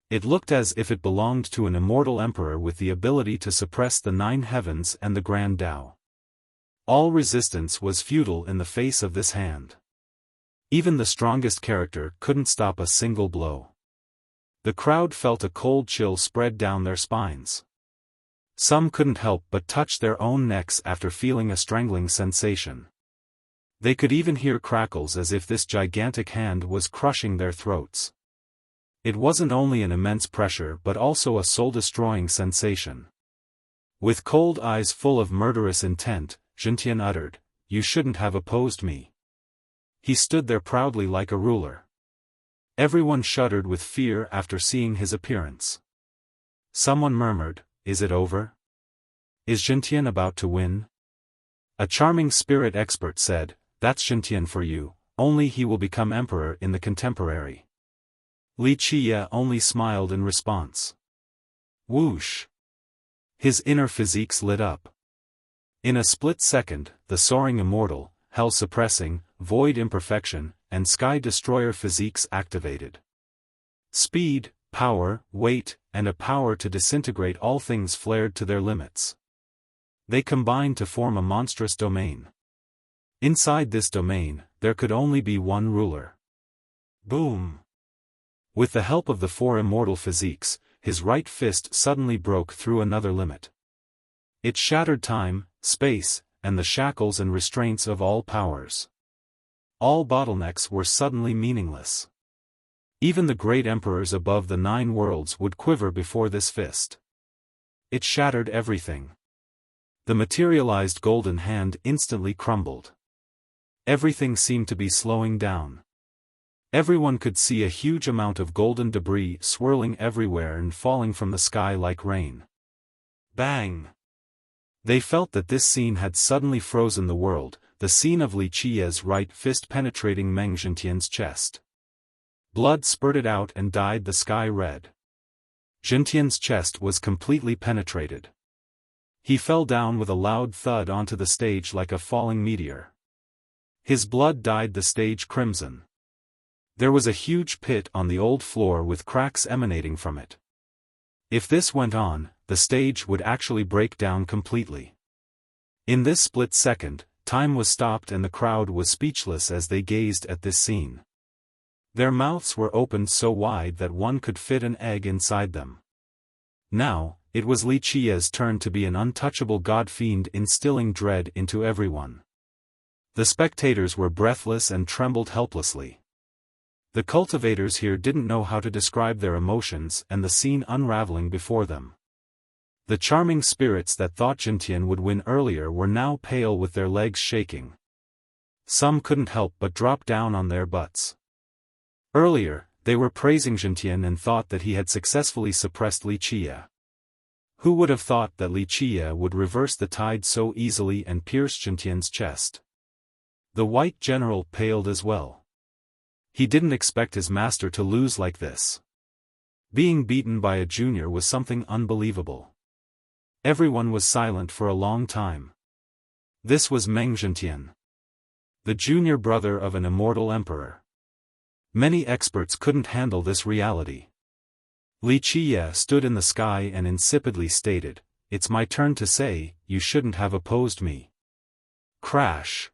It looked as if it belonged to an immortal emperor with the ability to suppress the 9 heavens and the Grand Tao. All resistance was futile in the face of this hand. Even the strongest character couldn't stop a single blow. The crowd felt a cold chill spread down their spines. Some couldn't help but touch their own necks after feeling a strangling sensation. They could even hear crackles as if this gigantic hand was crushing their throats. It wasn't only an immense pressure but also a soul-destroying sensation. With cold eyes full of murderous intent, Zhentian uttered, "You shouldn't have opposed me." He stood there proudly like a ruler. Everyone shuddered with fear after seeing his appearance. Someone murmured, "Is it over? Is Zhentian about to win?" A charming spirit expert said, "That's Zhentian for you, only he will become emperor in the contemporary." Wuxia only smiled in response. Whoosh! His inner physiques lit up. In a split second, the soaring immortal, hell-suppressing, void imperfection, and sky destroyer physiques activated. Speed, power, weight, and a power to disintegrate all things flared to their limits. They combined to form a monstrous domain. Inside this domain, there could only be one ruler. Boom! With the help of the 4 immortal physiques, his right fist suddenly broke through another limit. It shattered time, space, and the shackles and restraints of all powers. All bottlenecks were suddenly meaningless. Even the great emperors above the 9 worlds would quiver before this fist. It shattered everything. The materialized golden hand instantly crumbled. Everything seemed to be slowing down. Everyone could see a huge amount of golden debris swirling everywhere and falling from the sky like rain. Bang! They felt that this scene had suddenly frozen the world, the scene of Wuxia's right fist penetrating Meng Zhentian's chest. Blood spurted out and dyed the sky red. Zhentian's chest was completely penetrated. He fell down with a loud thud onto the stage like a falling meteor. His blood dyed the stage crimson. There was a huge pit on the old floor with cracks emanating from it. If this went on, the stage would actually break down completely. In this split second, time was stopped and the crowd was speechless as they gazed at this scene. Their mouths were opened so wide that one could fit an egg inside them. Now, it was Wuxia's turn to be an untouchable god-fiend, instilling dread into everyone. The spectators were breathless and trembled helplessly. The cultivators here didn't know how to describe their emotions and the scene unraveling before them. The charming spirits that thought Jintian would win earlier were now pale with their legs shaking. Some couldn't help but drop down on their butts. Earlier, they were praising Jintian and thought that he had successfully suppressed Wuxia. Who would have thought that Wuxia would reverse the tide so easily and pierce Jintian's chest? The white general paled as well. He didn't expect his master to lose like this. Being beaten by a junior was something unbelievable. Everyone was silent for a long time. This was Meng Jintian, the junior brother of an immortal emperor. Many experts couldn't handle this reality. Wuxia stood in the sky and insipidly stated, "It's my turn to say, you shouldn't have opposed me." Crash!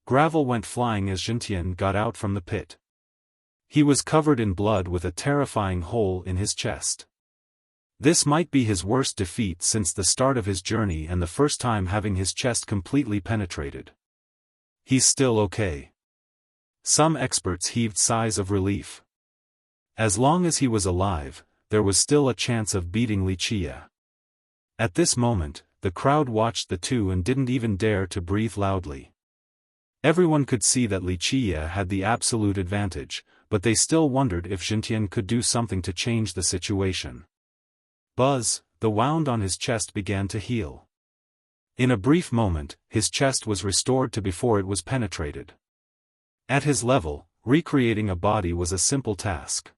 Gravel went flying as Jintian got out from the pit. He was covered in blood with a terrifying hole in his chest. This might be his worst defeat since the start of his journey and the first time having his chest completely penetrated. He's still okay. Some experts heaved sighs of relief. As long as he was alive, there was still a chance of beating Wuxia. At this moment, the crowd watched the two and didn't even dare to breathe loudly. Everyone could see that Wuxia had the absolute advantage, but they still wondered if Jintian could do something to change the situation. Buzz, the wound on his chest began to heal. In a brief moment, his chest was restored to before it was penetrated. At his level, recreating a body was a simple task.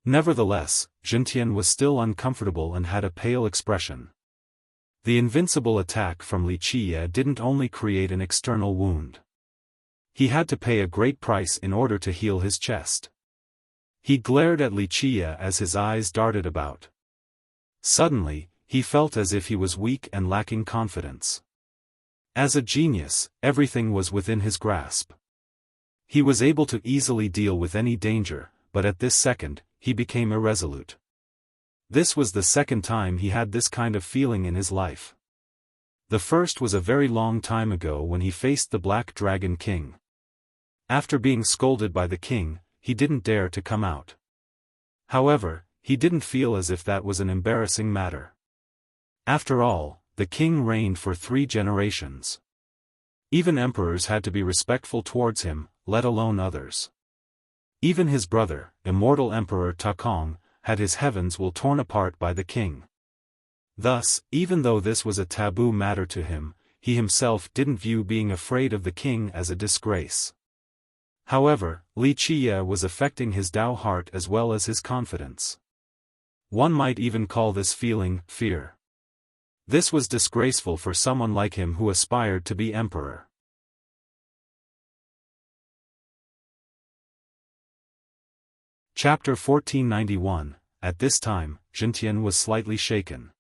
Nevertheless, Jintian was still uncomfortable and had a pale expression. The invincible attack from Wuxia didn't only create an external wound. He had to pay a great price in order to heal his chest. He glared at Wuxia as his eyes darted about. Suddenly, he felt as if he was weak and lacking confidence. As a genius, everything was within his grasp. He was able to easily deal with any danger, but at this second, he became irresolute. This was the second time he had this kind of feeling in his life. The first was a very long time ago when he faced the Black Dragon King. After being scolded by the king, he didn't dare to come out. However, he didn't feel as if that was an embarrassing matter. After all, the king reigned for 3 generations. Even emperors had to be respectful towards him, let alone others. Even his brother, immortal Emperor Takong, had his heavens will torn apart by the king. Thus, even though this was a taboo matter to him, he himself didn't view being afraid of the king as a disgrace. However, Wuxia was affecting his Dao heart as well as his confidence. One might even call this feeling fear. This was disgraceful for someone like him who aspired to be emperor. Chapter 1491. At this time, Jintian was slightly shaken.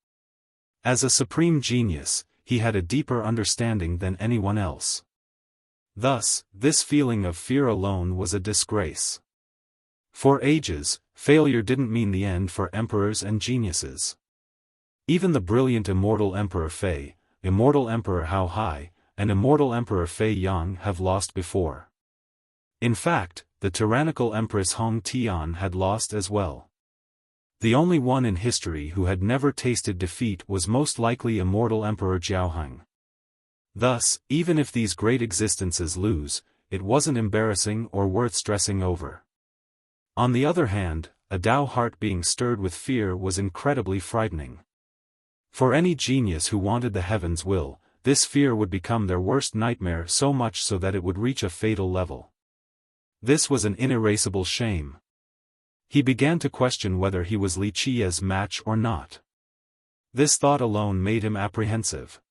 As a supreme genius, he had a deeper understanding than anyone else. Thus, this feeling of fear alone was a disgrace. For ages, failure didn't mean the end for emperors and geniuses. Even the brilliant immortal Emperor Fei, immortal Emperor Hao Hai, and immortal Emperor Fei Yang have lost before. In fact, the tyrannical Empress Hong Tian had lost as well. The only one in history who had never tasted defeat was most likely immortal Emperor Jiaoheng. Thus, even if these great existences lose, it wasn't embarrassing or worth stressing over. On the other hand, a Dao heart being stirred with fear was incredibly frightening. For any genius who wanted the heavens will, this fear would become their worst nightmare, so much so that it would reach a fatal level. This was an inerasable shame. He began to question whether he was Wuxia's match or not. This thought alone made him apprehensive.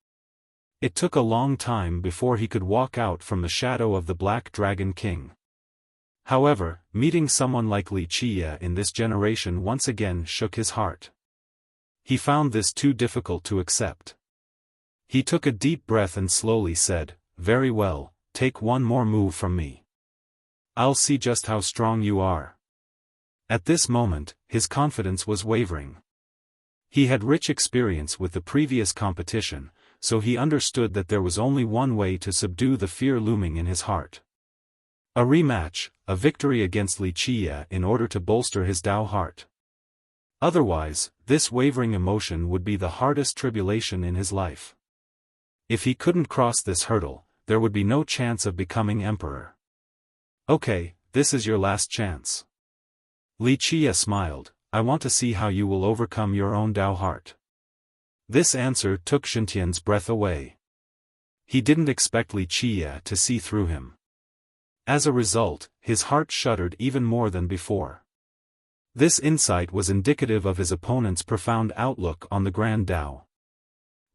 It took a long time before he could walk out from the shadow of the Black Dragon King. However, meeting someone like Wuxia in this generation once again shook his heart. He found this too difficult to accept. He took a deep breath and slowly said, "Very well, take one more move from me. I'll see just how strong you are." At this moment, his confidence was wavering. He had rich experience with the previous competition, so he understood that there was only one way to subdue the fear looming in his heart. A rematch, a victory against Wuxia in order to bolster his Dao heart. Otherwise, this wavering emotion would be the hardest tribulation in his life. If he couldn't cross this hurdle, there would be no chance of becoming emperor. "Okay, this is your last chance." Wuxia smiled, "I want to see how you will overcome your own Dao heart." This answer took Xintian's breath away. He didn't expect Wuxia to see through him. As a result, his heart shuddered even more than before. This insight was indicative of his opponent's profound outlook on the Grand Dao.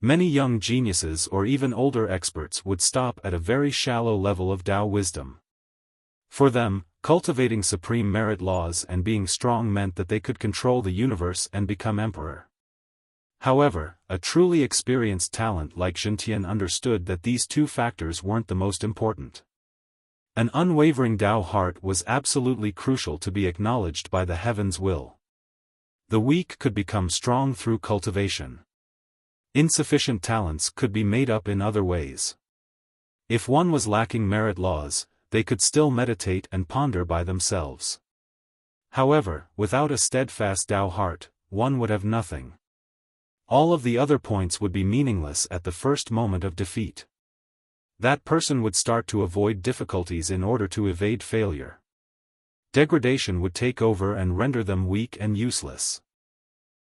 Many young geniuses or even older experts would stop at a very shallow level of Dao wisdom. For them, cultivating supreme merit laws and being strong meant that they could control the universe and become emperor. However, a truly experienced talent like Xintian understood that these two factors weren't the most important. An unwavering Dao heart was absolutely crucial to be acknowledged by the heaven's will. The weak could become strong through cultivation. Insufficient talents could be made up in other ways. If one was lacking merit laws, they could still meditate and ponder by themselves. However, without a steadfast Dao heart, one would have nothing. All of the other points would be meaningless at the first moment of defeat. That person would start to avoid difficulties in order to evade failure. Degradation would take over and render them weak and useless.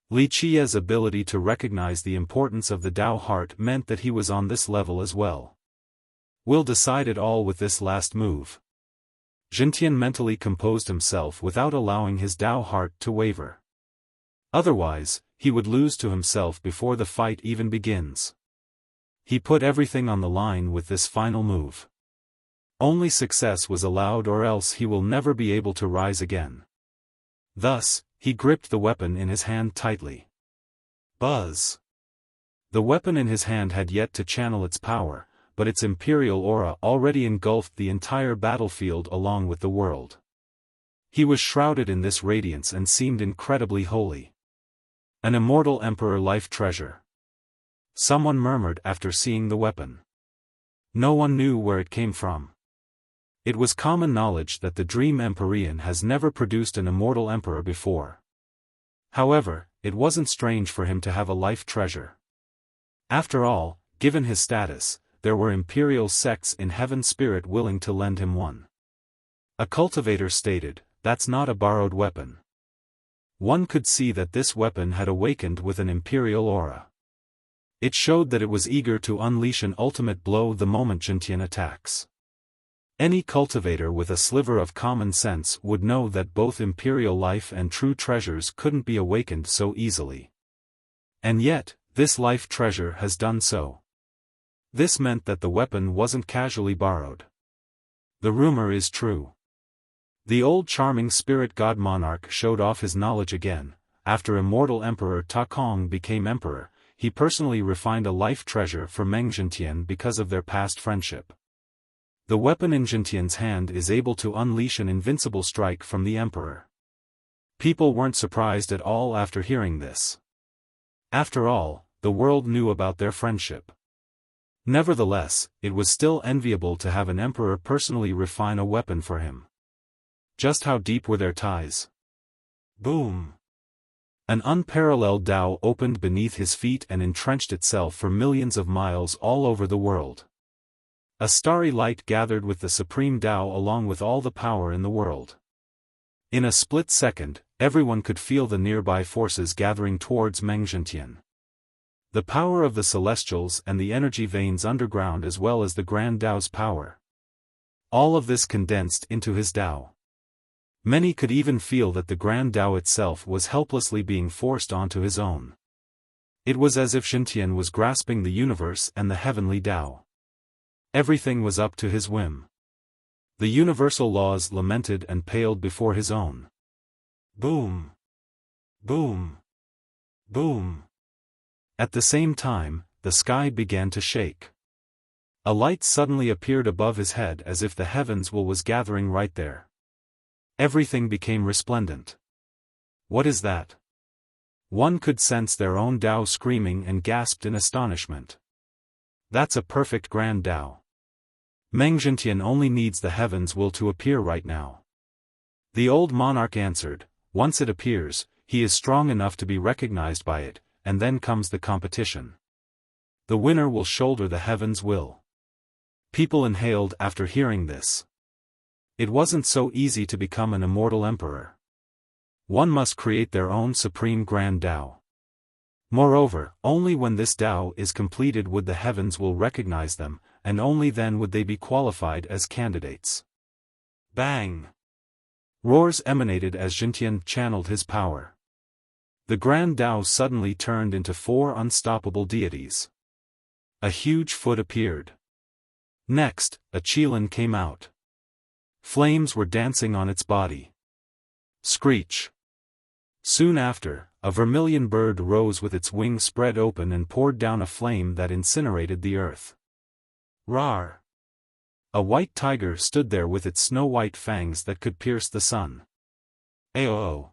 Wuxia's ability to recognize the importance of the Dao heart meant that he was on this level as well. We'll decide it all with this last move. Xintian mentally composed himself without allowing his Dao heart to waver. Otherwise, he would lose to himself before the fight even begins. He put everything on the line with this final move. Only success was allowed, or else he will never be able to rise again. Thus, he gripped the weapon in his hand tightly. Buzz! The weapon in his hand had yet to channel its power, but its imperial aura already engulfed the entire battlefield along with the world. He was shrouded in this radiance and seemed incredibly holy. An immortal emperor life treasure. Someone murmured after seeing the weapon. No one knew where it came from. It was common knowledge that the Dream Empyrean has never produced an immortal emperor before. However, it wasn't strange for him to have a life treasure. After all, given his status, there were imperial sects in heaven spirit willing to lend him one. A cultivator stated, "That's not a borrowed weapon." One could see that this weapon had awakened with an imperial aura. It showed that it was eager to unleash an ultimate blow the moment Xintian attacks. Any cultivator with a sliver of common sense would know that both imperial life and true treasures couldn't be awakened so easily. And yet, this life treasure has done so. This meant that the weapon wasn't casually borrowed. The rumor is true. The old charming spirit god monarch showed off his knowledge again. After immortal Emperor Ta Kong became emperor, he personally refined a life treasure for Meng Xintian because of their past friendship. The weapon in Xintian's hand is able to unleash an invincible strike from the emperor. People weren't surprised at all after hearing this. After all, the world knew about their friendship. Nevertheless, it was still enviable to have an emperor personally refine a weapon for him. Just how deep were their ties? Boom! An unparalleled Dao opened beneath his feet and entrenched itself for millions of miles all over the world. A starry light gathered with the supreme Dao along with all the power in the world. In a split second, everyone could feel the nearby forces gathering towards Meng Xintian. The power of the celestials and the energy veins underground as well as the Grand Dao's power. All of this condensed into his Dao. Many could even feel that the Grand Dao itself was helplessly being forced onto his own. It was as if Xintian was grasping the universe and the heavenly Tao. Everything was up to his whim. The universal laws lamented and paled before his own. Boom! Boom! Boom! At the same time, the sky began to shake. A light suddenly appeared above his head as if the heavens was gathering right there. Everything became resplendent. What is that? One could sense their own Tao screaming and gasped in astonishment. That's a perfect grand Tao. Meng Xintian only needs the heavens will to appear right now. The old monarch answered, once it appears, he is strong enough to be recognized by it, and then comes the competition. The winner will shoulder the heavens will. People inhaled after hearing this. It wasn't so easy to become an immortal emperor. One must create their own supreme grand Tao. Moreover, only when this Tao is completed would the heavens will recognize them, and only then would they be qualified as candidates. Bang! Roars emanated as Xintian channeled his power. The grand Tao suddenly turned into 4 unstoppable deities. A huge foot appeared. Next, a qilin came out. Flames were dancing on its body. Screech! Soon after, a vermilion bird rose with its wings spread open and poured down a flame that incinerated the earth. Rar! A white tiger stood there with its snow-white fangs that could pierce the sun. Aoo!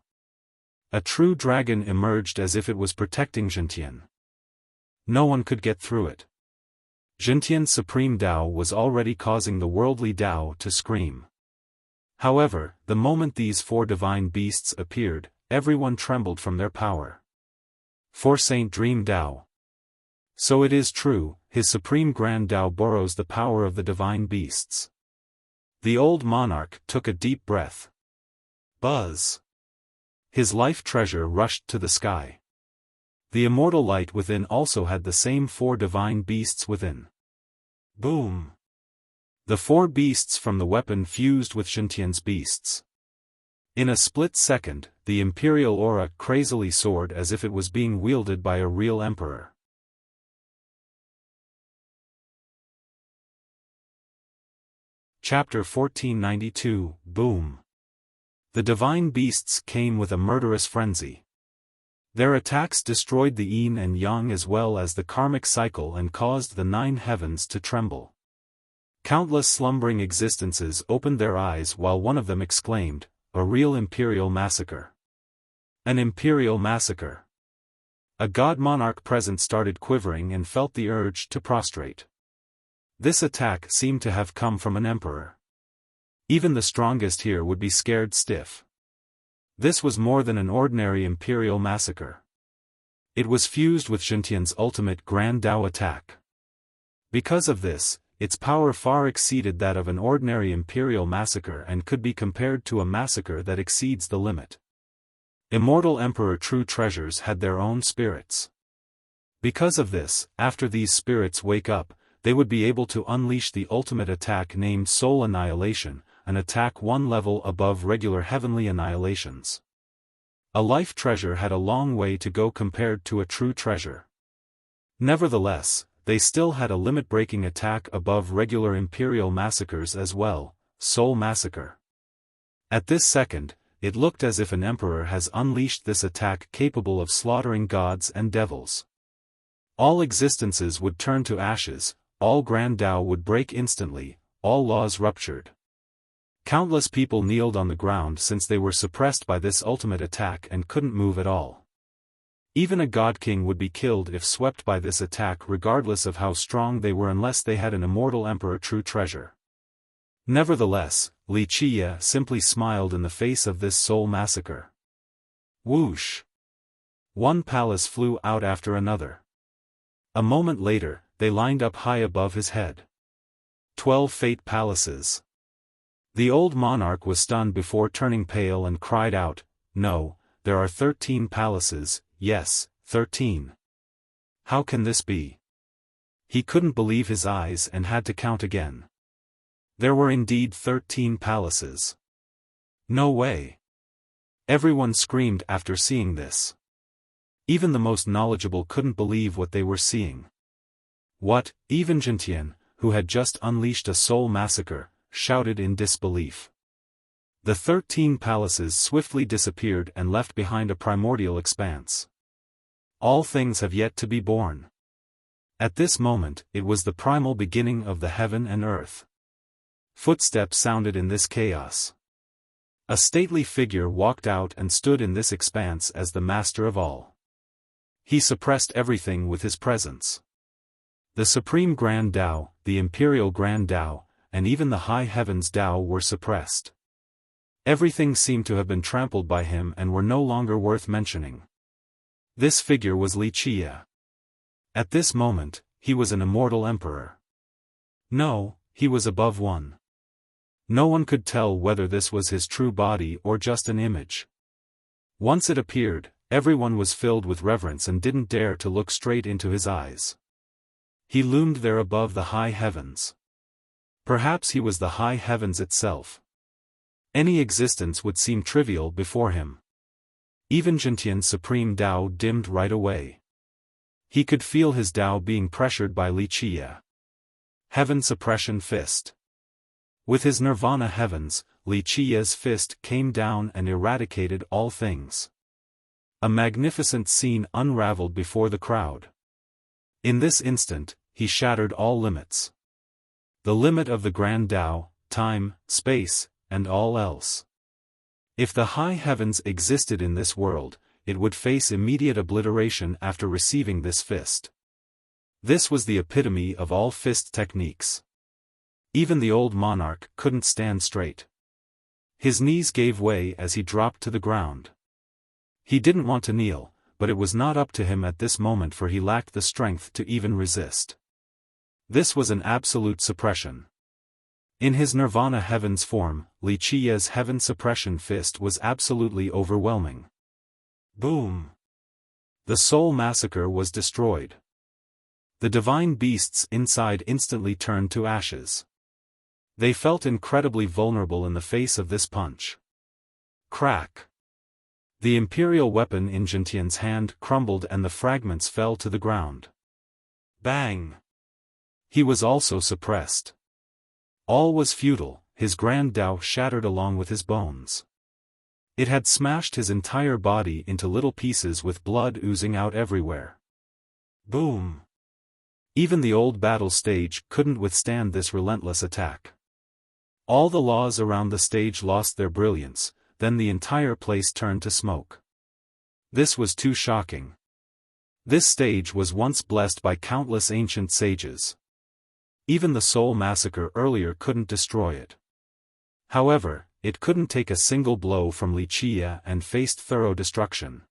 A true dragon emerged as if it was protecting Xintian. No one could get through it. Xintian's supreme Tao was already causing the worldly Tao to scream. However, the moment these 4 divine beasts appeared, everyone trembled from their power. For Saint Dream Tao. So it is true, his supreme grand Tao borrows the power of the divine beasts. The old monarch took a deep breath. Buzz! His life treasure rushed to the sky. The immortal light within also had the same 4 divine beasts within. Boom! The 4 beasts from the weapon fused with Xintian's beasts. In a split second, the imperial aura crazily soared as if it was being wielded by a real emperor. Chapter 1492, Boom! The divine beasts came with a murderous frenzy. Their attacks destroyed the yin and yang as well as the karmic cycle and caused the 9 heavens to tremble. Countless slumbering existences opened their eyes while one of them exclaimed, "A real imperial massacre." An imperial massacre. A god monarch present started quivering and felt the urge to prostrate. This attack seemed to have come from an emperor. Even the strongest here would be scared stiff. This was more than an ordinary imperial massacre. It was fused with Xintian's ultimate Grand Tao attack. Because of this, its power far exceeded that of an ordinary imperial massacre and could be compared to a massacre that exceeds the limit. Immortal Emperor true treasures had their own spirits. Because of this, after these spirits wake up, they would be able to unleash the ultimate attack named Soul Annihilation, an attack 1 level above regular heavenly annihilations. A life treasure had a long way to go compared to a true treasure. Nevertheless, they still had a limit-breaking attack above regular imperial massacres as well, Soul Massacre. At this second, it looked as if an emperor has unleashed this attack capable of slaughtering gods and devils. All existences would turn to ashes, all Grand Tao would break instantly, all laws ruptured. Countless people kneeled on the ground since they were suppressed by this ultimate attack and couldn't move at all. Even a god king would be killed if swept by this attack regardless of how strong they were unless they had an immortal emperor true treasure. Nevertheless, Li Qiye simply smiled in the face of this soul massacre. Whoosh! One palace flew out after another. A moment later, they lined up high above his head. 12 fate palaces. The old monarch was stunned before turning pale and cried out, "No, there are 13 palaces, yes, 13. How can this be?" He couldn't believe his eyes and had to count again. There were indeed 13 palaces. No way. Everyone screamed after seeing this. Even the most knowledgeable couldn't believe what they were seeing. What, even Jintian, who had just unleashed a soul massacre, shouted in disbelief. The 13 palaces swiftly disappeared and left behind a primordial expanse. All things have yet to be born. At this moment, it was the primal beginning of the heaven and earth. Footsteps sounded in this chaos. A stately figure walked out and stood in this expanse as the master of all. He suppressed everything with his presence. The Supreme Grand Tao, the Imperial Grand Tao, and even the High Heavens Tao were suppressed. Everything seemed to have been trampled by him and were no longer worth mentioning. This figure was Wuxia. At this moment, he was an immortal emperor. No, he was above one. No one could tell whether this was his true body or just an image. Once it appeared, everyone was filled with reverence and didn't dare to look straight into his eyes. He loomed there above the high heavens. Perhaps he was the high heavens itself. Any existence would seem trivial before him. Even Jintian's supreme Tao dimmed right away. He could feel his Tao being pressured by Wuxia. Heaven Suppression Fist. With his Nirvana heavens, Wuxia's fist came down and eradicated all things. A magnificent scene unraveled before the crowd. In this instant, he shattered all limits. The limit of the Grand Tao, time, space, and all else. If the high heavens existed in this world, it would face immediate obliteration after receiving this fist. This was the epitome of all fist techniques. Even the old monarch couldn't stand straight. His knees gave way as he dropped to the ground. He didn't want to kneel, but it was not up to him at this moment, for he lacked the strength to even resist. This was an absolute suppression. In his Nirvana heavens form, Wuxia's heaven suppression fist was absolutely overwhelming. Boom! The soul massacre was destroyed. The divine beasts inside instantly turned to ashes. They felt incredibly vulnerable in the face of this punch. Crack! The imperial weapon in Jintian's hand crumbled and the fragments fell to the ground. Bang! He was also suppressed. All was futile, his Grand Tao shattered along with his bones. It had smashed his entire body into little pieces with blood oozing out everywhere. Boom! Even the old battle stage couldn't withstand this relentless attack. All the laws around the stage lost their brilliance, then the entire place turned to smoke. This was too shocking. This stage was once blessed by countless ancient sages. Even the soul massacre earlier couldn't destroy it. However, it couldn't take a single blow from Wuxia and faced thorough destruction.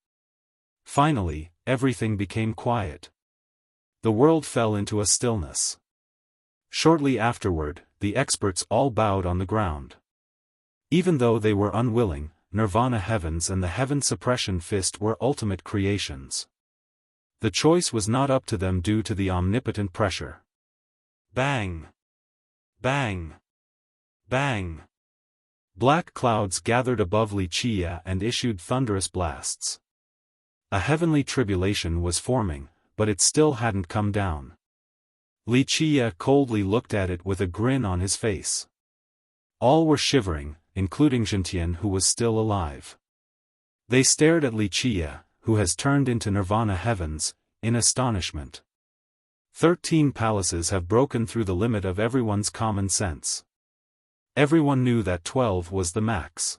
Finally, everything became quiet. The world fell into a stillness. Shortly afterward, the experts all bowed on the ground. Even though they were unwilling, Nirvana heavens and the heaven suppression fist were ultimate creations. The choice was not up to them due to the omnipotent pressure. Bang! Bang! Bang! Black clouds gathered above Wuxia and issued thunderous blasts. A heavenly tribulation was forming, but it still hadn't come down. Wuxia coldly looked at it with a grin on his face. All were shivering, including Jintian, who was still alive. They stared at Wuxia, who has turned into Nirvana heavens, in astonishment. 13 palaces have broken through the limit of everyone's common sense. Everyone knew that 12 was the max.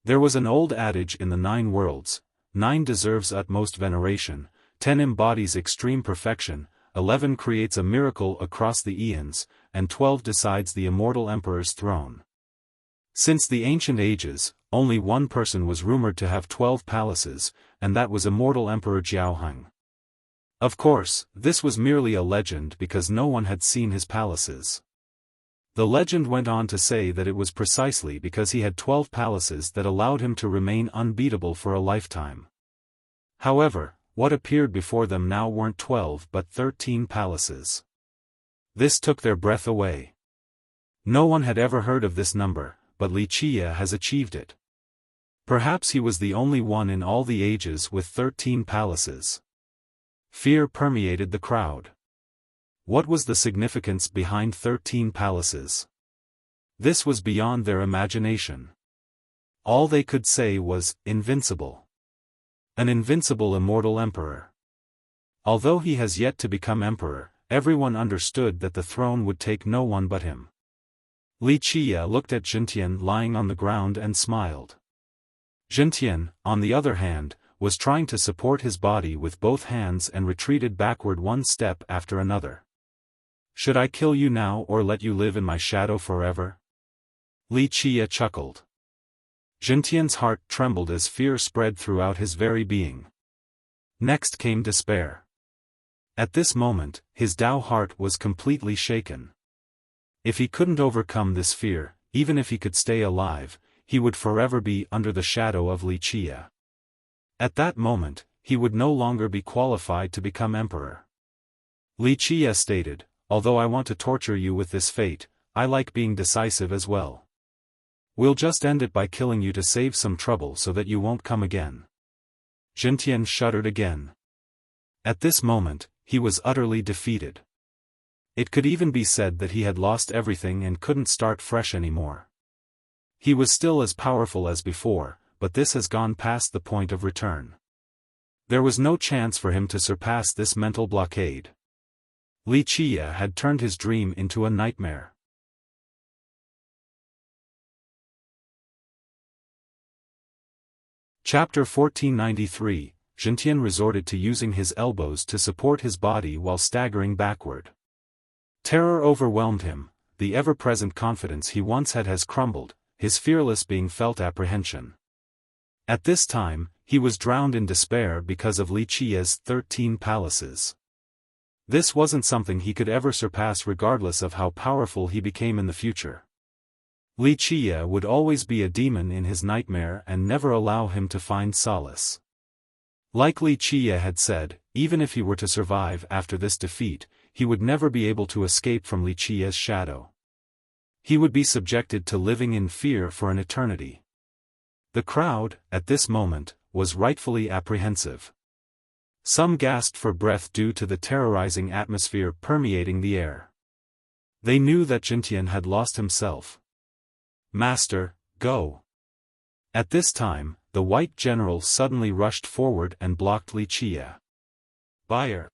There was an old adage in the 9 worlds: 9 deserves utmost veneration, 10 embodies extreme perfection, 11 creates a miracle across the eons, and 12 decides the immortal emperor's throne. Since the ancient ages, only one person was rumored to have 12 palaces, and that was immortal Emperor Xiaofan. Of course, this was merely a legend because no one had seen his palaces. The legend went on to say that it was precisely because he had 12 palaces that allowed him to remain unbeatable for a lifetime. However, what appeared before them now weren't 12 but 13 palaces. This took their breath away. No one had ever heard of this number, but Wuxia has achieved it. Perhaps he was the only one in all the ages with 13 palaces. Fear permeated the crowd. What was the significance behind 13 palaces? This was beyond their imagination. All they could say was, invincible. An invincible immortal emperor. Although he has yet to become emperor, everyone understood that the throne would take no one but him. Li Qia looked at Zhentian lying on the ground and smiled. Zhentian, on the other hand, was trying to support his body with both hands and retreated backward one step after another. Should I kill you now or let you live in my shadow forever? Li Qia chuckled. Zhentian's heart trembled as fear spread throughout his very being. Next came despair. At this moment, his Tao heart was completely shaken. If he couldn't overcome this fear, even if he could stay alive, he would forever be under the shadow of Li Qia. At that moment, he would no longer be qualified to become emperor. Li Qia stated, although I want to torture you with this fate, I like being decisive as well. We'll just end it by killing you to save some trouble so that you won't come again. Zhentian shuddered again. At this moment, he was utterly defeated. It could even be said that he had lost everything and couldn't start fresh anymore. He was still as powerful as before, but this has gone past the point of return. There was no chance for him to surpass this mental blockade. Li Qia had turned his dream into a nightmare. Chapter 1493, Zhentian resorted to using his elbows to support his body while staggering backward. Terror overwhelmed him, the ever-present confidence he once had has crumbled, his fearless being felt apprehension. At this time, he was drowned in despair because of Li Qia's 13 palaces. This wasn't something he could ever surpass regardless of how powerful he became in the future. Li Qia would always be a demon in his nightmare and never allow him to find solace. Like Li Qia had said, even if he were to survive after this defeat, he would never be able to escape from Li Qia's shadow. He would be subjected to living in fear for an eternity. The crowd, at this moment, was rightfully apprehensive. Some gasped for breath due to the terrorizing atmosphere permeating the air. They knew that Zhentian had lost himself. Master, go. At this time, the white general suddenly rushed forward and blocked Li Qia. Buyer.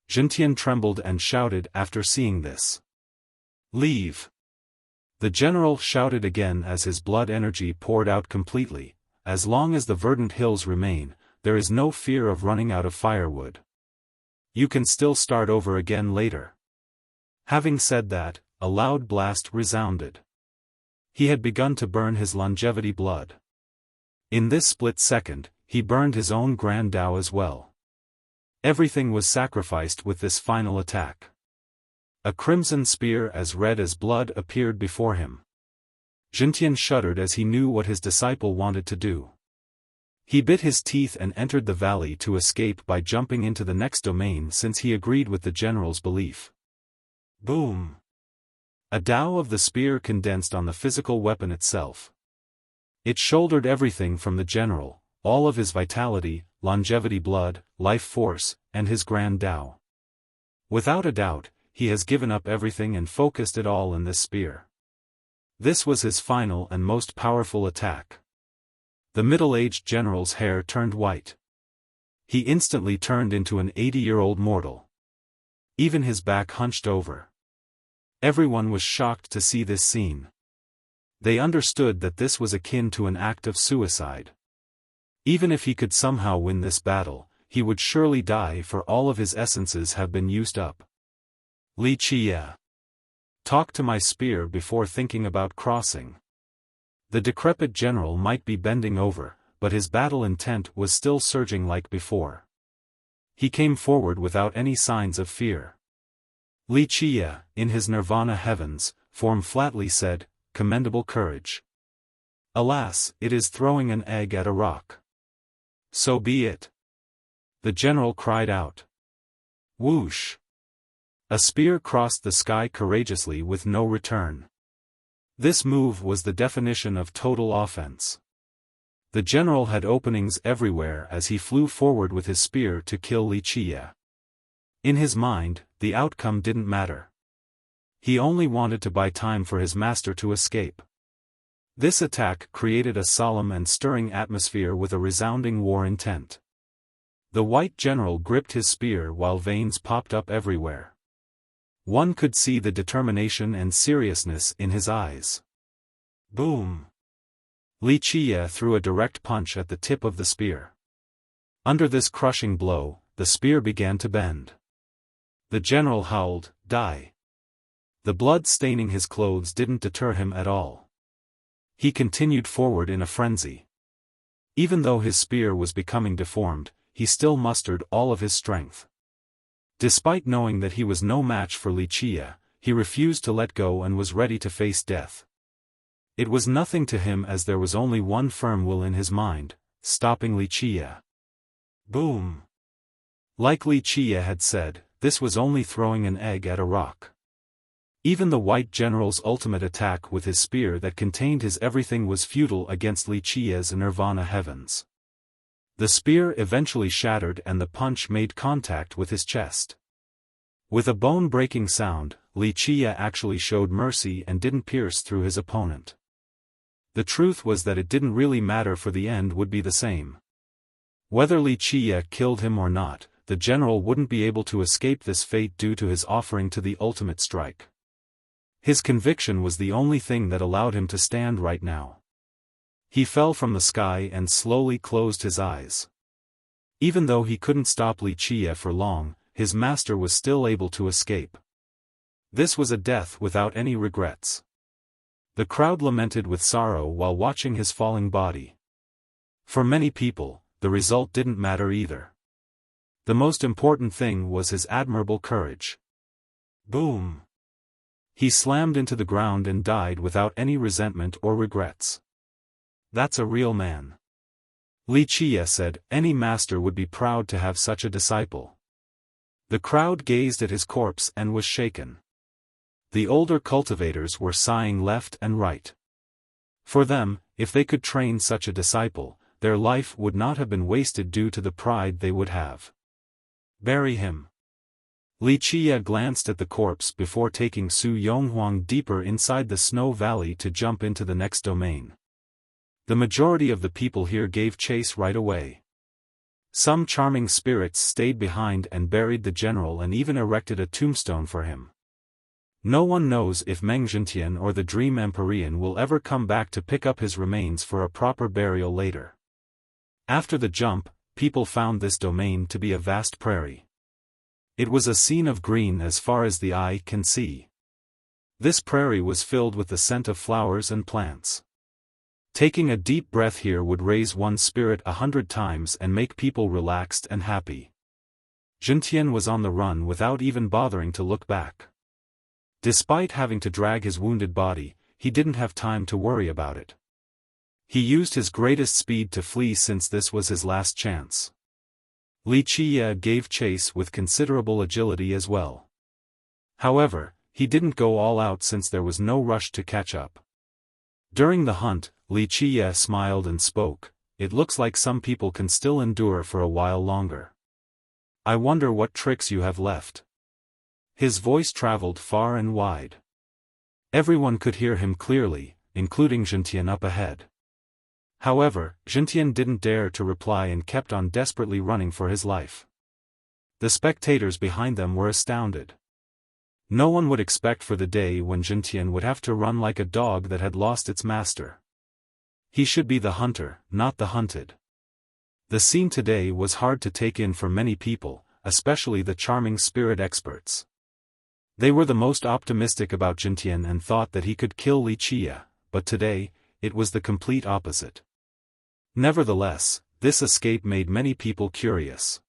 Zhentian trembled and shouted after seeing this. Leave. The general shouted again as his blood energy poured out completely. As long as the verdant hills remain, there is no fear of running out of firewood. You can still start over again later. Having said that, a loud blast resounded. He had begun to burn his longevity blood. In this split second, he burned his own grand Tao as well. Everything was sacrificed with this final attack. A crimson spear as red as blood appeared before him. Zhentian shuddered as he knew what his disciple wanted to do. He bit his teeth and entered the valley to escape by jumping into the next domain since he agreed with the general's belief. Boom! A Tao of the spear condensed on the physical weapon itself. It shouldered everything from the general, all of his vitality, longevity blood, life force, and his grand Tao. Without a doubt, he has given up everything and focused it all in this spear. This was his final and most powerful attack. The middle-aged general's hair turned white. He instantly turned into an 80-year-old mortal. Even his back hunched over. Everyone was shocked to see this scene. They understood that this was akin to an act of suicide. Even if he could somehow win this battle, he would surely die for all of his essences have been used up. Li Qia. Talk to my spear before thinking about crossing. The decrepit general might be bending over, but his battle intent was still surging like before. He came forward without any signs of fear. Li Qia, in his nirvana heavens, form flatly said, commendable courage. Alas, it is throwing an egg at a rock. So be it. The general cried out. Whoosh! A spear crossed the sky courageously with no return. This move was the definition of total offense. The general had openings everywhere as he flew forward with his spear to kill Wuxia. In his mind, the outcome didn't matter. He only wanted to buy time for his master to escape. This attack created a solemn and stirring atmosphere with a resounding war intent. The white general gripped his spear while veins popped up everywhere. One could see the determination and seriousness in his eyes. Boom! Wuxia threw a direct punch at the tip of the spear. Under this crushing blow, the spear began to bend. The general howled, "Die!" The blood staining his clothes didn't deter him at all. He continued forward in a frenzy. Even though his spear was becoming deformed, he still mustered all of his strength. Despite knowing that he was no match for Wuxia, he refused to let go and was ready to face death. It was nothing to him as there was only one firm will in his mind, stopping Wuxia. Boom! Like Wuxia had said, this was only throwing an egg at a rock. Even the white general's ultimate attack with his spear that contained his everything was futile against Wuxia's nirvana heavens. The spear eventually shattered and the punch made contact with his chest. With a bone-breaking sound, Wuxia actually showed mercy and didn't pierce through his opponent. The truth was that it didn't really matter, for the end would be the same. Whether Wuxia killed him or not, the general wouldn't be able to escape this fate due to his offering to the ultimate strike. His conviction was the only thing that allowed him to stand right now. He fell from the sky and slowly closed his eyes. Even though he couldn't stop Wuxia for long, his master was still able to escape. This was a death without any regrets. The crowd lamented with sorrow while watching his falling body. For many people, the result didn't matter either. The most important thing was his admirable courage. Boom! He slammed into the ground and died without any resentment or regrets. That's a real man. Wuxia said, any master would be proud to have such a disciple. The crowd gazed at his corpse and was shaken. The older cultivators were sighing left and right. For them, if they could train such a disciple, their life would not have been wasted due to the pride they would have. Bury him. Wuxia glanced at the corpse before taking Su Yonghuang deeper inside the snow valley to jump into the next domain. The majority of the people here gave chase right away. Some charming spirits stayed behind and buried the general and even erected a tombstone for him. No one knows if Meng Zhentian or the Dream Empyrean will ever come back to pick up his remains for a proper burial later. After the jump, people found this domain to be a vast prairie. It was a scene of green as far as the eye can see. This prairie was filled with the scent of flowers and plants. Taking a deep breath here would raise one's spirit 100 times and make people relaxed and happy. Zhentian was on the run without even bothering to look back. Despite having to drag his wounded body, he didn't have time to worry about it. He used his greatest speed to flee since this was his last chance. Wuxia gave chase with considerable agility as well. However, he didn't go all out since there was no rush to catch up. During the hunt, Wuxia smiled and spoke, "It looks like some people can still endure for a while longer. I wonder what tricks you have left." His voice traveled far and wide. Everyone could hear him clearly, including Zhentian up ahead. However, Zhentian didn't dare to reply and kept on desperately running for his life. The spectators behind them were astounded. No one would expect for the day when Zhentian would have to run like a dog that had lost its master. He should be the hunter, not the hunted. The scene today was hard to take in for many people, especially the charming spirit experts. They were the most optimistic about Zhentian and thought that he could kill Wuxia, but today, it was the complete opposite. Nevertheless, this escape made many people curious.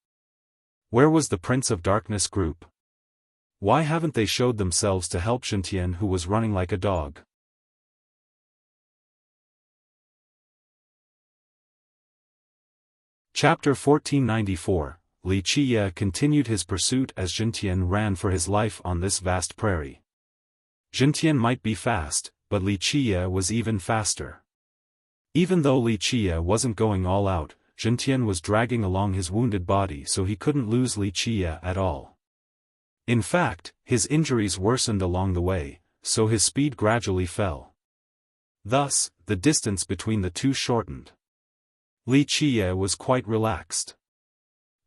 Where was the Prince of Darkness group? Why haven't they showed themselves to help Zhentian, who was running like a dog? Chapter 1494, Wuxia continued his pursuit as Zhentian ran for his life on this vast prairie. Zhentian might be fast, but Wuxia was even faster. Even though Li Qie wasn't going all out, Jintian was dragging along his wounded body so he couldn't lose Li Qie at all. In fact, his injuries worsened along the way, so his speed gradually fell. Thus, the distance between the two shortened. Li Qie was quite relaxed.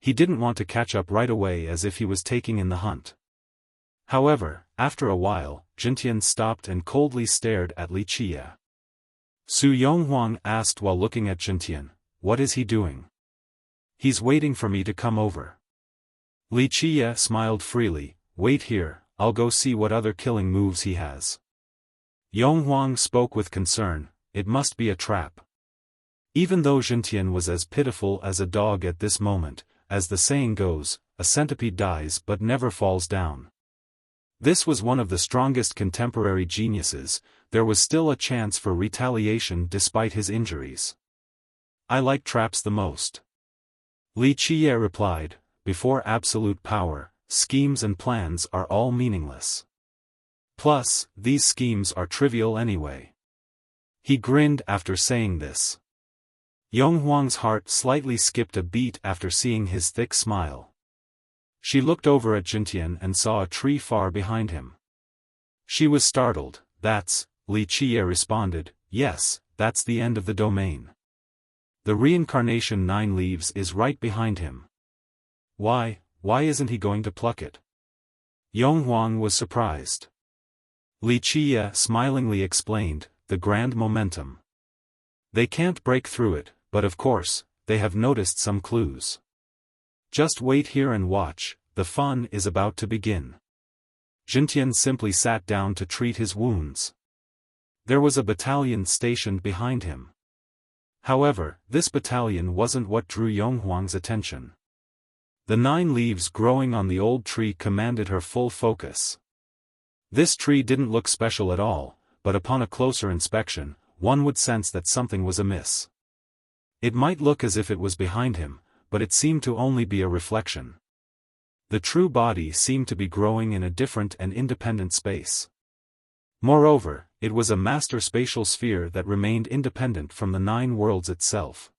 He didn't want to catch up right away as if he was taking in the hunt. However, after a while, Jintian stopped and coldly stared at Li Qie. Su Yonghuang asked while looking at Jintian, "What is he doing?" "He's waiting for me to come over." Li Qie smiled freely, "Wait here, I'll go see what other killing moves he has." Yonghuang spoke with concern, "It must be a trap." Even though Jintian was as pitiful as a dog at this moment, as the saying goes, a centipede dies but never falls down. This was one of the strongest contemporary geniuses. There was still a chance for retaliation despite his injuries. "I like traps the most." Li Qie replied, "Before absolute power, schemes and plans are all meaningless. Plus, these schemes are trivial anyway." He grinned after saying this. Yonghuang's heart slightly skipped a beat after seeing his thick smile. She looked over at Jintian and saw a tree far behind him. She was startled. "That's," Li Qie responded, "Yes, that's the end of the domain. The reincarnation 9 leaves is right behind him." Why isn't he going to pluck it?" Yonghuang was surprised. Li Qie smilingly explained, "The grand momentum. They can't break through it, but of course, they have noticed some clues. Just wait here and watch, the fun is about to begin." Jintian simply sat down to treat his wounds. There was a battalion stationed behind him. However, this battalion wasn't what drew Yonghuang's attention. The 9 leaves growing on the old tree commanded her full focus. This tree didn't look special at all, but upon a closer inspection, one would sense that something was amiss. It might look as if it was behind him, but it seemed to only be a reflection. The true body seemed to be growing in a different and independent space. Moreover, it was a master spatial sphere that remained independent from the 9 worlds itself.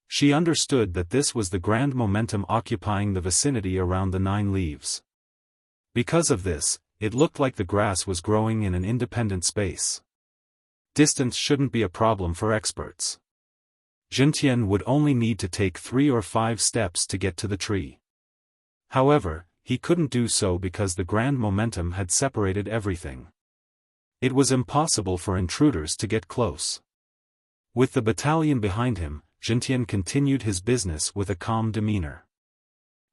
She understood that this was the grand momentum occupying the vicinity around the 9 leaves. Because of this, it looked like the grass was growing in an independent space. Distance shouldn't be a problem for experts. Jintian would only need to take 3 or 5 steps to get to the tree. However, he couldn't do so because the grand momentum had separated everything. It was impossible for intruders to get close. With the battalion behind him, Jintian continued his business with a calm demeanor.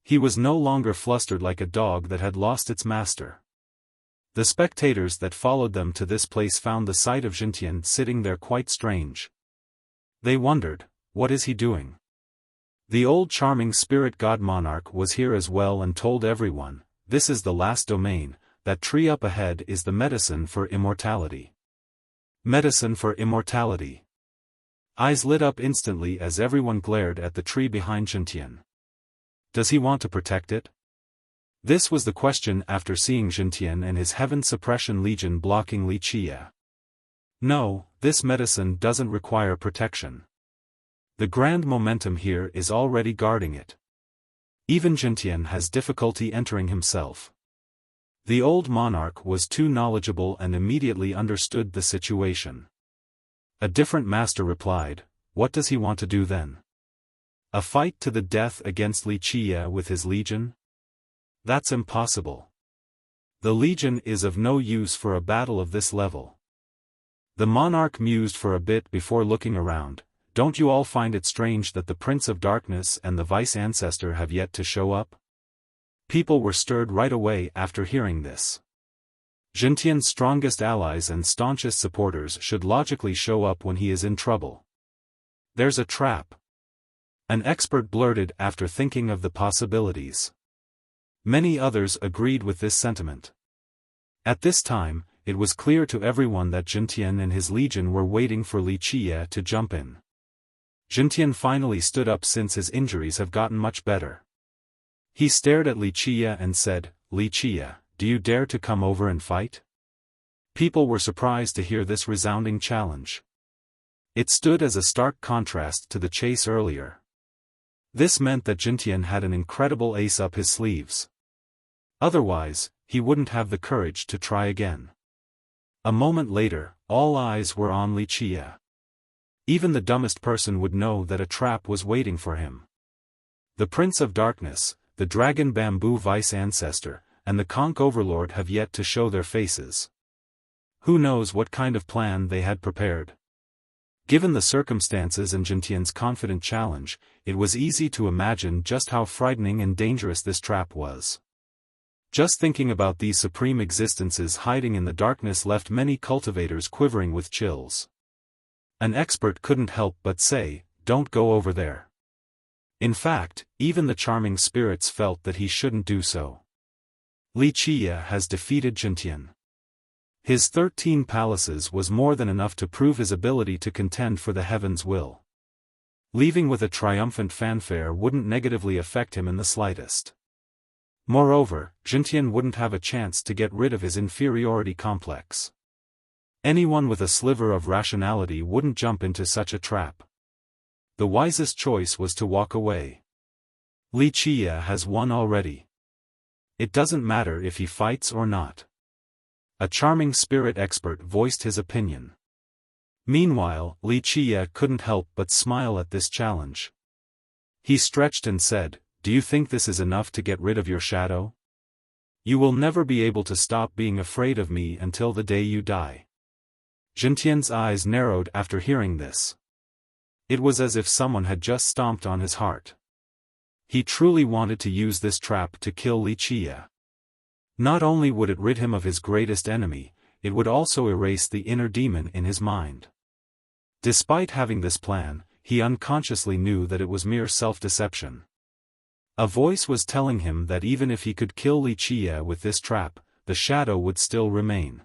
He was no longer flustered like a dog that had lost its master. The spectators that followed them to this place found the sight of Jintian sitting there quite strange. They wondered, what is he doing? The old charming spirit god monarch was here as well and told everyone, "This is the last domain, that tree up ahead is the medicine for immortality." Medicine for immortality. Eyes lit up instantly as everyone glared at the tree behind Jintian. Does he want to protect it? This was the question after seeing Jintian and his Heaven Suppression Legion blocking Li Qie. No, this medicine doesn't require protection. The grand momentum here is already guarding it. Even Jintian has difficulty entering himself. The old monarch was too knowledgeable and immediately understood the situation. A different master replied, "What does he want to do then? A fight to the death against Li Qie with his legion? That's impossible. The legion is of no use for a battle of this level." The monarch mused for a bit before looking around. "Don't you all find it strange that the Prince of Darkness and the Vice Ancestor have yet to show up?" People were stirred right away after hearing this. Jintian's strongest allies and staunchest supporters should logically show up when he is in trouble. "There's a trap," an expert blurted after thinking of the possibilities. Many others agreed with this sentiment. At this time, it was clear to everyone that Jintian and his legion were waiting for Li Qie to jump in. Jintian finally stood up since his injuries have gotten much better. He stared at Li Qie and said, "Li Qie, do you dare to come over and fight?" People were surprised to hear this resounding challenge. It stood as a stark contrast to the chase earlier. This meant that Jintian had an incredible ace up his sleeves. Otherwise, he wouldn't have the courage to try again. A moment later, all eyes were on Wuxia. Even the dumbest person would know that a trap was waiting for him. The Prince of Darkness, the Dragon Bamboo Vice-Ancestor, and the Conch Overlord have yet to show their faces. Who knows what kind of plan they had prepared? Given the circumstances and Jintian's confident challenge, it was easy to imagine just how frightening and dangerous this trap was. Just thinking about these supreme existences hiding in the darkness left many cultivators quivering with chills. An expert couldn't help but say, "Don't go over there." In fact, even the charming spirits felt that he shouldn't do so. Wuxia has defeated Jintian. His 13 palaces was more than enough to prove his ability to contend for the heaven's will. Leaving with a triumphant fanfare wouldn't negatively affect him in the slightest. Moreover, Jintian wouldn't have a chance to get rid of his inferiority complex. Anyone with a sliver of rationality wouldn't jump into such a trap. The wisest choice was to walk away. Wuxia has won already. It doesn't matter if he fights or not. A charming spirit expert voiced his opinion. Meanwhile, Wuxia couldn't help but smile at this challenge. He stretched and said, "Do you think this is enough to get rid of your shadow? You will never be able to stop being afraid of me until the day you die." Jintian's eyes narrowed after hearing this. It was as if someone had just stomped on his heart. He truly wanted to use this trap to kill Wuxia. Not only would it rid him of his greatest enemy, it would also erase the inner demon in his mind. Despite having this plan, he unconsciously knew that it was mere self-deception. A voice was telling him that even if he could kill Wuxia with this trap, the shadow would still remain.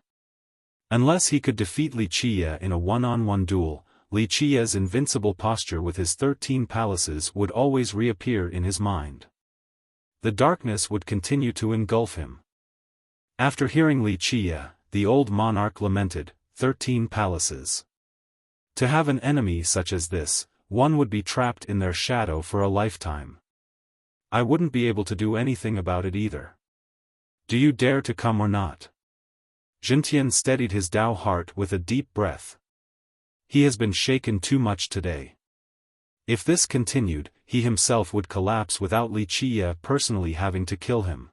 Unless he could defeat Wuxia in a one-on-one duel, Wuxia's invincible posture with his 13 palaces would always reappear in his mind. The darkness would continue to engulf him. After hearing Wuxia, the old monarch lamented, 13 palaces. To have an enemy such as this, one would be trapped in their shadow for a lifetime. I wouldn't be able to do anything about it either. Do you dare to come or not? Jintian steadied his Tao heart with a deep breath. He has been shaken too much today. If this continued, he himself would collapse without Wuxia personally having to kill him.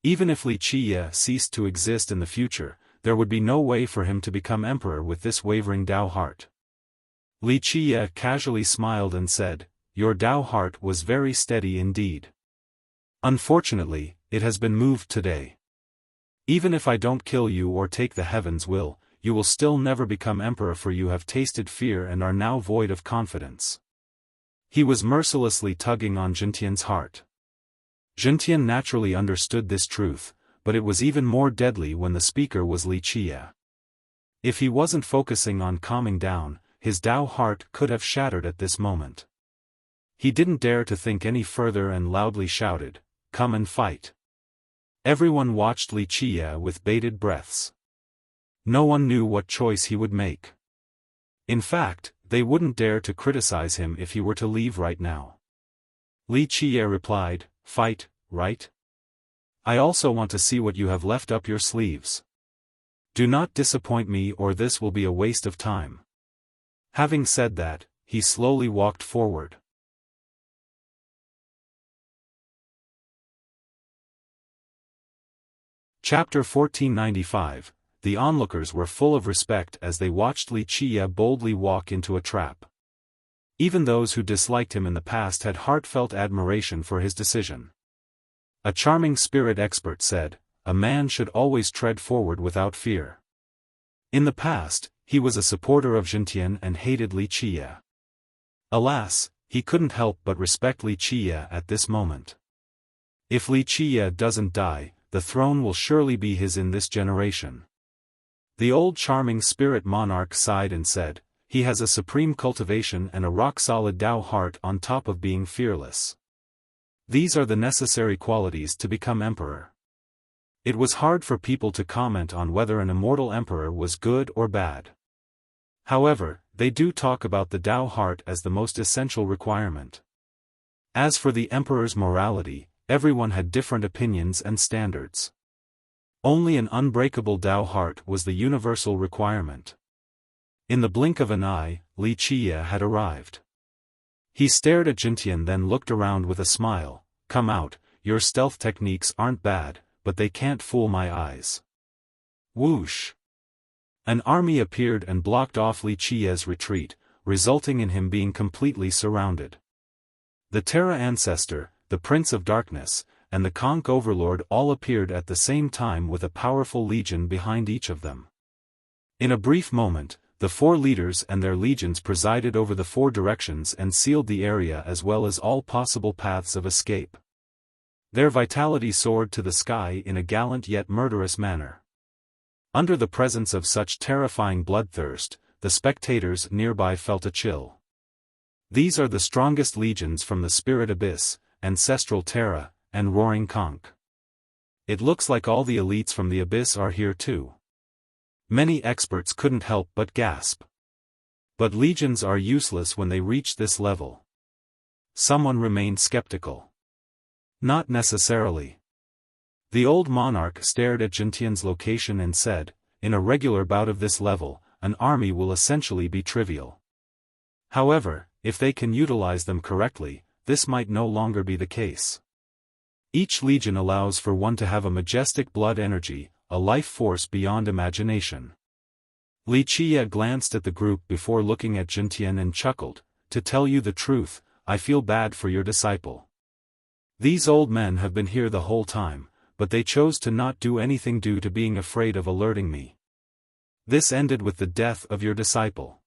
Even if Wuxia ceased to exist in the future, there would be no way for him to become emperor with this wavering Tao heart. Wuxia casually smiled and said, "Your Tao heart was very steady indeed. Unfortunately, it has been moved today. Even if I don't kill you or take the heaven's will, you will still never become emperor, for you have tasted fear and are now void of confidence." He was mercilessly tugging on Jintian's heart. Jintian naturally understood this truth, but it was even more deadly when the speaker was Wuxia. If he wasn't focusing on calming down, his Tao heart could have shattered at this moment. He didn't dare to think any further and loudly shouted, "Come and fight." Everyone watched Wuxia with bated breaths. No one knew what choice he would make. In fact, they wouldn't dare to criticize him if he were to leave right now. Wuxia replied, "Fight, right? I also want to see what you have left up your sleeves. Do not disappoint me or this will be a waste of time." Having said that, he slowly walked forward. Chapter 1495. The onlookers were full of respect as they watched Wuxia boldly walk into a trap. Even those who disliked him in the past had heartfelt admiration for his decision. A charming spirit expert said, "A man should always tread forward without fear." In the past, he was a supporter of Jintian and hated Wuxia. Alas, he couldn't help but respect Wuxia at this moment. If Wuxia doesn't die, the throne will surely be his in this generation. The old charming spirit monarch sighed and said, "He has a supreme cultivation and a rock-solid Tao heart on top of being fearless. These are the necessary qualities to become emperor." It was hard for people to comment on whether an immortal emperor was good or bad. However, they do talk about the Tao heart as the most essential requirement. As for the emperor's morality, everyone had different opinions and standards. Only an unbreakable Tao heart was the universal requirement. In the blink of an eye, Li Qiye had arrived. He stared at Jintian, then looked around with a smile. "Come out, your stealth techniques aren't bad, but they can't fool my eyes." Whoosh! An army appeared and blocked off Li Qiye's retreat, resulting in him being completely surrounded. The Terra Ancestor, the Prince of Darkness, and the Conch Overlord all appeared at the same time with a powerful legion behind each of them. In a brief moment, the four leaders and their legions presided over the four directions and sealed the area as well as all possible paths of escape. Their vitality soared to the sky in a gallant yet murderous manner. Under the presence of such terrifying bloodthirst, the spectators nearby felt a chill. These are the strongest legions from the Spirit Abyss, Ancestral Terra, and Roaring Conch. It looks like all the elites from the Abyss are here too. Many experts couldn't help but gasp. But legions are useless when they reach this level. Someone remained skeptical. Not necessarily. The old monarch stared at Jintian's location and said, "In a regular bout of this level, an army will essentially be trivial. However, if they can utilize them correctly, this might no longer be the case. Each legion allows for one to have a majestic blood energy, a life force beyond imagination." Li Qiye glanced at the group before looking at Jintian and chuckled, "To tell you the truth, I feel bad for your disciple. These old men have been here the whole time, but they chose to not do anything due to being afraid of alerting me. This ended with the death of your disciple.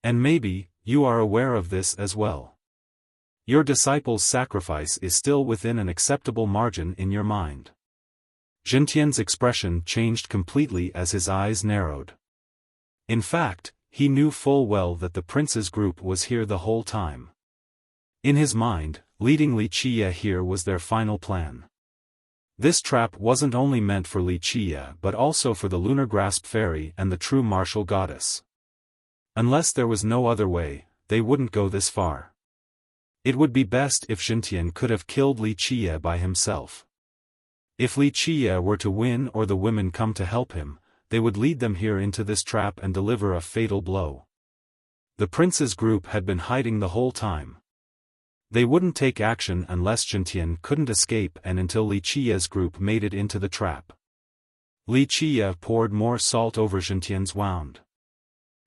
And maybe, you are aware of this as well. Your disciple's sacrifice is still within an acceptable margin in your mind." Jintian's expression changed completely as his eyes narrowed. In fact, he knew full well that the prince's group was here the whole time. In his mind, leading Li Qiye here was their final plan. This trap wasn't only meant for Li Qiye but also for the Lunar Grasp Fairy and the true martial goddess. Unless there was no other way, they wouldn't go this far. It would be best if Jintian could have killed Li Qiye by himself. If Li Qiye were to win or the women come to help him, they would lead them here into this trap and deliver a fatal blow. The prince's group had been hiding the whole time. They wouldn't take action unless Jintian couldn't escape and until Li Qiye's group made it into the trap. Li Qiye poured more salt over Jintian's wound.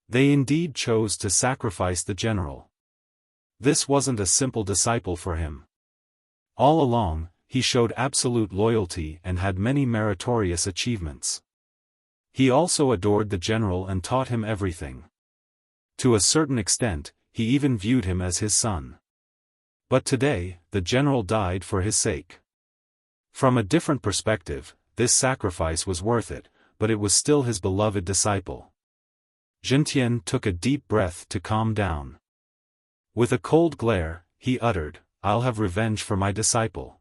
They indeed chose to sacrifice the general. This wasn't a simple disciple for him. All along, he showed absolute loyalty and had many meritorious achievements. He also adored the general and taught him everything. To a certain extent, he even viewed him as his son. But today, the general died for his sake. From a different perspective, this sacrifice was worth it, but it was still his beloved disciple. Jintian took a deep breath to calm down. With a cold glare, he uttered, "I'll have revenge for my disciple."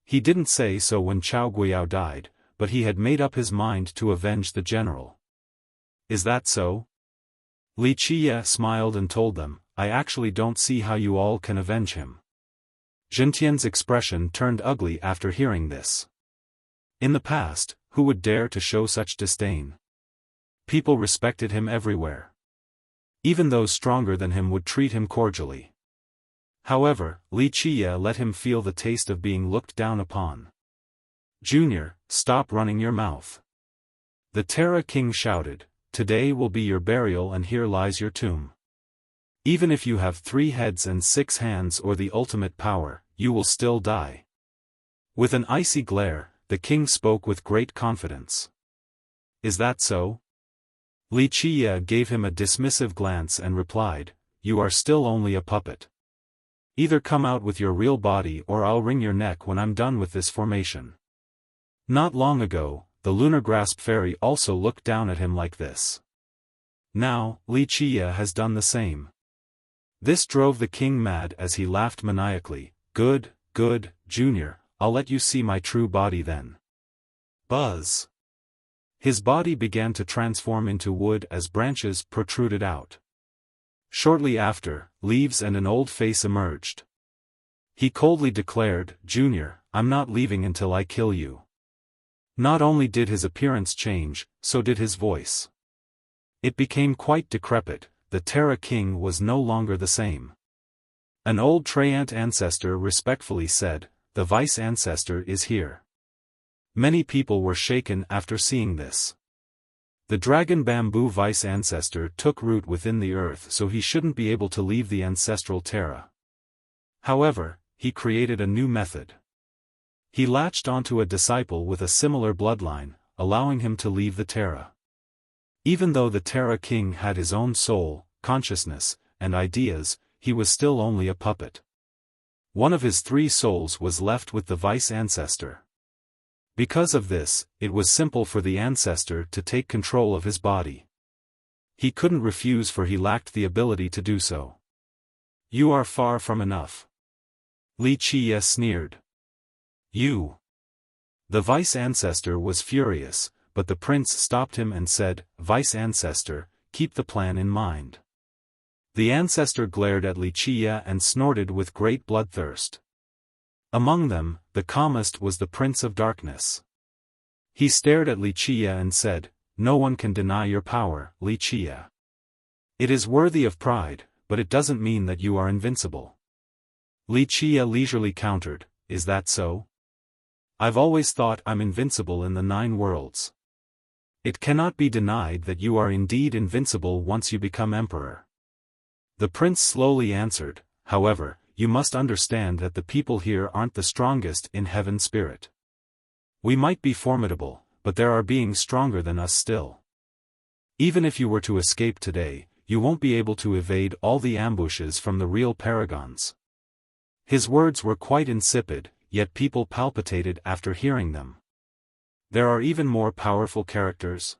He didn't say so when Chao Guiyao died, but he had made up his mind to avenge the general. "Is that so?" Li Qiye smiled and told them, "I actually don't see how you all can avenge him." Jintian's expression turned ugly after hearing this. In the past, who would dare to show such disdain? People respected him everywhere. Even those stronger than him would treat him cordially. However, Li Qiye let him feel the taste of being looked down upon. "Junior, stop running your mouth." The Terra King shouted, "Today will be your burial and here lies your tomb. Even if you have 3 heads and 6 hands or the ultimate power, you will still die." With an icy glare, the king spoke with great confidence. "Is that so?" Li Qiye gave him a dismissive glance and replied, "You are still only a puppet. Either come out with your real body or I'll wring your neck when I'm done with this formation." Not long ago, the Lunar Grasp Fairy also looked down at him like this. Now, Li Qiye has done the same. This drove the king mad as he laughed maniacally. Good, Junior, I'll let you see my true body then." Buzz. His body began to transform into wood as branches protruded out. Shortly after, Leaves and an old face emerged. He coldly declared, "Junior, I'm not leaving until I kill you." Not only did his appearance change, so did his voice. It became quite decrepit. The Terra King was no longer the same. An old Treant ancestor respectfully said, "The Vice Ancestor is here." Many people were shaken after seeing this. The dragon bamboo Vice Ancestor took root within the earth, so he shouldn't be able to leave the ancestral Terra. However, he created a new method. He latched onto a disciple with a similar bloodline, allowing him to leave the Terra. Even though the Terra King had his own soul, consciousness, and ideas, he was still only a puppet. One of his 3 souls was left with the Vice Ancestor. Because of this, it was simple for the ancestor to take control of his body. He couldn't refuse, for he lacked the ability to do so. "You are far from enough." Li Qie sneered. "You." The Vice Ancestor was furious, but the prince stopped him and said, "Vice Ancestor, keep the plan in mind." The ancestor glared at Li Qie and snorted with great bloodthirst. Among them, the calmest was the Prince of Darkness. He stared at Li Qie and said, "No one can deny your power, Li Qie. It is worthy of pride, but it doesn't mean that you are invincible." Li Qie leisurely countered, "Is that so? I've always thought I'm invincible in the 9 worlds. It cannot be denied that you are indeed invincible once you become emperor." The prince slowly answered, "However, you must understand that the people here aren't the strongest in heaven spirit. We might be formidable, but there are beings stronger than us still. Even if you were to escape today, you won't be able to evade all the ambushes from the real paragons." His words were quite insipid, yet people palpitated after hearing them. There are even more powerful characters.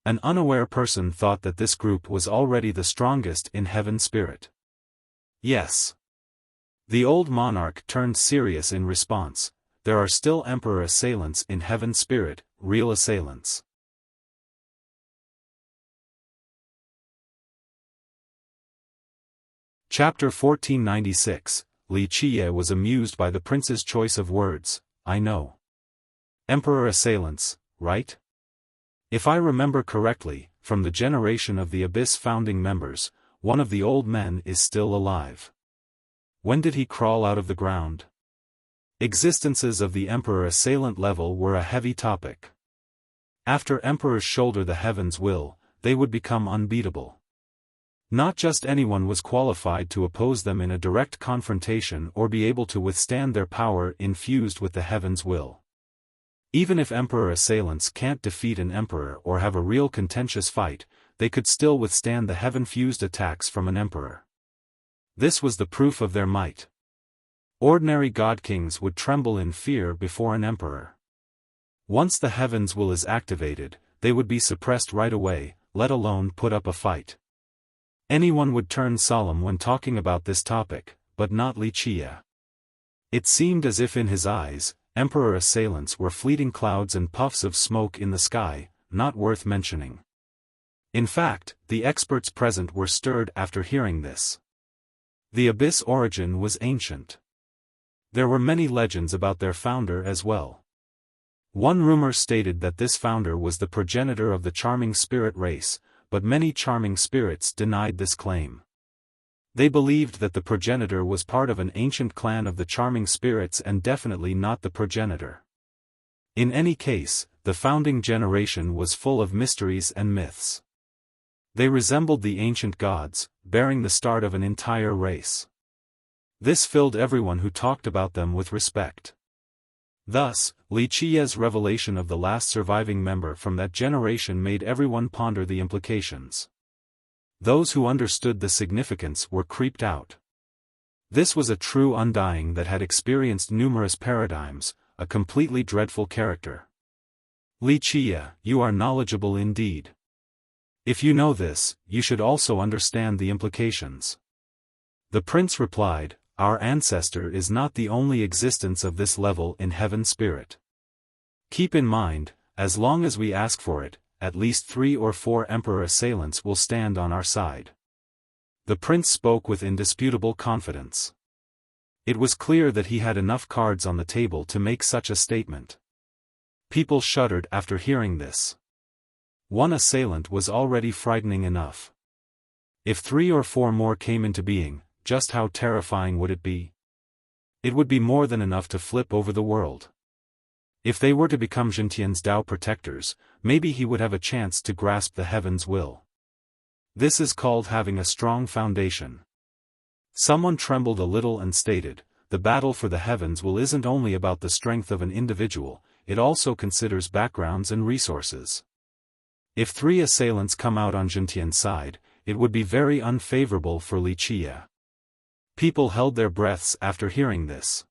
An unaware person thought that this group was already the strongest in heaven spirit. Yes. The old monarch turned serious in response. There are still emperor assailants in heaven spirit, real assailants. Chapter 1496. Li Qie was amused by the prince's choice of words. "I know. Emperor assailants, right? If I remember correctly, from the generation of the Abyss founding members, one of the old men is still alive. When did he crawl out of the ground?" Existences of the emperor assailant level were a heavy topic. After emperors shoulder the heavens will, they would become unbeatable. Not just anyone was qualified to oppose them in a direct confrontation or be able to withstand their power infused with the heavens will. Even if emperor assailants can't defeat an emperor or have a real contentious fight, they could still withstand the heaven-fused attacks from an emperor. This was the proof of their might. Ordinary god-kings would tremble in fear before an emperor. Once the heavens will is activated, they would be suppressed right away, let alone put up a fight. Anyone would turn solemn when talking about this topic, but not Li Qie. It seemed as if in his eyes, emperor assailants were fleeting clouds and puffs of smoke in the sky, not worth mentioning. In fact, the experts present were stirred after hearing this. The Abyss origin was ancient. There were many legends about their founder as well. One rumor stated that this founder was the progenitor of the charming spirit race, but many charming spirits denied this claim. They believed that the progenitor was part of an ancient clan of the charming spirits and definitely not the progenitor. In any case, the founding generation was full of mysteries and myths. They resembled the ancient gods, bearing the start of an entire race. This filled everyone who talked about them with respect. Thus, Li Qie's revelation of the last surviving member from that generation made everyone ponder the implications. Those who understood the significance were creeped out. This was a true undying that had experienced numerous paradigms, a completely dreadful character. Li Qie, you are knowledgeable indeed. If you know this, you should also understand the implications. The prince replied, our ancestor is not the only existence of this level in heaven spirit. Keep in mind, as long as we ask for it, at least 3 or 4 emperor assailants will stand on our side. The prince spoke with indisputable confidence. It was clear that he had enough cards on the table to make such a statement. People shuddered after hearing this. One assailant was already frightening enough. If 3 or 4 more came into being, just how terrifying would it be? It would be more than enough to flip over the world. If they were to become Jintian's Dao protectors, maybe he would have a chance to grasp the heaven's will. This is called having a strong foundation. Someone trembled a little and stated, the battle for the heavens will isn't only about the strength of an individual, it also considers backgrounds and resources. If 3 assailants come out on Jintian's side, it would be very unfavorable for Wuxia. People held their breaths after hearing this.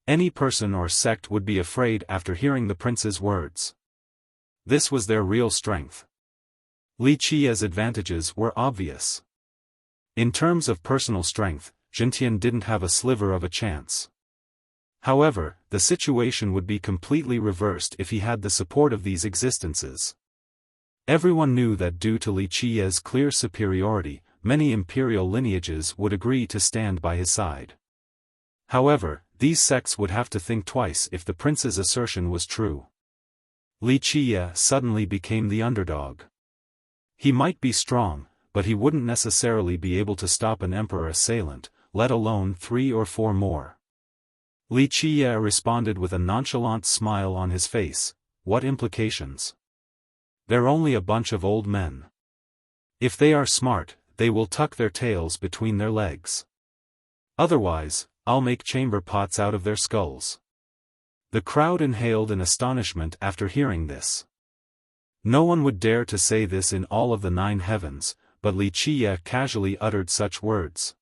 Any person or sect would be afraid after hearing the prince's words. This was their real strength. Wuxia's advantages were obvious. In terms of personal strength, Jintian didn't have a sliver of a chance. However, the situation would be completely reversed if he had the support of these existences. Everyone knew that due to Wuxia's clear superiority, many imperial lineages would agree to stand by his side. However, these sects would have to think twice if the prince's assertion was true. Wuxia suddenly became the underdog. He might be strong, but he wouldn't necessarily be able to stop an emperor assailant, let alone 3 or 4 more. Wuxia responded with a nonchalant smile on his face. What implications? They're only a bunch of old men. If they are smart, they will tuck their tails between their legs. Otherwise, I'll make chamber pots out of their skulls. The crowd inhaled in astonishment after hearing this. No one would dare to say this in all of the 9 heavens, but Wuxia casually uttered such words.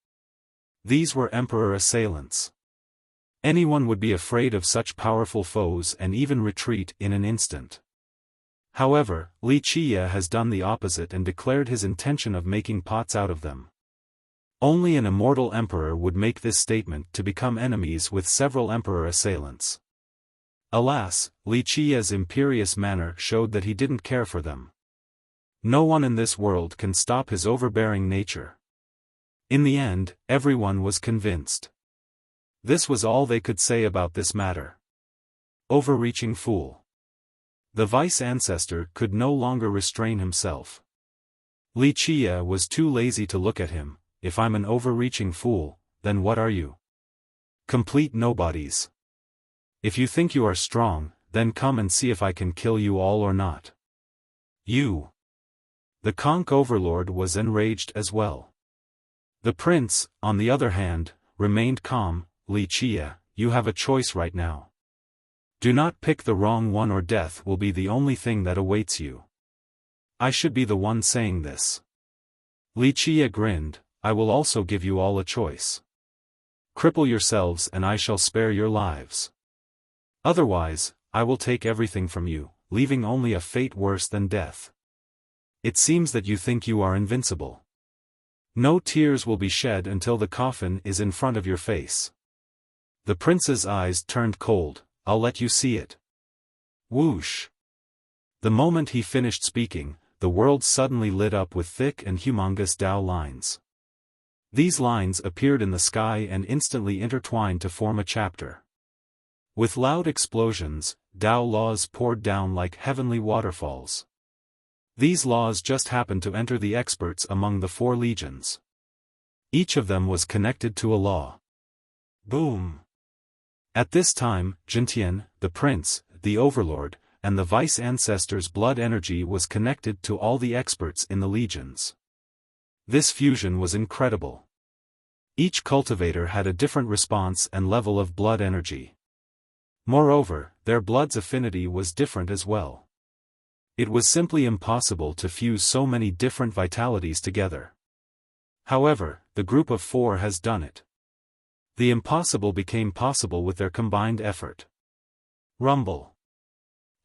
These were emperor assailants. Anyone would be afraid of such powerful foes and even retreat in an instant. However, Wuxia has done the opposite and declared his intention of making pots out of them. Only an immortal emperor would make this statement to become enemies with several emperor assailants. Alas, Wuxia's imperious manner showed that he didn't care for them. No one in this world can stop his overbearing nature. In the end, everyone was convinced. This was all they could say about this matter. Overreaching fool. The vice ancestor could no longer restrain himself. Wuxia was too lazy to look at him. If I'm an overreaching fool, then what are you? Complete nobodies. If you think you are strong, then come and see if I can kill you all or not. You. The conch overlord was enraged as well. The prince, on the other hand, remained calm. Wuxia, you have a choice right now. Do not pick the wrong one or death will be the only thing that awaits you. I should be the one saying this. Wuxia grinned. I will also give you all a choice. Cripple yourselves and I shall spare your lives. Otherwise, I will take everything from you, leaving only a fate worse than death. It seems that you think you are invincible. No tears will be shed until the coffin is in front of your face. The prince's eyes turned cold. I'll let you see it. Whoosh. The moment he finished speaking, the world suddenly lit up with thick and humongous Dao lines. These lines appeared in the sky and instantly intertwined to form a chapter. With loud explosions, Dao laws poured down like heavenly waterfalls. These laws just happened to enter the experts among the 4 legions. Each of them was connected to a law. Boom! At this time, Jintian, the prince, the overlord, and the vice ancestor's blood energy was connected to all the experts in the legions. This fusion was incredible. Each cultivator had a different response and level of blood energy. Moreover, their blood's affinity was different as well. It was simply impossible to fuse so many different vitalities together. However, the group of 4 has done it. The impossible became possible with their combined effort. Rumble.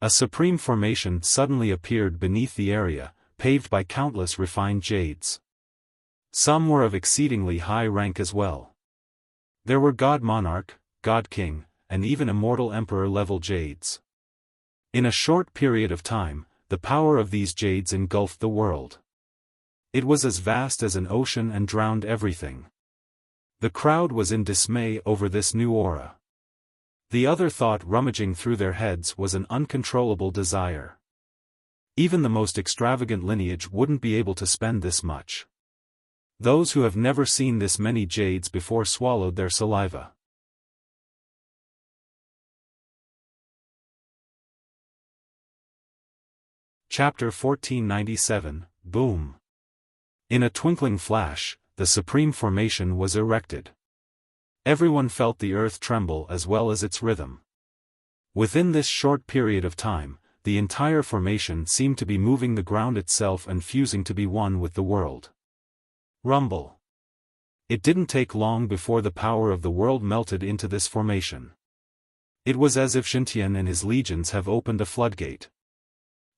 A supreme formation suddenly appeared beneath the area, paved by countless refined jades. Some were of exceedingly high rank as well. There were God Monarch, God King, and even immortal Emperor-level jades. In a short period of time, the power of these jades engulfed the world. It was as vast as an ocean and drowned everything. The crowd was in dismay over this new aura. The other thought rummaging through their heads was an uncontrollable desire. Even the most extravagant lineage wouldn't be able to spend this much. Those who have never seen this many jades before swallowed their saliva. Chapter 1497, Boom. In a twinkling flash, the supreme formation was erected. Everyone felt the earth tremble as well as its rhythm. Within this short period of time, the entire formation seemed to be moving the ground itself and fusing to be one with the world. Rumble. It didn't take long before the power of the world melted into this formation. It was as if Xintian and his legions have opened a floodgate.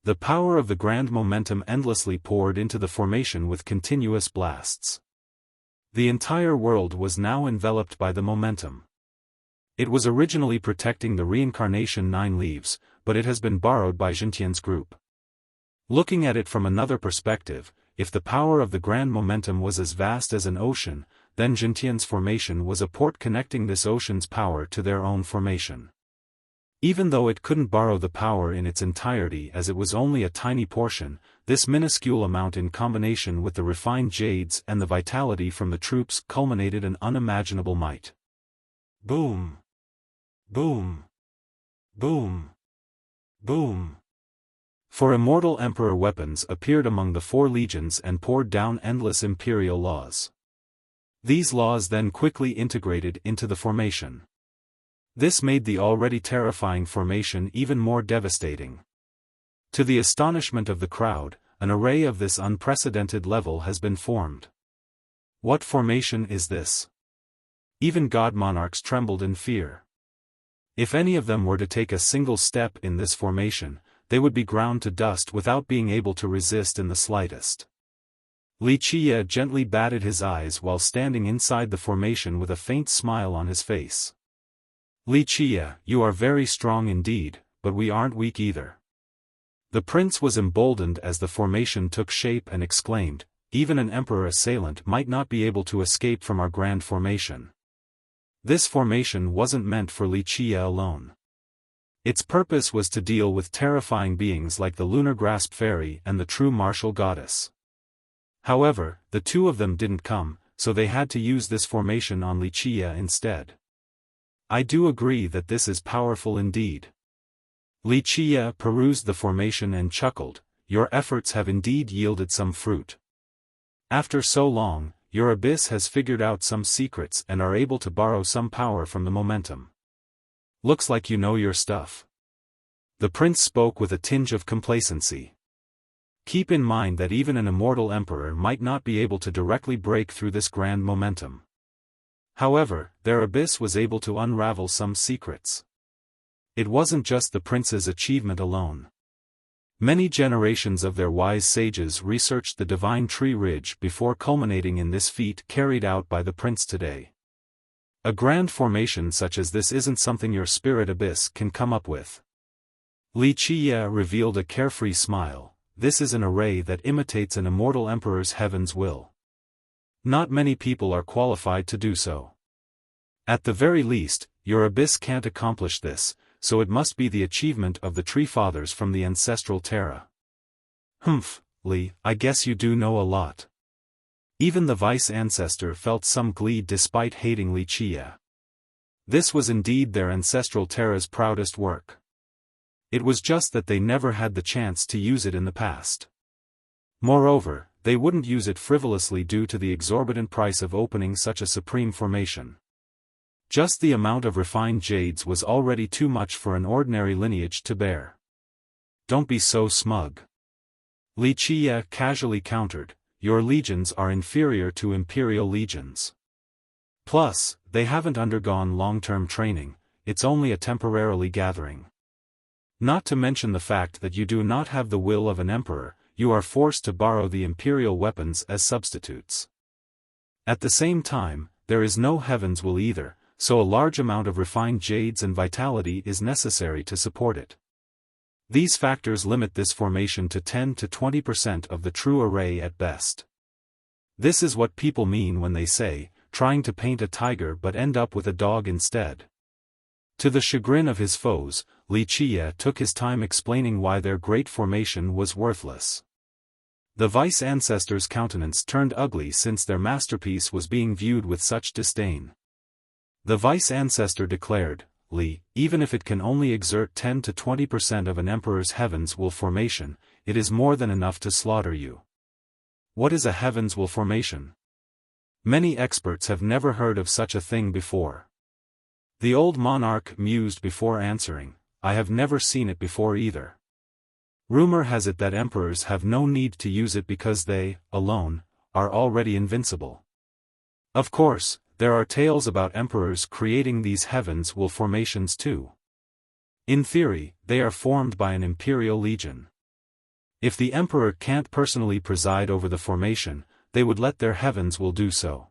The power of the grand momentum endlessly poured into the formation with continuous blasts. The entire world was now enveloped by the momentum. It was originally protecting the reincarnation 9 leaves, but it has been borrowed by Xintian's group. Looking at it from another perspective, if the power of the grand momentum was as vast as an ocean, then Xintian's formation was a port connecting this ocean's power to their own formation. Even though it couldn't borrow the power in its entirety as it was only a tiny portion, this minuscule amount in combination with the refined jades and the vitality from the troops culminated an unimaginable might. Boom! Boom! Boom! Boom! For immortal emperor weapons appeared among the 4 legions and poured down endless imperial laws. These laws then quickly integrated into the formation. This made the already terrifying formation even more devastating. To the astonishment of the crowd, an array of this unprecedented level has been formed. What formation is this? Even god monarchs trembled in fear. If any of them were to take a single step in this formation, they would be ground to dust without being able to resist in the slightest. Wuxia gently batted his eyes while standing inside the formation with a faint smile on his face. Wuxia, you are very strong indeed, but we aren't weak either. The prince was emboldened as the formation took shape and exclaimed, even an emperor assailant might not be able to escape from our grand formation. This formation wasn't meant for Wuxia alone. Its purpose was to deal with terrifying beings like the lunar grasp fairy and the true martial goddess. However, the 2 of them didn't come, so they had to use this formation on Wuxia instead. I do agree that this is powerful indeed. Wuxia perused the formation and chuckled, your efforts have indeed yielded some fruit. After so long, your abyss has figured out some secrets and are able to borrow some power from the momentum. Looks like you know your stuff. The prince spoke with a tinge of complacency. Keep in mind that even an immortal emperor might not be able to directly break through this grand momentum. However, their abyss was able to unravel some secrets. It wasn't just the prince's achievement alone. Many generations of their wise sages researched the divine tree ridge before culminating in this feat carried out by the prince today. A grand formation such as this isn't something your spirit abyss can come up with. Wuxia revealed a carefree smile, this is an array that imitates an immortal emperor's heaven's will. Not many people are qualified to do so. At the very least, your abyss can't accomplish this, so it must be the achievement of the Tree Fathers from the ancestral Terra. Humph, Li, I guess you do know a lot. Even the vice-ancestor felt some glee despite hating Wuxia. This was indeed their ancestral Terra's proudest work. It was just that they never had the chance to use it in the past. Moreover, they wouldn't use it frivolously due to the exorbitant price of opening such a supreme formation. Just the amount of refined jades was already too much for an ordinary lineage to bear. Don't be so smug. Wuxia casually countered, your legions are inferior to imperial legions. Plus, they haven't undergone long-term training, it's only a temporarily gathering. Not to mention the fact that you do not have the will of an emperor, you are forced to borrow the imperial weapons as substitutes. At the same time, there is no heaven's will either, so a large amount of refined jades and vitality is necessary to support it. These factors limit this formation to 10 to 20% of the true array at best. This is what people mean when they say, trying to paint a tiger but end up with a dog instead. To the chagrin of his foes, Wuxia took his time explaining why their great formation was worthless. The vice ancestor's countenance turned ugly since their masterpiece was being viewed with such disdain. The vice ancestor declared, Li, even if it can only exert 10 to 20% of an emperor's heavens will formation, it is more than enough to slaughter you. What is a heavens will formation? Many experts have never heard of such a thing before. The old monarch mused before answering, I have never seen it before either. Rumor has it that emperors have no need to use it because they, alone, are already invincible. Of course, there are tales about emperors creating these heavens will formations too. In theory, they are formed by an imperial legion. If the emperor can't personally preside over the formation, they would let their heavens will do so.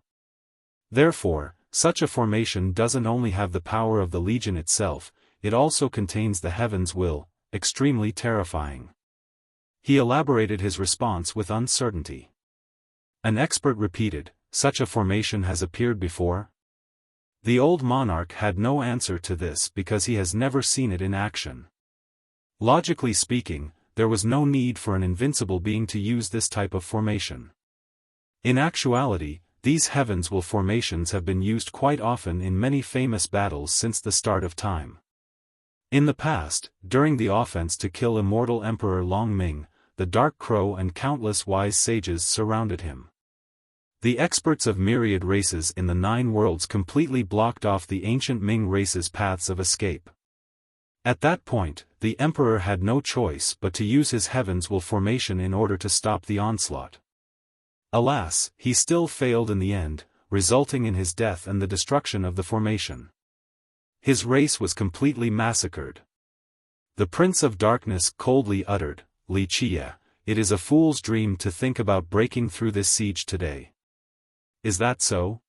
Therefore, such a formation doesn't only have the power of the legion itself, it also contains the heavens will, extremely terrifying. He elaborated his response with uncertainty. An expert repeated, such a formation has appeared before? The old monarch had no answer to this because he has never seen it in action. Logically speaking, there was no need for an invincible being to use this type of formation. In actuality, these heavens will formations have been used quite often in many famous battles since the start of time. In the past, during the offense to kill immortal Emperor Long Ming, the Dark Crow and countless wise sages surrounded him. The experts of myriad races in the 9 worlds completely blocked off the ancient Ming race's paths of escape. At that point, the emperor had no choice but to use his heavens will formation in order to stop the onslaught. Alas, he still failed in the end, resulting in his death and the destruction of the formation. His race was completely massacred. The Prince of Darkness coldly uttered, Wuxia, it is a fool's dream to think about breaking through this siege today. Is that so?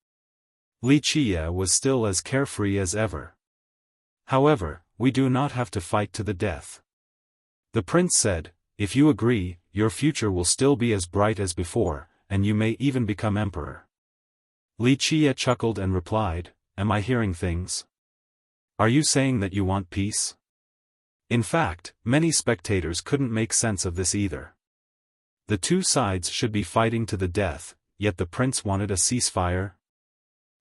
Wuxia was still as carefree as ever. However, we do not have to fight to the death. The prince said, if you agree, your future will still be as bright as before, and you may even become emperor. Wuxia chuckled and replied, am I hearing things? Are you saying that you want peace? In fact, many spectators couldn't make sense of this either. The two sides should be fighting to the death, yet the prince wanted a ceasefire?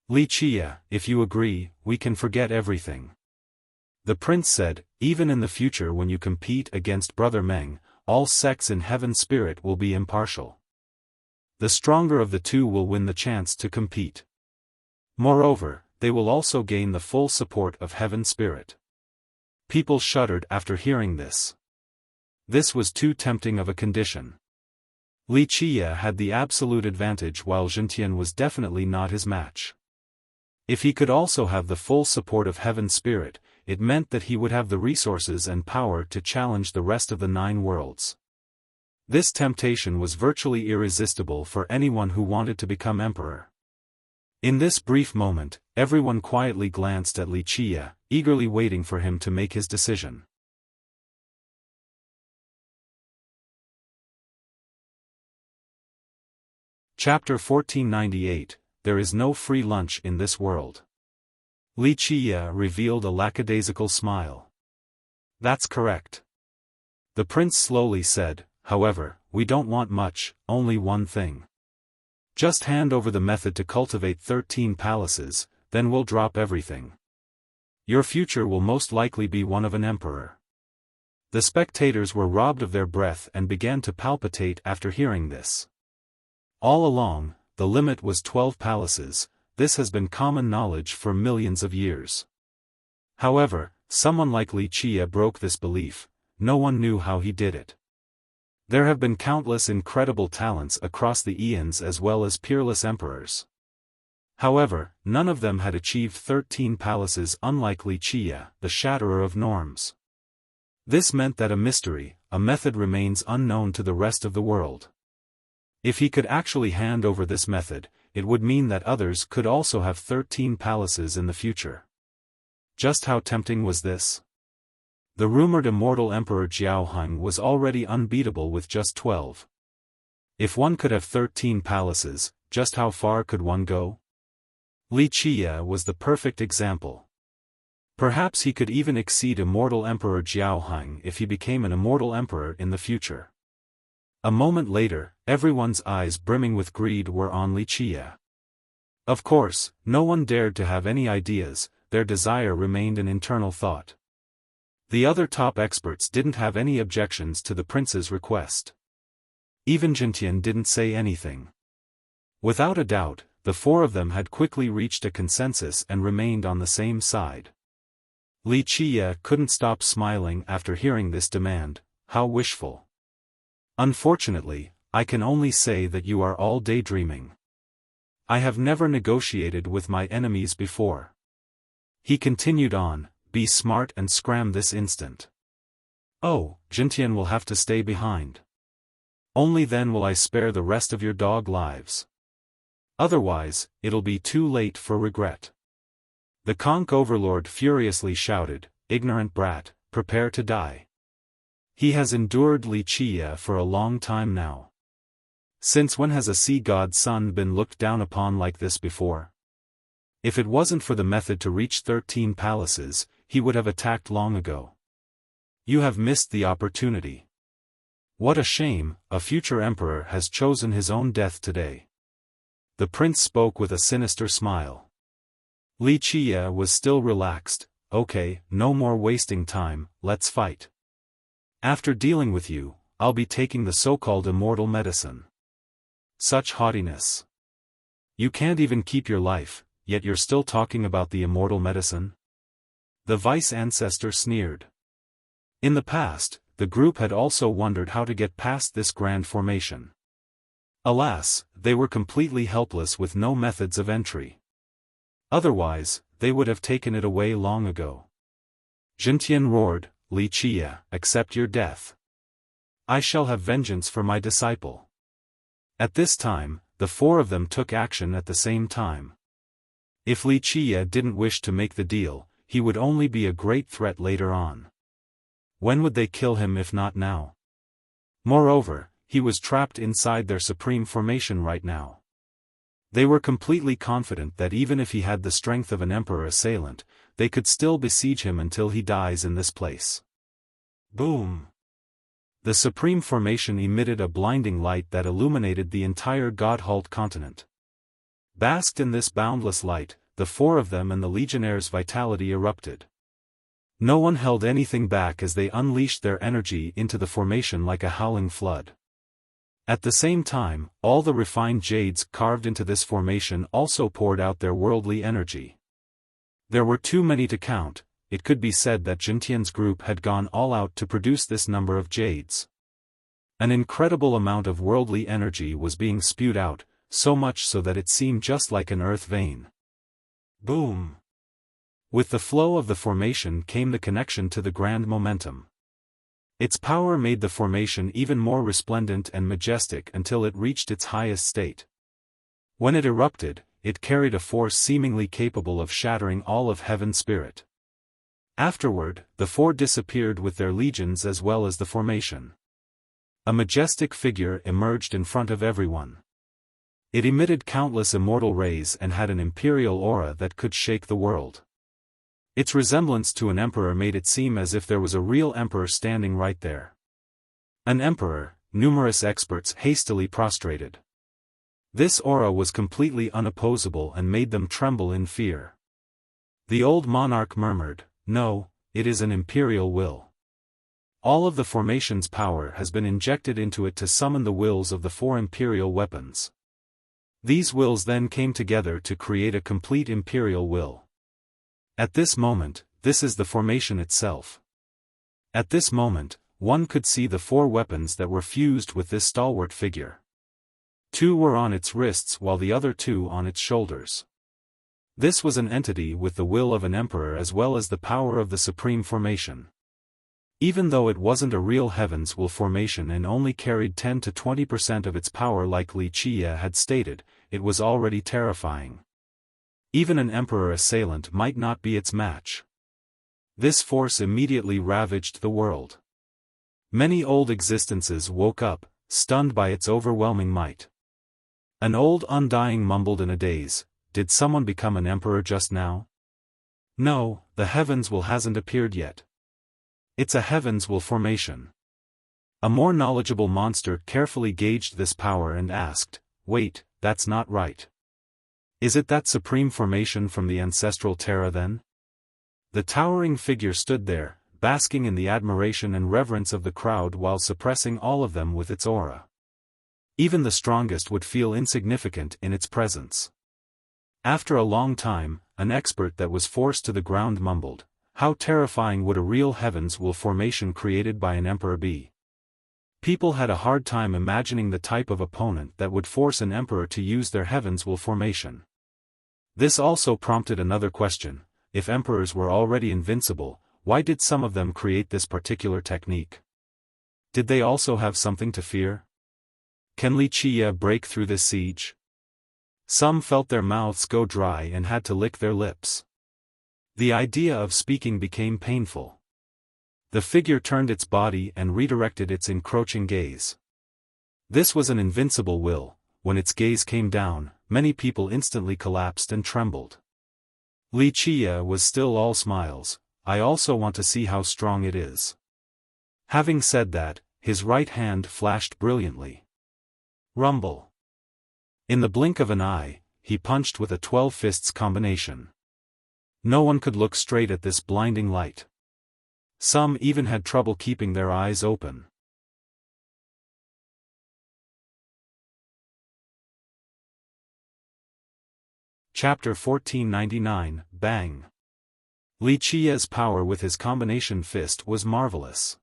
Wuxia, if you agree, we can forget everything. The prince said, even in the future when you compete against Brother Meng, all sects in heaven spirit will be impartial. The stronger of the two will win the chance to compete. Moreover, they will also gain the full support of heaven spirit. People shuddered after hearing this. This was too tempting of a condition. Wuxia had the absolute advantage while Zhentian was definitely not his match. If he could also have the full support of heaven spirit, it meant that he would have the resources and power to challenge the rest of the 9 worlds. This temptation was virtually irresistible for anyone who wanted to become emperor. In this brief moment, everyone quietly glanced at Wuxia, eagerly waiting for him to make his decision. Chapter 1498, There is no free lunch in this world. Wuxia revealed a lackadaisical smile. That's correct. The prince slowly said, however, we don't want much, only one thing. Just hand over the method to cultivate 13 palaces, then we'll drop everything. Your future will most likely be one of an emperor. The spectators were robbed of their breath and began to palpitate after hearing this. All along, the limit was 12 palaces. This has been common knowledge for millions of years. However, someone like Wuxia broke this belief. No one knew how he did it. There have been countless incredible talents across the eons as well as peerless emperors. However, none of them had achieved 13 palaces unlike Wuxia, the shatterer of norms. This meant that a mystery, a method remains unknown to the rest of the world. If he could actually hand over this method, it would mean that others could also have 13 palaces in the future. Just how tempting was this? The rumored immortal Emperor Xiaofan was already unbeatable with just 12. If one could have 13 palaces, just how far could one go? Li Qie was the perfect example. Perhaps he could even exceed immortal Emperor Jiaohang if he became an immortal emperor in the future. A moment later, everyone's eyes brimming with greed were on Li Qie. Of course, no one dared to have any ideas, their desire remained an internal thought. The other top experts didn't have any objections to the prince's request. Even Jintian didn't say anything. Without a doubt, the four of them had quickly reached a consensus and remained on the same side. Li Qie couldn't stop smiling after hearing this demand. How wishful. Unfortunately, I can only say that you are all daydreaming. I have never negotiated with my enemies before. He continued on, be smart and scram this instant. Oh, Jintian will have to stay behind. Only then will I spare the rest of your dog lives. Otherwise, it'll be too late for regret. The conch overlord furiously shouted, ignorant brat, prepare to die. He has endured Li Qie for a long time now. Since when has a sea god's son been looked down upon like this before? If it wasn't for the method to reach 13 palaces, he would have attacked long ago. You have missed the opportunity. What a shame, a future emperor has chosen his own death today. The prince spoke with a sinister smile. Li Qie was still relaxed. Okay, no more wasting time, let's fight. After dealing with you, I'll be taking the so-called immortal medicine. Such haughtiness. You can't even keep your life, yet you're still talking about the immortal medicine? The vice ancestor sneered. In the past, the group had also wondered how to get past this grand formation. Alas, they were completely helpless with no methods of entry. Otherwise, they would have taken it away long ago. Jintian roared, Li Qie, accept your death. I shall have vengeance for my disciple. At this time, the four of them took action at the same time. If Li Qie didn't wish to make the deal, he would only be a great threat later on. When would they kill him if not now? Moreover, he was trapped inside their supreme formation right now. They were completely confident that even if he had the strength of an emperor assailant, they could still besiege him until he dies in this place. Boom! The supreme formation emitted a blinding light that illuminated the entire God-halt continent. Basked in this boundless light, the four of them and the legionnaires' vitality erupted. No one held anything back as they unleashed their energy into the formation like a howling flood. At the same time, all the refined jades carved into this formation also poured out their worldly energy. There were too many to count. It could be said that Jintian's group had gone all out to produce this number of jades. An incredible amount of worldly energy was being spewed out, so much so that it seemed just like an earth vein. Boom! With the flow of the formation came the connection to the grand momentum. Its power made the formation even more resplendent and majestic until it reached its highest state. When it erupted, it carried a force seemingly capable of shattering all of heaven's spirit. Afterward, the four disappeared with their legions as well as the formation. A majestic figure emerged in front of everyone. It emitted countless immortal rays and had an imperial aura that could shake the world. Its resemblance to an emperor made it seem as if there was a real emperor standing right there. An emperor, numerous experts hastily prostrated. This aura was completely unopposable and made them tremble in fear. The old monarch murmured, no, it is an imperial will. All of the formation's power has been injected into it to summon the wills of the four imperial weapons. These wills then came together to create a complete imperial will. At this moment, this is the formation itself. At this moment, one could see the four weapons that were fused with this stalwart figure. Two were on its wrists while the other two on its shoulders. This was an entity with the will of an emperor as well as the power of the supreme formation. Even though it wasn't a real heaven's will formation and only carried 10 to 20% of its power like Li Qie had stated, it was already terrifying. Even an emperor assailant might not be its match. This force immediately ravaged the world. Many old existences woke up, stunned by its overwhelming might. An old undying mumbled in a daze, "Did someone become an emperor just now?" "No, the heavens will hasn't appeared yet. It's a heavens will formation." A more knowledgeable monster carefully gauged this power and asked, "Wait, that's not right. Is it that supreme formation from the ancestral Terra then?" The towering figure stood there, basking in the admiration and reverence of the crowd while suppressing all of them with its aura. Even the strongest would feel insignificant in its presence. After a long time, an expert that was forced to the ground mumbled, "How terrifying would a real heavens will formation created by an emperor be?" People had a hard time imagining the type of opponent that would force an emperor to use their heavens will formation. This also prompted another question: if emperors were already invincible, why did some of them create this particular technique? Did they also have something to fear? Can Wuxia break through this siege? Some felt their mouths go dry and had to lick their lips. The idea of speaking became painful. The figure turned its body and redirected its encroaching gaze. This was an invincible will. When its gaze came down, many people instantly collapsed and trembled. Wuxia was still all smiles. "I also want to see how strong it is." Having said that, his right hand flashed brilliantly. Rumble. In the blink of an eye, he punched with a 12 fists combination. No one could look straight at this blinding light. Some even had trouble keeping their eyes open. Chapter 1499, Bang. Wuxia's power with his combination fist was marvelous.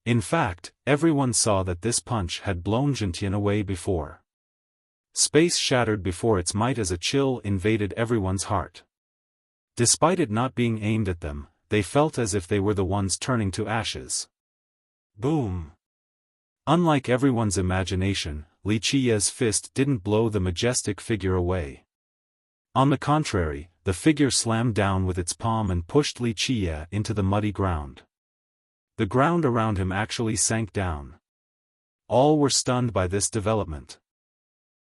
In fact, everyone saw that this punch had blown Zhentian away before. Space shattered before its might as a chill invaded everyone's heart. Despite it not being aimed at them, they felt as if they were the ones turning to ashes. Boom! Unlike everyone's imagination, Wuxia's fist didn't blow the majestic figure away. On the contrary, the figure slammed down with its palm and pushed Wuxia into the muddy ground. The ground around him actually sank down. All were stunned by this development.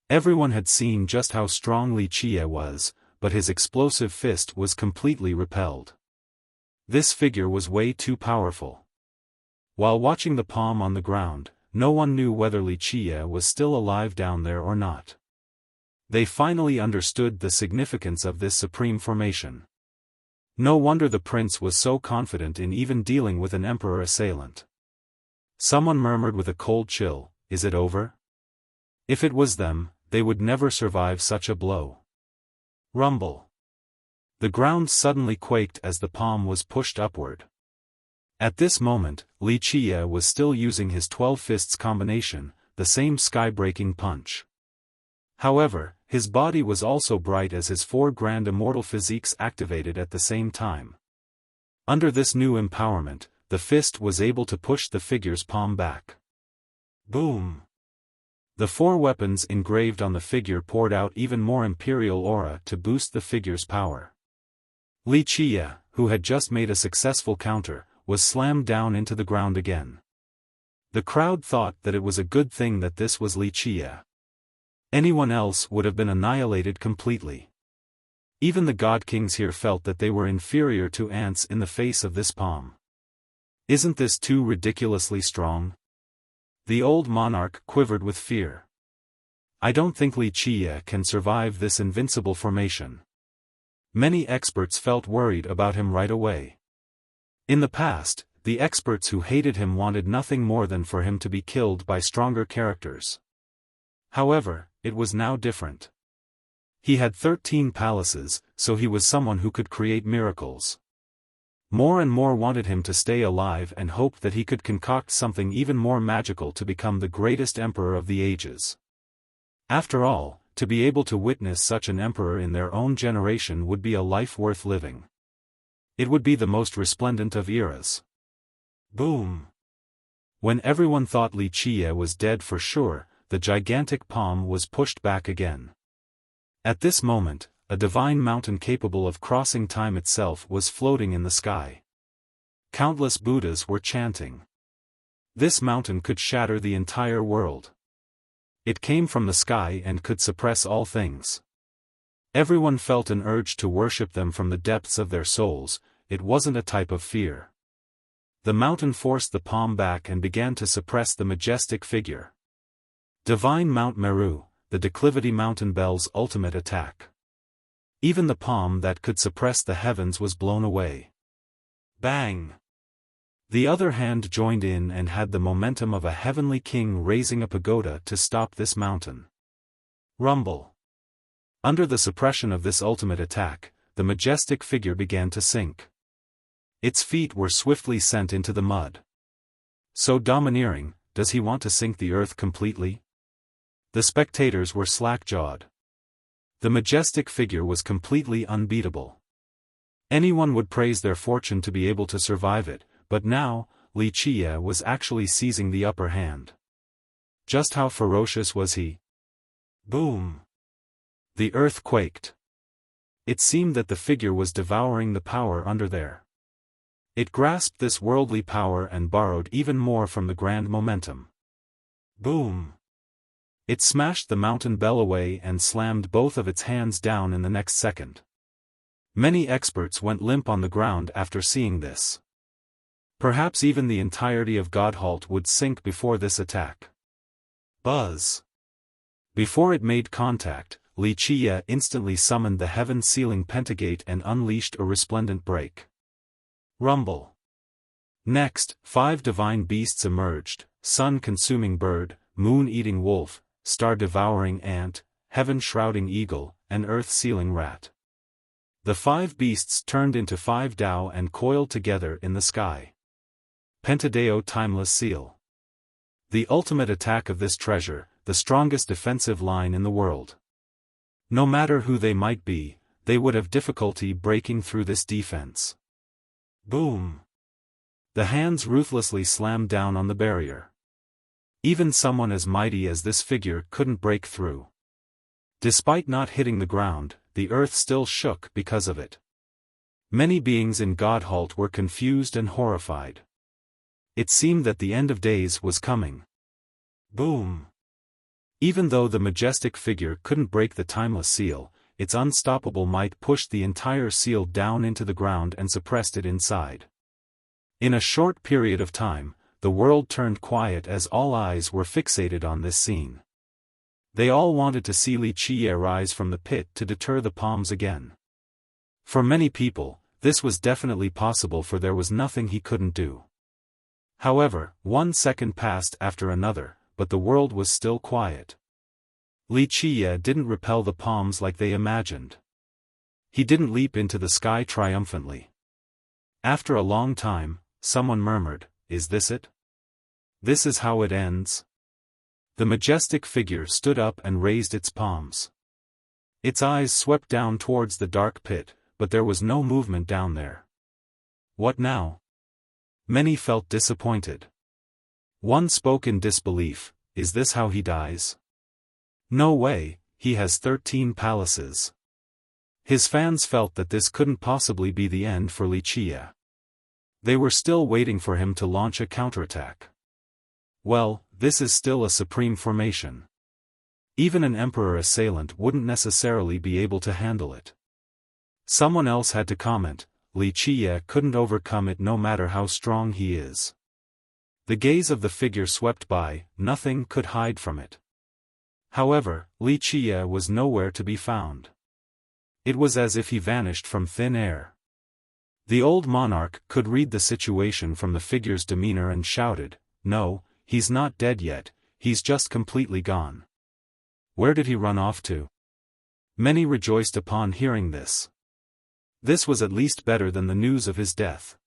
Everyone had seen just how strong Wuxia was, but his explosive fist was completely repelled. This figure was way too powerful. While watching the palm on the ground, no one knew whether Wuxia was still alive down there or not. They finally understood the significance of this supreme formation. No wonder the prince was so confident in even dealing with an emperor assailant. Someone murmured with a cold chill, "Is it over?" If it was them, they would never survive such a blow. Rumble. The ground suddenly quaked as the palm was pushed upward. At this moment, Wuxia was still using his 12 fists combination, the same sky-breaking punch. However, his body was also bright as his 4 grand immortal physiques activated at the same time. Under this new empowerment, the fist was able to push the figure's palm back. Boom! The 4 weapons engraved on the figure poured out even more imperial aura to boost the figure's power. Wuxia, who had just made a successful counter, was slammed down into the ground again. The crowd thought that it was a good thing that this was Wuxia. Anyone else would have been annihilated completely. Even the god kings here felt that they were inferior to ants in the face of this palm. Isn't this too ridiculously strong? The old monarch quivered with fear. I don't think Wuxia can survive this invincible formation. Many experts felt worried about him right away. In the past, the experts who hated him wanted nothing more than for him to be killed by stronger characters. However, it was now different. He had 13 palaces, so he was someone who could create miracles. More and more wanted him to stay alive and hoped that he could concoct something even more magical to become the greatest emperor of the ages. After all, to be able to witness such an emperor in their own generation would be a life worth living. It would be the most resplendent of eras. Boom! When everyone thought Wuxia was dead for sure, the gigantic palm was pushed back again. At this moment, a divine mountain capable of crossing time itself was floating in the sky. Countless Buddhas were chanting. This mountain could shatter the entire world. It came from the sky and could suppress all things. Everyone felt an urge to worship them from the depths of their souls. It wasn't a type of fear. The mountain forced the palm back and began to suppress the majestic figure. Divine Mount Meru, the declivity mountain bell's ultimate attack. Even the palm that could suppress the heavens was blown away. Bang! The other hand joined in and had the momentum of a heavenly king raising a pagoda to stop this mountain. Rumble. Under the suppression of this ultimate attack, the majestic figure began to sink. Its feet were swiftly sent into the mud. So domineering, does he want to sink the earth completely? The spectators were slack-jawed. The majestic figure was completely unbeatable. Anyone would praise their fortune to be able to survive it, but now, Wuxia was actually seizing the upper hand. Just how ferocious was he? Boom! The earth quaked. It seemed that the figure was devouring the power under there. It grasped this worldly power and borrowed even more from the grand momentum. Boom! It smashed the mountain bell away and slammed both of its hands down in the next second. Many experts went limp on the ground after seeing this. Perhaps even the entirety of Godhalt would sink before this attack. Buzz! Before it made contact, Wuxia instantly summoned the heaven-sealing pentagate and unleashed a resplendent break. Rumble. Next, 5 divine beasts emerged: sun-consuming bird, moon-eating wolf, star-devouring ant, heaven-shrouding eagle, and earth-sealing rat. The 5 beasts turned into 5 Tao and coiled together in the sky. Pentadeo Timeless Seal. The ultimate attack of this treasure, the strongest defensive line in the world. No matter who they might be, they would have difficulty breaking through this defense. Boom! The hands ruthlessly slammed down on the barrier. Even someone as mighty as this figure couldn't break through. Despite not hitting the ground, the earth still shook because of it. Many beings in Godhalt were confused and horrified. It seemed that the end of days was coming. Boom! Even though the majestic figure couldn't break the timeless seal, its unstoppable might pushed the entire seal down into the ground and suppressed it inside. In a short period of time, the world turned quiet as all eyes were fixated on this scene. They all wanted to see Wuxia rise from the pit to deter the palms again. For many people, this was definitely possible, for there was nothing he couldn't do. However, 1 second passed after another, but the world was still quiet. Wuxia didn't repel the palms like they imagined. He didn't leap into the sky triumphantly. After a long time, someone murmured, "Is this it? This is how it ends?" The majestic figure stood up and raised its palms. Its eyes swept down towards the dark pit, but there was no movement down there. What now? Many felt disappointed. One spoke in disbelief, "Is this how he dies? No way, he has 13 palaces." His fans felt that this couldn't possibly be the end for Wuxia. They were still waiting for him to launch a counterattack. Well, this is still a supreme formation. Even an emperor assailant wouldn't necessarily be able to handle it. Someone else had to comment, "Wuxia couldn't overcome it no matter how strong he is." The gaze of the figure swept by, nothing could hide from it. However, Wuxia was nowhere to be found. It was as if he vanished from thin air. The old monarch could read the situation from the figure's demeanor and shouted, "No, he's not dead yet, he's just completely gone." Where did he run off to? Many rejoiced upon hearing this. This was at least better than the news of his death.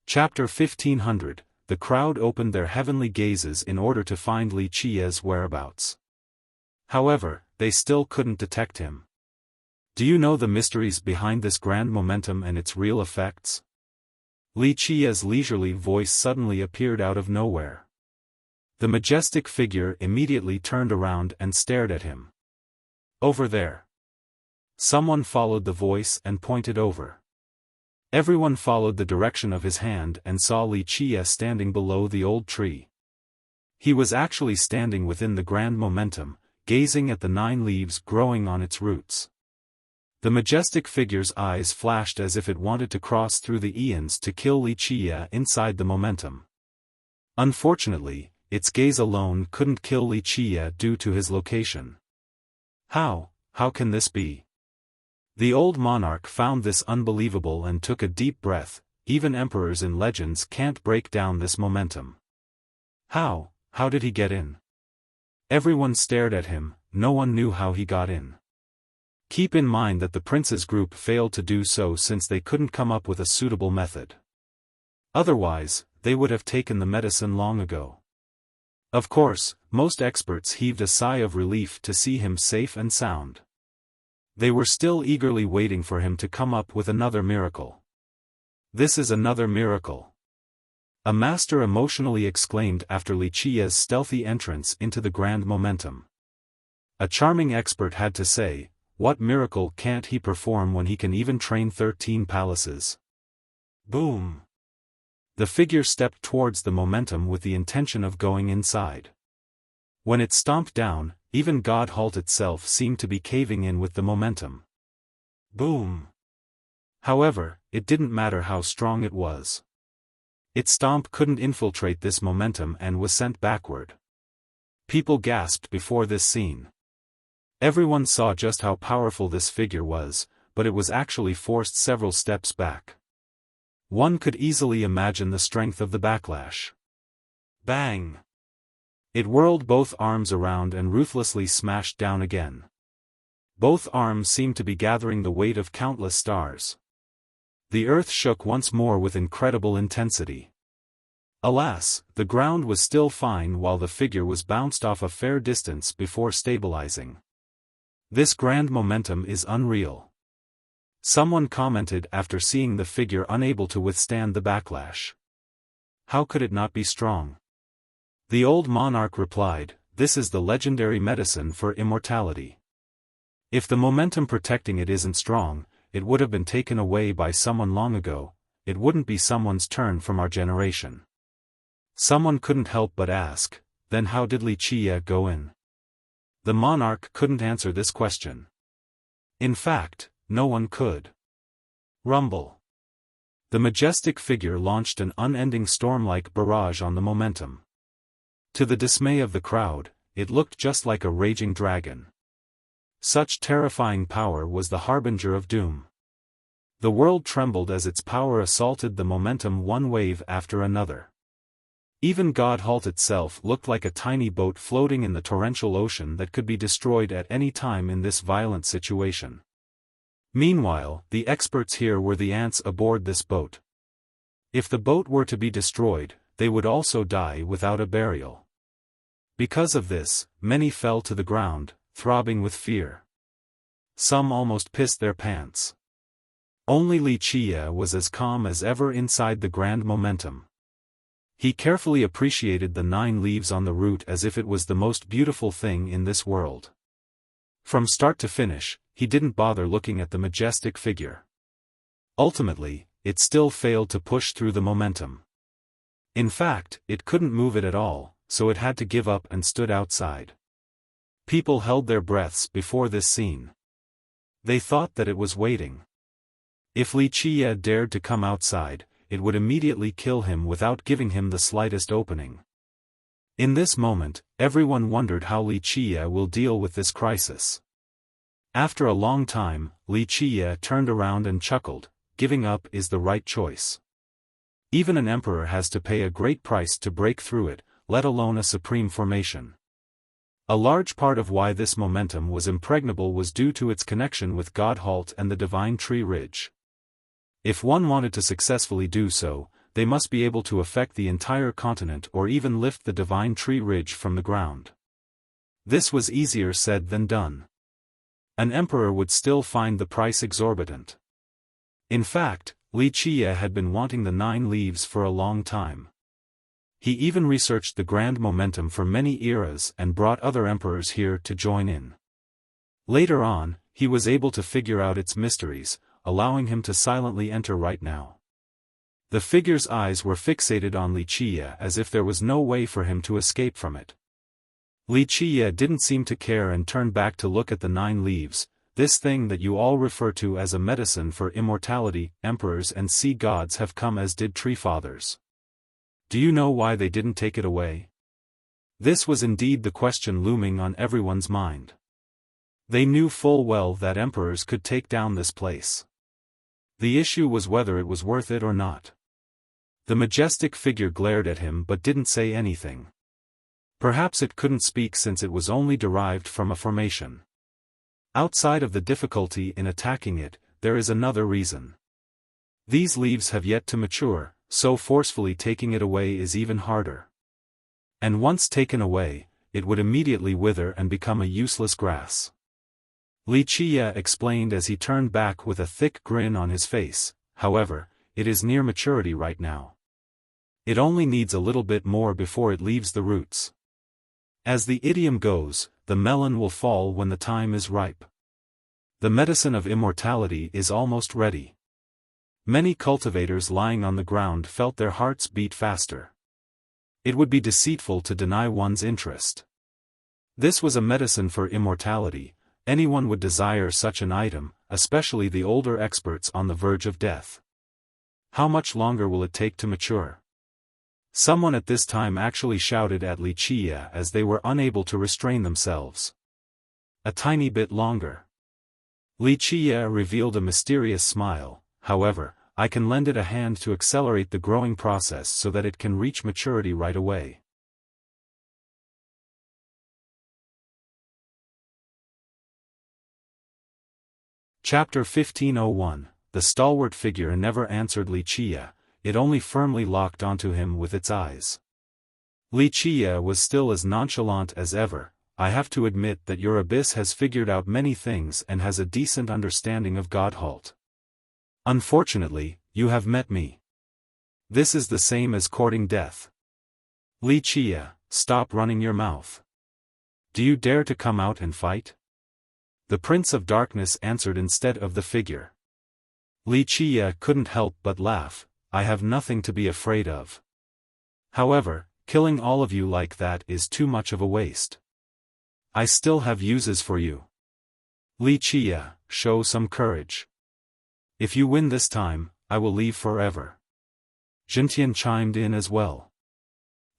Chapter 1500. The crowd opened their heavenly gazes in order to find Wuxia's whereabouts. However, they still couldn't detect him. Do you know the mysteries behind this grand momentum and its real effects? Wuxia's leisurely voice suddenly appeared out of nowhere. The majestic figure immediately turned around and stared at him. "Over there." Someone followed the voice and pointed over. Everyone followed the direction of his hand and saw Wuxia standing below the old tree. He was actually standing within the grand momentum, gazing at the 9 leaves growing on its roots. The majestic figure's eyes flashed as if it wanted to cross through the eons to kill Wuxia inside the momentum. Unfortunately, its gaze alone couldn't kill Wuxia due to his location. How can this be? The old monarch found this unbelievable and took a deep breath. Even emperors in legends can't break down this momentum. How did he get in? Everyone stared at him, no one knew how he got in. Keep in mind that the prince's group failed to do so since they couldn't come up with a suitable method. Otherwise, they would have taken the medicine long ago. Of course, most experts heaved a sigh of relief to see him safe and sound. They were still eagerly waiting for him to come up with another miracle. This is another miracle. A master emotionally exclaimed after Wuxia's stealthy entrance into the grand momentum. A charming expert had to say, what miracle can't he perform when he can even train 13 palaces? Boom! The figure stepped towards the momentum with the intention of going inside. When it stomped down, even God Halt itself seemed to be caving in with the momentum. Boom! However, it didn't matter how strong it was. Its stomp couldn't infiltrate this momentum and was sent backward. People gasped before this scene. Everyone saw just how powerful this figure was, but it was actually forced several steps back. One could easily imagine the strength of the backlash. Bang! It whirled both arms around and ruthlessly smashed down again. Both arms seemed to be gathering the weight of countless stars. The earth shook once more with incredible intensity. Alas, the ground was still fine while the figure was bounced off a fair distance before stabilizing. This grand momentum is unreal. Someone commented after seeing the figure unable to withstand the backlash. How could it not be strong? The old monarch replied, this is the legendary medicine for immortality. If the momentum protecting it isn't strong, it would have been taken away by someone long ago. It wouldn't be someone's turn from our generation. Someone couldn't help but ask, then how did Wuxia go in? The monarch couldn't answer this question. In fact, no one could. Rumble. The majestic figure launched an unending storm-like barrage on the momentum. To the dismay of the crowd, it looked just like a raging dragon. Such terrifying power was the harbinger of doom. The world trembled as its power assaulted the momentum one wave after another. Even God Halt itself looked like a tiny boat floating in the torrential ocean that could be destroyed at any time in this violent situation. Meanwhile, the experts here were the ants aboard this boat. If the boat were to be destroyed, they would also die without a burial. Because of this, many fell to the ground, throbbing with fear. Some almost pissed their pants. Only Wuxia was as calm as ever inside the grand momentum. He carefully appreciated the 9 leaves on the root as if it was the most beautiful thing in this world. From start to finish, he didn't bother looking at the majestic figure. Ultimately, it still failed to push through the momentum. In fact, it couldn't move it at all, so it had to give up and stood outside. People held their breaths before this scene. They thought that it was waiting. If Wuxia dared to come outside, it would immediately kill him without giving him the slightest opening. In this moment, everyone wondered how Wuxia will deal with this crisis. After a long time, Wuxia turned around and chuckled, giving up is the right choice. Even an emperor has to pay a great price to break through it, let alone a supreme formation. A large part of why this momentum was impregnable was due to its connection with God Halt and the divine tree ridge. If one wanted to successfully do so, they must be able to affect the entire continent or even lift the divine tree ridge from the ground. This was easier said than done. An emperor would still find the price exorbitant. In fact, Wuxia had been wanting the 9 leaves for a long time. He even researched the grand momentum for many eras and brought other emperors here to join in. Later on, he was able to figure out its mysteries, allowing him to silently enter right now. The figure's eyes were fixated on Wuxia as if there was no way for him to escape from it. Wuxia didn't seem to care and turned back to look at the 9 leaves, this thing that you all refer to as a medicine for immortality. Emperors and sea gods have come as did tree fathers. Do you know why they didn't take it away? This was indeed the question looming on everyone's mind. They knew full well that emperors could take down this place. The issue was whether it was worth it or not. The majestic figure glared at him but didn't say anything. Perhaps it couldn't speak since it was only derived from a formation. Outside of the difficulty in attacking it, there is another reason. These leaves have yet to mature, so forcefully taking it away is even harder. And once taken away, it would immediately wither and become a useless grass. Wuxia explained as he turned back with a thick grin on his face. However, it is near maturity right now. It only needs a little bit more before it leaves the roots. As the idiom goes, the melon will fall when the time is ripe. The medicine of immortality is almost ready. Many cultivators lying on the ground felt their hearts beat faster. It would be deceitful to deny one's interest. This was a medicine for immortality. Anyone would desire such an item, especially the older experts on the verge of death. How much longer will it take to mature? Someone at this time actually shouted at Wuxia as they were unable to restrain themselves. A tiny bit longer. Wuxia revealed a mysterious smile. However, I can lend it a hand to accelerate the growing process so that it can reach maturity right away. Chapter 1501. The stalwart figure never answered Wuxia, it only firmly locked onto him with its eyes. Wuxia was still as nonchalant as ever. I have to admit that your abyss has figured out many things and has a decent understanding of Godhalt. Unfortunately, you have met me. This is the same as courting death. Wuxia, stop running your mouth. Do you dare to come out and fight? The Prince of Darkness answered instead of the figure. Wuxia couldn't help but laugh. I have nothing to be afraid of. However, killing all of you like that is too much of a waste. I still have uses for you. Wuxia, show some courage. If you win this time, I will leave forever. Jintian chimed in as well.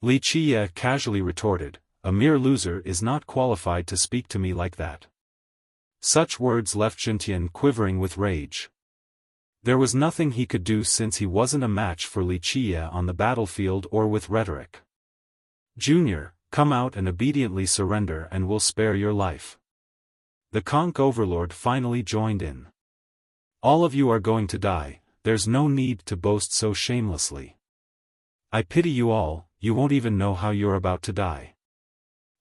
Wuxia casually retorted, a mere loser is not qualified to speak to me like that. Such words left Jintian quivering with rage. There was nothing he could do since he wasn't a match for Wuxia on the battlefield or with rhetoric. Junior, come out and obediently surrender and we'll spare your life. The conch overlord finally joined in. All of you are going to die, there's no need to boast so shamelessly. I pity you all, you won't even know how you're about to die.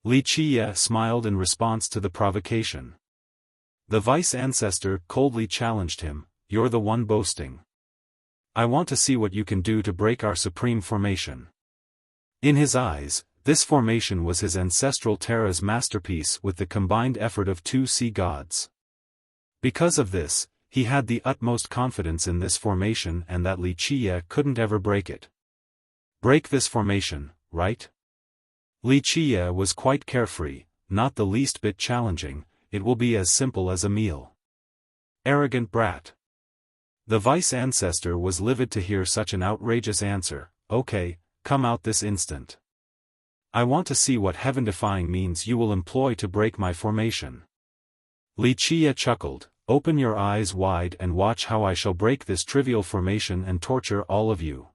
Wuxia smiled in response to the provocation. The vice ancestor coldly challenged him, you're the one boasting. I want to see what you can do to break our supreme formation. In his eyes, this formation was his ancestral Terra's masterpiece with the combined effort of 2 sea gods. Because of this, he had the utmost confidence in this formation and that Wuxia couldn't ever break it. Break this formation, right? Wuxia was quite carefree, not the least bit challenging, it will be as simple as a meal. Arrogant brat. The vice ancestor was livid to hear such an outrageous answer. Okay, come out this instant. I want to see what heaven-defying means you will employ to break my formation. Wuxia chuckled, open your eyes wide and watch how I shall break this trivial formation and torture all of you.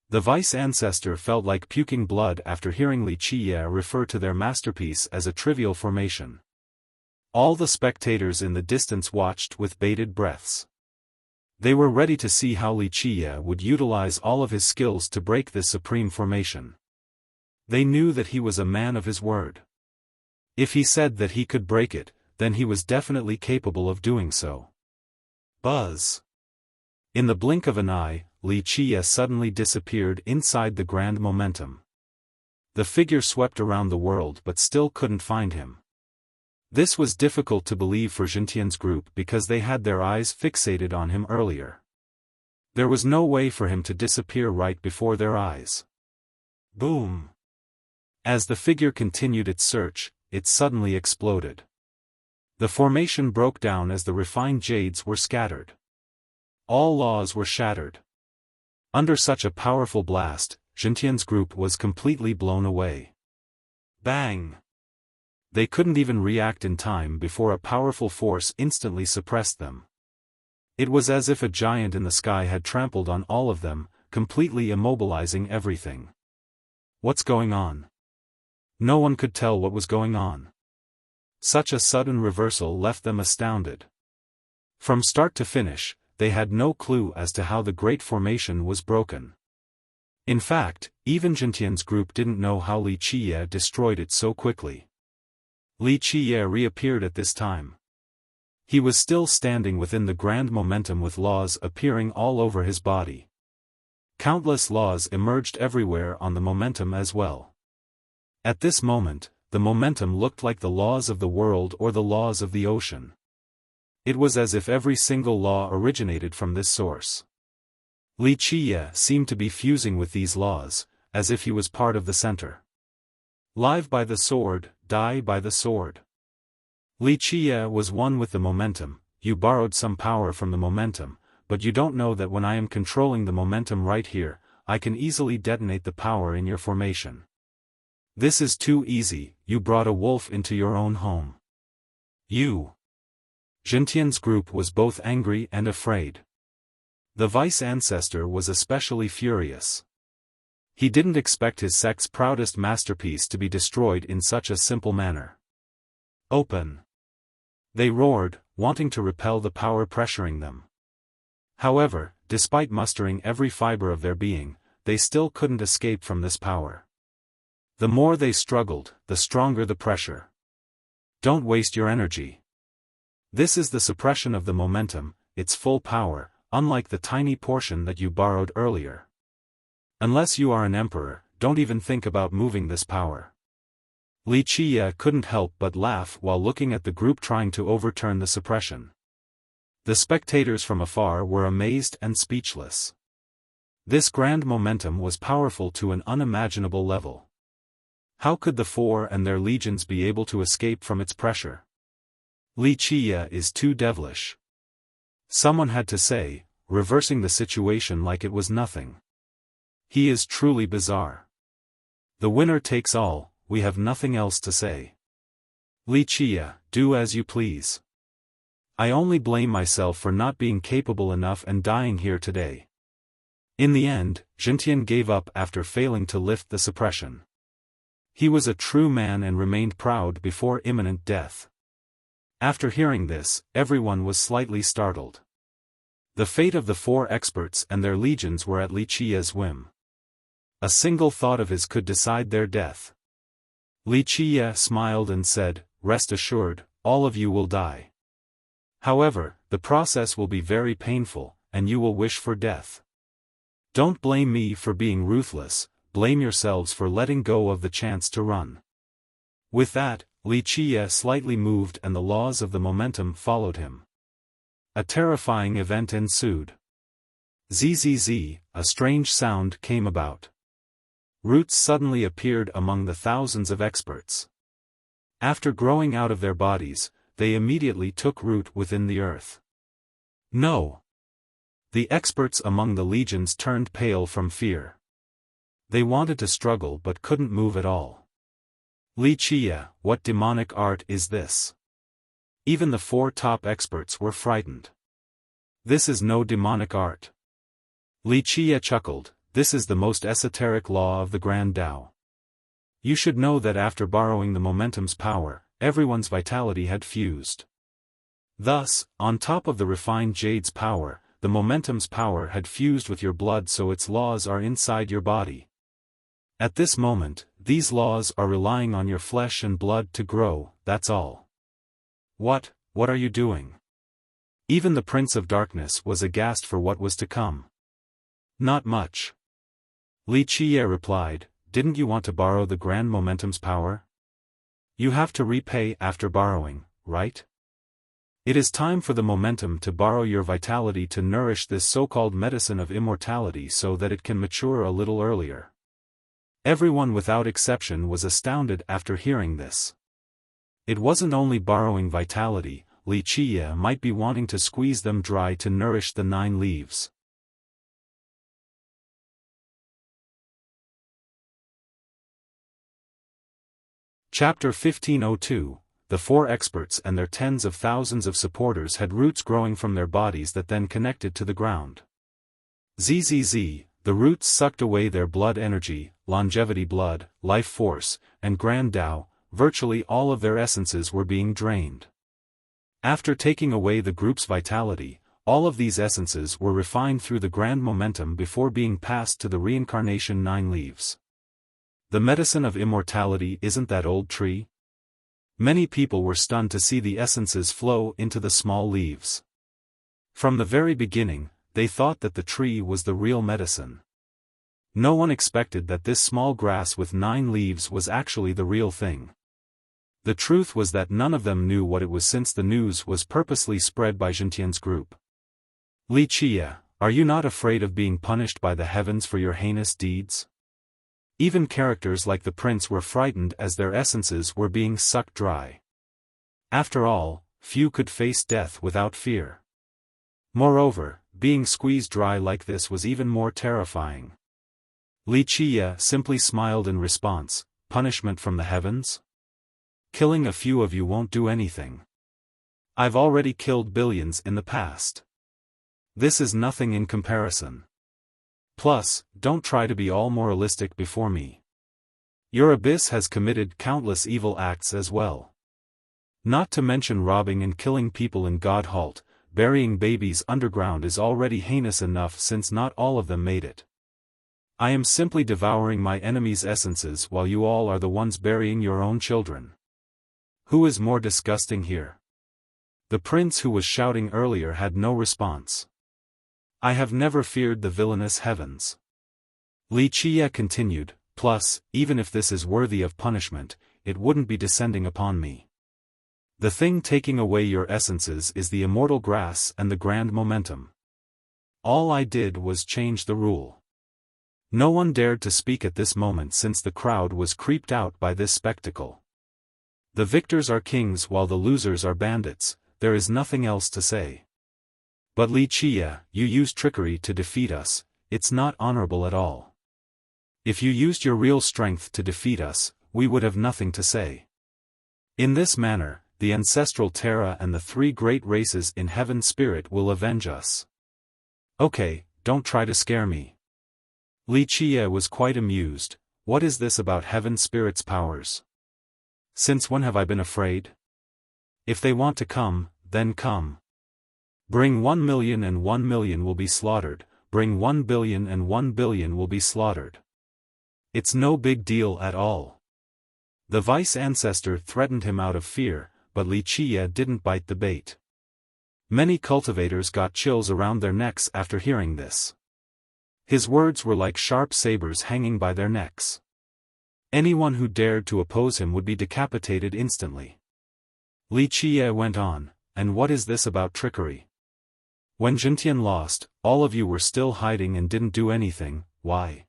The vice ancestor felt like puking blood after hearing Wuxia refer to their masterpiece as a trivial formation. All the spectators in the distance watched with bated breaths. They were ready to see how Wuxia would utilize all of his skills to break this supreme formation. They knew that he was a man of his word. If he said that he could break it, then he was definitely capable of doing so. Buzz. In the blink of an eye, Wuxia suddenly disappeared inside the grand momentum. The figure swept around the world but still couldn't find him. This was difficult to believe for Jintian's group because they had their eyes fixated on him earlier. There was no way for him to disappear right before their eyes. Boom! As the figure continued its search, it suddenly exploded. The formation broke down as the refined jades were scattered. All laws were shattered. Under such a powerful blast, Jintian's group was completely blown away. Bang! They couldn't even react in time before a powerful force instantly suppressed them. It was as if a giant in the sky had trampled on all of them, completely immobilizing everything. What's going on? No one could tell what was going on. Such a sudden reversal left them astounded. From start to finish, they had no clue as to how the great formation was broken. In fact, even Jintian's group didn't know how Li Qiye destroyed it so quickly. Li Qiye reappeared at this time. He was still standing within the grand momentum with laws appearing all over his body. Countless laws emerged everywhere on the momentum as well. At this moment, the momentum looked like the laws of the world or the laws of the ocean. It was as if every single law originated from this source. Li Qiye seemed to be fusing with these laws, as if he was part of the center. Live by the sword, die by the sword. Li Qiye was one with the momentum. You borrowed some power from the momentum, but you don't know that when I am controlling the momentum right here, I can easily detonate the power in your formation. This is too easy. You brought a wolf into your own home. You. Jintian's group was both angry and afraid. The vice ancestor was especially furious. He didn't expect his sect's proudest masterpiece to be destroyed in such a simple manner. Open! They roared, wanting to repel the power pressuring them. However, despite mustering every fiber of their being, they still couldn't escape from this power. The more they struggled, the stronger the pressure. Don't waste your energy. This is the suppression of the momentum, its full power, unlike the tiny portion that you borrowed earlier. Unless you are an emperor, don't even think about moving this power. Li Qiye couldn't help but laugh while looking at the group trying to overturn the suppression. The spectators from afar were amazed and speechless. This grand momentum was powerful to an unimaginable level. How could the four and their legions be able to escape from its pressure? Li Qiye is too devilish. Someone had to say, reversing the situation like it was nothing. He is truly bizarre. The winner takes all, we have nothing else to say. Li Qiye, do as you please. I only blame myself for not being capable enough and dying here today. In the end, Jintian gave up after failing to lift the suppression. He was a true man and remained proud before imminent death. After hearing this, everyone was slightly startled. The fate of the four experts and their legions were at Li Qiye's whim. A single thought of his could decide their death. Li Qiye smiled and said, "Rest assured, all of you will die. However, the process will be very painful, and you will wish for death. Don't blame me for being ruthless, blame yourselves for letting go of the chance to run." With that, Li Qiye slightly moved and the laws of the momentum followed him. A terrifying event ensued. Zzz, a strange sound came about. Roots suddenly appeared among the thousands of experts. After growing out of their bodies, they immediately took root within the earth. No! The experts among the legions turned pale from fear. They wanted to struggle but couldn't move at all. Li Qiye, what demonic art is this? Even the four top experts were frightened. This is no demonic art. Li Qiye chuckled, this is the most esoteric law of the Grand Tao. You should know that after borrowing the momentum's power, everyone's vitality had fused. Thus, on top of the refined jade's power, the momentum's power had fused with your blood, so its laws are inside your body. At this moment, these laws are relying on your flesh and blood to grow, that's all. What are you doing? Even the Prince of Darkness was aghast for what was to come. Not much. Li Qiye replied, didn't you want to borrow the grand momentum's power? You have to repay after borrowing, right? It is time for the momentum to borrow your vitality to nourish this so-called medicine of immortality so that it can mature a little earlier. Everyone without exception was astounded after hearing this. It wasn't only borrowing vitality, Wuxia might be wanting to squeeze them dry to nourish the 9 leaves. Chapter 1502. The 4 experts and their tens of thousands of supporters had roots growing from their bodies that then connected to the ground. ZZZ, the roots sucked away their blood energy, longevity blood, life force, and grand Tao. Virtually all of their essences were being drained. After taking away the group's vitality, all of these essences were refined through the grand momentum before being passed to the reincarnation 9 leaves. The medicine of immortality isn't that old tree? Many people were stunned to see the essences flow into the small leaves. From the very beginning, they thought that the tree was the real medicine. No one expected that this small grass with 9 leaves was actually the real thing. The truth was that none of them knew what it was since the news was purposely spread by Zhentian's group. Wuxia, are you not afraid of being punished by the heavens for your heinous deeds? Even characters like the prince were frightened as their essences were being sucked dry. After all, few could face death without fear. Moreover, being squeezed dry like this was even more terrifying. Wuxia simply smiled in response. Punishment from the heavens? Killing a few of you won't do anything. I've already killed billions in the past. This is nothing in comparison. Plus, don't try to be all moralistic before me. Your abyss has committed countless evil acts as well. Not to mention robbing and killing people in God Halt, burying babies underground is already heinous enough since not all of them made it. I am simply devouring my enemies' essences while you all are the ones burying your own children. Who is more disgusting here? The prince who was shouting earlier had no response. I have never feared the villainous heavens. Wuxia continued, plus, even if this is worthy of punishment, it wouldn't be descending upon me. The thing taking away your essences is the immortal grass and the grand momentum. All I did was change the rule. No one dared to speak at this moment since the crowd was creeped out by this spectacle. The victors are kings while the losers are bandits, there is nothing else to say. But Wuxia, you used trickery to defeat us, it's not honorable at all. If you used your real strength to defeat us, we would have nothing to say. In this manner, the ancestral Terra and the 3 great races in heaven spirit will avenge us. Okay, don't try to scare me. Wuxia was quite amused. What is this about heaven spirit's powers? Since when have I been afraid? If they want to come, then come. Bring 1 million and 1 million will be slaughtered, bring 1 billion and 1 billion will be slaughtered. It's no big deal at all. The vice ancestor threatened him out of fear, but Wuxia didn't bite the bait. Many cultivators got chills around their necks after hearing this. His words were like sharp sabers hanging by their necks. Anyone who dared to oppose him would be decapitated instantly. Wuxia went on, and what is this about trickery? When Zhentian lost, all of you were still hiding and didn't do anything, why?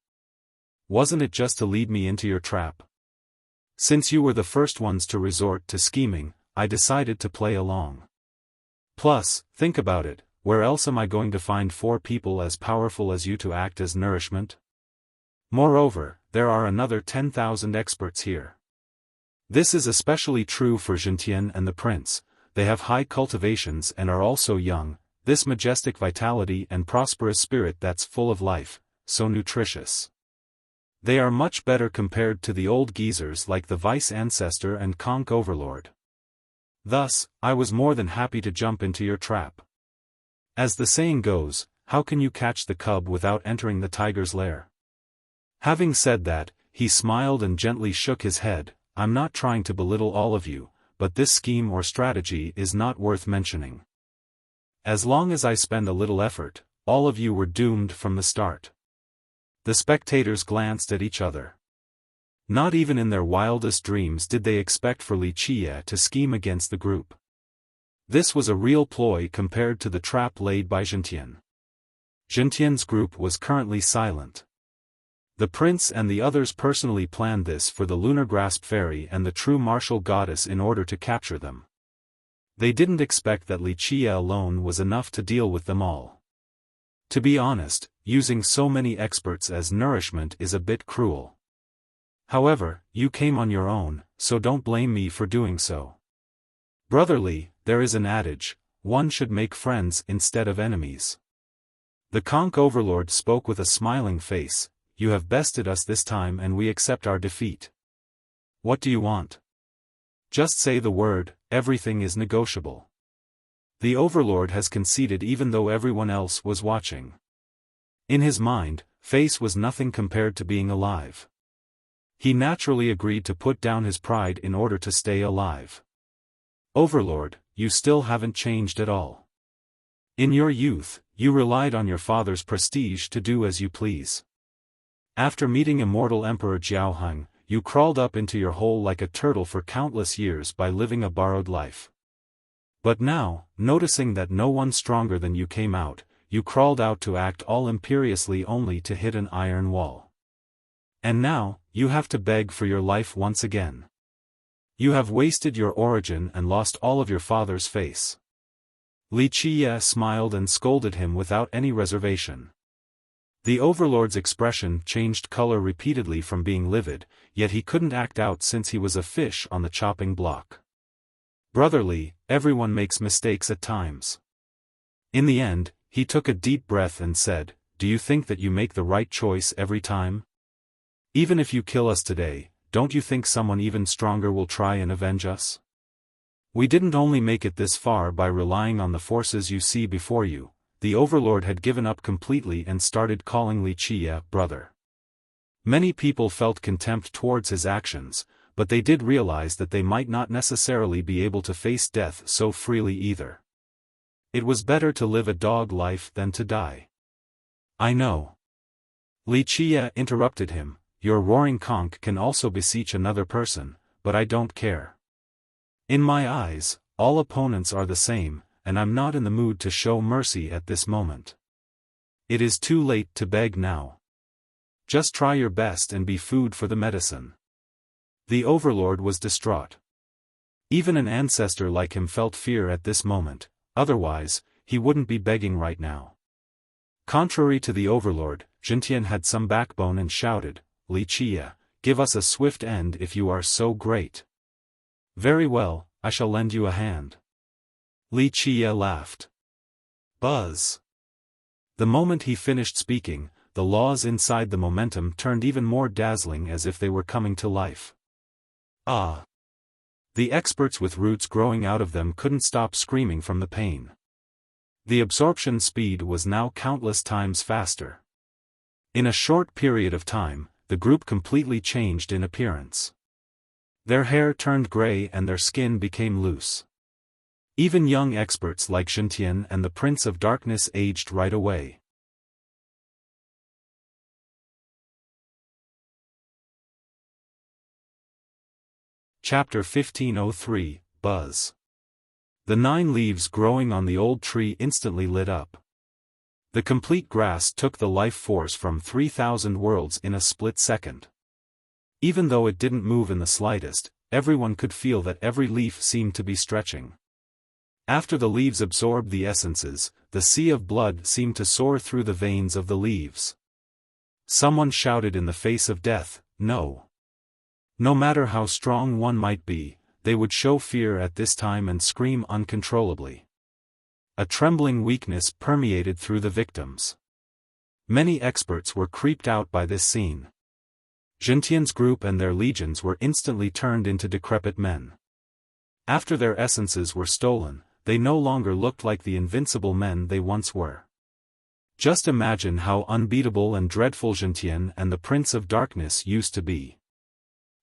Wasn't it just to lead me into your trap? Since you were the first ones to resort to scheming, I decided to play along. Plus, think about it, where else am I going to find 4 people as powerful as you to act as nourishment? Moreover, there are another 10,000 experts here. This is especially true for Zhentian and the prince. They have high cultivations and are also young, this majestic vitality and prosperous spirit that's full of life, so nutritious. They are much better compared to the old geezers like the vice ancestor and conch overlord. Thus, I was more than happy to jump into your trap. As the saying goes, how can you catch the cub without entering the tiger's lair? Having said that, he smiled and gently shook his head. I'm not trying to belittle all of you, but this scheme or strategy is not worth mentioning. As long as I spend a little effort, all of you were doomed from the start. The spectators glanced at each other. Not even in their wildest dreams did they expect for Wuxia to scheme against the group. This was a real ploy compared to the trap laid by Zhentian. Zhentian's group was currently silent. The prince and the others personally planned this for the lunar grasp fairy and the true martial goddess in order to capture them. They didn't expect that Wuxia alone was enough to deal with them all. To be honest, using so many experts as nourishment is a bit cruel. However, you came on your own, so don't blame me for doing so. Brotherly, there is an adage, one should make friends instead of enemies. The conch overlord spoke with a smiling face, you have bested us this time and we accept our defeat. What do you want? Just say the word, everything is negotiable. The overlord has conceded even though everyone else was watching. In his mind, face was nothing compared to being alive. He naturally agreed to put down his pride in order to stay alive. Overlord, you still haven't changed at all. In your youth, you relied on your father's prestige to do as you please. After meeting immortal Emperor Xiaofan, you crawled up into your hole like a turtle for countless years by living a borrowed life. But now, noticing that no one stronger than you came out, you crawled out to act all imperiously only to hit an iron wall. And now, you have to beg for your life once again. You have wasted your origin and lost all of your father's face. Wuxia smiled and scolded him without any reservation. The overlord's expression changed color repeatedly from being livid, yet he couldn't act out since he was a fish on the chopping block. Brotherly, everyone makes mistakes at times. In the end, he took a deep breath and said, do you think that you make the right choice every time? Even if you kill us today, don't you think someone even stronger will try and avenge us? We didn't only make it this far by relying on the forces you see before you. The overlord had given up completely and started calling Wuxia brother. Many people felt contempt towards his actions, but they did realize that they might not necessarily be able to face death so freely either. It was better to live a dog life than to die. I know. Wuxia interrupted him, your roaring conch can also beseech another person, but I don't care. In my eyes, all opponents are the same, and I'm not in the mood to show mercy at this moment. It is too late to beg now. Just try your best and be food for the medicine. The overlord was distraught. Even an ancestor like him felt fear at this moment, otherwise, he wouldn't be begging right now. Contrary to the overlord, Zhentian had some backbone and shouted, Wuxia, give us a swift end if you are so great. Very well, I shall lend you a hand. Wuxia laughed. Buzz. The moment he finished speaking, the laws inside the momentum turned even more dazzling as if they were coming to life. Ah! The experts with roots growing out of them couldn't stop screaming from the pain. The absorption speed was now countless times faster. In a short period of time, the group completely changed in appearance. Their hair turned gray and their skin became loose. Even young experts like Zhentian and the Prince of Darkness aged right away. Chapter 1503, Buzz. The 9 leaves growing on the old tree instantly lit up. The complete grass took the life force from 3,000 worlds in a split second. Even though it didn't move in the slightest, everyone could feel that every leaf seemed to be stretching. After the leaves absorbed the essences, the sea of blood seemed to soar through the veins of the leaves. Someone shouted in the face of death, no. No matter how strong one might be, they would show fear at this time and scream uncontrollably. A trembling weakness permeated through the victims. Many experts were creeped out by this scene. Zhentian's group and their legions were instantly turned into decrepit men. After their essences were stolen, they no longer looked like the invincible men they once were. Just imagine how unbeatable and dreadful Zhentian and the Prince of Darkness used to be.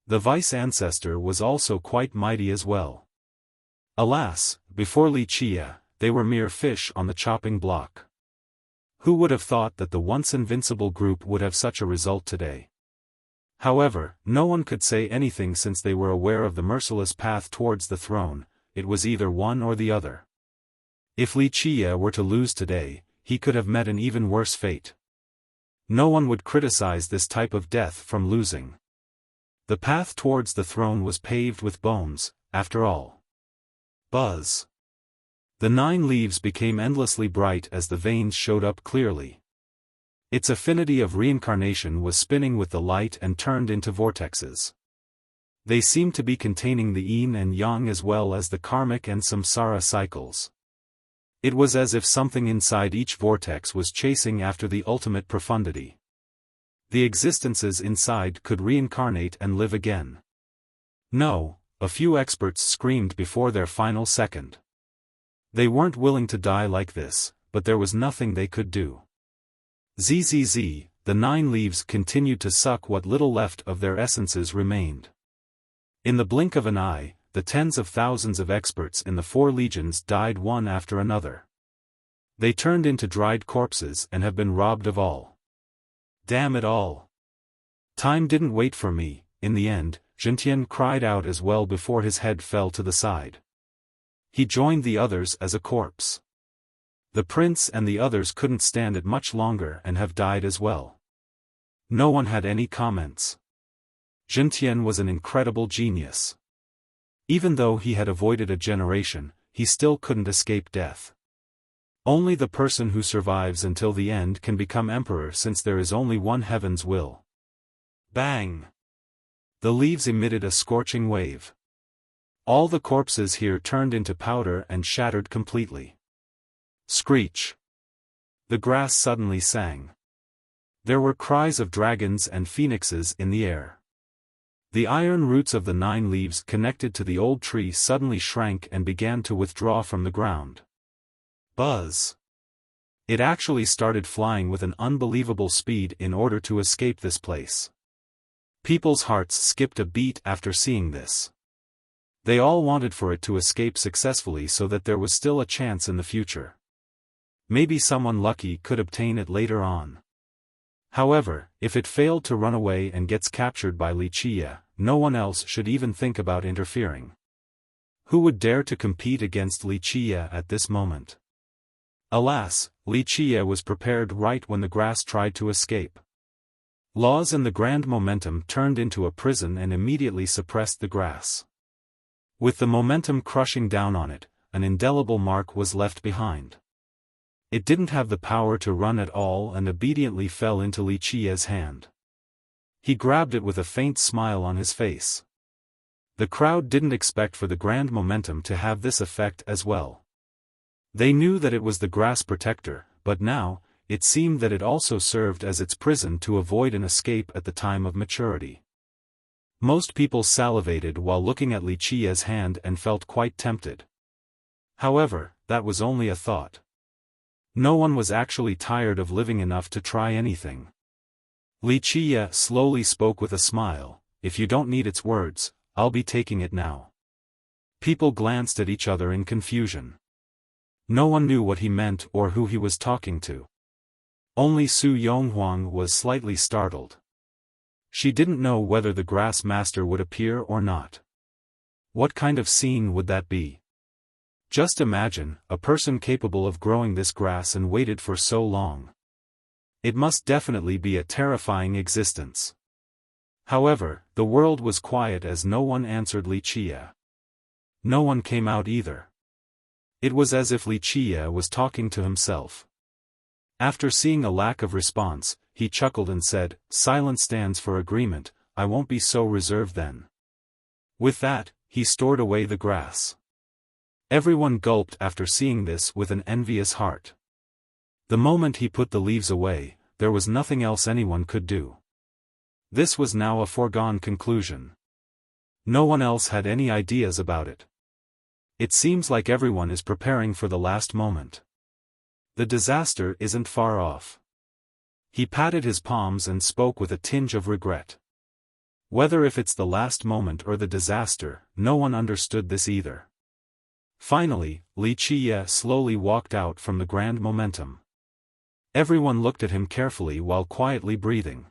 The vice-ancestor was also quite mighty as well. Alas, before Wuxia, they were mere fish on the chopping block. Who would have thought that the once invincible group would have such a result today? However, no one could say anything since they were aware of the merciless path towards the throne. It was either one or the other. If Wuxia were to lose today, he could have met an even worse fate. No one would criticize this type of death from losing. The path towards the throne was paved with bones, after all. Buzz. The 9 leaves became endlessly bright as the veins showed up clearly. Its affinity of reincarnation was spinning with the light and turned into vortexes. They seemed to be containing the yin and yang as well as the karmic and samsara cycles. It was as if something inside each vortex was chasing after the ultimate profundity. The existences inside could reincarnate and live again. No, a few experts screamed before their final second. They weren't willing to die like this, but there was nothing they could do. Zzz, the 9 leaves continued to suck what little left of their essences remained. In the blink of an eye, the tens of thousands of experts in the 4 legions died one after another. They turned into dried corpses and have been robbed of all. Damn it all. Time didn't wait for me. In the end, Zhentian cried out as well before his head fell to the side. He joined the others as a corpse. The prince and the others couldn't stand it much longer and have died as well. No one had any comments. Zhentian was an incredible genius. Even though he had avoided a generation, he still couldn't escape death. Only the person who survives until the end can become emperor since there is only one heaven's will. Bang! The leaves emitted a scorching wave. All the corpses here turned into powder and shattered completely. Screech! The grass suddenly sang. There were cries of dragons and phoenixes in the air. The iron roots of the 9 leaves connected to the old tree suddenly shrank and began to withdraw from the ground. Buzz! It actually started flying with an unbelievable speed in order to escape this place. People's hearts skipped a beat after seeing this. They all wanted for it to escape successfully so that there was still a chance in the future. Maybe someone lucky could obtain it later on. However, if it failed to run away and gets captured by Wuxia, no one else should even think about interfering. Who would dare to compete against Wuxia at this moment? Alas, Wuxia was prepared right when the grass tried to escape. Laws and the grand momentum turned into a prison and immediately suppressed the grass. With the momentum crushing down on it, an indelible mark was left behind. It didn't have the power to run at all and obediently fell into Wuxia's hand. He grabbed it with a faint smile on his face. The crowd didn't expect for the grand momentum to have this effect as well. They knew that it was the grass protector, but now, it seemed that it also served as its prison to avoid an escape at the time of maturity. Most people salivated while looking at Wuxia's hand and felt quite tempted. However, that was only a thought. No one was actually tired of living enough to try anything. Wuxia slowly spoke with a smile, "If you don't need its words, I'll be taking it now." People glanced at each other in confusion. No one knew what he meant or who he was talking to. Only Su Yonghuang was slightly startled. She didn't know whether the grass master would appear or not. What kind of scene would that be? Just imagine, a person capable of growing this grass and waited for so long. It must definitely be a terrifying existence. However, the world was quiet as no one answered Wuxia. No one came out either. It was as if Wuxia was talking to himself. After seeing a lack of response, he chuckled and said, "Silence stands for agreement, I won't be so reserved then." With that, he stored away the grass. Everyone gulped after seeing this with an envious heart. The moment he put the leaves away, there was nothing else anyone could do. This was now a foregone conclusion. No one else had any ideas about it. It seems like everyone is preparing for the last moment. The disaster isn't far off. He patted his palms and spoke with a tinge of regret. Whether if it's the last moment or the disaster, no one understood this either. Finally, Wuxia slowly walked out from the grand momentum. Everyone looked at him carefully while quietly breathing.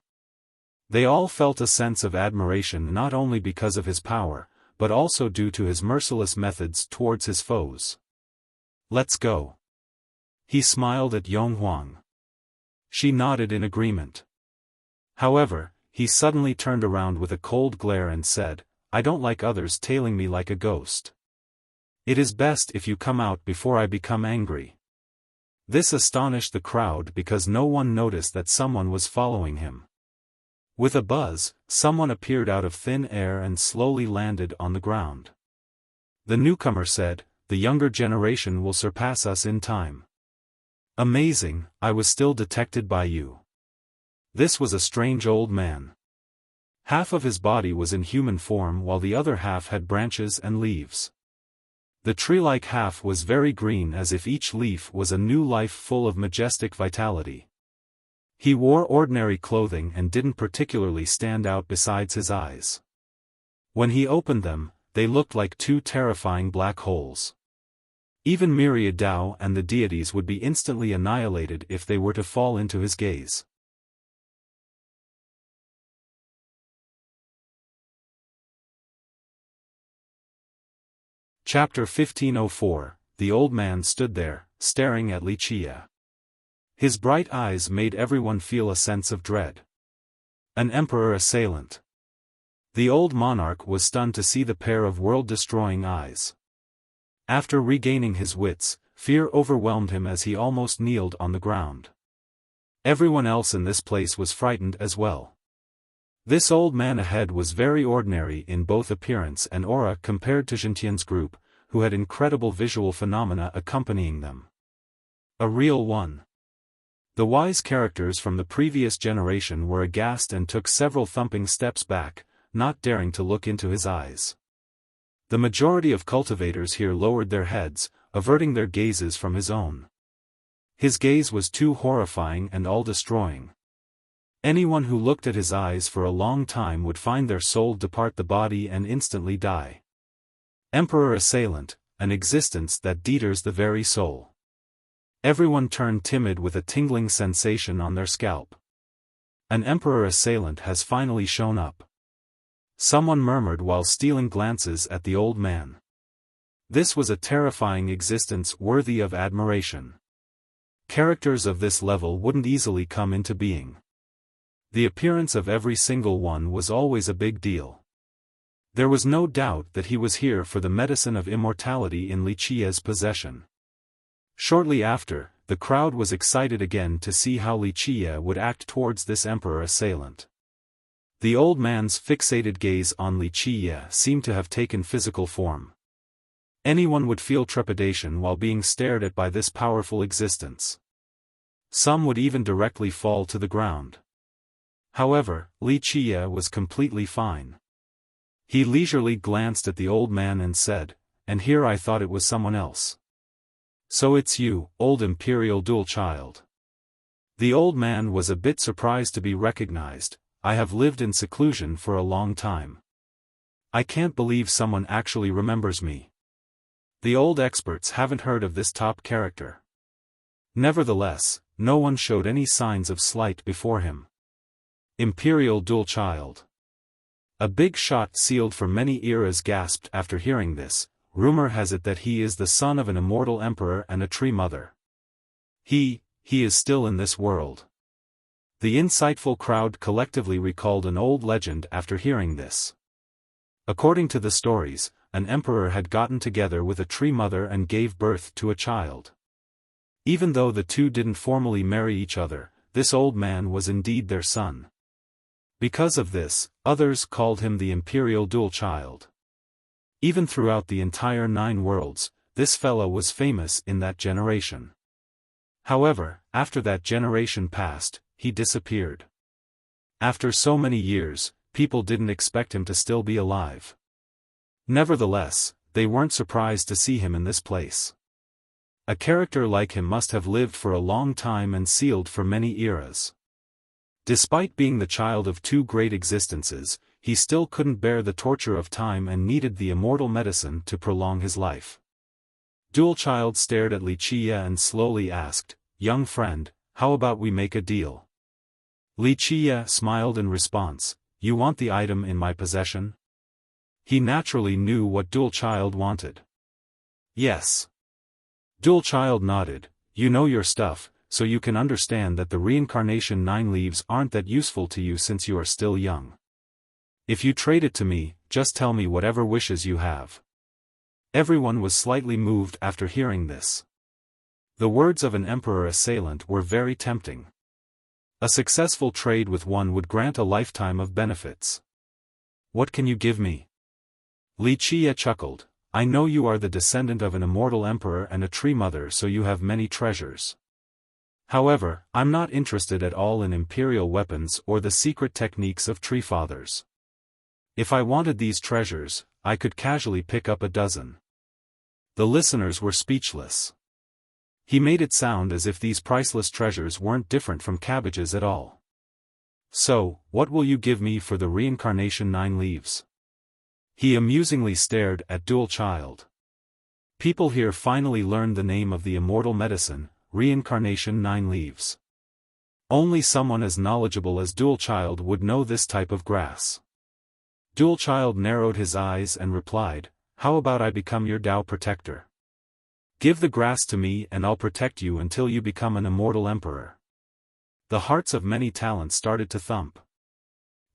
They all felt a sense of admiration not only because of his power, but also due to his merciless methods towards his foes. "Let's go." He smiled at Yong Huang. She nodded in agreement. However, he suddenly turned around with a cold glare and said, "I don't like others tailing me like a ghost. It is best if you come out before I become angry." This astonished the crowd because no one noticed that someone was following him. With a buzz, someone appeared out of thin air and slowly landed on the ground. The newcomer said, "The younger generation will surpass us in time." "Amazing, I was still detected by you." This was a strange old man. Half of his body was in human form while the other half had branches and leaves. The tree-like half was very green, as if each leaf was a new life full of majestic vitality. He wore ordinary clothing and didn't particularly stand out besides his eyes. When he opened them, they looked like two terrifying black holes. Even Myriad Tao and the deities would be instantly annihilated if they were to fall into his gaze. Chapter 1504, The old man stood there, staring at Wuxia. His bright eyes made everyone feel a sense of dread. An emperor assailant. The old monarch was stunned to see the pair of world-destroying eyes. After regaining his wits, fear overwhelmed him as he almost kneeled on the ground. Everyone else in this place was frightened as well. This old man ahead was very ordinary in both appearance and aura compared to Zhentian's group, who had incredible visual phenomena accompanying them. A real one. The wise characters from the previous generation were aghast and took several thumping steps back, not daring to look into his eyes. The majority of cultivators here lowered their heads, averting their gazes from his own. His gaze was too horrifying and all-destroying. Anyone who looked at his eyes for a long time would find their soul depart the body and instantly die. Emperor assailant, an existence that deters the very soul. Everyone turned timid with a tingling sensation on their scalp. An emperor assailant has finally shown up. Someone murmured while stealing glances at the old man. This was a terrifying existence worthy of admiration. Characters of this level wouldn't easily come into being. The appearance of every single one was always a big deal. There was no doubt that he was here for the medicine of immortality in Wuxia's possession. Shortly after, the crowd was excited again to see how Wuxia would act towards this emperor assailant. The old man's fixated gaze on Wuxia seemed to have taken physical form. Anyone would feel trepidation while being stared at by this powerful existence. Some would even directly fall to the ground. However, Wuxia was completely fine. He leisurely glanced at the old man and said, "And here I thought it was someone else. So it's you, old imperial dual child." The old man was a bit surprised to be recognized. "I have lived in seclusion for a long time. I can't believe someone actually remembers me." The old experts haven't heard of this top character. Nevertheless, no one showed any signs of slight before him. Imperial dual child. A big shot sealed for many eras gasped after hearing this. Rumor has it that he is the son of an immortal emperor and a tree mother. He is still in this world. The insightful crowd collectively recalled an old legend after hearing this. According to the stories, an emperor had gotten together with a tree mother and gave birth to a child. Even though the two didn't formally marry each other, this old man was indeed their son. Because of this, others called him the imperial dual child. Even throughout the entire 9 worlds, this fellow was famous in that generation. However, after that generation passed, he disappeared. After so many years, people didn't expect him to still be alive. Nevertheless, they weren't surprised to see him in this place. A character like him must have lived for a long time and sealed for many eras. Despite being the child of 2 great existences, he still couldn't bear the torture of time and needed the immortal medicine to prolong his life. Dual Child stared at Wuxia and slowly asked, "Young friend, how about we make a deal?" Li Qiye smiled in response, "You want the item in my possession?" He naturally knew what Dual Child wanted. Yes. Dual Child nodded, "You know your stuff, so you can understand that the reincarnation 9 leaves aren't that useful to you since you are still young. If you trade it to me, just tell me whatever wishes you have." Everyone was slightly moved after hearing this. The words of an emperor assailant were very tempting. A successful trade with one would grant a lifetime of benefits. "What can you give me?" Li Qiye chuckled, "I know you are the descendant of an immortal emperor and a tree mother, so you have many treasures. However, I'm not interested at all in imperial weapons or the secret techniques of tree fathers. If I wanted these treasures, I could casually pick up a dozen." The listeners were speechless. He made it sound as if these priceless treasures weren't different from cabbages at all. "So, what will you give me for the reincarnation 9 leaves?" He amusingly stared at Dual Child. People here finally learned the name of the immortal medicine, reincarnation 9 leaves. Only someone as knowledgeable as Dual Child would know this type of grass. Dual Child narrowed his eyes and replied, "How about I become your Tao protector? Give the grass to me and I'll protect you until you become an immortal emperor." The hearts of many talents started to thump.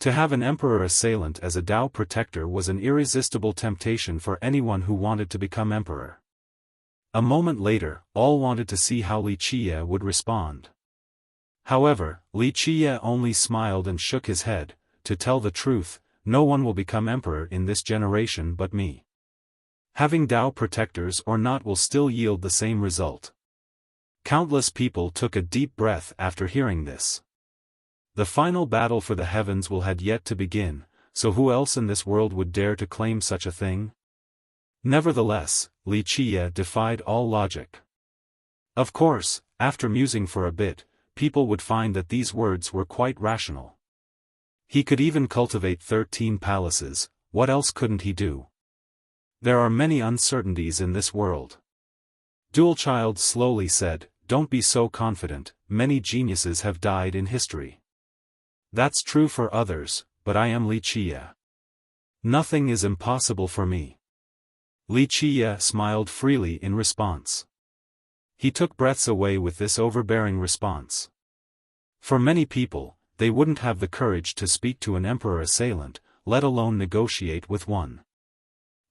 To have an emperor assailant as a Tao protector was an irresistible temptation for anyone who wanted to become emperor. A moment later, all wanted to see how Li Qiye would respond. However, Li Qiye only smiled and shook his head. "To tell the truth, no one will become emperor in this generation but me. Having Tao protectors or not will still yield the same result." Countless people took a deep breath after hearing this. The final battle for the heavens had yet to begin, so who else in this world would dare to claim such a thing? Nevertheless, Li Qiye defied all logic. Of course, after musing for a bit, people would find that these words were quite rational. He could even cultivate 13 palaces, what else couldn't he do? There are many uncertainties in this world. Dual Child slowly said, "Don't be so confident, many geniuses have died in history. That's true for others, but I am Li Qiye. Nothing is impossible for me." Li Qiye smiled freely in response. He took breaths away with this overbearing response. For many people, they wouldn't have the courage to speak to an emperor assailant, let alone negotiate with one.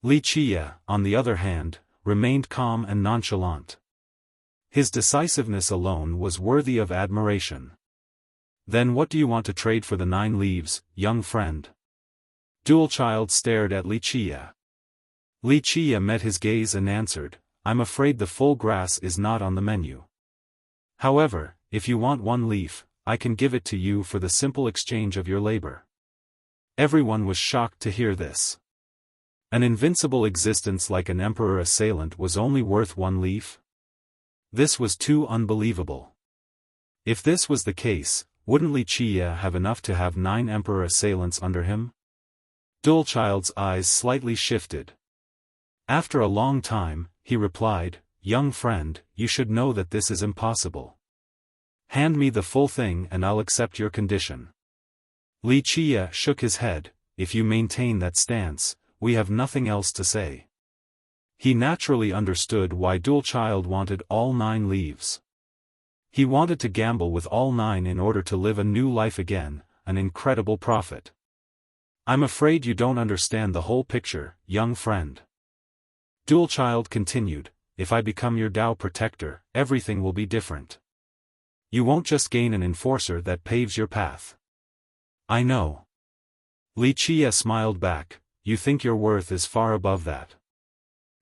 Li Qiye, on the other hand, remained calm and nonchalant. His decisiveness alone was worthy of admiration. "Then what do you want to trade for the 9 leaves, young friend?" Dual Child stared at Li Qiye. Li Qiye met his gaze and answered, "I'm afraid the full grass is not on the menu. However, if you want 1 leaf, I can give it to you for the simple exchange of your labor." Everyone was shocked to hear this. An invincible existence like an emperor assailant was only worth 1 leaf? This was too unbelievable. If this was the case, wouldn't Li Qiye have enough to have 9 emperor assailants under him? Dual Child's eyes slightly shifted. After a long time, he replied, "Young friend, you should know that this is impossible. Hand me the full thing and I'll accept your condition." Li Qiye shook his head, "If you maintain that stance, we have nothing else to say." He naturally understood why Dual Child wanted all 9 leaves. He wanted to gamble with all 9 in order to live a new life again, an incredible profit. "I'm afraid you don't understand the whole picture, young friend." Dual Child continued, "If I become your Tao protector, everything will be different. You won't just gain an enforcer that paves your path." "I know." Li Qiye smiled back, "You think your worth is far above that.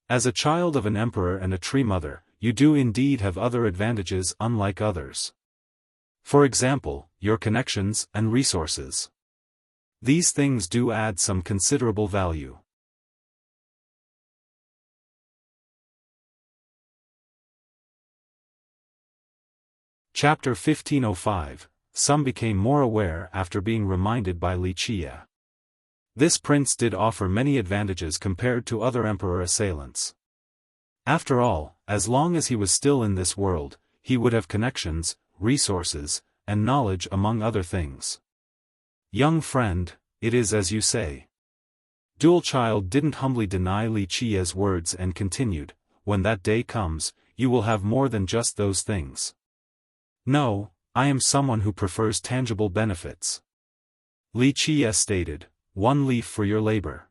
As a child of an emperor and a tree mother, you do indeed have other advantages unlike others. For example, your connections and resources. These things do add some considerable value." Chapter 1505, Some became more aware after being reminded by Li Qiye. This prince did offer many advantages compared to other emperor assailants. After all, as long as he was still in this world, he would have connections, resources, and knowledge among other things. Young friend, it is as you say. Dual Child didn't humbly deny Li Qia's words and continued, when that day comes, you will have more than just those things. No, I am someone who prefers tangible benefits. Li Qia stated, 1 leaf for your labor.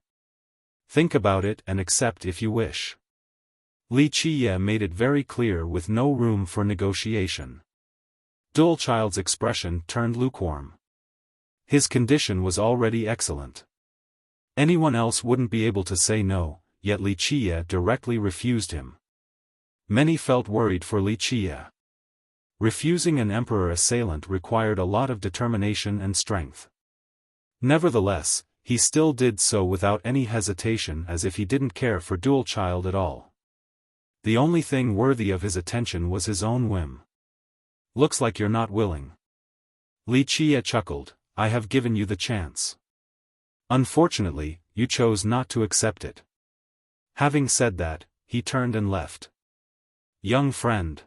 Think about it and accept if you wish. Li Qia made it very clear with no room for negotiation. Dual Child's expression turned lukewarm. His condition was already excellent. Anyone else wouldn't be able to say no, yet Li Qia directly refused him. Many felt worried for Li Qia. Refusing an emperor assailant required a lot of determination and strength. Nevertheless, he still did so without any hesitation, as if he didn't care for Dual Child at all. The only thing worthy of his attention was his own whim. Looks like you're not willing. Li Qia chuckled, I have given you the chance. Unfortunately, you chose not to accept it. Having said that, he turned and left. Young friend.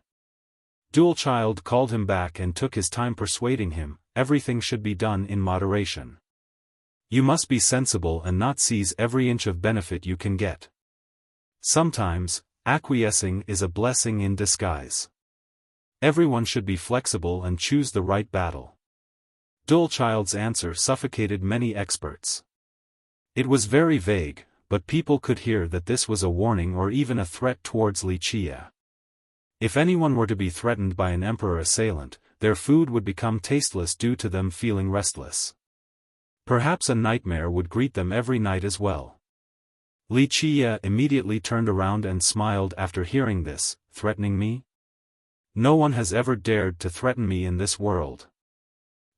Dual Child called him back and took his time persuading him, everything should be done in moderation. You must be sensible and not seize every inch of benefit you can get. Sometimes, acquiescing is a blessing in disguise. Everyone should be flexible and choose the right battle. Dual Child's answer suffocated many experts. It was very vague, but people could hear that this was a warning or even a threat towards Li Qia. If anyone were to be threatened by an emperor assailant, their food would become tasteless due to them feeling restless. Perhaps a nightmare would greet them every night as well. Li Qia immediately turned around and smiled after hearing this, threatening me? No one has ever dared to threaten me in this world.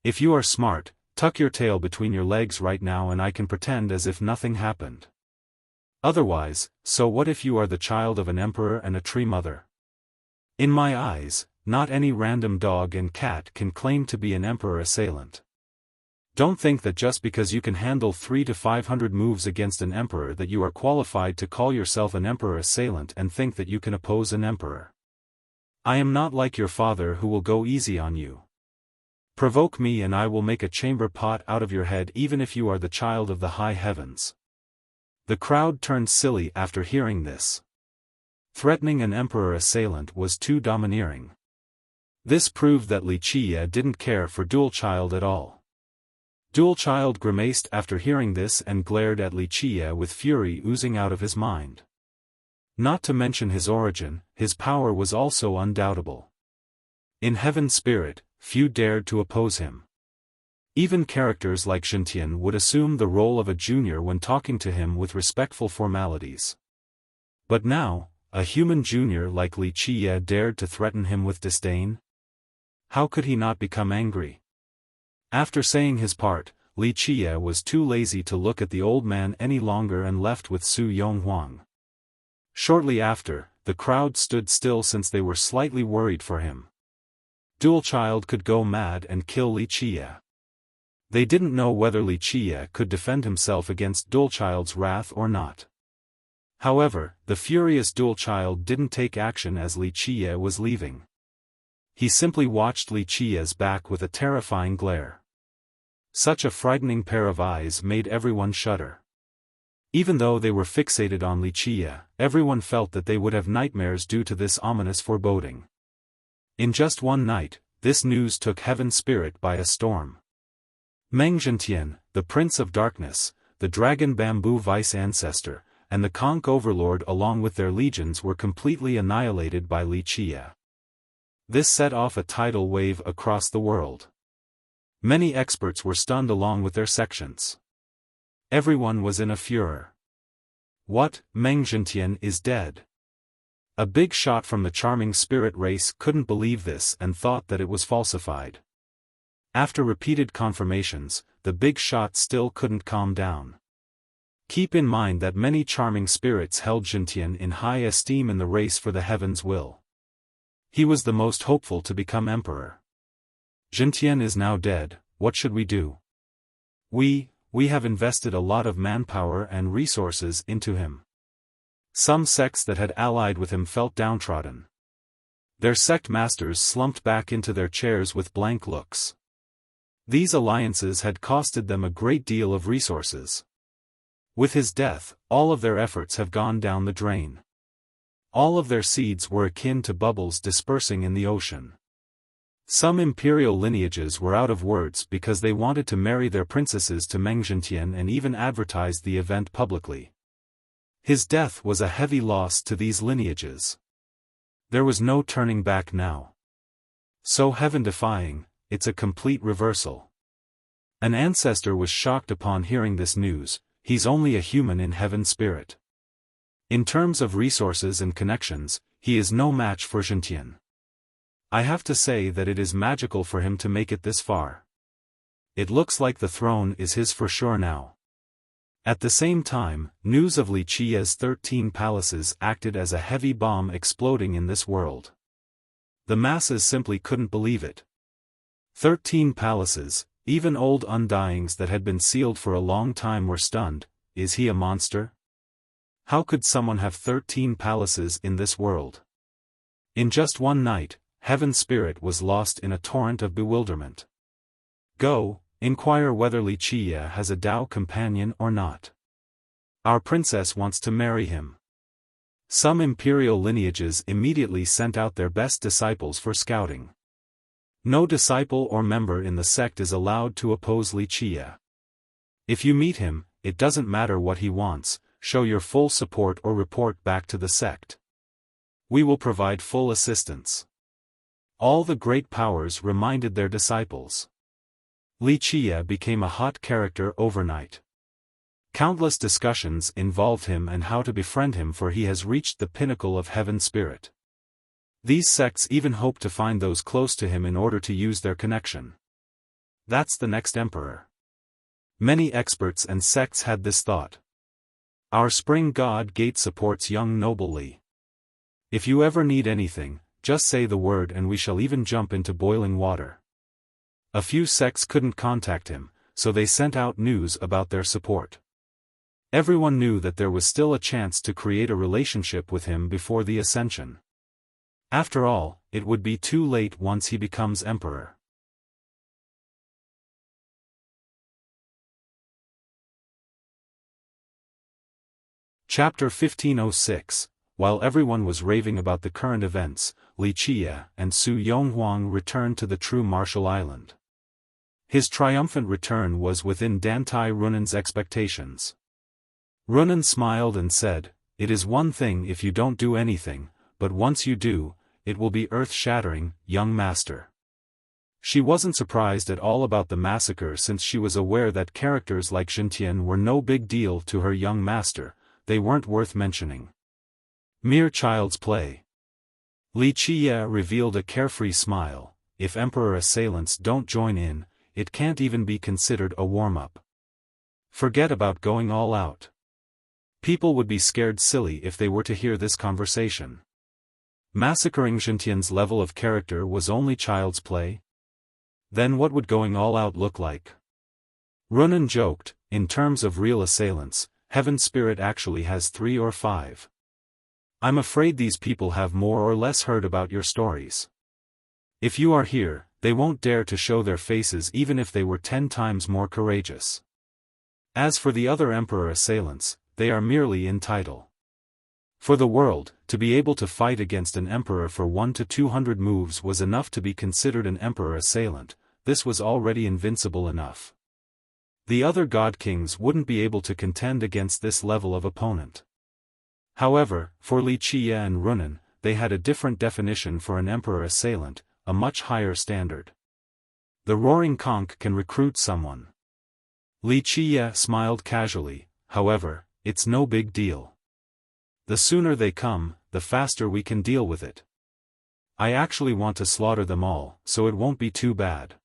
If you are smart, tuck your tail between your legs right now and I can pretend as if nothing happened. Otherwise, so what if you are the child of an emperor and a tree mother? In my eyes, not any random dog and cat can claim to be an emperor assailant. Don't think that just because you can handle 300 to 500 moves against an emperor that you are qualified to call yourself an emperor assailant and think that you can oppose an emperor. I am not like your father who will go easy on you. Provoke me and I will make a chamber pot out of your head even if you are the child of the high heavens. The crowd turned silly after hearing this. Threatening an emperor assailant was too domineering. This proved that Li Qia didn't care for Dual Child at all. Dual Child grimaced after hearing this and glared at Li Qia with fury oozing out of his mind. Not to mention his origin, his power was also undoubtable. In Heaven's spirit, few dared to oppose him. Even characters like Xintian would assume the role of a junior when talking to him with respectful formalities. But now, a human junior like Li Qia dared to threaten him with disdain? How could he not become angry? After saying his part, Li Qia was too lazy to look at the old man any longer and left with Su Yonghuang. Shortly after, the crowd stood still since they were slightly worried for him. Dual Child could go mad and kill Li Qia. They didn't know whether Li Qia could defend himself against Dual Child's wrath or not. However, the furious Dual Child didn't take action as Li Qia was leaving. He simply watched Li Qia's back with a terrifying glare. Such a frightening pair of eyes made everyone shudder. Even though they were fixated on Li Qia, everyone felt that they would have nightmares due to this ominous foreboding. In just one night, this news took Heaven's spirit by a storm. Meng Zhentian, the Prince of Darkness, the Dragon Bamboo Vice-Ancestor, and the Conch Overlord along with their legions were completely annihilated by Li Qia. This set off a tidal wave across the world. Many experts were stunned along with their sections. Everyone was in a furor. What, Meng Zhentian is dead? A big shot from the charming spirit race couldn't believe this and thought that it was falsified. After repeated confirmations, the big shot still couldn't calm down. Keep in mind that many charming spirits held Zhentian in high esteem in the race for the heaven's will. He was the most hopeful to become emperor. Zhentian is now dead, what should we do? We have invested a lot of manpower and resources into him. Some sects that had allied with him felt downtrodden. Their sect masters slumped back into their chairs with blank looks. These alliances had costed them a great deal of resources. With his death, all of their efforts have gone down the drain. All of their seeds were akin to bubbles dispersing in the ocean. Some imperial lineages were out of words because they wanted to marry their princesses to Meng Zhentian and even advertised the event publicly. His death was a heavy loss to these lineages. There was no turning back now. So heaven-defying, it's a complete reversal. An ancestor was shocked upon hearing this news. He's only a human in heaven spirit. In terms of resources and connections, he is no match for Zhentian. I have to say that it is magical for him to make it this far. It looks like the throne is his for sure now. At the same time, news of Li Qia's 13 palaces acted as a heavy bomb exploding in this world. The masses simply couldn't believe it. 13 palaces, even old undyings that had been sealed for a long time were stunned. Is he a monster? How could someone have 13 palaces in this world? In just one night, Heaven's spirit was lost in a torrent of bewilderment. Go, inquire whether Li Qia has a Dao companion or not. Our princess wants to marry him. Some imperial lineages immediately sent out their best disciples for scouting. No disciple or member in the sect is allowed to oppose Li Qia. If you meet him, it doesn't matter what he wants, show your full support or report back to the sect. We will provide full assistance. All the great powers reminded their disciples. Li Qia became a hot character overnight. Countless discussions involved him and how to befriend him, for he has reached the pinnacle of heaven's spirit. These sects even hope to find those close to him in order to use their connection. That's the next emperor. Many experts and sects had this thought. Our spring god Gate supports young noble Li. If you ever need anything, just say the word and we shall even jump into boiling water. A few sects couldn't contact him, so they sent out news about their support. Everyone knew that there was still a chance to create a relationship with him before the ascension. After all, it would be too late once he becomes emperor. Chapter 1506. While everyone was raving about the current events, Li Qia and Su Yonghuang returned to the true Marshall Island. His triumphant return was within Dantai Runan's expectations. Runan smiled and said, "It is one thing if you don't do anything, but once you do, it will be earth-shattering, young master." She wasn't surprised at all about the massacre, since she was aware that characters like Zhentian were no big deal to her young master. They weren't worth mentioning. Mere child's play. Li Qia revealed a carefree smile. If emperor assailants don't join in, it can't even be considered a warm-up. Forget about going all out. People would be scared silly if they were to hear this conversation. Massacring Zhentian's level of character was only child's play? Then what would going all out look like? Runan joked, in terms of real assailants, Heaven's spirit actually has 3 or 5. I'm afraid these people have more or less heard about your stories. If you are here, they won't dare to show their faces even if they were 10 times more courageous. As for the other emperor assailants, they are merely in title. For the world, to be able to fight against an emperor for 1 to 200 moves was enough to be considered an emperor assailant. This was already invincible enough. The other god kings wouldn't be able to contend against this level of opponent. However, for Li Qia and Runan, they had a different definition for an emperor assailant, a much higher standard. The roaring conch can recruit someone. Li Qia smiled casually, however, it's no big deal. The sooner they come, the faster we can deal with it. I actually want to slaughter them all, so it won't be too bad.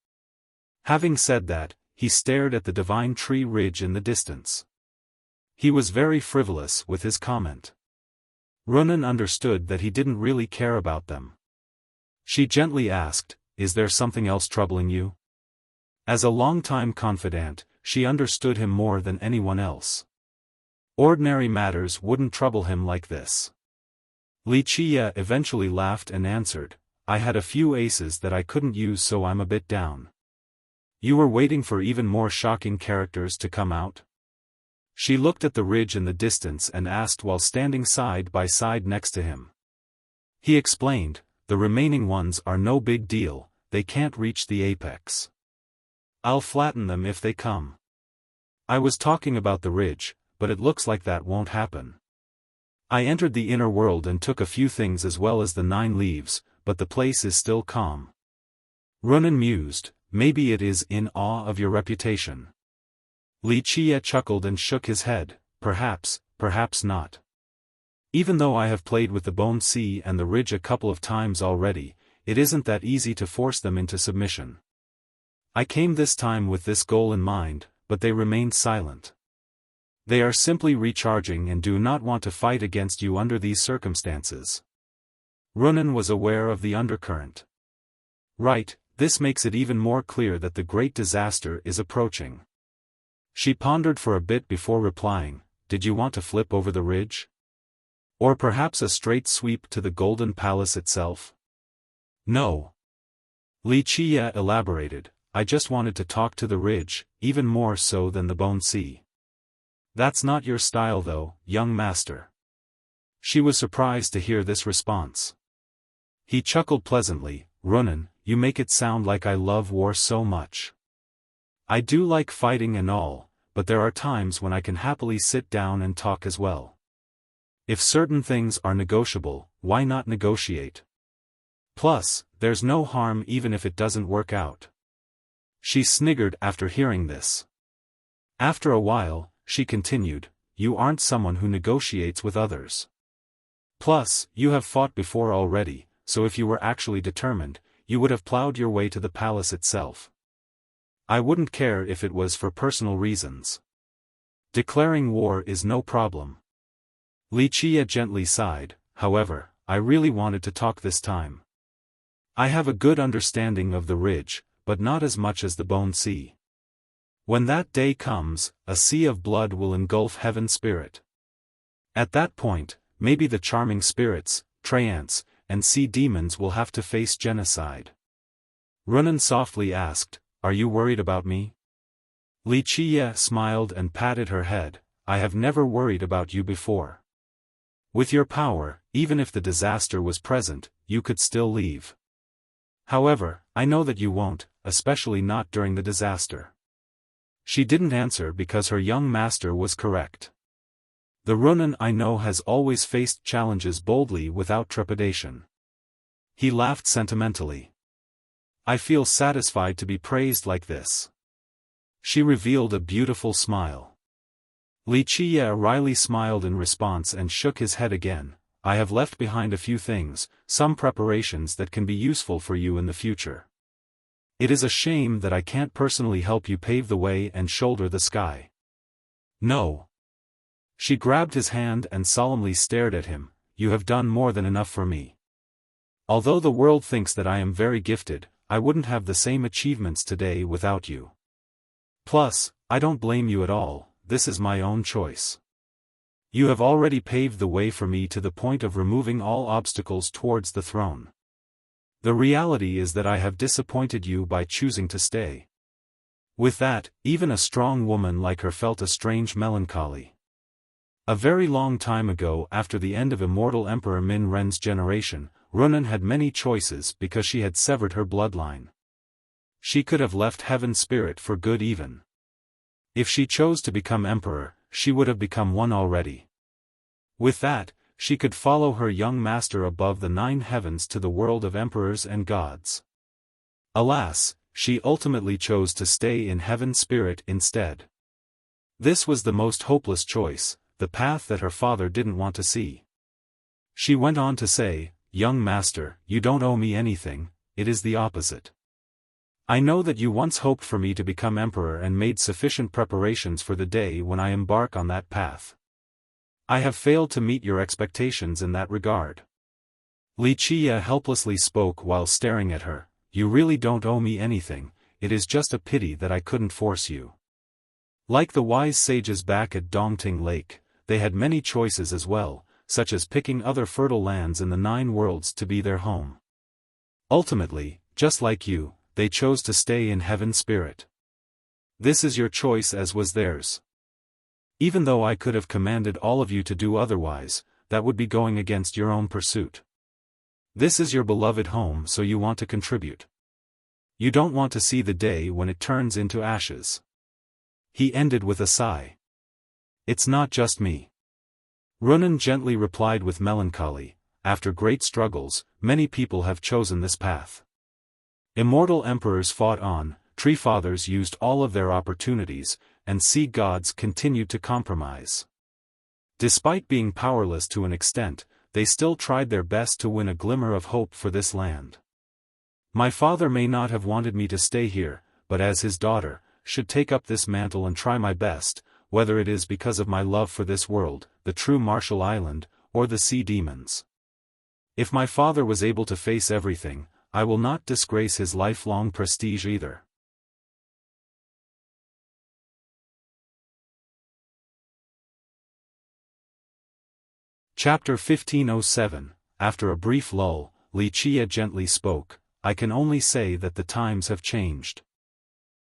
Having said that, he stared at the divine tree ridge in the distance. He was very frivolous with his comment. Runan understood that he didn't really care about them. She gently asked, "Is there something else troubling you?" As a longtime confidant, she understood him more than anyone else. Ordinary matters wouldn't trouble him like this. Li Qia eventually laughed and answered, I had a few aces that I couldn't use, so I'm a bit down. You were waiting for even more shocking characters to come out? She looked at the ridge in the distance and asked while standing side by side next to him. He explained, the remaining ones are no big deal, they can't reach the apex. I'll flatten them if they come. I was talking about the ridge, but it looks like that won't happen. I entered the inner world and took a few things as well as the 9 leaves, but the place is still calm. Runan mused, maybe it is in awe of your reputation. Li Qie chuckled and shook his head, perhaps not. Even though I have played with the Bone Sea and the ridge a couple of times already, it isn't that easy to force them into submission. I came this time with this goal in mind, but they remained silent. They are simply recharging and do not want to fight against you under these circumstances. Runan was aware of the undercurrent. Right, this makes it even more clear that the great disaster is approaching. She pondered for a bit before replying, did you want to flip over the ridge? Or perhaps a straight sweep to the Golden Palace itself? No. Li Qie elaborated, I just wanted to talk to the ridge, even more so than the Bone Sea. That's not your style though, young master. She was surprised to hear this response. He chuckled pleasantly, Runan, you make it sound like I love war so much. I do like fighting and all, but there are times when I can happily sit down and talk as well. If certain things are negotiable, why not negotiate? Plus, there's no harm even if it doesn't work out. She sniggered after hearing this. After a while, she continued, you aren't someone who negotiates with others. Plus, you have fought before already, so if you were actually determined, you would have plowed your way to the palace itself. I wouldn't care if it was for personal reasons. Declaring war is no problem. Li Qie gently sighed, however, I really wanted to talk this time. I have a good understanding of the ridge, but not as much as the Bone Sea. When that day comes, a sea of blood will engulf Heaven Spirit. At that point, maybe the charming spirits, Treants, and sea demons will have to face genocide. Runan softly asked, are you worried about me? Li Qie smiled and patted her head, I have never worried about you before. With your power, even if the disaster was present, you could still leave. However, I know that you won't, especially not during the disaster. She didn't answer because her young master was correct. The Runan I know has always faced challenges boldly without trepidation. He laughed sentimentally. I feel satisfied to be praised like this. She revealed a beautiful smile. Li Qie wryly smiled in response and shook his head again, I have left behind a few things, some preparations that can be useful for you in the future. It is a shame that I can't personally help you pave the way and shoulder the sky. No. She grabbed his hand and solemnly stared at him, you have done more than enough for me. Although the world thinks that I am very gifted, I wouldn't have the same achievements today without you. Plus, I don't blame you at all, this is my own choice. You have already paved the way for me to the point of removing all obstacles towards the throne. The reality is that I have disappointed you by choosing to stay. With that, even a strong woman like her felt a strange melancholy. A very long time ago, after the end of immortal Emperor Min Ren's generation, Runan had many choices because she had severed her bloodline. She could have left Heaven Spirit for good even. If she chose to become emperor, she would have become one already. With that, she could follow her young master above the 9 heavens to the world of emperors and gods. Alas, she ultimately chose to stay in Heaven Spirit instead. This was the most hopeless choice, the path that her father didn't want to see. She went on to say, young master, you don't owe me anything, it is the opposite. I know that you once hoped for me to become emperor and made sufficient preparations for the day when I embark on that path. I have failed to meet your expectations in that regard. Li Qie helplessly spoke while staring at her, you really don't owe me anything, it is just a pity that I couldn't force you. Like the wise sages back at Dongting Lake, they had many choices as well, such as picking other fertile lands in the 9 worlds to be their home. Ultimately, just like you, they chose to stay in heaven spirit. This is your choice as was theirs. Even though I could have commanded all of you to do otherwise, that would be going against your own pursuit. This is your beloved home, so you want to contribute. You don't want to see the day when it turns into ashes. He ended with a sigh. It's not just me. Runan gently replied with melancholy, after great struggles, many people have chosen this path. Immortal emperors fought on, tree fathers used all of their opportunities, and sea gods continued to compromise. Despite being powerless to an extent, they still tried their best to win a glimmer of hope for this land. My father may not have wanted me to stay here, but as his daughter, should take up this mantle and try my best, whether it is because of my love for this world, the true Marshall Island, or the sea demons. If my father was able to face everything, I will not disgrace his lifelong prestige either. Chapter 1507. After a brief lull, Wuxia gently spoke, I can only say that the times have changed.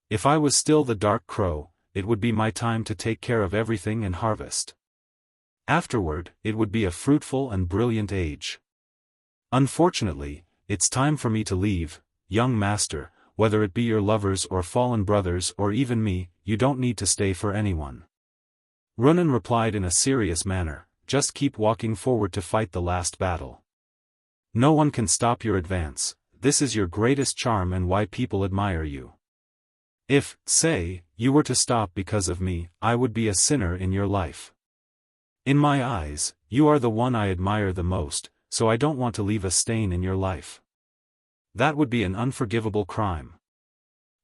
If I was still the Dark Crow, it would be my time to take care of everything and harvest. Afterward, it would be a fruitful and brilliant age. Unfortunately, it's time for me to leave, young master, whether it be your lovers or fallen brothers or even me, you don't need to stay for anyone. Runan replied in a serious manner, just keep walking forward to fight the last battle. No one can stop your advance, this is your greatest charm and why people admire you. If, say, you were to stop because of me, I would be a sinner in your life. In my eyes, you are the one I admire the most, so I don't want to leave a stain in your life. That would be an unforgivable crime.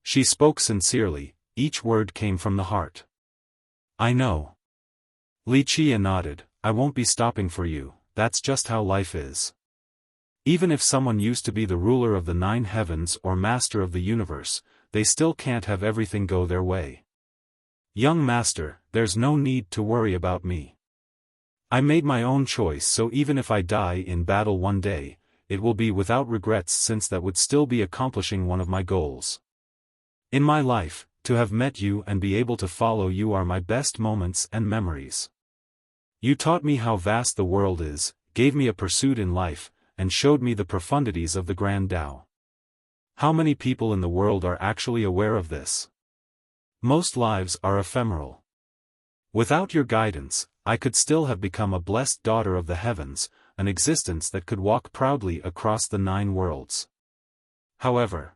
She spoke sincerely, each word came from the heart. I know. Wuxia nodded, I won't be stopping for you, that's just how life is. Even if someone used to be the ruler of the 9 heavens or master of the universe, they still can't have everything go their way. Young master, there's no need to worry about me. I made my own choice, so even if I die in battle one day, it will be without regrets, since that would still be accomplishing one of my goals. In my life, to have met you and be able to follow you are my best moments and memories. You taught me how vast the world is, gave me a pursuit in life, and showed me the profundities of the Grand Tao. How many people in the world are actually aware of this? Most lives are ephemeral. Without your guidance, I could still have become a blessed daughter of the heavens, an existence that could walk proudly across the 9 worlds. However,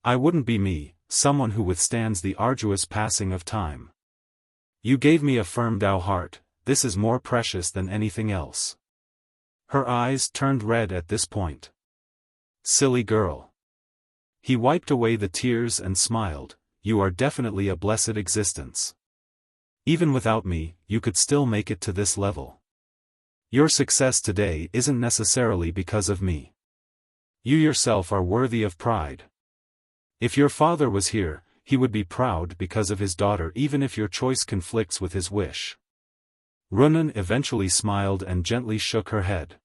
I wouldn't be me, someone who withstands the arduous passing of time. You gave me a firm Tao heart, this is more precious than anything else. Her eyes turned red at this point. Silly girl. He wiped away the tears and smiled, you are definitely a blessed existence. Even without me, you could still make it to this level. Your success today isn't necessarily because of me. You yourself are worthy of pride. If your father was here, he would be proud because of his daughter, even if your choice conflicts with his wish. Runan eventually smiled and gently shook her head.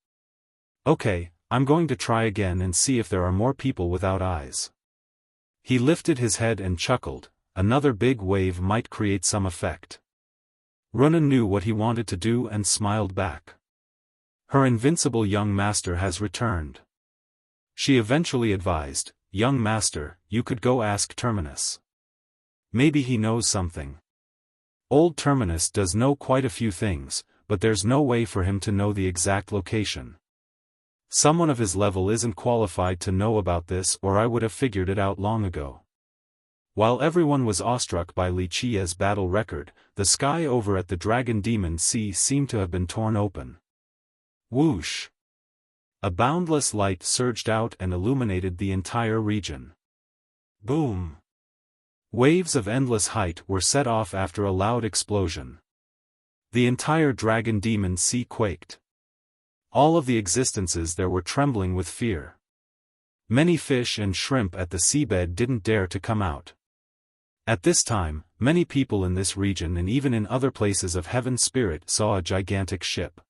Okay, I'm going to try again and see if there are more people without eyes. He lifted his head and chuckled, another big wave might create some effect. Runan knew what he wanted to do and smiled back. Her invincible young master has returned. She eventually advised, young master, you could go ask Terminus. Maybe he knows something. Old Terminus does know quite a few things, but there's no way for him to know the exact location. Someone of his level isn't qualified to know about this, or I would have figured it out long ago. While everyone was awestruck by Wuxia's battle record, the sky over at the Dragon Demon Sea seemed to have been torn open. Whoosh! A boundless light surged out and illuminated the entire region. Boom! Waves of endless height were set off after a loud explosion. The entire Dragon Demon Sea quaked. All of the existences there were trembling with fear. Many fish and shrimp at the seabed didn't dare to come out. At this time, many people in this region and even in other places of Heaven Spirit saw a gigantic ship.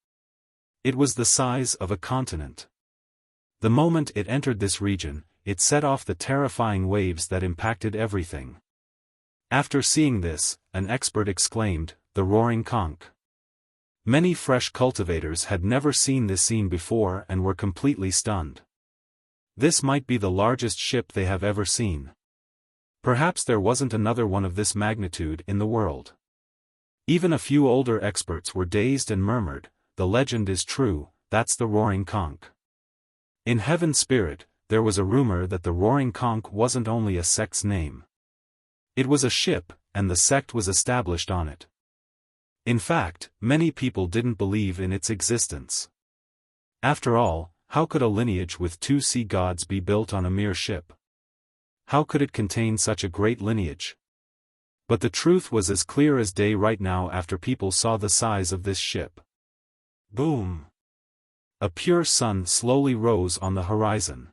It was the size of a continent. The moment it entered this region, it set off the terrifying waves that impacted everything. After seeing this, an expert exclaimed, "The roaring conch." Many fresh cultivators had never seen this scene before and were completely stunned. This might be the largest ship they have ever seen. Perhaps there wasn't another one of this magnitude in the world. Even a few older experts were dazed and murmured, "The legend is true, that's the roaring conch." In Heaven Spirit, there was a rumor that the roaring conch wasn't only a sect's name. It was a ship, and the sect was established on it. In fact, many people didn't believe in its existence. After all, how could a lineage with 2 sea gods be built on a mere ship? How could it contain such a great lineage? But the truth was as clear as day right now after people saw the size of this ship. Boom! A pure sun slowly rose on the horizon.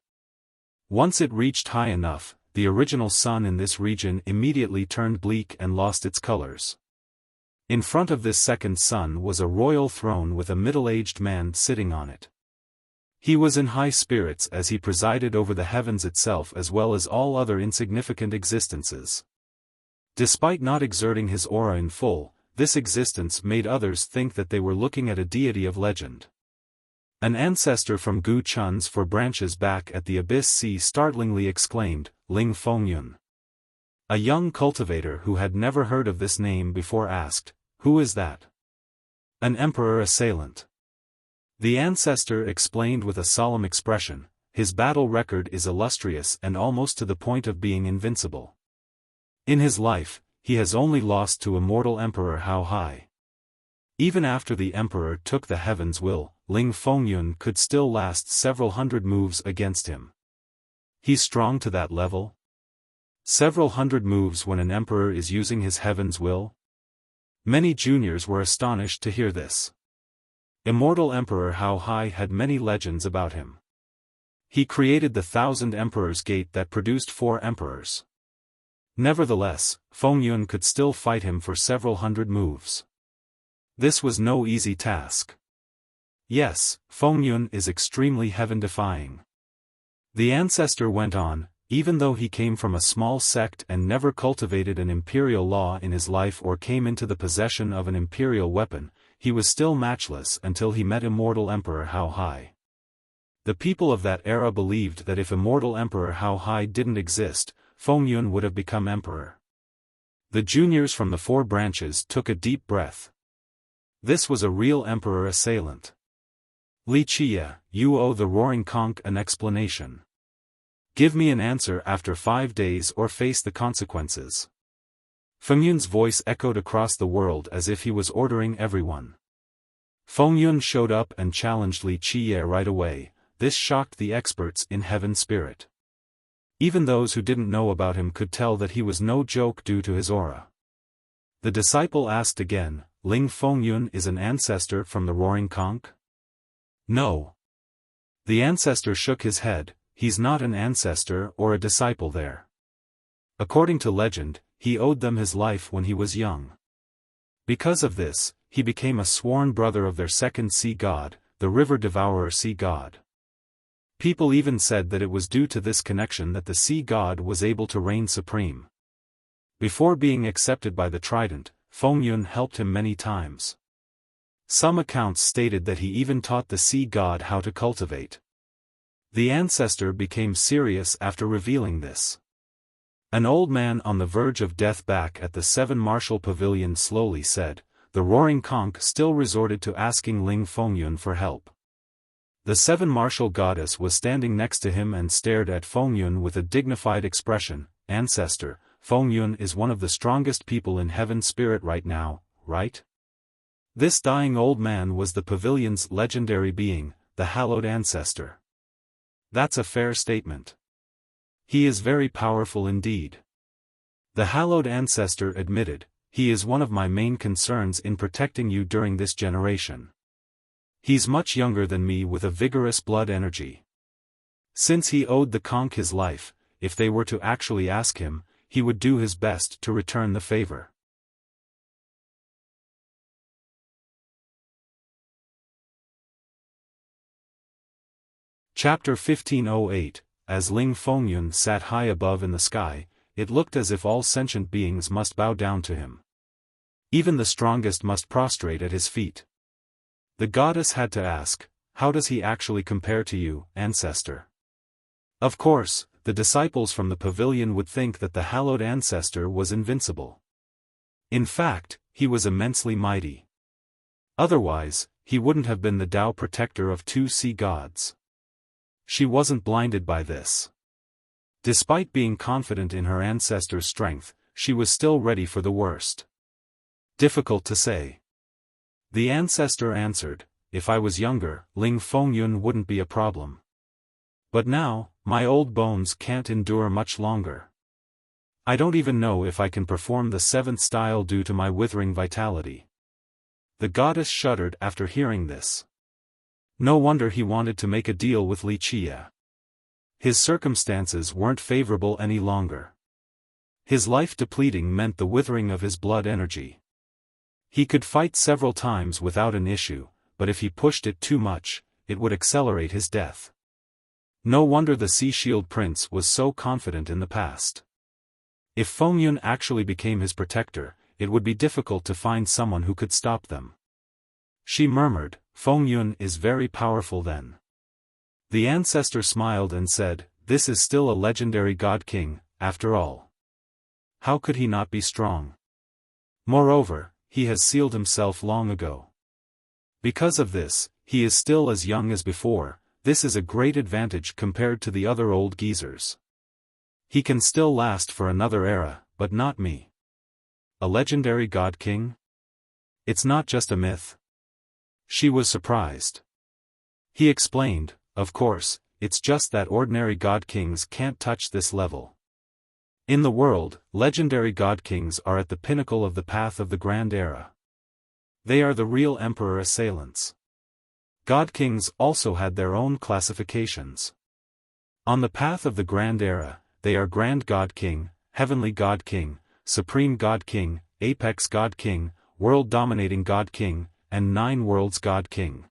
Once it reached high enough, the original sun in this region immediately turned bleak and lost its colors. In front of this second sun was a royal throne with a middle-aged man sitting on it. He was in high spirits as he presided over the heavens itself as well as all other insignificant existences. Despite not exerting his aura in full, this existence made others think that they were looking at a deity of legend. An ancestor from Gu Chun's 4 branches back at the Abyss Sea startlingly exclaimed, "Ling Fengyun." A young cultivator who had never heard of this name before asked, "Who is that?" "An emperor assailant." The ancestor explained with a solemn expression, "His battle record is illustrious and almost to the point of being invincible. In his life, he has only lost to immortal Emperor Hao Hai. Even after the emperor took the heaven's will, Ling Fengyun could still last several hundred moves against him. He's strong to that level? Several hundred moves when an emperor is using his heaven's will? Many juniors were astonished to hear this. Immortal Emperor Hao Hai had many legends about him. He created the 1,000 Emperors Gate that produced 4 emperors. Nevertheless, Fengyun could still fight him for several hundred moves. This was no easy task. Yes, Fengyun is extremely heaven-defying. The ancestor went on, even though he came from a small sect and never cultivated an imperial law in his life or came into the possession of an imperial weapon, he was still matchless until he met immortal Emperor Hao Hai. The people of that era believed that if immortal Emperor Hao Hai didn't exist, Fengyun would have become emperor. The juniors from the 4 branches took a deep breath. This was a real emperor assailant. "Li Qie, you owe the roaring conch an explanation. Give me an answer after 5 days or face the consequences." Fengyun's voice echoed across the world as if he was ordering everyone. Fengyun showed up and challenged Li Qie right away. This shocked the experts in Heaven Spirit. Even those who didn't know about him could tell that he was no joke due to his aura. The disciple asked again, "Ling Fengyun is an ancestor from the roaring conch?" "No." The ancestor shook his head, "He's not an ancestor or a disciple there. According to legend, he owed them his life when he was young. Because of this, he became a sworn brother of their second sea god, the river devourer sea god. People even said that it was due to this connection that the sea god was able to reign supreme. Before being accepted by the Trident, Fengyun helped him many times. Some accounts stated that he even taught the sea god how to cultivate." The ancestor became serious after revealing this. An old man on the verge of death back at the 7 Martial Pavilion slowly said, "The roaring conch still resorted to asking Ling Fengyun for help." The 7 Martial Goddess was standing next to him and stared at Fengyun with a dignified expression. "Ancestor, Fengyun is one of the strongest people in Heaven Spirit right now, right?" This dying old man was the pavilion's legendary being, the hallowed ancestor. "That's a fair statement. He is very powerful indeed." The hallowed ancestor admitted, "He is one of my main concerns in protecting you during this generation. He's much younger than me with a vigorous blood energy. Since he owed the conch his life, if they were to actually ask him, he would do his best to return the favor." Chapter 1508. As Ling Fengyun sat high above in the sky, it looked as if all sentient beings must bow down to him. Even the strongest must prostrate at his feet. The goddess had to ask, "How does he actually compare to you, ancestor?" Of course, the disciples from the pavilion would think that the hallowed ancestor was invincible. In fact, he was immensely mighty. Otherwise, he wouldn't have been the Tao protector of two sea gods. She wasn't blinded by this. Despite being confident in her ancestor's strength, she was still ready for the worst. Difficult to say. The ancestor answered, "If I was younger, Ling Fengyun wouldn't be a problem. But now, my old bones can't endure much longer. I don't even know if I can perform the seventh style due to my withering vitality." The goddess shuddered after hearing this. No wonder he wanted to make a deal with Wuxia. His circumstances weren't favorable any longer. His life depleting meant the withering of his blood energy. He could fight several times without an issue, but if he pushed it too much, it would accelerate his death. No wonder the Sea Shield Prince was so confident in the past. If Fengyun actually became his protector, it would be difficult to find someone who could stop them. She murmured, "Fengyun is very powerful then." The ancestor smiled and said, "This is still a legendary god king, after all. How could he not be strong? Moreover, he has sealed himself long ago. Because of this, he is still as young as before. This is a great advantage compared to the other old geezers. He can still last for another era, but not me." A legendary god king? It's not just a myth. She was surprised. He explained, "Of course, it's just that ordinary god kings can't touch this level. In the world, legendary god kings are at the pinnacle of the path of the Grand Era. They are the real emperor assailants." God kings also had their own classifications. On the path of the Grand Era, they are Grand God King, Heavenly God King, Supreme God King, Apex God King, World-Dominating God King, and Nine Worlds God King.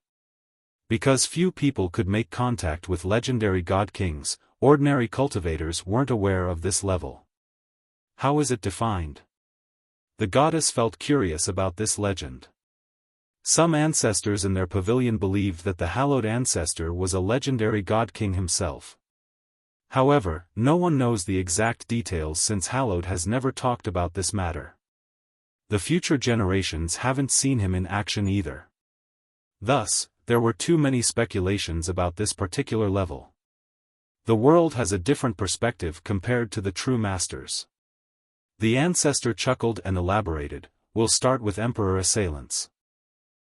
Because few people could make contact with legendary God Kings, ordinary cultivators weren't aware of this level. How is it defined? The goddess felt curious about this legend. Some ancestors in their pavilion believed that the hallowed ancestor was a legendary God King himself. However, no one knows the exact details since Hallowed has never talked about this matter. The future generations haven't seen him in action either. Thus, there were too many speculations about this particular level. The world has a different perspective compared to the true masters. The ancestor chuckled and elaborated, "We'll start with Emperor assailants.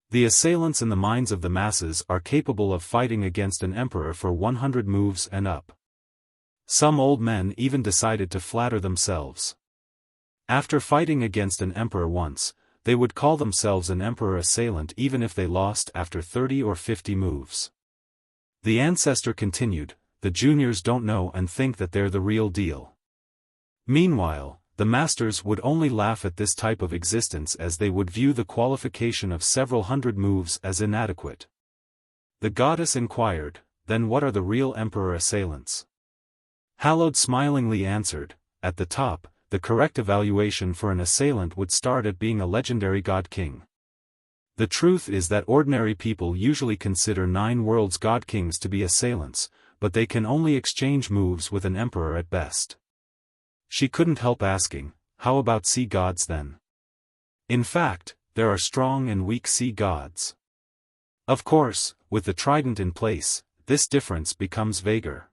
The assailants in the minds of the masses are capable of fighting against an emperor for 100 moves and up. Some old men even decided to flatter themselves. After fighting against an emperor once, they would call themselves an emperor assailant even if they lost after 30 or 50 moves." The ancestor continued, "The juniors don't know and think that they're the real deal. Meanwhile, the masters would only laugh at this type of existence as they would view the qualification of several hundred moves as inadequate." The goddess inquired, "Then what are the real emperor assailants?" Hallowed smilingly answered, "At the top, the correct evaluation for an assailant would start at being a legendary god king. The truth is that ordinary people usually consider Nine Worlds God Kings to be assailants, but they can only exchange moves with an emperor at best." She couldn't help asking, "How about sea gods then?" In fact, there are strong and weak sea gods. Of course, with the trident in place, this difference becomes vaguer.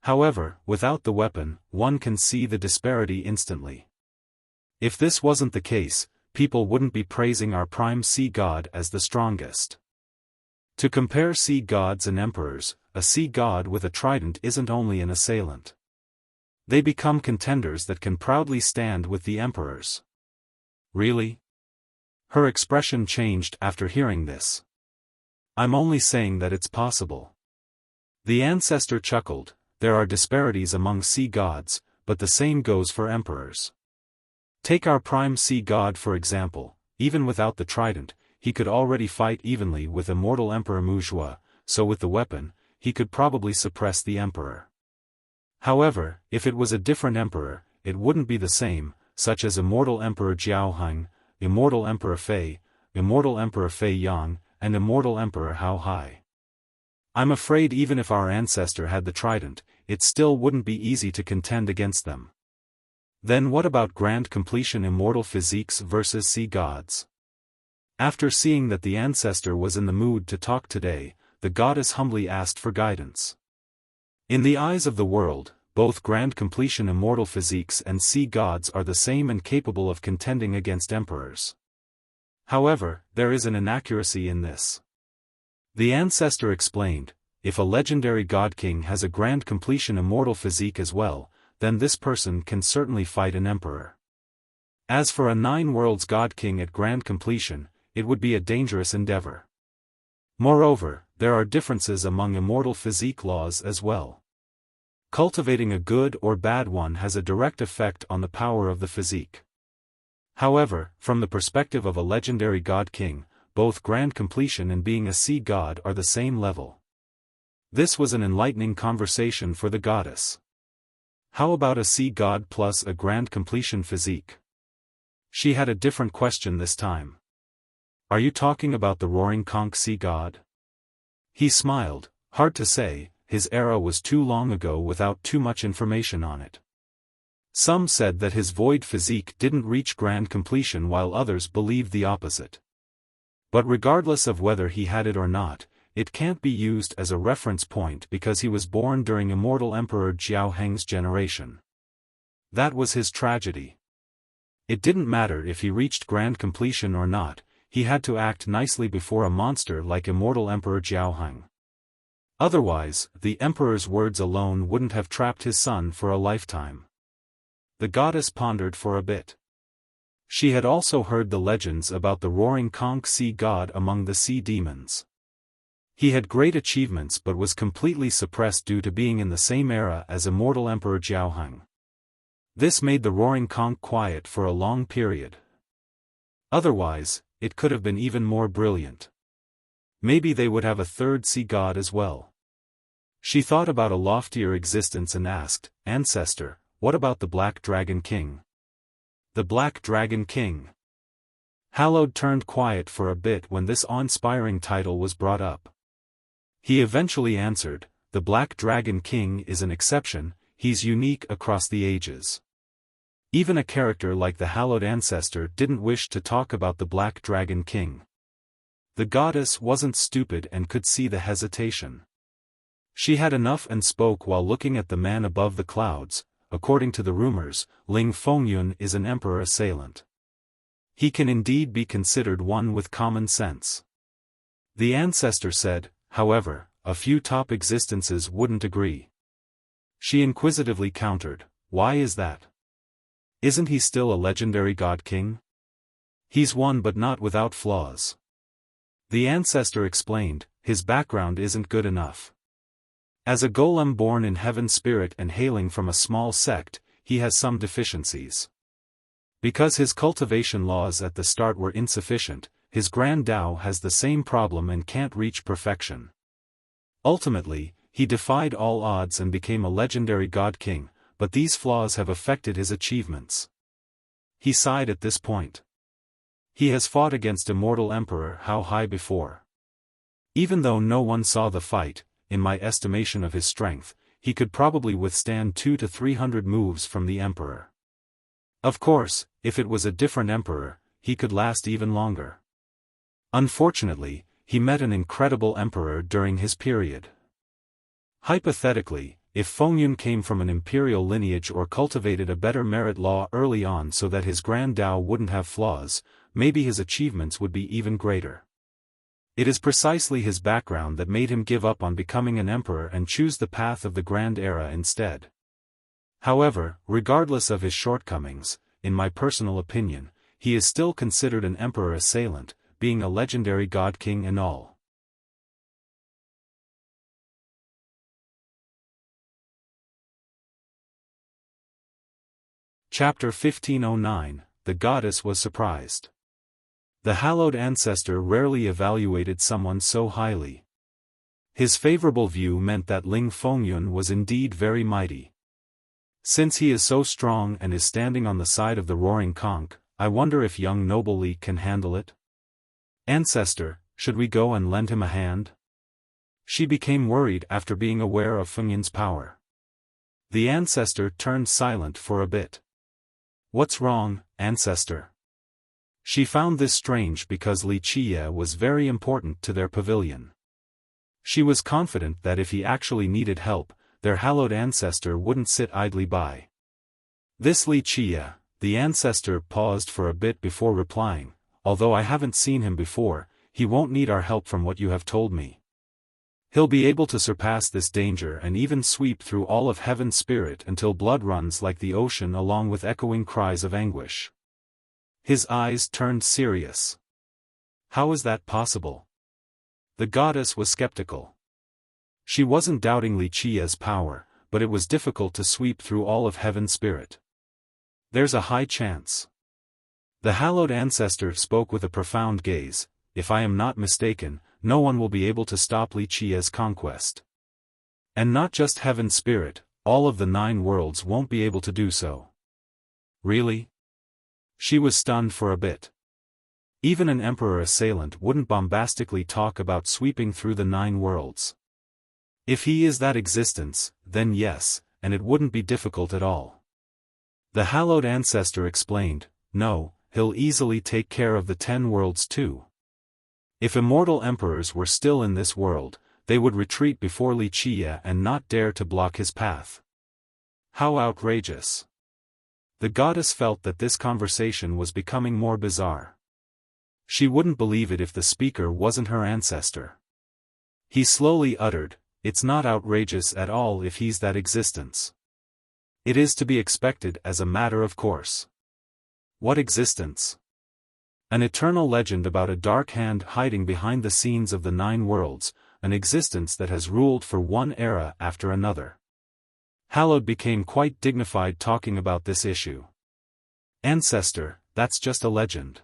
However, without the weapon, one can see the disparity instantly. If this wasn't the case, people wouldn't be praising our prime sea god as the strongest. To compare sea gods and emperors, a sea god with a trident isn't only an assailant. They become contenders that can proudly stand with the emperors. Really? Her expression changed after hearing this. "I'm only saying that it's possible." The ancestor chuckled, "There are disparities among sea gods, but the same goes for emperors. Take our prime sea god for example. Even without the trident, he could already fight evenly with immortal Emperor Wuxia, so with the weapon, he could probably suppress the emperor. However, if it was a different emperor, it wouldn't be the same, such as Immortal Emperor Xiaofan, Immortal Emperor Fei Yang, and Immortal Emperor Hao Hai. I'm afraid even if our ancestor had the trident, it still wouldn't be easy to contend against them. Then what about grand completion immortal physiques versus sea gods? After seeing that the ancestor was in the mood to talk today, the goddess humbly asked for guidance. In the eyes of the world, both grand completion immortal physiques and sea gods are the same and capable of contending against emperors. However, there is an inaccuracy in this. The ancestor explained, if a legendary god king has a grand completion immortal physique as well, then this person can certainly fight an emperor. As for a 9 worlds god king at grand completion, it would be a dangerous endeavor. Moreover, there are differences among immortal physique laws as well. Cultivating a good or bad one has a direct effect on the power of the physique. However, from the perspective of a legendary god king, both grand completion and being a sea god are the same level. This was an enlightening conversation for the goddess. How about a sea god plus a grand completion physique? She had a different question this time. Are you talking about the roaring conch sea god? He smiled. Hard to say, his era was too long ago without too much information on it. Some said that his void physique didn't reach grand completion while others believed the opposite. But regardless of whether he had it or not, it can't be used as a reference point because he was born during Immortal Emperor Jiao Heng's generation. That was his tragedy. It didn't matter if he reached grand completion or not, he had to act nicely before a monster like Immortal Emperor Jiao Heng. Otherwise, the emperor's words alone wouldn't have trapped his son for a lifetime. The goddess pondered for a bit. She had also heard the legends about the roaring conch sea god among the sea demons. He had great achievements but was completely suppressed due to being in the same era as Immortal Emperor Jiao Heng. This made the roaring conch quiet for a long period. Otherwise, it could have been even more brilliant. Maybe they would have a third sea god as well. She thought about a loftier existence and asked, Ancestor, what about the Black Dragon King? The Black Dragon King. Hallowed turned quiet for a bit when this awe-inspiring title was brought up. He eventually answered, the Black Dragon King is an exception, he's unique across the ages. Even a character like the hallowed ancestor didn't wish to talk about the Black Dragon King. The goddess wasn't stupid and could see the hesitation. She had enough and spoke while looking at the man above the clouds. According to the rumors, Ling Fengyun is an emperor assailant. He can indeed be considered one with common sense. The ancestor said, however, a few top existences wouldn't agree. She inquisitively countered, why is that? Isn't he still a legendary god king? He's one but not without flaws. The ancestor explained, his background isn't good enough. As a golem born in heaven spirit and hailing from a small sect, he has some deficiencies. Because his cultivation laws at the start were insufficient, his grand Tao has the same problem and can't reach perfection. Ultimately, he defied all odds and became a legendary god king, but these flaws have affected his achievements. He sighed at this point. He has fought against Immortal Emperor Hao Hai before. Even though no one saw the fight, in my estimation of his strength, he could probably withstand 200 to 300 moves from the emperor. Of course, if it was a different emperor, he could last even longer. Unfortunately, he met an incredible emperor during his period. Hypothetically, if Fengyun came from an imperial lineage or cultivated a better merit law early on so that his grand Tao wouldn't have flaws, maybe his achievements would be even greater. It is precisely his background that made him give up on becoming an emperor and choose the path of the Grand Era instead. However, regardless of his shortcomings, in my personal opinion, he is still considered an emperor assailant, being a legendary god king and all. Chapter 1509, The Goddess was surprised. The hallowed ancestor rarely evaluated someone so highly. His favorable view meant that Ling Fengyun was indeed very mighty. Since he is so strong and is standing on the side of the roaring conch, I wonder if young noble Li can handle it? Ancestor, should we go and lend him a hand? She became worried after being aware of Fengyun's power. The ancestor turned silent for a bit. What's wrong, ancestor? She found this strange because Li Qiye was very important to their pavilion. She was confident that if he actually needed help, their hallowed ancestor wouldn't sit idly by. This Li Qiye, the ancestor paused for a bit before replying, although I haven't seen him before, he won't need our help from what you have told me. He'll be able to surpass this danger and even sweep through all of heaven's spirit until blood runs like the ocean along with echoing cries of anguish. His eyes turned serious. How is that possible? The goddess was skeptical. She wasn't doubting Li Qiye's power, but it was difficult to sweep through all of heaven's spirit. There's a high chance. The hallowed ancestor spoke with a profound gaze. If I am not mistaken, no one will be able to stop Li Qiye's conquest. And not just heaven's spirit, all of the 9 worlds won't be able to do so. Really? She was stunned for a bit. Even an emperor assailant wouldn't bombastically talk about sweeping through the 9 worlds. If he is that existence, then yes, and it wouldn't be difficult at all. The hallowed ancestor explained, no, he'll easily take care of the 10 worlds too. If immortal emperors were still in this world, they would retreat before Li Qiye and not dare to block his path. How outrageous! The goddess felt that this conversation was becoming more bizarre. She wouldn't believe it if the speaker wasn't her ancestor. He slowly uttered, it's not outrageous at all if he's that existence. It is to be expected as a matter of course. What existence? An eternal legend about a dark hand hiding behind the scenes of the 9 worlds, an existence that has ruled for one era after another. Hallowed became quite dignified talking about this issue. Ancestor, that's just a legend.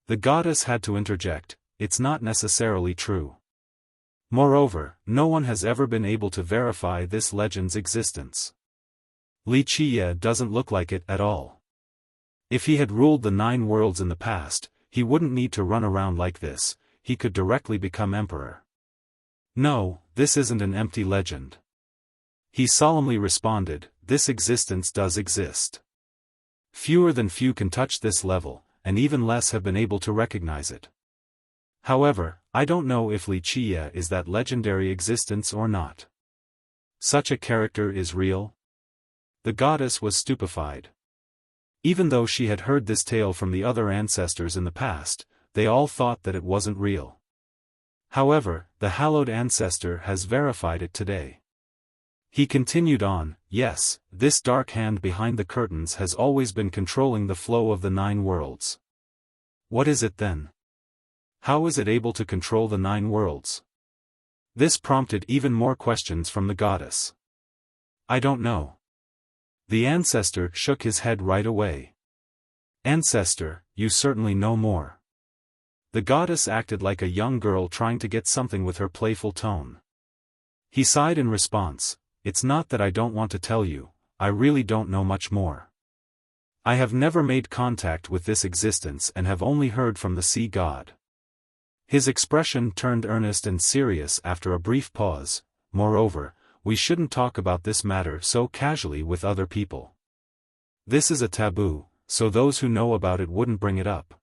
The goddess had to interject, it's not necessarily true. Moreover, no one has ever been able to verify this legend's existence. Li Qiye doesn't look like it at all. If he had ruled the 9 worlds in the past, he wouldn't need to run around like this, he could directly become emperor. No, this isn't an empty legend. He solemnly responded, this existence does exist. Fewer than few can touch this level, and even less have been able to recognize it. However, I don't know if Li Qiye is that legendary existence or not. Such a character is real? The goddess was stupefied. Even though she had heard this tale from the other ancestors in the past, they all thought that it wasn't real. However, the hallowed ancestor has verified it today. He continued on, yes, this dark hand behind the curtains has always been controlling the flow of the 9 worlds. What is it then? How is it able to control the 9 worlds? This prompted even more questions from the goddess. I don't know. The ancestor shook his head right away. Ancestor, you certainly know more. The goddess acted like a young girl trying to get something with her playful tone. He sighed in response, it's not that I don't want to tell you, I really don't know much more. I have never made contact with this existence and have only heard from the sea god. His expression turned earnest and serious after a brief pause. Moreover, we shouldn't talk about this matter so casually with other people. This is a taboo, so those who know about it wouldn't bring it up.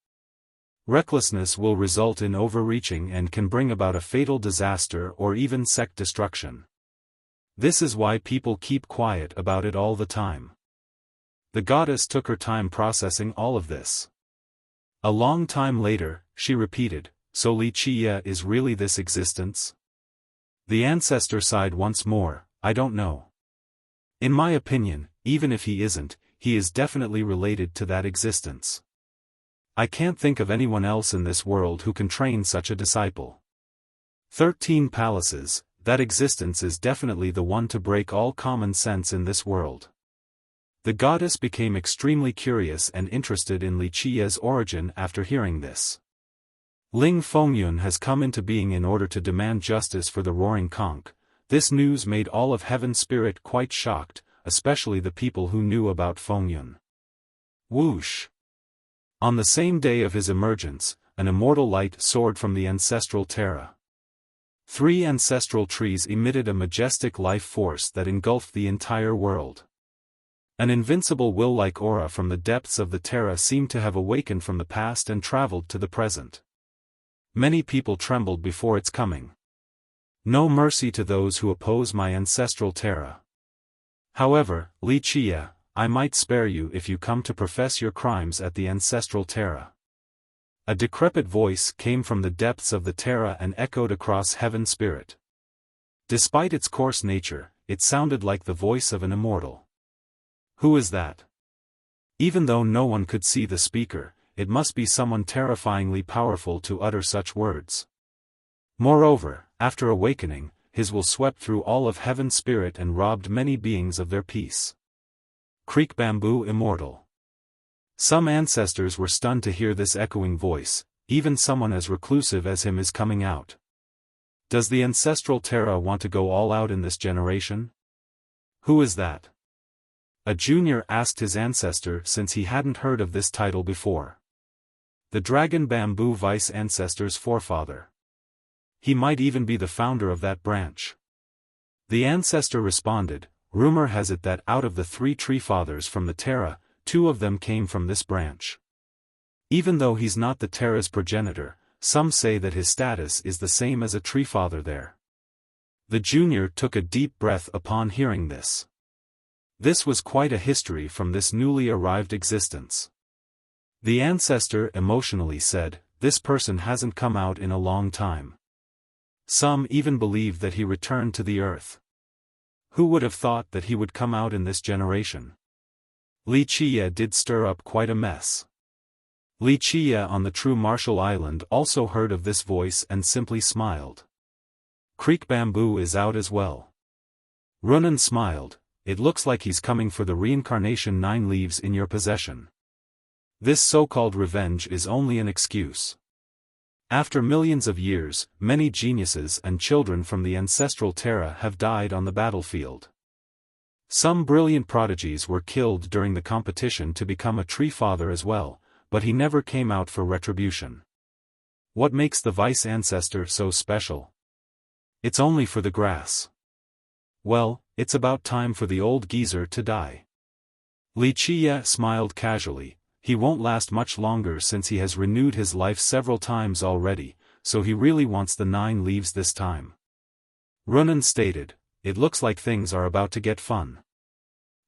Recklessness will result in overreaching and can bring about a fatal disaster or even sect destruction. This is why people keep quiet about it all the time. The goddess took her time processing all of this. A long time later, she repeated, so Li Qiye is really this existence? The ancestor sighed once more, I don't know. In my opinion, even if he isn't, he is definitely related to that existence. I can't think of anyone else in this world who can train such a disciple. 13 palaces, that existence is definitely the one to break all common sense in this world. The goddess became extremely curious and interested in Li Qiye's origin after hearing this. Ling Fengyun has come into being in order to demand justice for the roaring conch. This news made all of Heaven's spirit quite shocked, especially the people who knew about Fengyun. Whoosh! On the same day of his emergence, an immortal light soared from the ancestral Terra. 3 ancestral trees emitted a majestic life force that engulfed the entire world. An invincible will-like aura from the depths of the Terra seemed to have awakened from the past and traveled to the present. Many people trembled before its coming. No mercy to those who oppose my ancestral Terra. However, Wuxia, I might spare you if you come to profess your crimes at the ancestral Terra. A decrepit voice came from the depths of the Terra and echoed across Heaven's spirit. Despite its coarse nature, it sounded like the voice of an immortal. Who is that? Even though no one could see the speaker, it must be someone terrifyingly powerful to utter such words. Moreover, after awakening, his will swept through all of Heaven's spirit and robbed many beings of their peace. Creek Bamboo Immortal. Some ancestors were stunned to hear this echoing voice. Even someone as reclusive as him is coming out. Does the ancestral Terra want to go all out in this generation? Who is that? A junior asked his ancestor since he hadn't heard of this title before. The Dragon Bamboo Vice Ancestor's forefather. He might even be the founder of that branch. The ancestor responded, rumor has it that out of the 3 tree fathers from the Terra, 2 of them came from this branch. Even though he's not the Terra's progenitor, some say that his status is the same as a tree father there. The junior took a deep breath upon hearing this. This was quite a history from this newly arrived existence. The ancestor emotionally said, this person hasn't come out in a long time. Some even believe that he returned to the earth. Who would have thought that he would come out in this generation? Wuxia did stir up quite a mess. Wuxia on the true Marshall Island also heard of this voice and simply smiled. Creek Bamboo is out as well. Runan smiled, it looks like he's coming for the reincarnation 9 leaves in your possession. This so-called revenge is only an excuse. After millions of years, many geniuses and children from the ancestral Terra have died on the battlefield. Some brilliant prodigies were killed during the competition to become a tree father as well, but he never came out for retribution. What makes the vice ancestor so special? It's only for the grass. Well, it's about time for the old geezer to die. Wuxia smiled casually, he won't last much longer since he has renewed his life several times already, so he really wants the 9 leaves this time. Runan stated, it looks like things are about to get fun.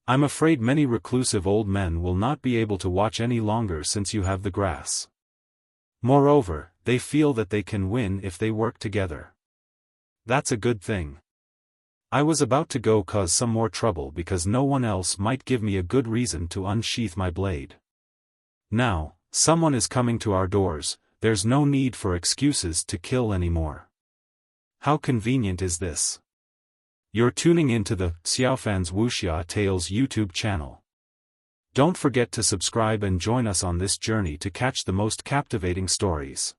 I'm afraid many reclusive old men will not be able to watch any longer since you have the grass. Moreover, they feel that they can win if they work together. That's a good thing. I was about to go cause some more trouble because no one else might give me a good reason to unsheath my blade. Now, someone is coming to our doors, there's no need for excuses to kill anymore. How convenient is this? You're tuning into the Xiaofan's Wuxia Tales YouTube channel. Don't forget to subscribe and join us on this journey to catch the most captivating stories.